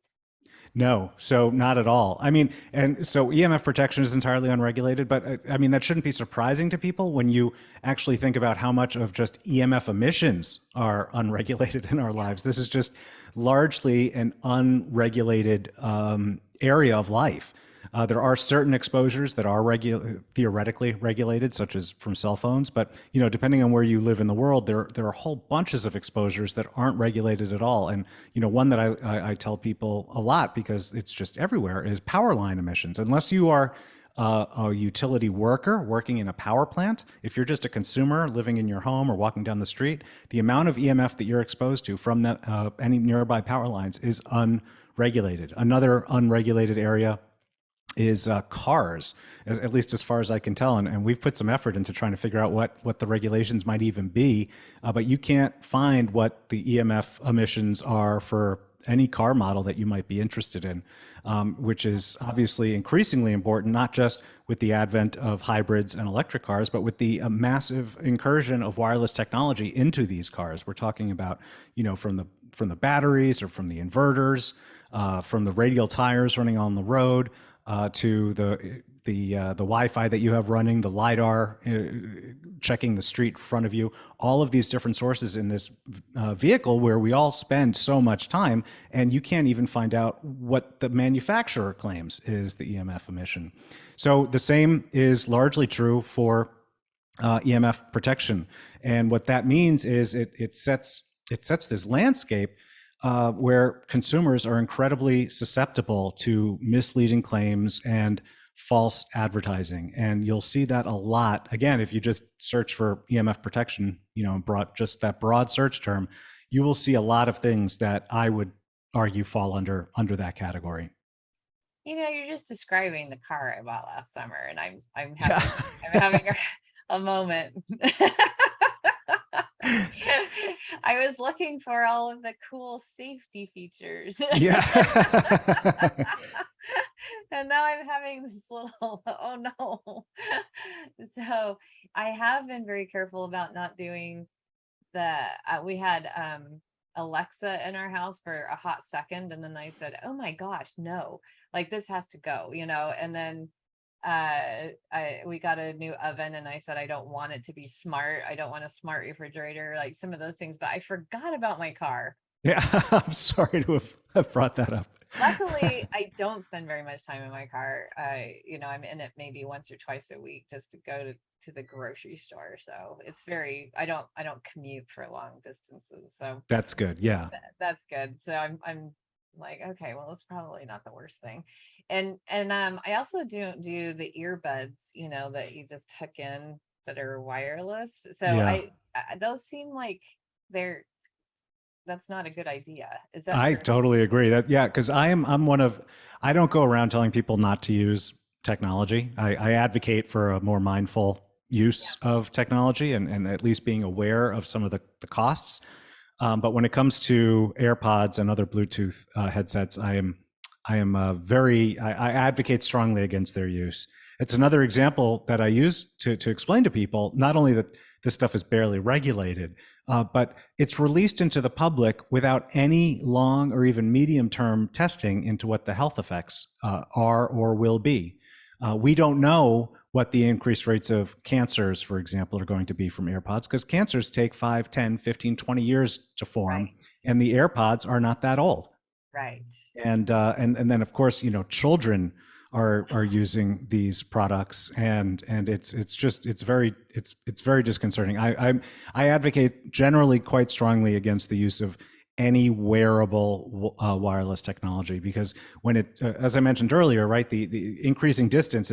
No, so not at all. And so EMF protection is entirely unregulated, but that shouldn't be surprising to people when you actually think about how much of just EMF emissions are unregulated in our lives. This is just largely an unregulated area of life. There are certain exposures that are theoretically regulated, such as from cell phones. But depending on where you live in the world, there are whole bunches of exposures that aren't regulated at all. And one that I tell people a lot, because it's just everywhere, is power line emissions. Unless you are a utility worker working in a power plant, if you're just a consumer living in your home or walking down the street, the amount of EMF that you're exposed to from any nearby power lines is unregulated. Another unregulated area is cars, at least as far as I can tell. And we've put some effort into trying to figure out what the regulations might even be, but you can't find what the EMF emissions are for any car model that you might be interested in, which is obviously increasingly important, not just with the advent of hybrids and electric cars, but with the massive incursion of wireless technology into these cars. We're talking about, from the batteries or from the inverters, from the radial tires running on the road, to the Wi-Fi that you have running, the LiDAR, checking the street in front of you, all of these different sources in this vehicle where we all spend so much time, and you can't even find out what the manufacturer claims is the EMF emission. So the same is largely true for EMF protection. And what that means is it sets this landscape where consumers are incredibly susceptible to misleading claims and false advertising. And you'll see that a lot. Again, if you just search for EMF protection, just that broad search term, you will see a lot of things that I would argue fall under that category. You're just describing the car I bought last summer, and I'm having a moment. I was looking for all of the cool safety features. Yeah. And now I'm having this little, oh no. So I have been very careful about not doing we had Alexa in our house for a hot second. And then I said, oh my gosh, no, like this has to go, and then we got a new oven, and I said, I don't want it to be smart. I don't want a smart refrigerator, like some of those things, but I forgot about my car. Yeah, I'm sorry to have brought that up. Luckily, I don't spend very much time in my car. I'm in it maybe once or twice a week just to go to the grocery store. So it's I don't commute for long distances. So that's good. Yeah, that's good. So I'm like, okay, well, it's probably not the worst thing. And I also do the earbuds, that you just hook in that are wireless. So yeah. Those seem like that's not a good idea. Is that I true? totally agree because I don't go around telling people not to use technology. I advocate for a more mindful use of technology and at least being aware of some of the costs. But when it comes to AirPods and other Bluetooth headsets, I advocate strongly against their use. It's another example that I use to explain to people, not only that this stuff is barely regulated, but it's released into the public without any long or even medium-term testing into what the health effects are or will be. We don't know what the increased rates of cancers, for example, are going to be from AirPods, because cancers take 5, 10, 15, 20 years to form, right. And the AirPods are not that old. Right. And then of course, children are using these products, and it's very disconcerting. I advocate generally quite strongly against the use of any wearable wireless technology, because when as I mentioned earlier, right, the increasing distance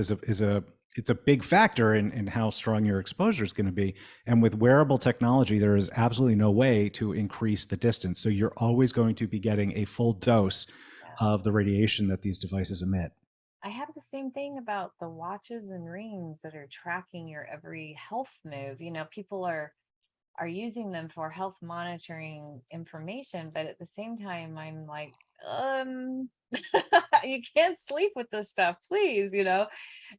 it's a big factor in how strong your exposure is going to be. And with wearable technology, there is absolutely no way to increase the distance. So you're always going to be getting a full dose of the radiation that these devices emit. I have the same thing about the watches and rings that are tracking your every health move. People are using them for health monitoring information, but at the same time, I'm like, you can't sleep with this stuff, please,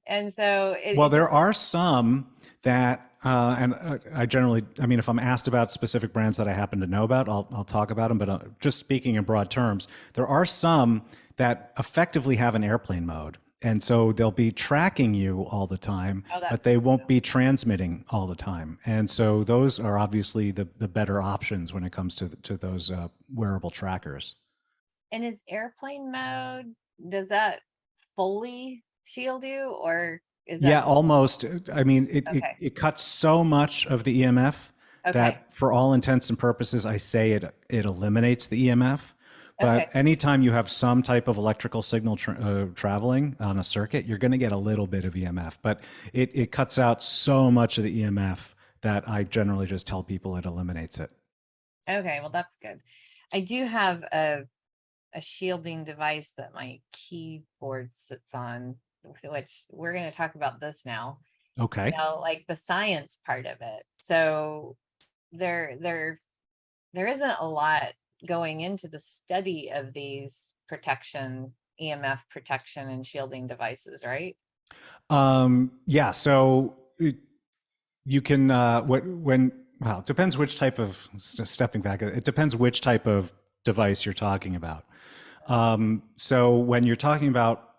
And so there are some that, and if I'm asked about specific brands that I happen to know about, I'll talk about them, but just speaking in broad terms, there are some that effectively have an airplane mode. And so they'll be tracking you all the time, but they won't be transmitting all the time. And so those are obviously the better options when it comes to those wearable trackers. And is airplane mode, does that fully shield you, or is that? Yeah, almost. I mean, it cuts so much of the EMF that for all intents and purposes, I say it eliminates the EMF. But anytime you have some type of electrical signal traveling on a circuit, you're going to get a little bit of EMF. But it cuts out so much of the EMF that I generally just tell people it eliminates it. Okay, well, that's good. I do have a shielding device that my keyboard sits on, which we're going to talk about this now. Okay. Like the science part of it. So there isn't a lot going into the study of these EMF protection and shielding devices, right? Yeah. So you can, it depends which type of, stepping back, it depends which type of device you're talking about. So when you're talking about,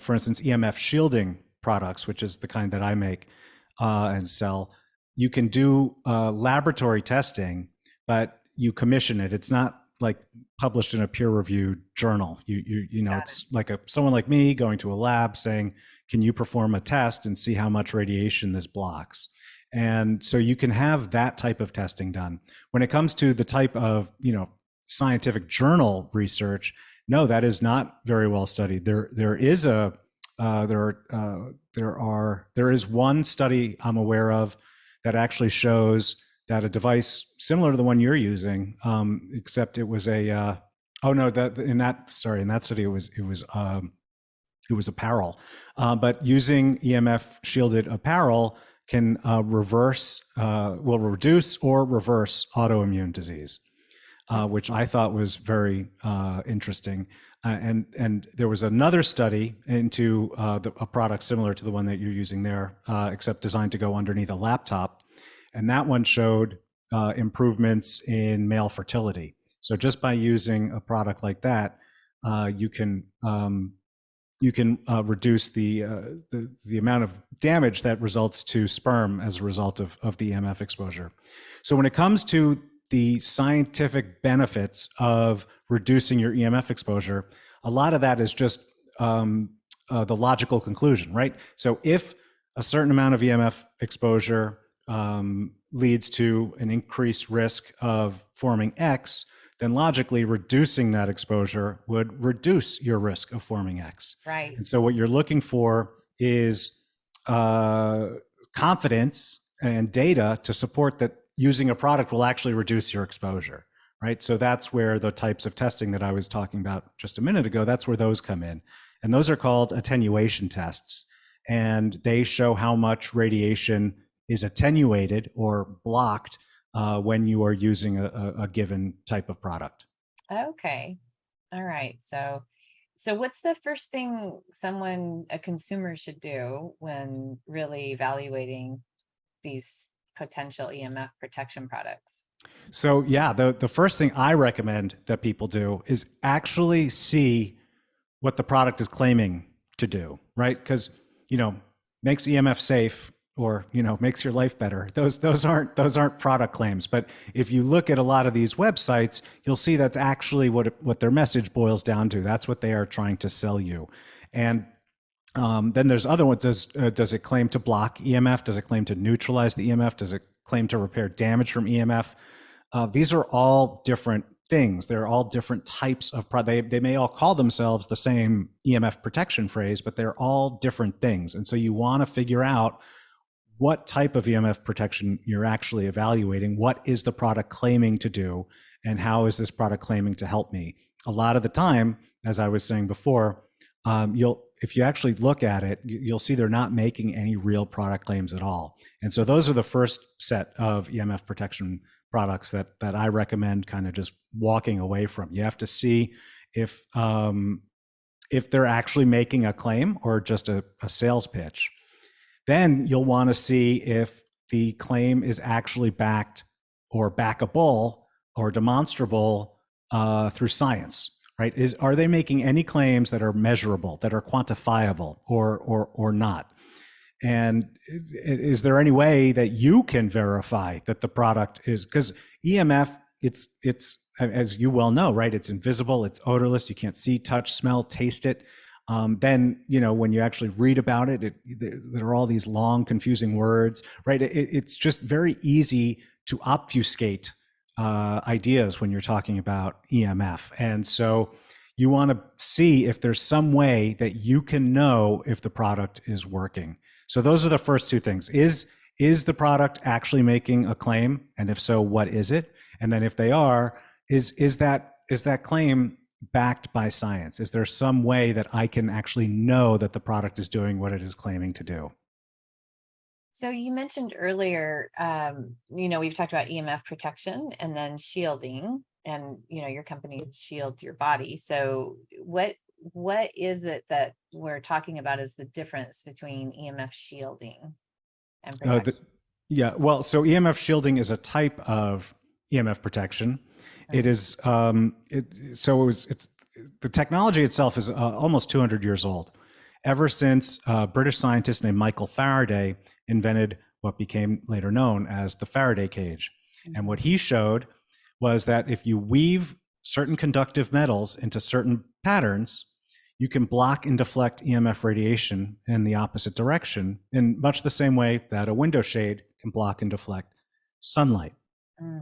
for instance, EMF shielding products, which is the kind that I make and sell, you can do laboratory testing, but you commission it. It's not like published in a peer-reviewed journal. You know, it's like someone like me going to a lab saying, can you perform a test and see how much radiation this blocks? And so you can have that type of testing done. When it comes to the type of, you know, scientific journal research, no, that is not very well studied. There is one study I'm aware of that actually shows that a device similar to the one you're using, except it was a in that study it was apparel, but using EMF shielded apparel can reduce or reverse autoimmune disease, which I thought was very interesting. And there was another study into a product similar to the one that you're using there, except designed to go underneath a laptop. And that one showed improvements in male fertility. So just by using a product like that, you can reduce the amount of damage that results to sperm as a result of the EMF exposure. So when it comes to the scientific benefits of reducing your EMF exposure, a lot of that is just the logical conclusion, right? So if a certain amount of EMF exposure leads to an increased risk of forming X, then logically reducing that exposure would reduce your risk of forming X. Right. And so what you're looking for is confidence and data to support that using a product will actually reduce your exposure, right? So that's where the types of testing that I was talking about just a minute ago, that's where those come in. And those are called attenuation tests. And they show how much radiation is attenuated or blocked when you are using a given type of product. Okay. All right. So what's the first thing a consumer should do when really evaluating these potential EMF protection products? So yeah, the first thing I recommend that people do is actually see what the product is claiming to do, right? Because, you know, makes EMF safe, or, you know, makes your life better. Those aren't product claims. But if you look at a lot of these websites, you'll see that's actually what their message boils down to. That's what they are trying to sell you. And then there's other ones. Does it claim to block EMF? Does it claim to neutralize the EMF? Does it claim to repair damage from EMF? These are all different things. They're all different types of product. They may all call themselves the same EMF protection phrase, but they're all different things. And so you want to figure out what type of EMF protection you're actually evaluating. What is the product claiming to do? And how is this product claiming to help me? A lot of the time, as I was saying before, if you actually look at it, you'll see they're not making any real product claims at all. And so those are the first set of EMF protection products that I recommend kind of just walking away from. You have to see if they're actually making a claim or just a sales pitch. Then you'll want to see if the claim is actually backed or backable or demonstrable through science, right? Are they making any claims that are measurable, that are quantifiable, or not? And is there any way that you can verify that the product is, because EMF, it's as you well know, right? It's invisible, it's odorless, you can't see, touch, smell, taste it. Then, you know, when you actually read about it, there are all these long, confusing words, right? It's just very easy to obfuscate ideas when you're talking about EMF. And so you want to see if there's some way that you can know if the product is working. So those are the first two things. Is the product actually making a claim? And if so, what is it? And then if they are, is that claim backed by science? Is there some way that I can actually know that the product is doing what it is claiming to do? So you mentioned earlier, you know, we've talked about EMF protection and then shielding, and, you know, your company shields your body. So what is it that we're talking about is the difference between EMF shielding and protection? Well, so EMF shielding is a type of EMF protection. It is, it's the technology itself is almost 200 years old. ever since a British scientist named Michael Faraday invented what became later known as the Faraday cage. And what he showed was that if you weave certain conductive metals into certain patterns, you can block and deflect EMF radiation in the opposite direction in much the same way that a window shade can block and deflect sunlight.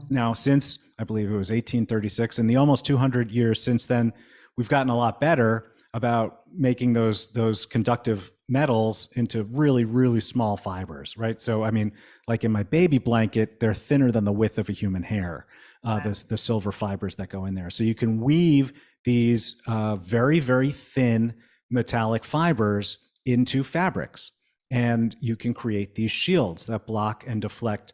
Now, since I believe it was 1836, and the almost 200 years since then, we've gotten a lot better about making those conductive metals into really, really small fibers, right? So, I mean, like in my baby blanket, they're thinner than the width of a human hair, the silver fibers that go in there. So you can weave these very, very thin metallic fibers into fabrics, and you can create these shields that block and deflect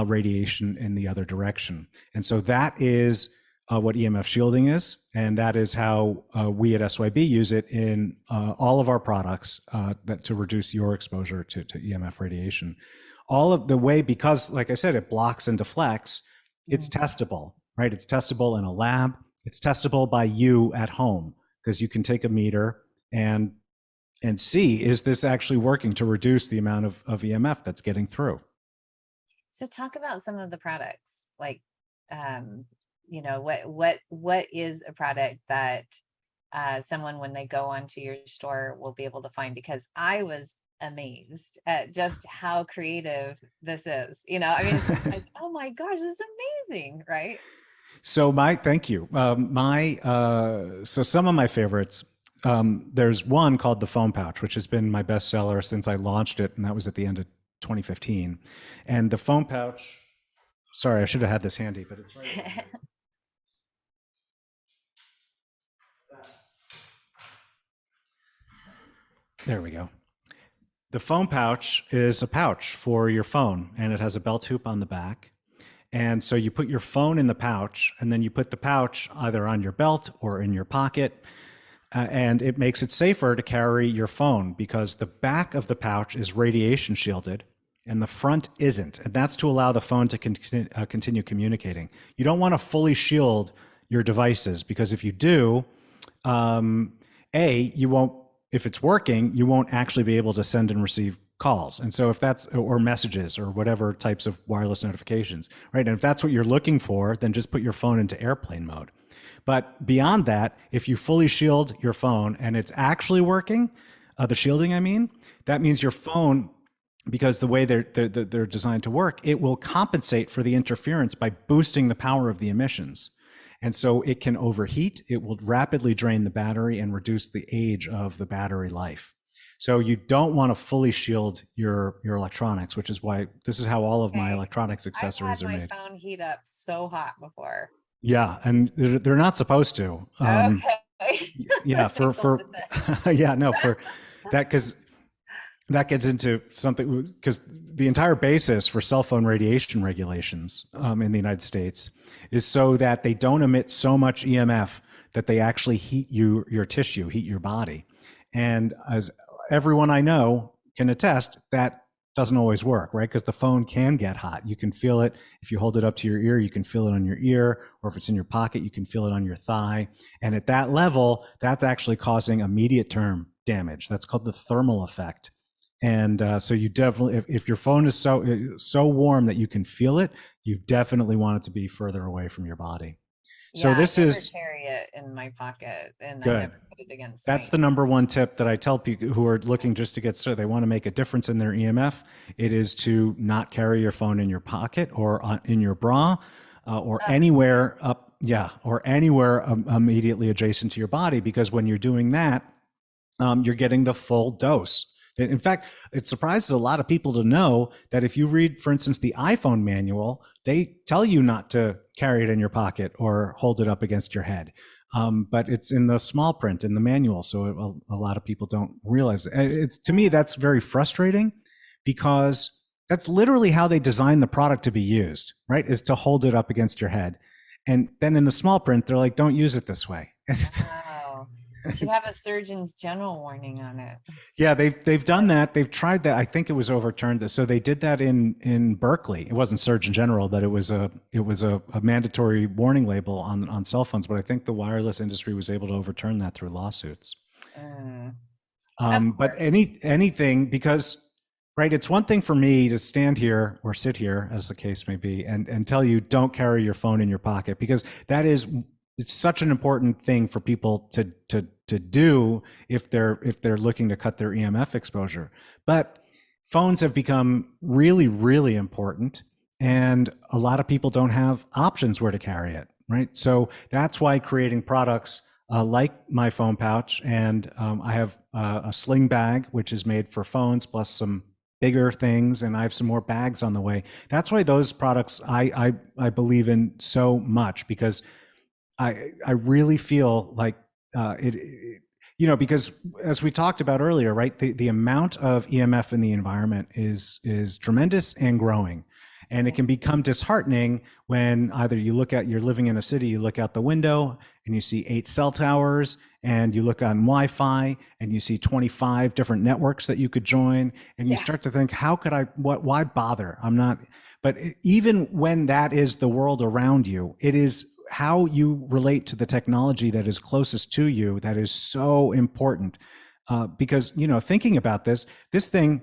radiation in the other direction. And so that is what EMF shielding is, and that is how we at SYB use it in all of our products to reduce your exposure to EMF radiation. All of the way, because like I said, it blocks and deflects, it's testable, right? It's testable in a lab. It's testable by you at home, because you can take a meter and see, is this actually working to reduce the amount of EMF that's getting through? So talk about some of the products, like, what is a product that someone, when they go onto your store, will be able to find? Because I was amazed at just how creative this is. I mean, it's just like, oh my gosh, this is amazing, right? So thank you. So some of my favorites, there's one called the foam pouch, which has been my bestseller since I launched it, and that was at the end of 2015. And the foam pouch, sorry, I should have had this handy, but it's right here. There we go. The foam pouch is a pouch for your phone, and it has a belt hoop on the back. And so you put your phone in the pouch, and then you put the pouch either on your belt or in your pocket. And it makes it safer to carry your phone, because the back of the pouch is radiation shielded and the front isn't. And that's to allow the phone to continue communicating. You don't want to fully shield your devices, because if you do, you won't, if it's working, you won't actually be able to send and receive calls. And so if that's, or messages or whatever types of wireless notifications, right? And if that's what you're looking for, then just put your phone into airplane mode. But beyond that, if you fully shield your phone and it's actually working, the shielding, I mean, that means your phone, because the way they're designed to work, it will compensate for the interference by boosting the power of the emissions. And so it can overheat, it will rapidly drain the battery and reduce the age of the battery life. So you don't want to fully shield your electronics, which is why this is how all of my electronics accessories are made. I've had my phone heat up so hot before. Yeah, and they're not supposed to. Okay. Yeah, for that, because that gets into something, because the entire basis for cell phone radiation regulations in the United States is so that they don't emit so much EMF that they actually heat your tissue, heat your body. And as everyone I know can attest, that doesn't always work, right? Because the phone can get hot. You can feel it. If you hold it up to your ear, you can feel it on your ear, or if it's in your pocket, you can feel it on your thigh. And at that level, that's actually causing immediate term damage. That's called the thermal effect. And so you definitely, if your phone is so warm that you can feel it, you definitely want it to be further away from your body. So yeah, this is, carry it in my pocket, and good. I never put it against. That's the number one tip that I tell people who are looking just to get started. They want to make a difference in their EMF. It is to not carry your phone in your pocket or in your bra or anywhere up, or anywhere immediately adjacent to your body, because when you're doing that, you're getting the full dose. In fact, it surprises a lot of people to know that if you read, for instance, the iPhone manual, they tell you not to carry it in your pocket or hold it up against your head. But it's in the small print in the manual, so a lot of people don't realize it. To me, that's very frustrating, because that's literally how they designed the product to be used, right? Is to hold it up against your head. And then in the small print, they're like, don't use it this way. Wow. You should have a Surgeon's General warning on it. Yeah, they've done that. They've tried that. I think it was overturned. So they did that in Berkeley. It wasn't Surgeon General, but it was a mandatory warning label on cell phones. But I think the wireless industry was able to overturn that through lawsuits. But anything, because, right, it's one thing for me to stand here or sit here, as the case may be, and tell you don't carry your phone in your pocket, because it's such an important thing for people to do if they're looking to cut their EMF exposure. But phones have become really, really important, and a lot of people don't have options where to carry it, right? So that's why creating products like my phone pouch, and I have a sling bag, which is made for phones, plus some bigger things, and I have some more bags on the way. That's why those products I believe in so much, because I really feel like because as we talked about earlier, right, the amount of EMF in the environment is tremendous and growing. And it can become disheartening when either you're living in a city, you look out the window and you see 8 cell towers, and you look on Wi-Fi and you see 25 different networks that you could join. And you start to think, why bother? But even when that is the world around you, it is how you relate to the technology that is closest to you that is so important. Because, thinking about this thing,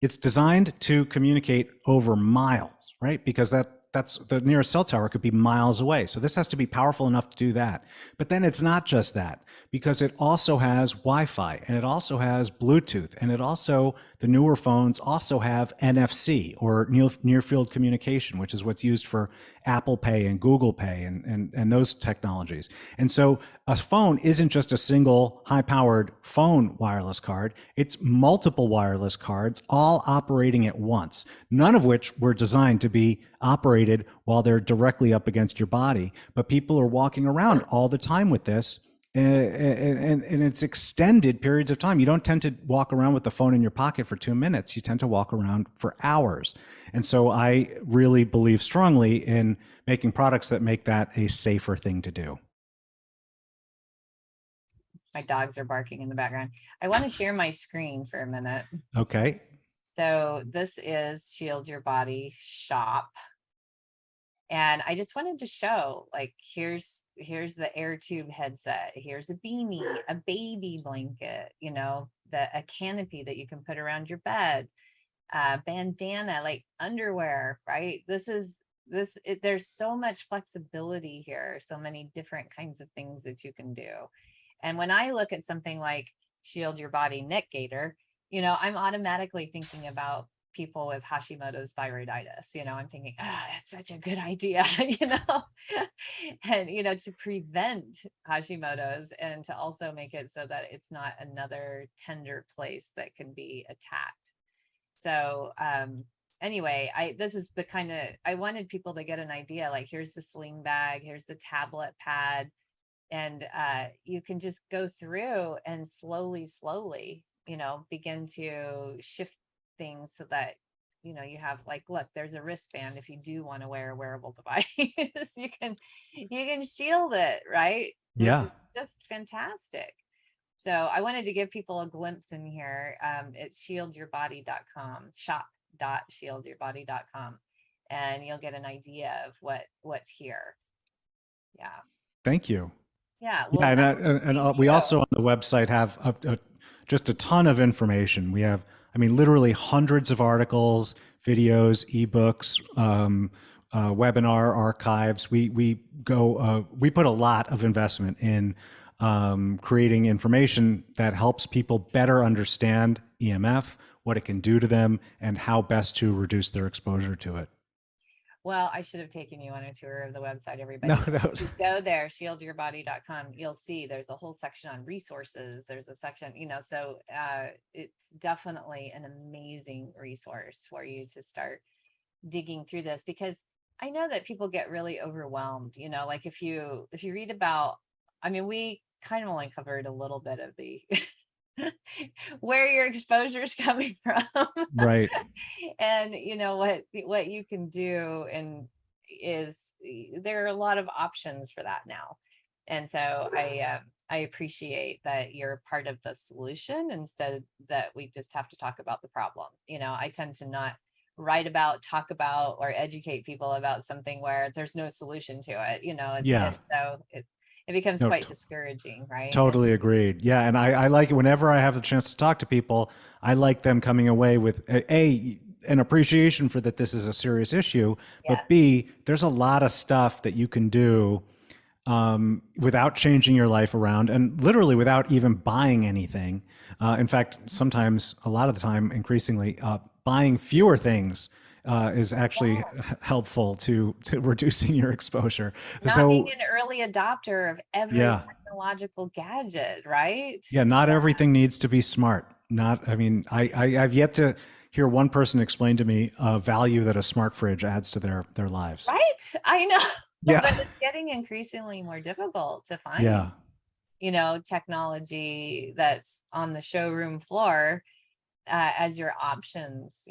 it's designed to communicate over miles, right? Because that's the nearest cell tower could be miles away. So this has to be powerful enough to do that. But then it's not just that, because it also has Wi-Fi, and it also has Bluetooth, and the newer phones also have NFC, or near field communication, which is what's used for Apple Pay and Google Pay and those technologies. And so a phone isn't just a single high-powered phone wireless card. It's multiple wireless cards all operating at once, none of which were designed to be operated while they're directly up against your body. But people are walking around all the time with this, and it's extended periods of time. You don't tend to walk around with the phone in your pocket for 2 minutes. You tend to walk around for hours. And so I really believe strongly in making products that make that a safer thing to do. My dogs are barking in the background. I want to share my screen for a minute. Okay. So this is Shield Your Body Shop. And I just wanted to show, like, here's the air tube headset. Here's a beanie, a baby blanket, a canopy that you can put around your bed, bandana, like underwear, right? There's so much flexibility here, so many different kinds of things that you can do. And when I look at something like Shield Your Body Neck Gaiter, I'm automatically thinking about people with Hashimoto's thyroiditis. I'm thinking, that's such a good idea, and, to prevent Hashimoto's, and to also make it so that it's not another tender place that can be attacked. So, anyway, I wanted people to get an idea, like, here's the sling bag, here's the tablet pad, and you can just go through and slowly, begin to shift things so that, you have, like, look, there's a wristband. If you do want to wear a wearable device, you can shield it, right? Yeah. Which is just fantastic. So I wanted to give people a glimpse in here. It's shieldyourbody.com, shop.shieldyourbody.com, and you'll get an idea of what's here. Yeah. Thank you. Yeah. Well, and we also on the website have just a ton of information. We have, literally hundreds of articles, videos, ebooks, webinar archives. We put a lot of investment in creating information that helps people better understand EMF, what it can do to them, and how best to reduce their exposure to it. Well, I should have taken you on a tour of the website, everybody. No, If you go there, shieldyourbody.com, you'll see there's a whole section on resources. There's a section, so it's definitely an amazing resource for you to start digging through this, because I know that people get really overwhelmed, like if you read about, we kind of only covered a little bit of the where your exposure is coming from, right? And what you can do, and there are a lot of options for that now. And so I appreciate that you're part of the solution, instead that we just have to talk about the problem. I tend to not write about, talk about, or educate people about something where there's no solution to it, Yeah. and so it becomes No, quite discouraging, right? Totally agreed. Yeah. And I like it whenever I have a chance to talk to people, I like them coming away with an appreciation for that this is a serious issue, Yeah. but B, there's a lot of stuff that you can do without changing your life around and literally without even buying anything. In fact, sometimes, a lot of the time, increasingly, buying fewer things is actually helpful to reducing your exposure. Not being an early adopter of every technological gadget, right? Yeah, not everything needs to be smart. I've yet to hear one person explain to me a value that a smart fridge adds to their lives. Right? I know. Yeah. But it's getting increasingly more difficult to find, technology that's on the showroom floor as your options,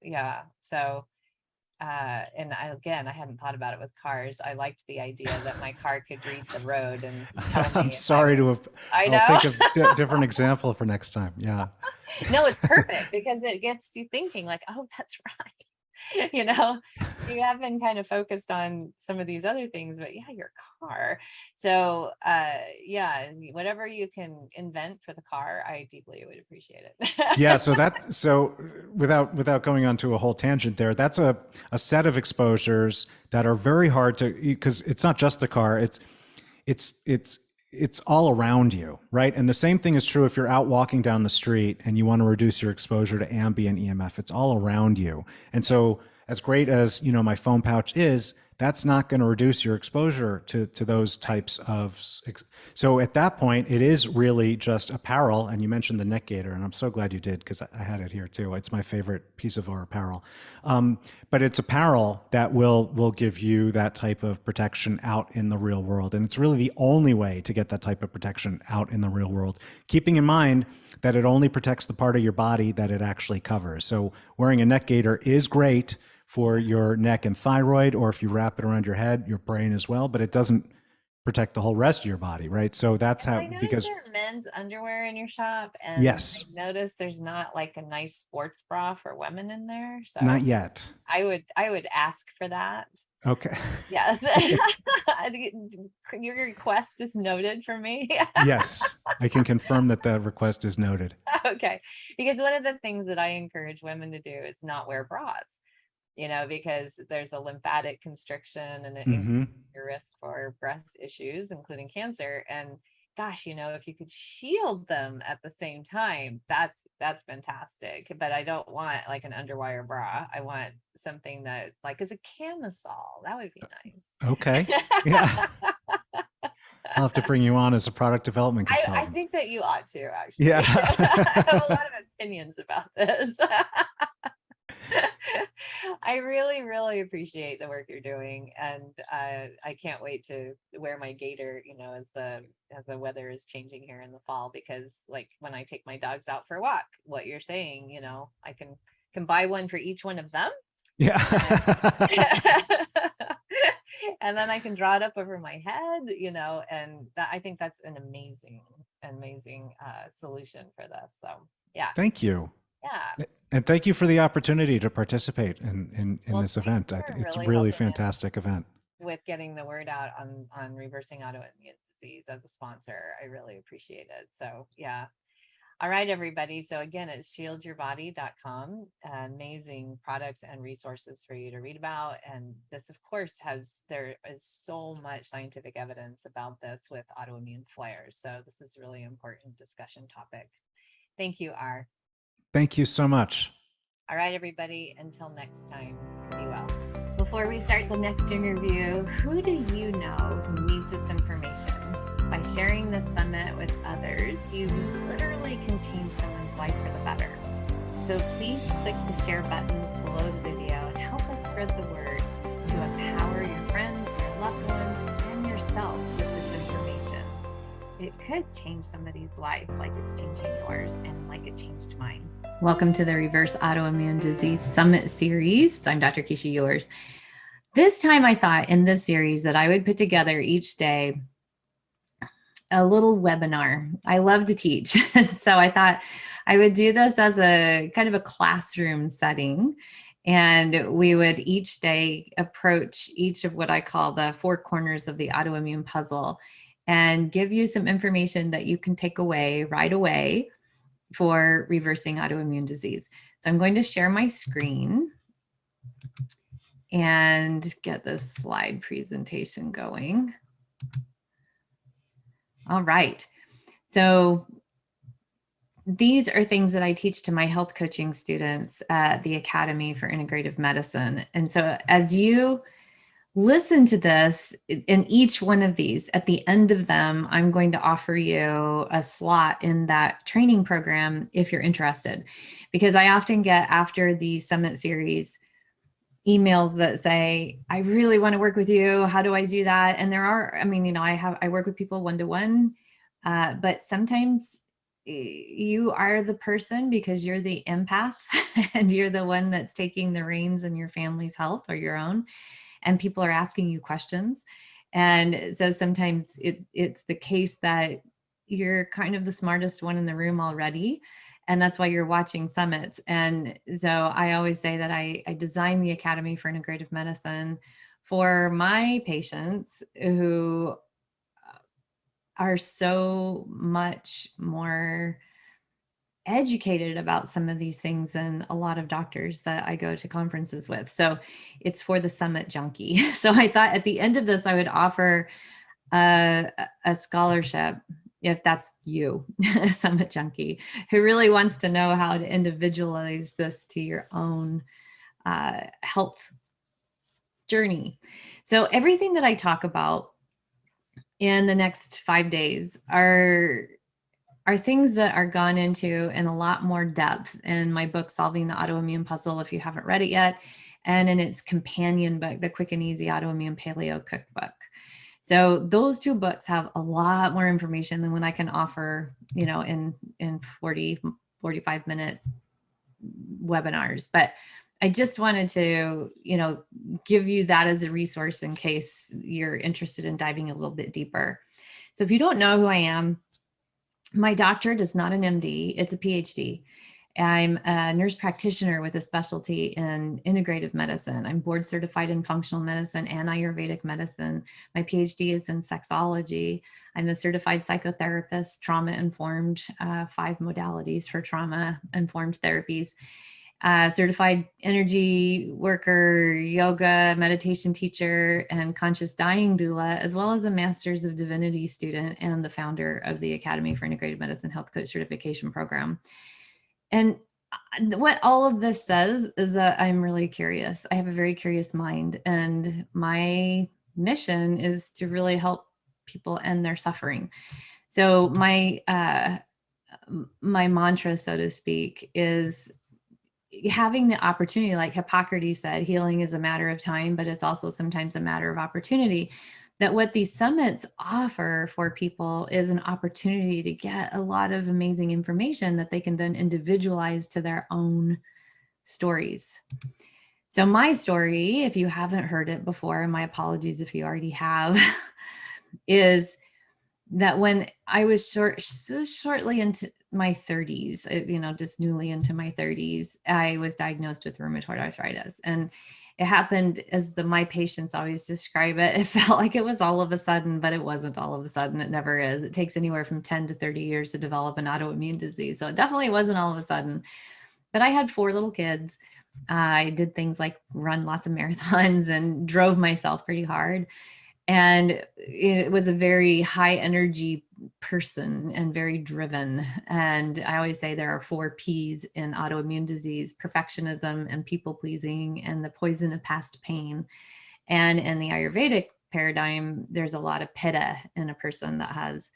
Yeah. So, and I hadn't thought about it with cars. I liked the idea that my car could read the road and tell me. I'm sorry to have, I'll think of different example for next time. Yeah. No, it's perfect because it gets you thinking like, oh, that's right. You have been kind of focused on some of these other things, but your car. So whatever you can invent for the car, I deeply would appreciate it. So without going on to a whole tangent there, that's a set of exposures that are very hard to, because it's not just the car, it's all around you, right? And the same thing is true if you're out walking down the street and you want to reduce your exposure to ambient EMF. It's all around you. And so as great as, my phone pouch is, that's not going to reduce your exposure to those types of. So at that point, it is really just apparel. And you mentioned the neck gaiter, and I'm so glad you did because I had it here too. It's my favorite piece of our apparel. But it's apparel that will give you that type of protection out in the real world. And it's really the only way to get that type of protection out in the real world, keeping in mind that it only protects the part of your body that it actually covers. So wearing a neck gaiter is great for your neck and thyroid, or if you wrap it around your head, your brain as well, but it doesn't protect the whole rest of your body, right? So that's how, because there are men's underwear in your shop, and yes, I noticed there's not like a nice sports bra for women in there. So not yet. I would ask for that. Okay. Yes. Your request is noted for me. Yes, I can confirm that the request is noted. Okay. Because one of the things that I encourage women to do is not wear bras. Because there's a lymphatic constriction and it increases your risk for breast issues, including cancer. And gosh, if you could shield them at the same time, that's fantastic. But I don't want like an underwire bra. I want something that like is a camisole. That would be nice. Okay. Yeah. I'll have to bring you on as a product development consultant. I think that you ought to, actually. Yeah. I have a lot of opinions about this. I really, really appreciate the work you're doing, and I can't wait to wear my gaiter, as the weather is changing here in the fall. Because, like, when I take my dogs out for a walk, what you're saying, I can buy one for each one of them. Yeah. And then I can draw it up over my head, and I think that's an amazing solution for this. So, yeah. Thank you. Yeah. And thank you for the opportunity to participate in this event. It's a really fantastic event. With getting the word out on reversing autoimmune disease as a sponsor, I really appreciate it. So, yeah. All right, everybody. So again, it's shieldyourbody.com. Amazing products and resources for you to read about. And this, of course, there is so much scientific evidence about this with autoimmune flares. So this is a really important discussion topic. Thank you, R. Thank you so much. All right, everybody. Until next time, be well. Before we start the next interview, who do you know who needs this information? By sharing this summit with others, you literally can change someone's life for the better. So please click the share buttons below the video and help us spread the word to empower your friends, your loved ones, and yourself with this information. It could change somebody's life like it's changing yours and like it changed mine. Welcome to the Reverse Autoimmune Disease Summit Series. I'm Dr. Keesha Ewers. This time I thought in this series that I would put together each day a little webinar. I love to teach. So I thought I would do this as a kind of a classroom setting. And we would each day approach each of what I call the four corners of the autoimmune puzzle and give you some information that you can take away right away for reversing autoimmune disease. So I'm going to share my screen and get this slide presentation going. All right. So these are things that I teach to my health coaching students at the Academy for Integrative Medicine. And so as you listen to this, in each one of these, at the end of them, I'm going to offer you a slot in that training program if you're interested. Because I often get, after the Summit series, emails that say, I really want to work with you. How do I do that? And there are, I mean, you know, I work with people one-to-one, but sometimes you are the person because you're the empath and you're the one that's taking the reins in your family's health or your own, and people are asking you questions. And so sometimes it's the case that you're kind of the smartest one in the room already. And that's why you're watching summits. And so I always say that I designed the Academy for Integrative Medicine for my patients who are so much more educated about some of these things than a lot of doctors that I go to conferences with. So it's for the summit junkie. So I thought at the end of this, I would offer a scholarship, if that's you, a summit junkie, who really wants to know how to individualize this to your own health journey. So everything that I talk about in the next 5 days are things that are gone into in a lot more depth in my book, Solving the Autoimmune Puzzle, if you haven't read it yet, and in its companion book, The Quick and Easy Autoimmune Paleo Cookbook. So those two books have a lot more information than what I can offer, you know, in 40, 45-minute webinars. But I just wanted to, you know, give you that as a resource in case you're interested in diving a little bit deeper. So if you don't know who I am, my doctorate is not an MD, it's a PhD. I'm a nurse practitioner with a specialty in integrative medicine. I'm board certified in functional medicine and Ayurvedic medicine. My PhD is in sexology. I'm a certified psychotherapist, trauma-informed, 5 modalities for trauma-informed therapies. Certified energy worker, yoga, meditation teacher, and conscious dying doula, as well as a Master's of Divinity student and the founder of the Academy for Integrative Medicine Health Coach Certification Program. And what all of this says is that I'm really curious. I have a very curious mind, and my mission is to really help people end their suffering. So my mantra, so to speak, is having the opportunity, like Hippocrates said, healing is a matter of time, but it's also sometimes a matter of opportunity. That what these summits offer for people is an opportunity to get a lot of amazing information that they can then individualize to their own stories. So my story, if you haven't heard it before, and my apologies if you already have, is that when I was shortly into my 30s, you know, just newly into my 30s, I was diagnosed with rheumatoid arthritis. And it happened as my patients always describe it. It felt like it was all of a sudden, but it wasn't all of a sudden. It never is. It takes anywhere from 10 to 30 years to develop an autoimmune disease. So it definitely wasn't all of a sudden. But I had 4 little kids. I did things like run lots of marathons and drove myself pretty hard. And it was a very high energy person and very driven. And I always say there are 4 P's in autoimmune disease: perfectionism and people pleasing and the poison of past pain. And in the Ayurvedic paradigm, there's a lot of pitta in a person that has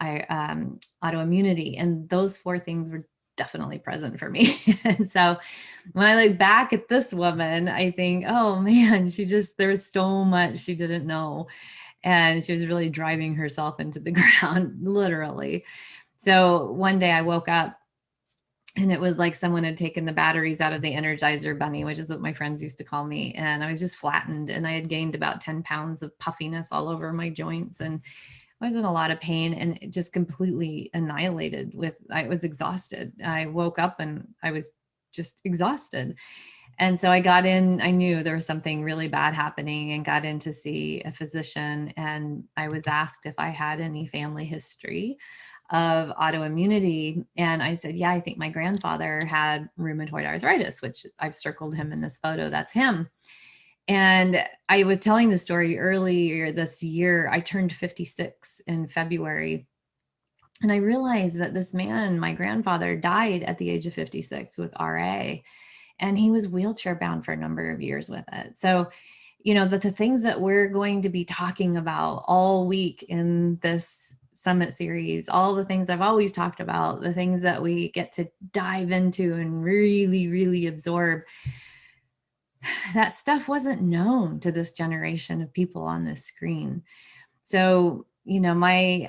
autoimmunity. And those 4 things were definitely present for me. And so when I look back at this woman, I think, oh man, there was so much she didn't know. And she was really driving herself into the ground, literally. So one day I woke up and it was like someone had taken the batteries out of the Energizer Bunny, which is what my friends used to call me. And I was just flattened, and I had gained about 10 pounds of puffiness all over my joints. And I was in a lot of pain and just completely annihilated I was exhausted. I woke up and I was just exhausted. And so I got in, I knew there was something really bad happening, and got in to see a physician. And I was asked if I had any family history of autoimmunity. And I said, yeah, I think my grandfather had rheumatoid arthritis, which I've circled him in this photo. That's him. And I was telling the story earlier this year. I turned 56 in February. And I realized that this man, my grandfather, died at the age of 56 with RA. And he was wheelchair bound for a number of years with it. So, you know, the things that we're going to be talking about all week in this summit series, all the things I've always talked about, the things that we get to dive into and really, really absorb, that stuff wasn't known to this generation of people on this screen. So, you know, my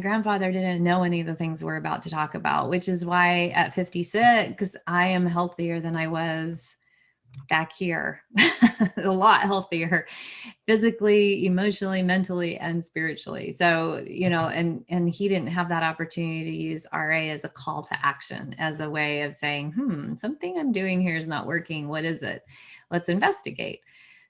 grandfather didn't know any of the things we're about to talk about, which is why at 56, I am healthier than I was back here, a lot healthier, physically, emotionally, mentally, and spiritually. So, you know, and he didn't have that opportunity to use RA as a call to action, as a way of saying, something I'm doing here is not working. What is it? Let's investigate.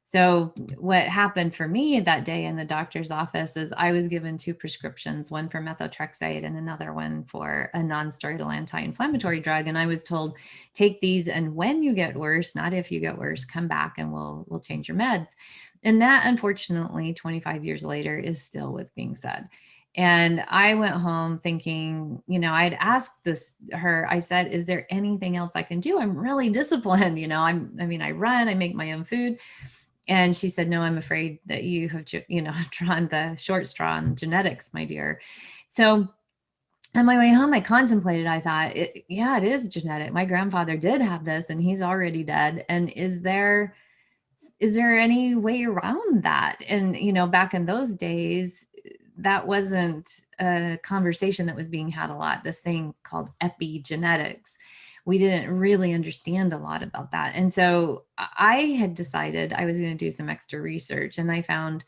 So what happened for me that day in the doctor's office is I was given 2 prescriptions, one for methotrexate and another one for a non-steroidal anti-inflammatory drug. And I was told, take these, and when you get worse, not if you get worse, come back and we'll change your meds. And that, unfortunately, 25 years later, is still what's being said. And I went home thinking, you know, I'd asked her, I said, is there anything else I can do? I'm really disciplined. You know, I run, I make my own food. And she said, no, I'm afraid that you have, you know, drawn the short straw on genetics, my dear. So on my way home, I contemplated, I thought, it is genetic. My grandfather did have this and he's already dead. And is there any way around that? And, you know, back in those days, that wasn't a conversation that was being had a lot, this thing called epigenetics. We didn't really understand a lot about that. And so I had decided I was going to do some extra research, and I found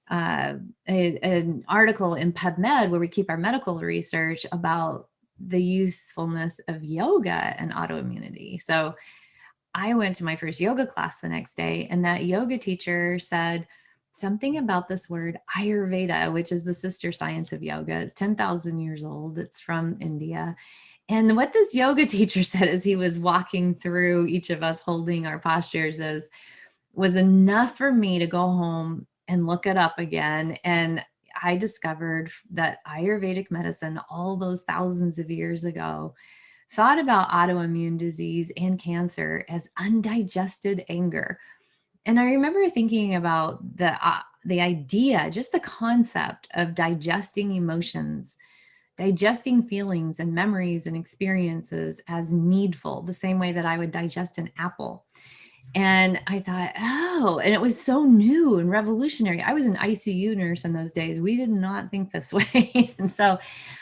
an article in PubMed where we keep our medical research about the usefulness of yoga and autoimmunity. So I went to my first yoga class the next day, and that yoga teacher said something about this word Ayurveda, which is the sister science of yoga. It's 10,000 years old. It's from India. And what this yoga teacher said as he was walking through each of us holding our postures was enough for me to go home and look it up again. And I discovered that Ayurvedic medicine, all those thousands of years ago, thought about autoimmune disease and cancer as undigested anger. And I remember thinking about the idea, just the concept of digesting emotions, digesting feelings and memories and experiences as needful, the same way that I would digest an apple. And I thought, and it was so new and revolutionary. I was an ICU nurse in those days. We did not think this way. And so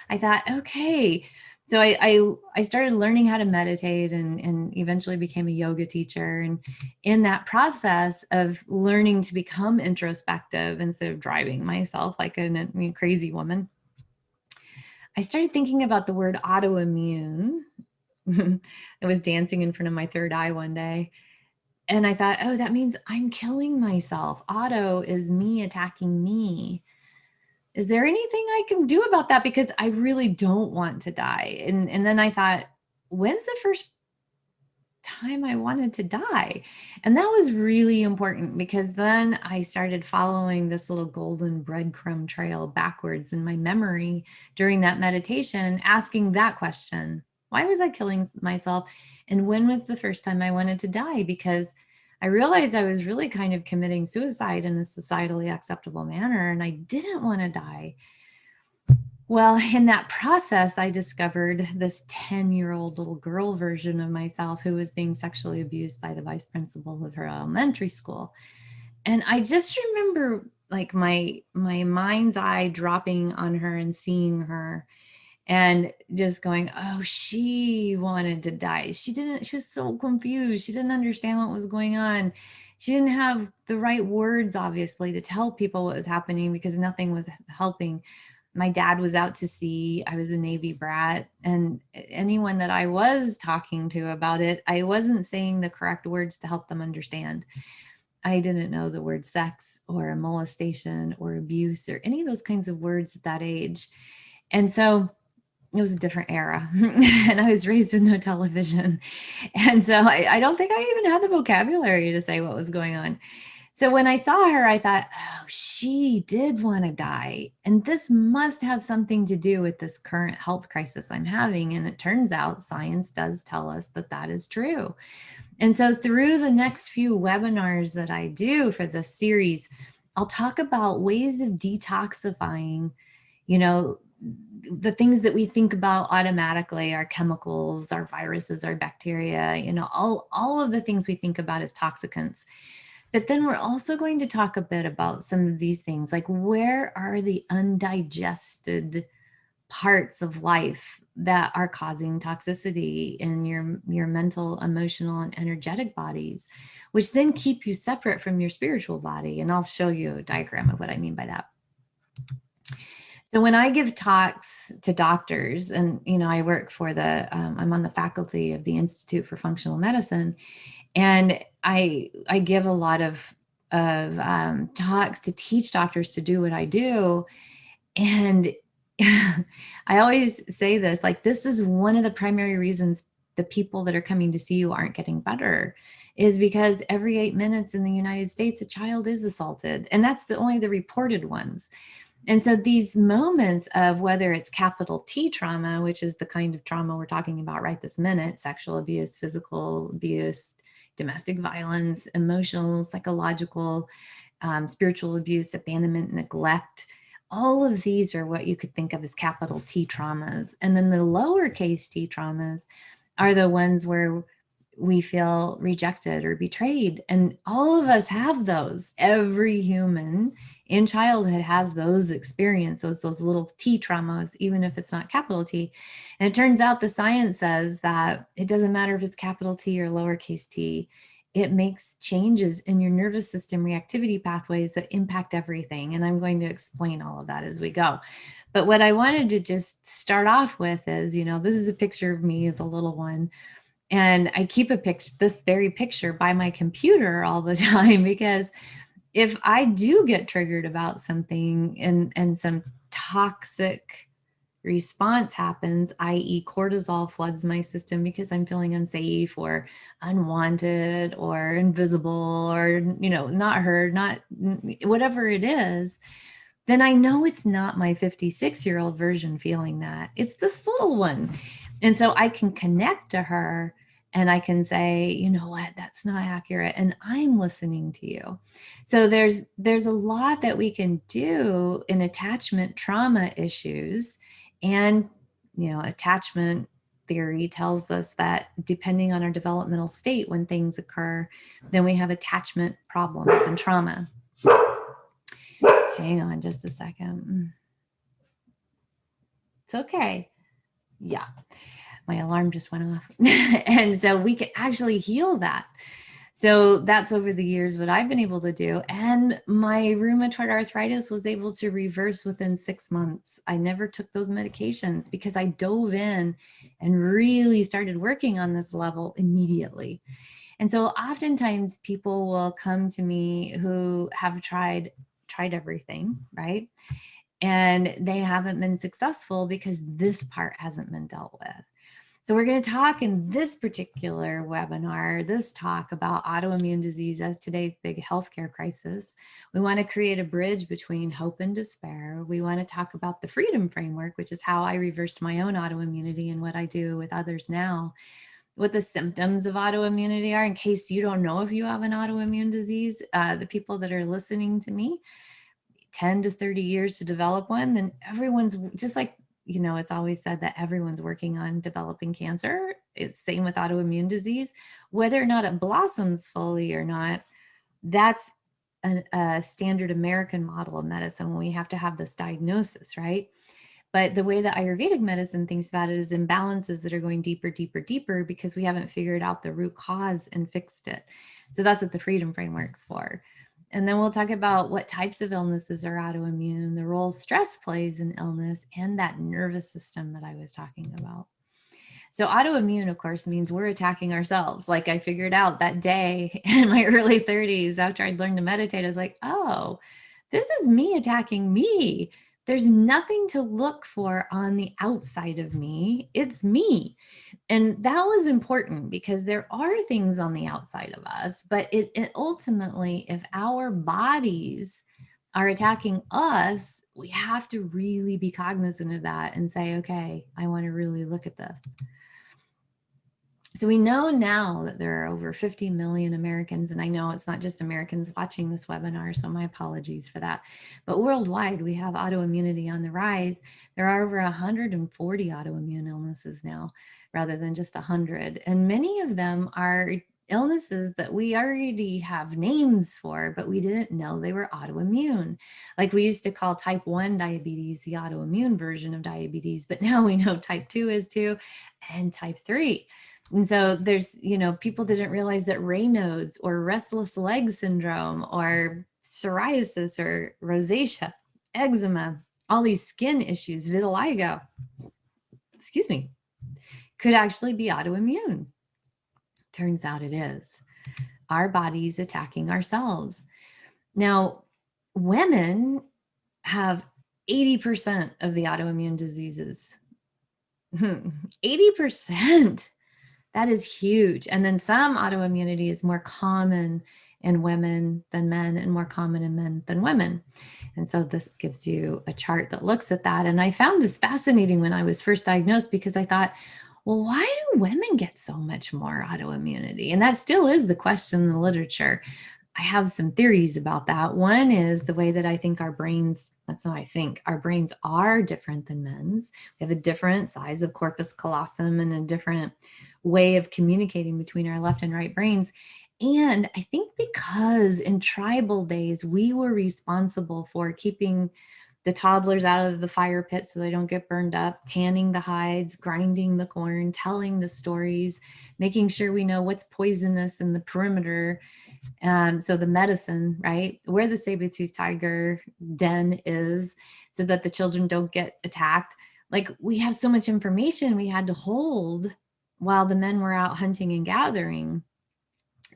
I thought, okay. So I started learning how to meditate and eventually became a yoga teacher. And in that process of learning to become introspective instead of driving myself like a crazy woman, I started thinking about the word autoimmune. I was dancing in front of my third eye one day. And I thought, that means I'm killing myself. Auto is me attacking me. Is there anything I can do about that? Because I really don't want to die. And then I thought, when's the first time I wanted to die? And that was really important, because then I started following this little golden breadcrumb trail backwards in my memory during that meditation, asking that question: why was I killing myself? And when was the first time I wanted to die? Because I realized I was really kind of committing suicide in a societally acceptable manner, and I didn't want to die. Well, in that process, I discovered this 10-year-old little girl version of myself who was being sexually abused by the vice principal of her elementary school. And I just remember like my mind's eye dropping on her and seeing her and just going, she wanted to die. She was so confused. She didn't understand what was going on. She didn't have the right words, obviously, to tell people what was happening because nothing was helping. My dad was out to sea. I was a Navy brat. And anyone that I was talking to about it, I wasn't saying the correct words to help them understand. I didn't know the word sex or molestation or abuse or any of those kinds of words at that age. And so it was a different era. And I was raised with no television. And so I don't think I even had the vocabulary to say what was going on. So when I saw her, I thought, oh, she did want to die. And this must have something to do with this current health crisis I'm having. And it turns out science does tell us that that is true. And so through the next few webinars that I do for this series, I'll talk about ways of detoxifying, you know, the things that we think about automatically, our chemicals, our viruses, our bacteria, you know, all of the things we think about as toxicants. But then we're also going to talk a bit about some of these things, like where are the undigested parts of life that are causing toxicity in your mental, emotional, and energetic bodies, which then keep you separate from your spiritual body. And I'll show you a diagram of what I mean by that. So when I give talks to doctors, and you know, I work for I'm on the faculty of the Institute for Functional Medicine, and I give a lot of talks to teach doctors to do what I do, and I always say this, like, this is one of the primary reasons the people that are coming to see you aren't getting better, is because every 8 minutes in the United States, a child is assaulted, and that's only the reported ones. And so these moments of whether it's capital T trauma, which is the kind of trauma we're talking about right this minute, sexual abuse, physical abuse, domestic violence, emotional, psychological, spiritual abuse, abandonment, neglect, all of these are what you could think of as capital T traumas. And then the lowercase t traumas are the ones where we feel rejected or betrayed. And all of us have those. Every human in childhood has those experiences, those little T traumas, even if it's not capital T. And it turns out the science says that it doesn't matter if it's capital T or lowercase t, it makes changes in your nervous system reactivity pathways that impact everything. And I'm going to explain all of that as we go. But what I wanted to just start off with is, you know, this is a picture of me as a little one. And I keep this very picture by my computer all the time, because if I do get triggered about something and some toxic response happens, i.e. cortisol floods my system because I'm feeling unsafe or unwanted or invisible or, you know, not heard, not whatever it is, then I know it's not my 56-year-old version feeling that. It's this little one. And so I can connect to her and I can say, you know what, that's not accurate. And I'm listening to you. So there's a lot that we can do in attachment trauma issues. And, you know, attachment theory tells us that depending on our developmental state, when things occur, then we have attachment problems and trauma. Hang on just a second. It's okay. Yeah. My alarm just went off. And so we can actually heal that. So that's over the years what I've been able to do. And my rheumatoid arthritis was able to reverse within 6 months. I never took those medications because I dove in and really started working on this level immediately. And so oftentimes people will come to me who have tried everything, right? And they haven't been successful because this part hasn't been dealt with. So we're going to talk in this particular webinar, this talk about autoimmune disease as today's big healthcare crisis. We want to create a bridge between hope and despair. We want to talk about the freedom framework, which is how I reversed my own autoimmunity and what I do with others now. What the symptoms of autoimmunity are, in case you don't know if you have an autoimmune disease. The people that are listening to me, 10 to 30 years to develop one, then everyone's just like, you know, it's always said that everyone's working on developing cancer. It's same with autoimmune disease, whether or not it blossoms fully or not. That's a standard American model of medicine when we have to have this diagnosis, right? But the way that Ayurvedic medicine thinks about it is imbalances that are going deeper, deeper, deeper because we haven't figured out the root cause and fixed it. So that's what the freedom framework's for. And then we'll talk about what types of illnesses are autoimmune, the role stress plays in illness, and that nervous system that I was talking about. So autoimmune, of course, means we're attacking ourselves. Like I figured out that day in my early 30s after I'd learned to meditate, I was like, oh, this is me attacking me. There's nothing to look for on the outside of me. It's me. And that was important because there are things on the outside of us, but it ultimately, if our bodies are attacking us, we have to really be cognizant of that and say, okay, I want to really look at this. So we know now that there are over 50 million Americans, and I know it's not just Americans watching this webinar, so my apologies for that. But worldwide, we have autoimmunity on the rise. There are over 140 autoimmune illnesses now, rather than just 100. And many of them are illnesses that we already have names for, but we didn't know they were autoimmune. Like we used to call type 1 diabetes the autoimmune version of diabetes, but now we know type 2 is too, and type 3. And so there's, people didn't realize that Raynaud's or restless leg syndrome or psoriasis or rosacea, eczema, all these skin issues, vitiligo, could actually be autoimmune. Turns out it is. Our body's attacking ourselves. Now, women have 80% of the autoimmune diseases. 80%. That is huge. And then some autoimmunity is more common in women than men and more common in men than women. And so this gives you a chart that looks at that. And I found this fascinating when I was first diagnosed because I thought, well, why do women get so much more autoimmunity? And that still is the question in the literature. I have some theories about that. One is the way that I think our brains, that's how I think, our brains are different than men's. We have a different size of corpus callosum and a different way of communicating between our left and right brains. And I think because in tribal days, we were responsible for keeping the toddlers out of the fire pit so they don't get burned up, tanning the hides, grinding the corn, telling the stories, making sure we know what's poisonous in the perimeter. So the medicine, right, where the saber-toothed tiger den is so that the children don't get attacked. Like we have so much information we had to hold while the men were out hunting and gathering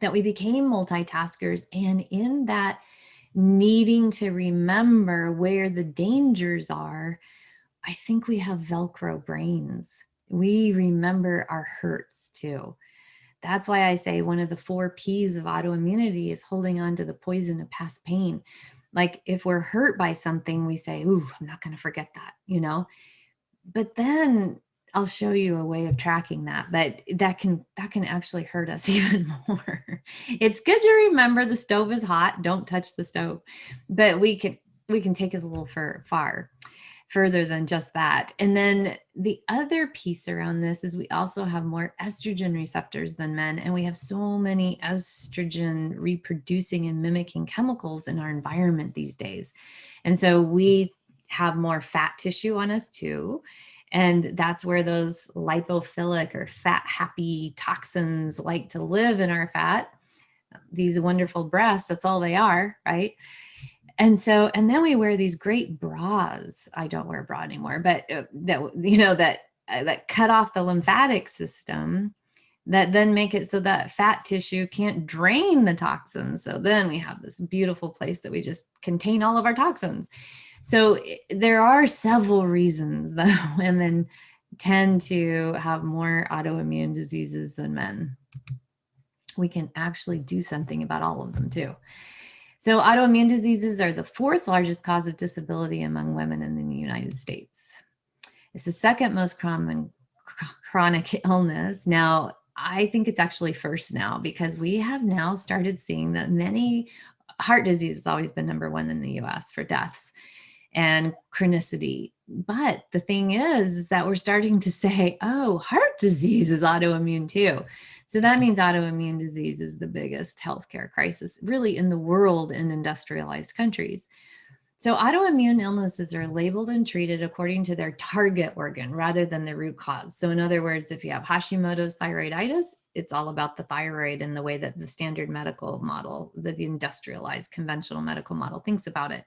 that we became multitaskers. And in that needing to remember where the dangers are, I think we have Velcro brains. We remember our hurts too. That's why I say one of the 4 P's of autoimmunity is holding on to the poison of past pain. Like if we're hurt by something, we say, ooh, I'm not going to forget that, But then I'll show you a way of tracking that, but that can actually hurt us even more. It's good to remember the stove is hot, don't touch the stove, but we can take it a little further than just that. And then the other piece around this is we also have more estrogen receptors than men, and we have so many estrogen reproducing and mimicking chemicals in our environment these days. And so we have more fat tissue on us too. And that's where those lipophilic or fat happy toxins like to live in our fat. These wonderful breasts, that's all they are, right? And then we wear these great bras. I don't wear a bra anymore, but that cut off the lymphatic system that then make it so that fat tissue can't drain the toxins. So then we have this beautiful place that we just contain all of our toxins. So there are several reasons that women tend to have more autoimmune diseases than men. We can actually do something about all of them too. So autoimmune diseases are the 4th largest cause of disability among women in the United States. It's the 2nd most common chronic illness. Now, I think it's actually first now because we have now started seeing that many heart disease has always been number 1 in the US for deaths and chronicity. But the thing is that we're starting to say, oh, heart disease is autoimmune too. So that means autoimmune disease is the biggest healthcare crisis really in the world in industrialized countries. So autoimmune illnesses are labeled and treated according to their target organ rather than the root cause. So in other words, if you have Hashimoto's thyroiditis, it's all about the thyroid and the way that the standard medical model, the industrialized conventional medical model thinks about it.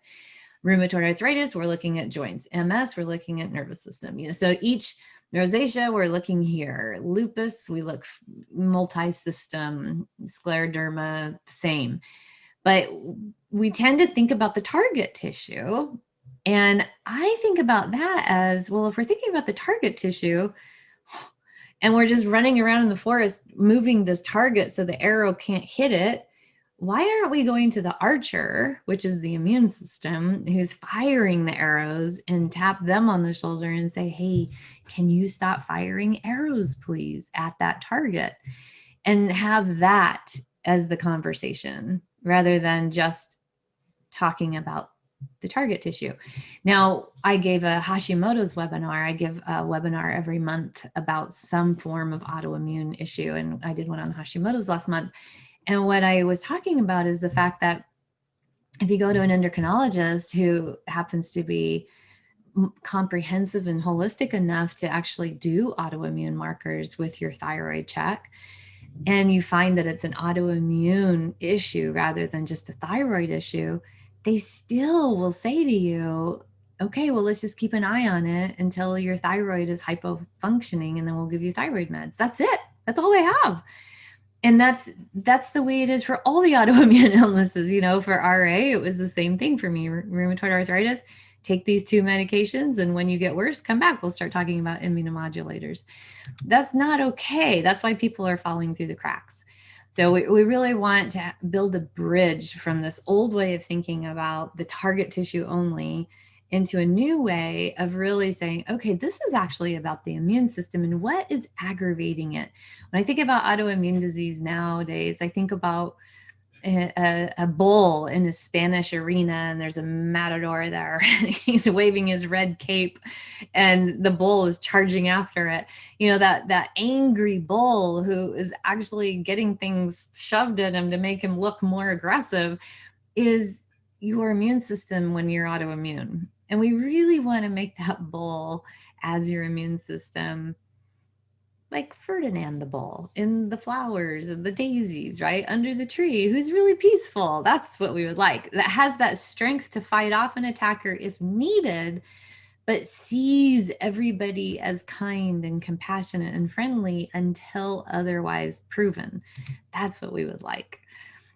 Rheumatoid arthritis, we're looking at joints. MS, we're looking at nervous system. So each rosacea, we're looking here. Lupus, we look multi-system. Scleroderma, same. But we tend to think about the target tissue. And I think about that as, well, if we're thinking about the target tissue and we're just running around in the forest moving this target so the arrow can't hit it, why aren't we going to the archer, which is the immune system, who's firing the arrows, and tap them on the shoulder and say, hey, can you stop firing arrows, please, at that target? And have that as the conversation rather than just talking about the target tissue. Now, I gave a Hashimoto's webinar. I give a webinar every month about some form of autoimmune issue. And I did one on Hashimoto's last month. And what I was talking about is the fact that if you go to an endocrinologist who happens to be comprehensive and holistic enough to actually do autoimmune markers with your thyroid check, and you find that it's an autoimmune issue rather than just a thyroid issue, they still will say to you, okay, well, let's just keep an eye on it until your thyroid is hypofunctioning, and then we'll give you thyroid meds. That's it. That's all they have. And that's the way it is for all the autoimmune illnesses. For RA, it was the same thing for me. Rheumatoid arthritis, take these 2 medications, and when you get worse, come back. We'll start talking about immunomodulators. That's not okay. That's why people are falling through the cracks. So we really want to build a bridge from this old way of thinking about the target tissue only into a new way of really saying, okay, this is actually about the immune system and what is aggravating it. When I think about autoimmune disease nowadays, I think about a bull in a Spanish arena, and there's a matador there. He's waving his red cape and the bull is charging after it. That angry bull who is actually getting things shoved at him to make him look more aggressive is your immune system when you're autoimmune. And we really want to make that bull as your immune system, like Ferdinand the bull in the flowers and the daisies, right? Under the tree, who's really peaceful. That's what we would like. That has that strength to fight off an attacker if needed, but sees everybody as kind and compassionate and friendly until otherwise proven. That's what we would like.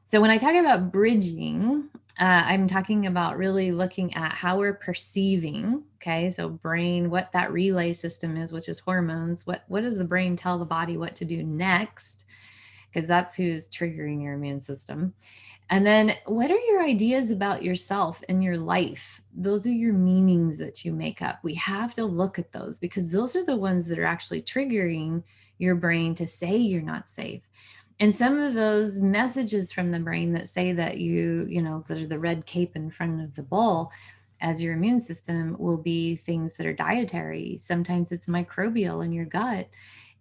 So when I talk about bridging, I'm talking about really looking at how we're perceiving, okay? So brain, what that relay system is, which is hormones. What does the brain tell the body what to do next? Because that's who's triggering your immune system. And then what are your ideas about yourself and your life? Those are your meanings that you make up. We have to look at those because those are the ones that are actually triggering your brain to say you're not safe. And some of those messages from the brain that say that that are the red cape in front of the bull as your immune system will be things that are dietary. Sometimes it's microbial in your gut,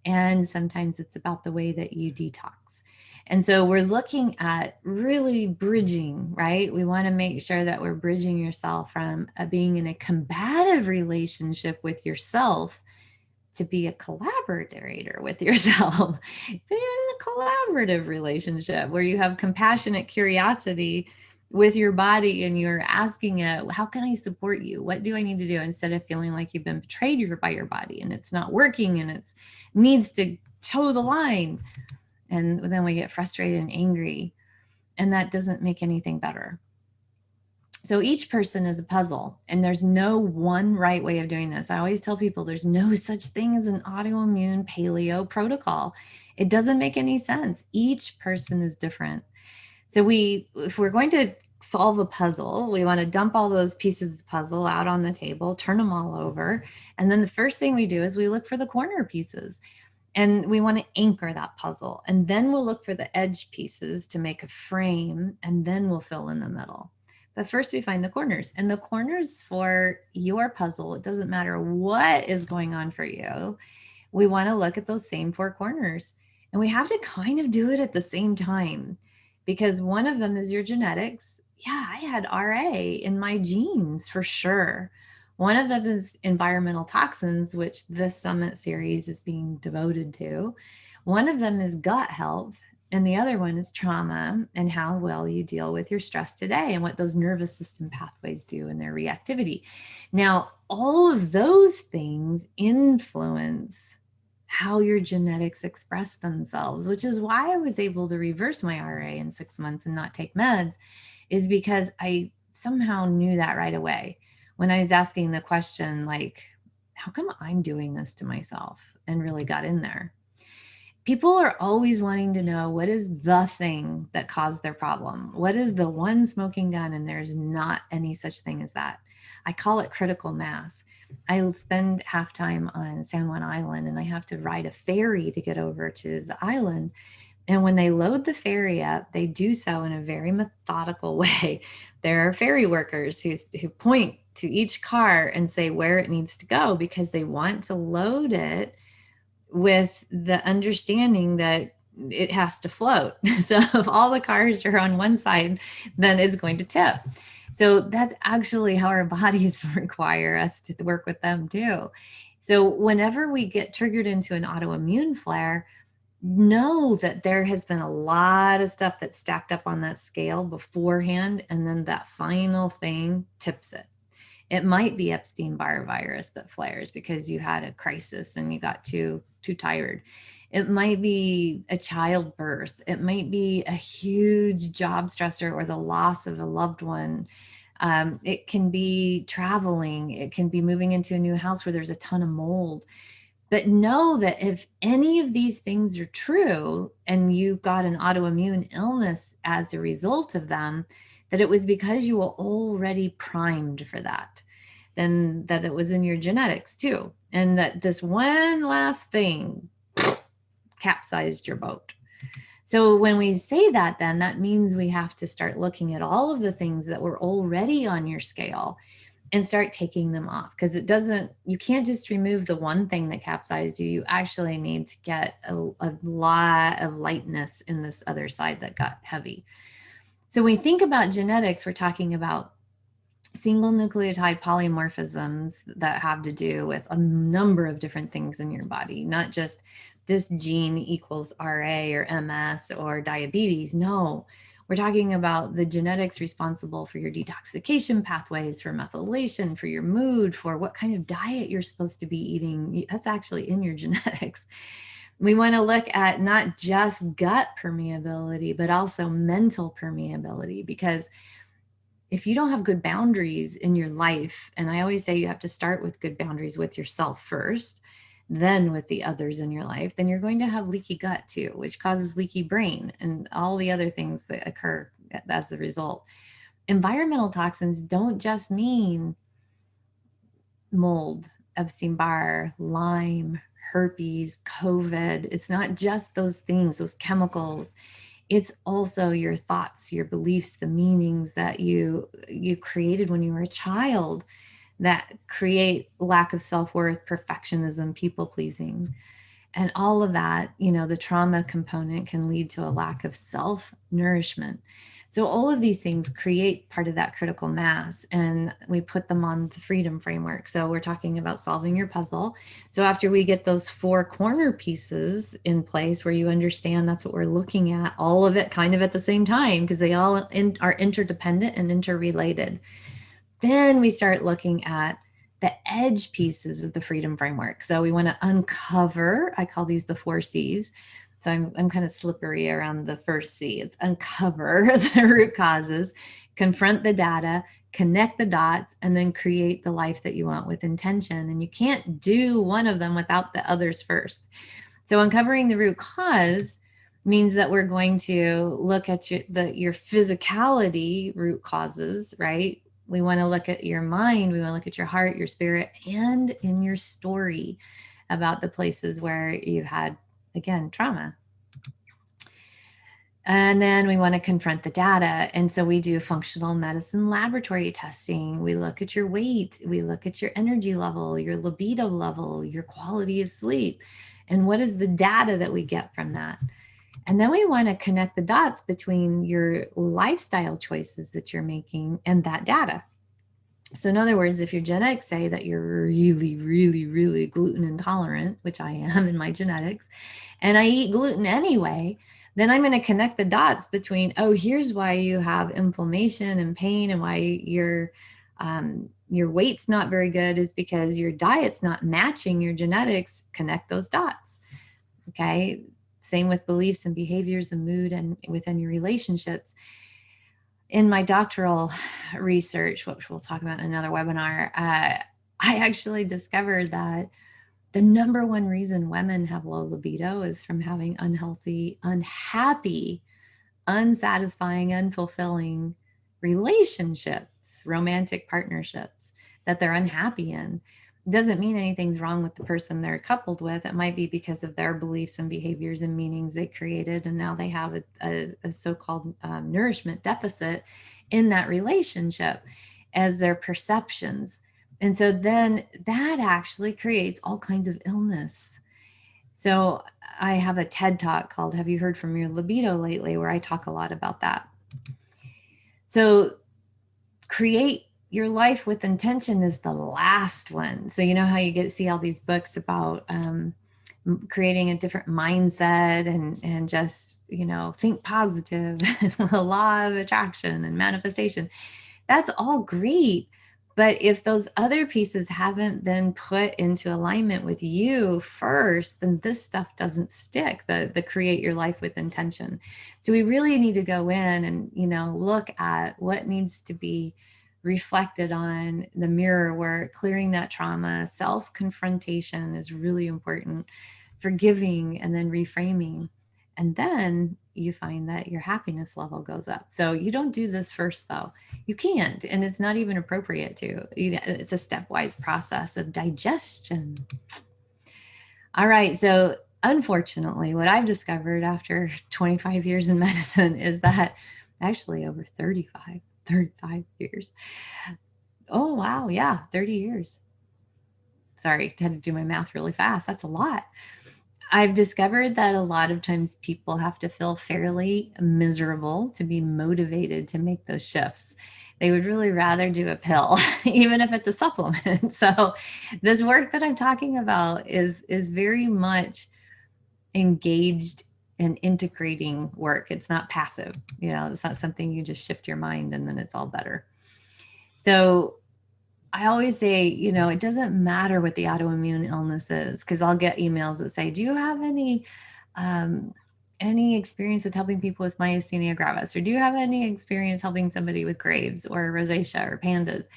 and sometimes it's about the way that you detox. And so we're looking at really bridging, right? We want to make sure that we're bridging yourself from being in a combative relationship with yourself to be a collaborator with yourself. If you're in a collaborative relationship where you have compassionate curiosity with your body and you're asking it, how can I support you? What do I need to do? Instead of feeling like you've been betrayed by your body and it's not working and it needs to toe the line. And then we get frustrated and angry, and that doesn't make anything better. So each person is a puzzle, and there's no one right way of doing this. I always tell people there's no such thing as an autoimmune paleo protocol. It doesn't make any sense. Each person is different. So if we're going to solve a puzzle, we want to dump all those pieces of the puzzle out on the table, turn them all over. And then the first thing we do is we look for the corner pieces. And we want to anchor that puzzle. And then we'll look for the edge pieces to make a frame, and then we'll fill in the middle. But first we find the corners, and the corners for your puzzle, it doesn't matter what is going on for you. We want to look at those same 4 corners, and we have to kind of do it at the same time, because one of them is your genetics. yeah, I had RA in my genes for sure. One of them is environmental toxins, which this summit series is being devoted to. One of them is gut health, and the other one is trauma and how well you deal with your stress today and what those nervous system pathways do and their reactivity. Now, all of those things influence how your genetics express themselves, which is why I was able to reverse my RA in 6 months and not take meds, is because I somehow knew that right away. When I was asking the question, like, how come I'm doing this to myself, and really got in there. People are always wanting to know what is the thing that caused their problem. What is the one smoking gun? And there's not any such thing as that. I call it critical mass. I spend half time on San Juan Island, and I have to ride a ferry to get over to the island. And when they load the ferry up, they do so in a very methodical way. There are ferry workers who point to each car and say where it needs to go, because they want to load it with the understanding that it has to float. So if all the cars are on one side, then it's going to tip. So that's actually how our bodies require us to work with them too. So whenever we get triggered into an autoimmune flare, know that there has been a lot of stuff that's stacked up on that scale beforehand, and then that final thing tips it. It might be Epstein-Barr virus that flares because you had a crisis and you got too tired. It might be a childbirth. It might be a huge job stressor or the loss of a loved one. It can be traveling. It can be moving into a new house where there's a ton of mold. But know that if any of these things are true and you got an autoimmune illness as a result of them, that it was because you were already primed for that, then that it was in your genetics too. And that this one last thing capsized your boat. So when we say that, then that means we have to start looking at all of the things that were already on your scale and start taking them off, because you can't just remove the one thing that capsized you. You actually need to get a lot of lightness in this other side that got heavy. So when we think about genetics, we're talking about single nucleotide polymorphisms that have to do with a number of different things in your body, not just this gene equals RA or MS or diabetes. No, we're talking about the genetics responsible for your detoxification pathways, for methylation, for your mood, for what kind of diet you're supposed to be eating. That's actually in your genetics. We want to look at not just gut permeability, but also mental permeability, because if you don't have good boundaries in your life, and I always say you have to start with good boundaries with yourself first, then with the others in your life, then you're going to have leaky gut too, which causes leaky brain and all the other things that occur as the result. Environmental toxins don't just mean mold, Epstein-Barr, Lyme, herpes, COVID. It's not just those things, those chemicals. It's also your thoughts, your beliefs, the meanings that you created when you were a child that create lack of self-worth, perfectionism, people-pleasing. And all of that, the trauma component can lead to a lack of self-nourishment. So all of these things create part of that critical mass, and we put them on the freedom framework. So we're talking about solving your puzzle. So after we get those 4 corner pieces in place where you understand that's what we're looking at, all of it kind of at the same time, because they all are interdependent and interrelated. Then we start looking at the edge pieces of the freedom framework. So we want to uncover, I call these the 4 C's. So I'm kind of slippery around the first C. It's uncover the root causes, confront the data, connect the dots, and then create the life that you want with intention. And you can't do one of them without the others first. So uncovering the root cause means that we're going to look at your physicality root causes, right? We want to look at your mind, we want to look at your heart, your spirit, and in your story about the places where you've had, again, trauma. And then we want to confront the data. And so we do functional medicine laboratory testing. We look at your weight, we look at your energy level, your libido level, your quality of sleep. And what is the data that we get from that? And then we want to connect the dots between your lifestyle choices that you're making and that data. So in other words, if your genetics say that you're really, really, really gluten intolerant, which I am in my genetics, and I eat gluten anyway, then I'm going to connect the dots between, oh, here's why you have inflammation and pain and why your weight's not very good is because your diet's not matching your genetics. Connect those dots. Okay. Same with beliefs and behaviors and mood and within your relationships. In my doctoral research, which we'll talk about in another webinar, I actually discovered that the number one reason women have low libido is from having unhealthy, unhappy, unsatisfying, unfulfilling relationships, romantic partnerships that they're unhappy in. It doesn't mean anything's wrong with the person they're coupled with. It might be because of their beliefs and behaviors and meanings they created, and now they have a so-called nourishment deficit in that relationship as their perceptions. And so then that actually creates all kinds of illness. So I have a TED Talk called Have You Heard From Your Libido Lately, where I talk a lot about that. So create your life with intention is the last one. So you know how you see all these books about creating a different mindset and just, think positive, the law of attraction and manifestation. That's all great. But if those other pieces haven't been put into alignment with you first, then this stuff doesn't stick, the create your life with intention. So we really need to go in and, look at what needs to be reflected on, the mirror work, clearing that trauma. Self-confrontation is really important, forgiving and then reframing. And then you find that your happiness level goes up. So you don't do this first though. You can't, and it's not even appropriate to. It's a stepwise process of digestion. All right. So unfortunately, what I've discovered after 25 years in medicine is that actually over 35 years. Oh, wow. Yeah. 30 years. Sorry, I had to do my math really fast. That's a lot. I've discovered that a lot of times people have to feel fairly miserable to be motivated to make those shifts. They would really rather do a pill, even if it's a supplement. So this work that I'm talking about is very much engaged and integrating work. It's not passive. It's not something you just shift your mind and then it's all better. So I always say, it doesn't matter what the autoimmune illness is, because I'll get emails that say, do you have any experience with helping people with myasthenia gravis? Or do you have any experience helping somebody with Graves or rosacea or pandas?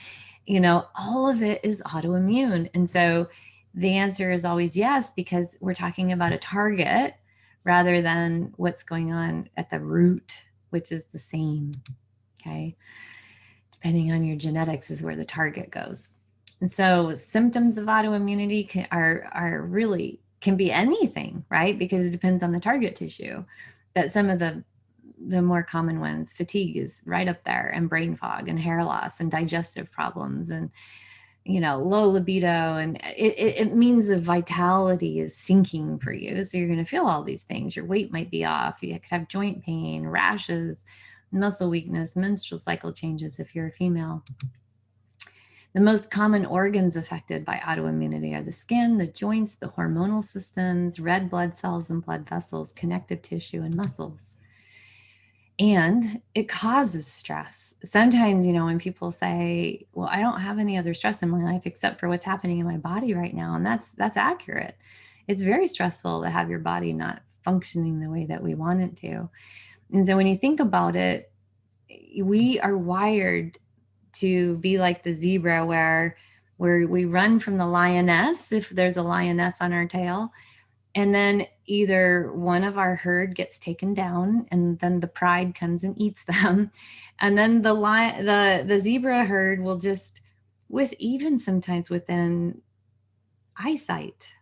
All of it is autoimmune. And so the answer is always yes, because we're talking about a target rather than what's going on at the root, which is the same. Okay. Depending on your genetics is where the target goes. And so symptoms of autoimmunity can be anything, right? Because it depends on the target tissue. But some of the more common ones, fatigue is right up there, and brain fog and hair loss and digestive problems and, low libido. And it means the vitality is sinking for you. So you're going to feel all these things. Your weight might be off. You could have joint pain, rashes, muscle weakness, menstrual cycle changes if you're a female. The most common organs affected by autoimmunity are the skin, the joints, the hormonal systems, red blood cells and blood vessels, connective tissue, and muscles. And it causes stress. Sometimes, when people say, well, I don't have any other stress in my life except for what's happening in my body right now. And that's accurate. It's very stressful to have your body not functioning the way that we want it to. And so when you think about it, we are wired to be like the zebra where we run from the lioness, if there's a lioness on our tail, and then either one of our herd gets taken down and then the pride comes and eats them. And then the zebra herd will just, even sometimes within eyesight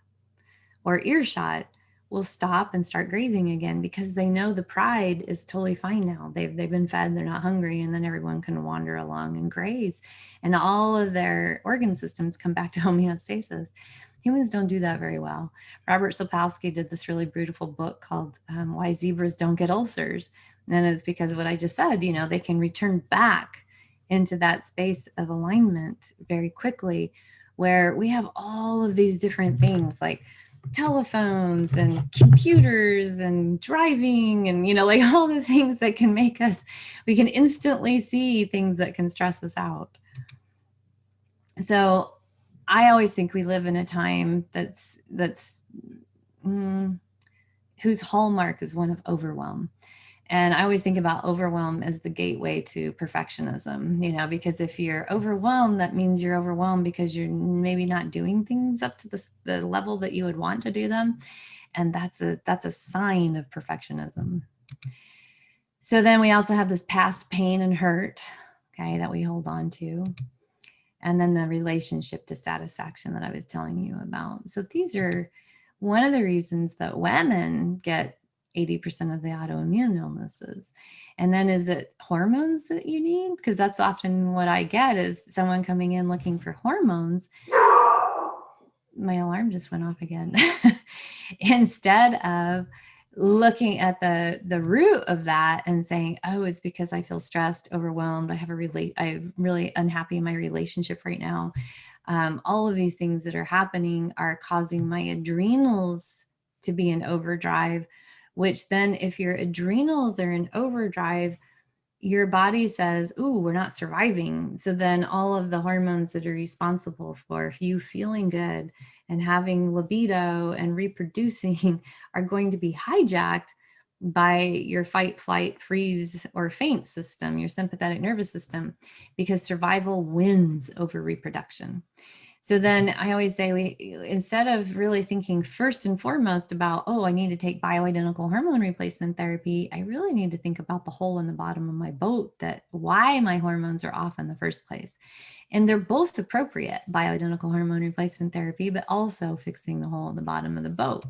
or earshot, will stop and start grazing again because they know the pride is totally fine now. They've been fed, they're not hungry, and then everyone can wander along and graze. And all of their organ systems come back to homeostasis. Humans don't do that very well. Robert Sapolsky did this really beautiful book called Why Zebras Don't Get Ulcers. And it's because of what I just said, you know, they can return back into that space of alignment very quickly, where we have all of these different things like telephones and computers and driving and, you know, like all the things that can make us, we can instantly see things that can stress us out. So I always think we live in a time whose hallmark is one of overwhelm. And I always think about overwhelm as the gateway to perfectionism, you know, because if you're overwhelmed, that means you're overwhelmed because you're maybe not doing things up to the level that you would want to do them. And that's a sign of perfectionism. So then we also have this past pain and hurt, okay, that we hold on to. And then the relationship to satisfaction that I was telling you about. So these are one of the reasons that women get 80% of the autoimmune illnesses. And then is it hormones that you need? Because that's often what I get is someone coming in looking for hormones. My alarm just went off again. Instead of looking at the root of that and saying, oh, it's because I feel stressed, overwhelmed. I'm really unhappy in my relationship right now. All of these things that are happening are causing my adrenals to be in overdrive, which then if your adrenals are in overdrive, your body says, ooh, we're not surviving. So then all of the hormones that are responsible for you feeling good and having libido and reproducing are going to be hijacked by your fight, flight, freeze, or faint system, your sympathetic nervous system, because survival wins over reproduction. So then I always say instead of really thinking first and foremost about, oh, I need to take bioidentical hormone replacement therapy, I really need to think about the hole in the bottom of my boat, that why my hormones are off in the first place. And they're both appropriate, bioidentical hormone replacement therapy, but also fixing the hole in the bottom of the boat.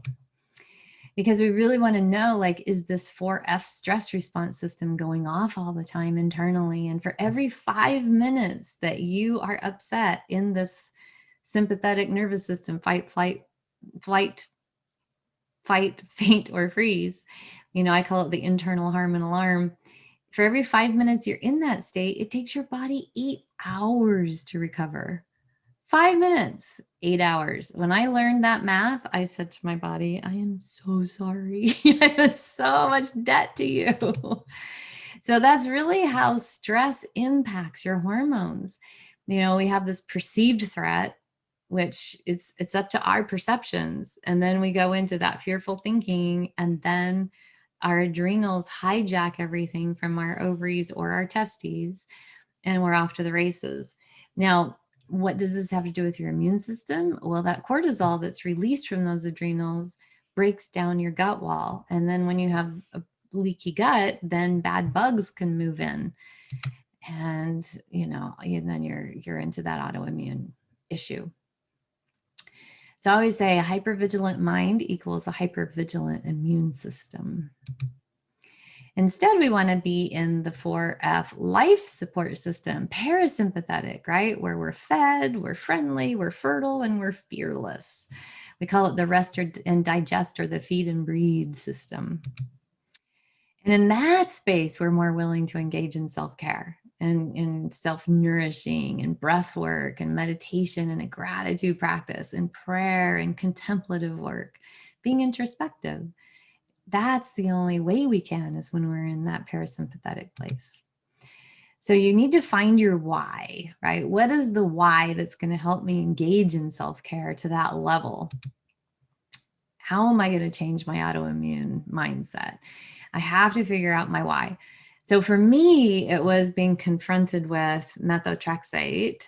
Because we really want to know, like, is this 4F stress response system going off all the time internally? And for every 5 minutes that you are upset in this sympathetic nervous system, fight, faint, or freeze, you know, I call it the internal harm and alarm. For every 5 minutes you're in that state, it takes your body 8 hours to recover. 5 minutes, 8 hours. When I learned that math, I said to my body, I am so sorry. I have so much debt to you. So that's really how stress impacts your hormones. You know, we have this perceived threat, which it's up to our perceptions. And then we go into that fearful thinking, and then our adrenals hijack everything from our ovaries or our testes, and we're off to the races. Now, what does this have to do with your immune system? Well, that cortisol that's released from those adrenals breaks down your gut wall. And then when you have a leaky gut, then bad bugs can move in. And, you know, and then you're into that autoimmune issue. So I always say a hypervigilant mind equals a hypervigilant immune system. Instead, we want to be in the 4F life support system, parasympathetic, right? Where we're fed, we're friendly, we're fertile, and we're fearless. We call it the rest and digest, or the feed and breed system. And in that space, we're more willing to engage in self-care and in self-nourishing and breath work and meditation and a gratitude practice and prayer and contemplative work, being introspective. That's the only way we can, is when we're in that parasympathetic place. So you need to find your why, right? What is the why that's going to help me engage in self-care to that level? How am I going to change my autoimmune mindset? I have to figure out my why. So for me, it was being confronted with methotrexate.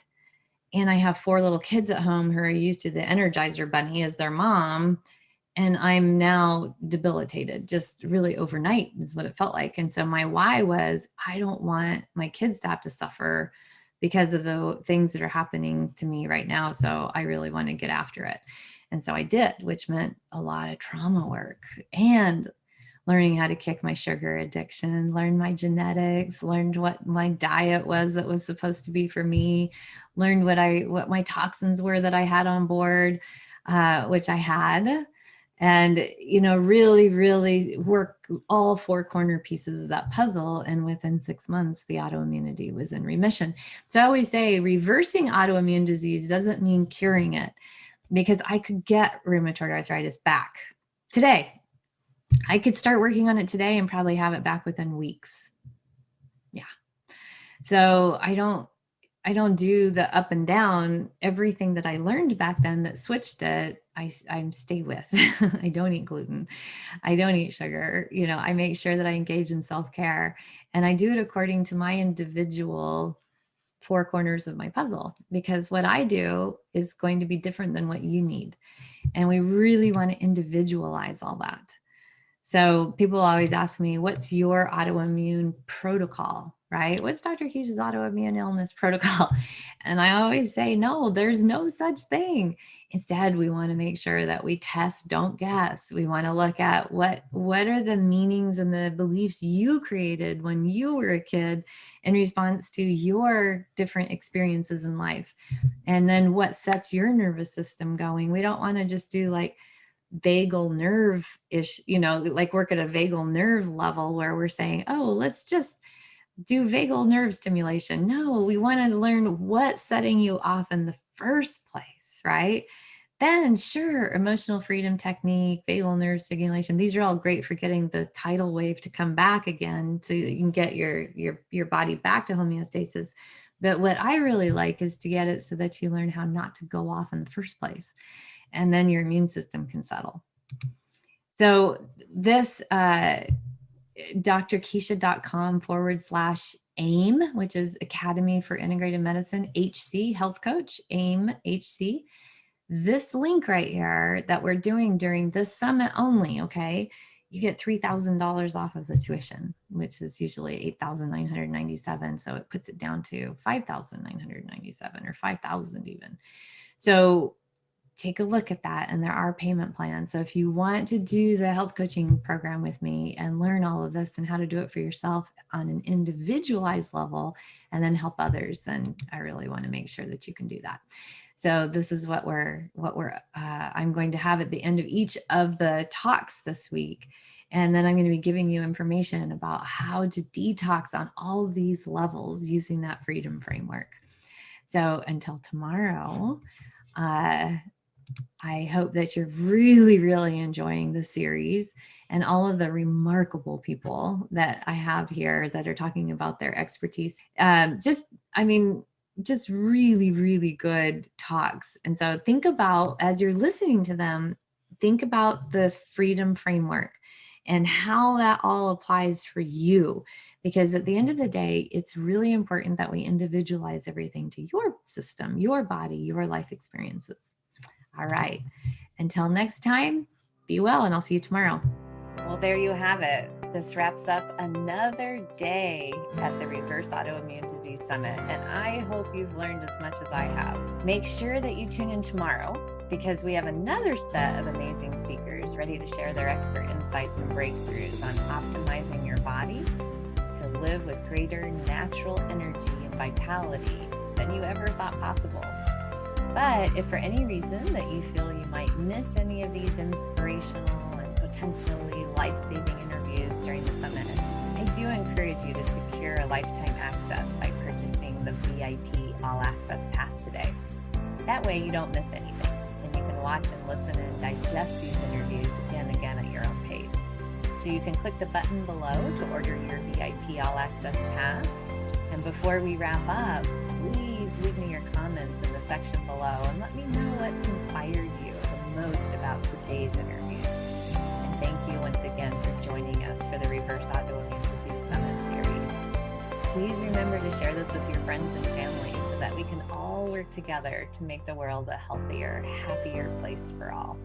And I have 4 little kids at home who are used to the Energizer Bunny as their mom. And I'm now debilitated, just really overnight is what it felt like. And so my why was, I don't want my kids to have to suffer because of the things that are happening to me right now. So I really want to get after it. And so I did, which meant a lot of trauma work and learning how to kick my sugar addiction, learned my genetics, learned what my diet was that was supposed to be for me, learned what my toxins were that I had on board. which I had. And, you know, really, really work all four corner pieces of that puzzle. And within 6 months, the autoimmunity was in remission. So I always say reversing autoimmune disease doesn't mean curing it, because I could get rheumatoid arthritis back today. I could start working on it today and probably have it back within weeks. Yeah. So I don't do the up and down. Everything that I learned back then that switched it, I stay with. I don't eat gluten. I don't eat sugar. You know, I make sure that I engage in self-care, and I do it according to my individual four corners of my puzzle, because what I do is going to be different than what you need. And we really want to individualize all that. So people always ask me, what's your autoimmune protocol, right? What's Dr. Keesha's autoimmune illness protocol? And I always say, no, there's no such thing. Instead, we want to make sure that we test, don't guess. We want to look at what are the meanings and the beliefs you created when you were a kid in response to your different experiences in life. And then what sets your nervous system going. We don't want to just do like vagal nerve-ish, you know, like work at a vagal nerve level where we're saying, oh, let's just do vagal nerve stimulation. No, we want to learn what's setting you off in the first place, right? Then sure, emotional freedom technique, vagal nerve stimulation, these are all great for getting the tidal wave to come back again so that you can get your body back to homeostasis. But what I really like is to get it so that you learn how not to go off in the first place. And then your immune system can settle. So this drkeesha.com/AIM, which is Academy for Integrative Medicine, HC, Health Coach, AIM, HC. This link right here that we're doing during this summit only, okay, you get $3,000 off of the tuition, which is usually $8,997. So it puts it down to $5,997 or $5,000 even. So take a look at that, and there are payment plans. So if you want to do the health coaching program with me and learn all of this and how to do it for yourself on an individualized level and then help others, then I really want to make sure that you can do that. So this is what I'm going to have at the end of each of the talks this week. And then I'm going to be giving you information about how to detox on all these levels using that freedom framework. So until tomorrow, I hope that you're really, really enjoying the series and all of the remarkable people that I have here that are talking about their expertise. Just really, really good talks. And so think about, as you're listening to them, think about the freedom framework and how that all applies for you. Because at the end of the day, it's really important that we individualize everything to your system, your body, your life experiences. All right. Until next time, be well, and I'll see you tomorrow. Well, there you have it. This wraps up another day at the Reverse Autoimmune Disease Summit, and I hope you've learned as much as I have. Make sure that you tune in tomorrow, because we have another set of amazing speakers ready to share their expert insights and breakthroughs on optimizing your body to live with greater natural energy and vitality than you ever thought possible. But if for any reason that you feel you might miss any of these inspirational and potentially life-saving interviews during the summit, I do encourage you to secure a lifetime access by purchasing the VIP All Access Pass today. That way you don't miss anything, and you can watch and listen and digest these interviews again and again at your own pace. So you can click the button below to order your VIP All Access Pass. And before we wrap up, please leave me your comments in the section below and let me know what's inspired you the most about today's interviews. And thank you once again for joining us for the Reverse Autoimmune Disease Summit series. Please remember to share this with your friends and family so that we can all work together to make the world a healthier, happier place for all.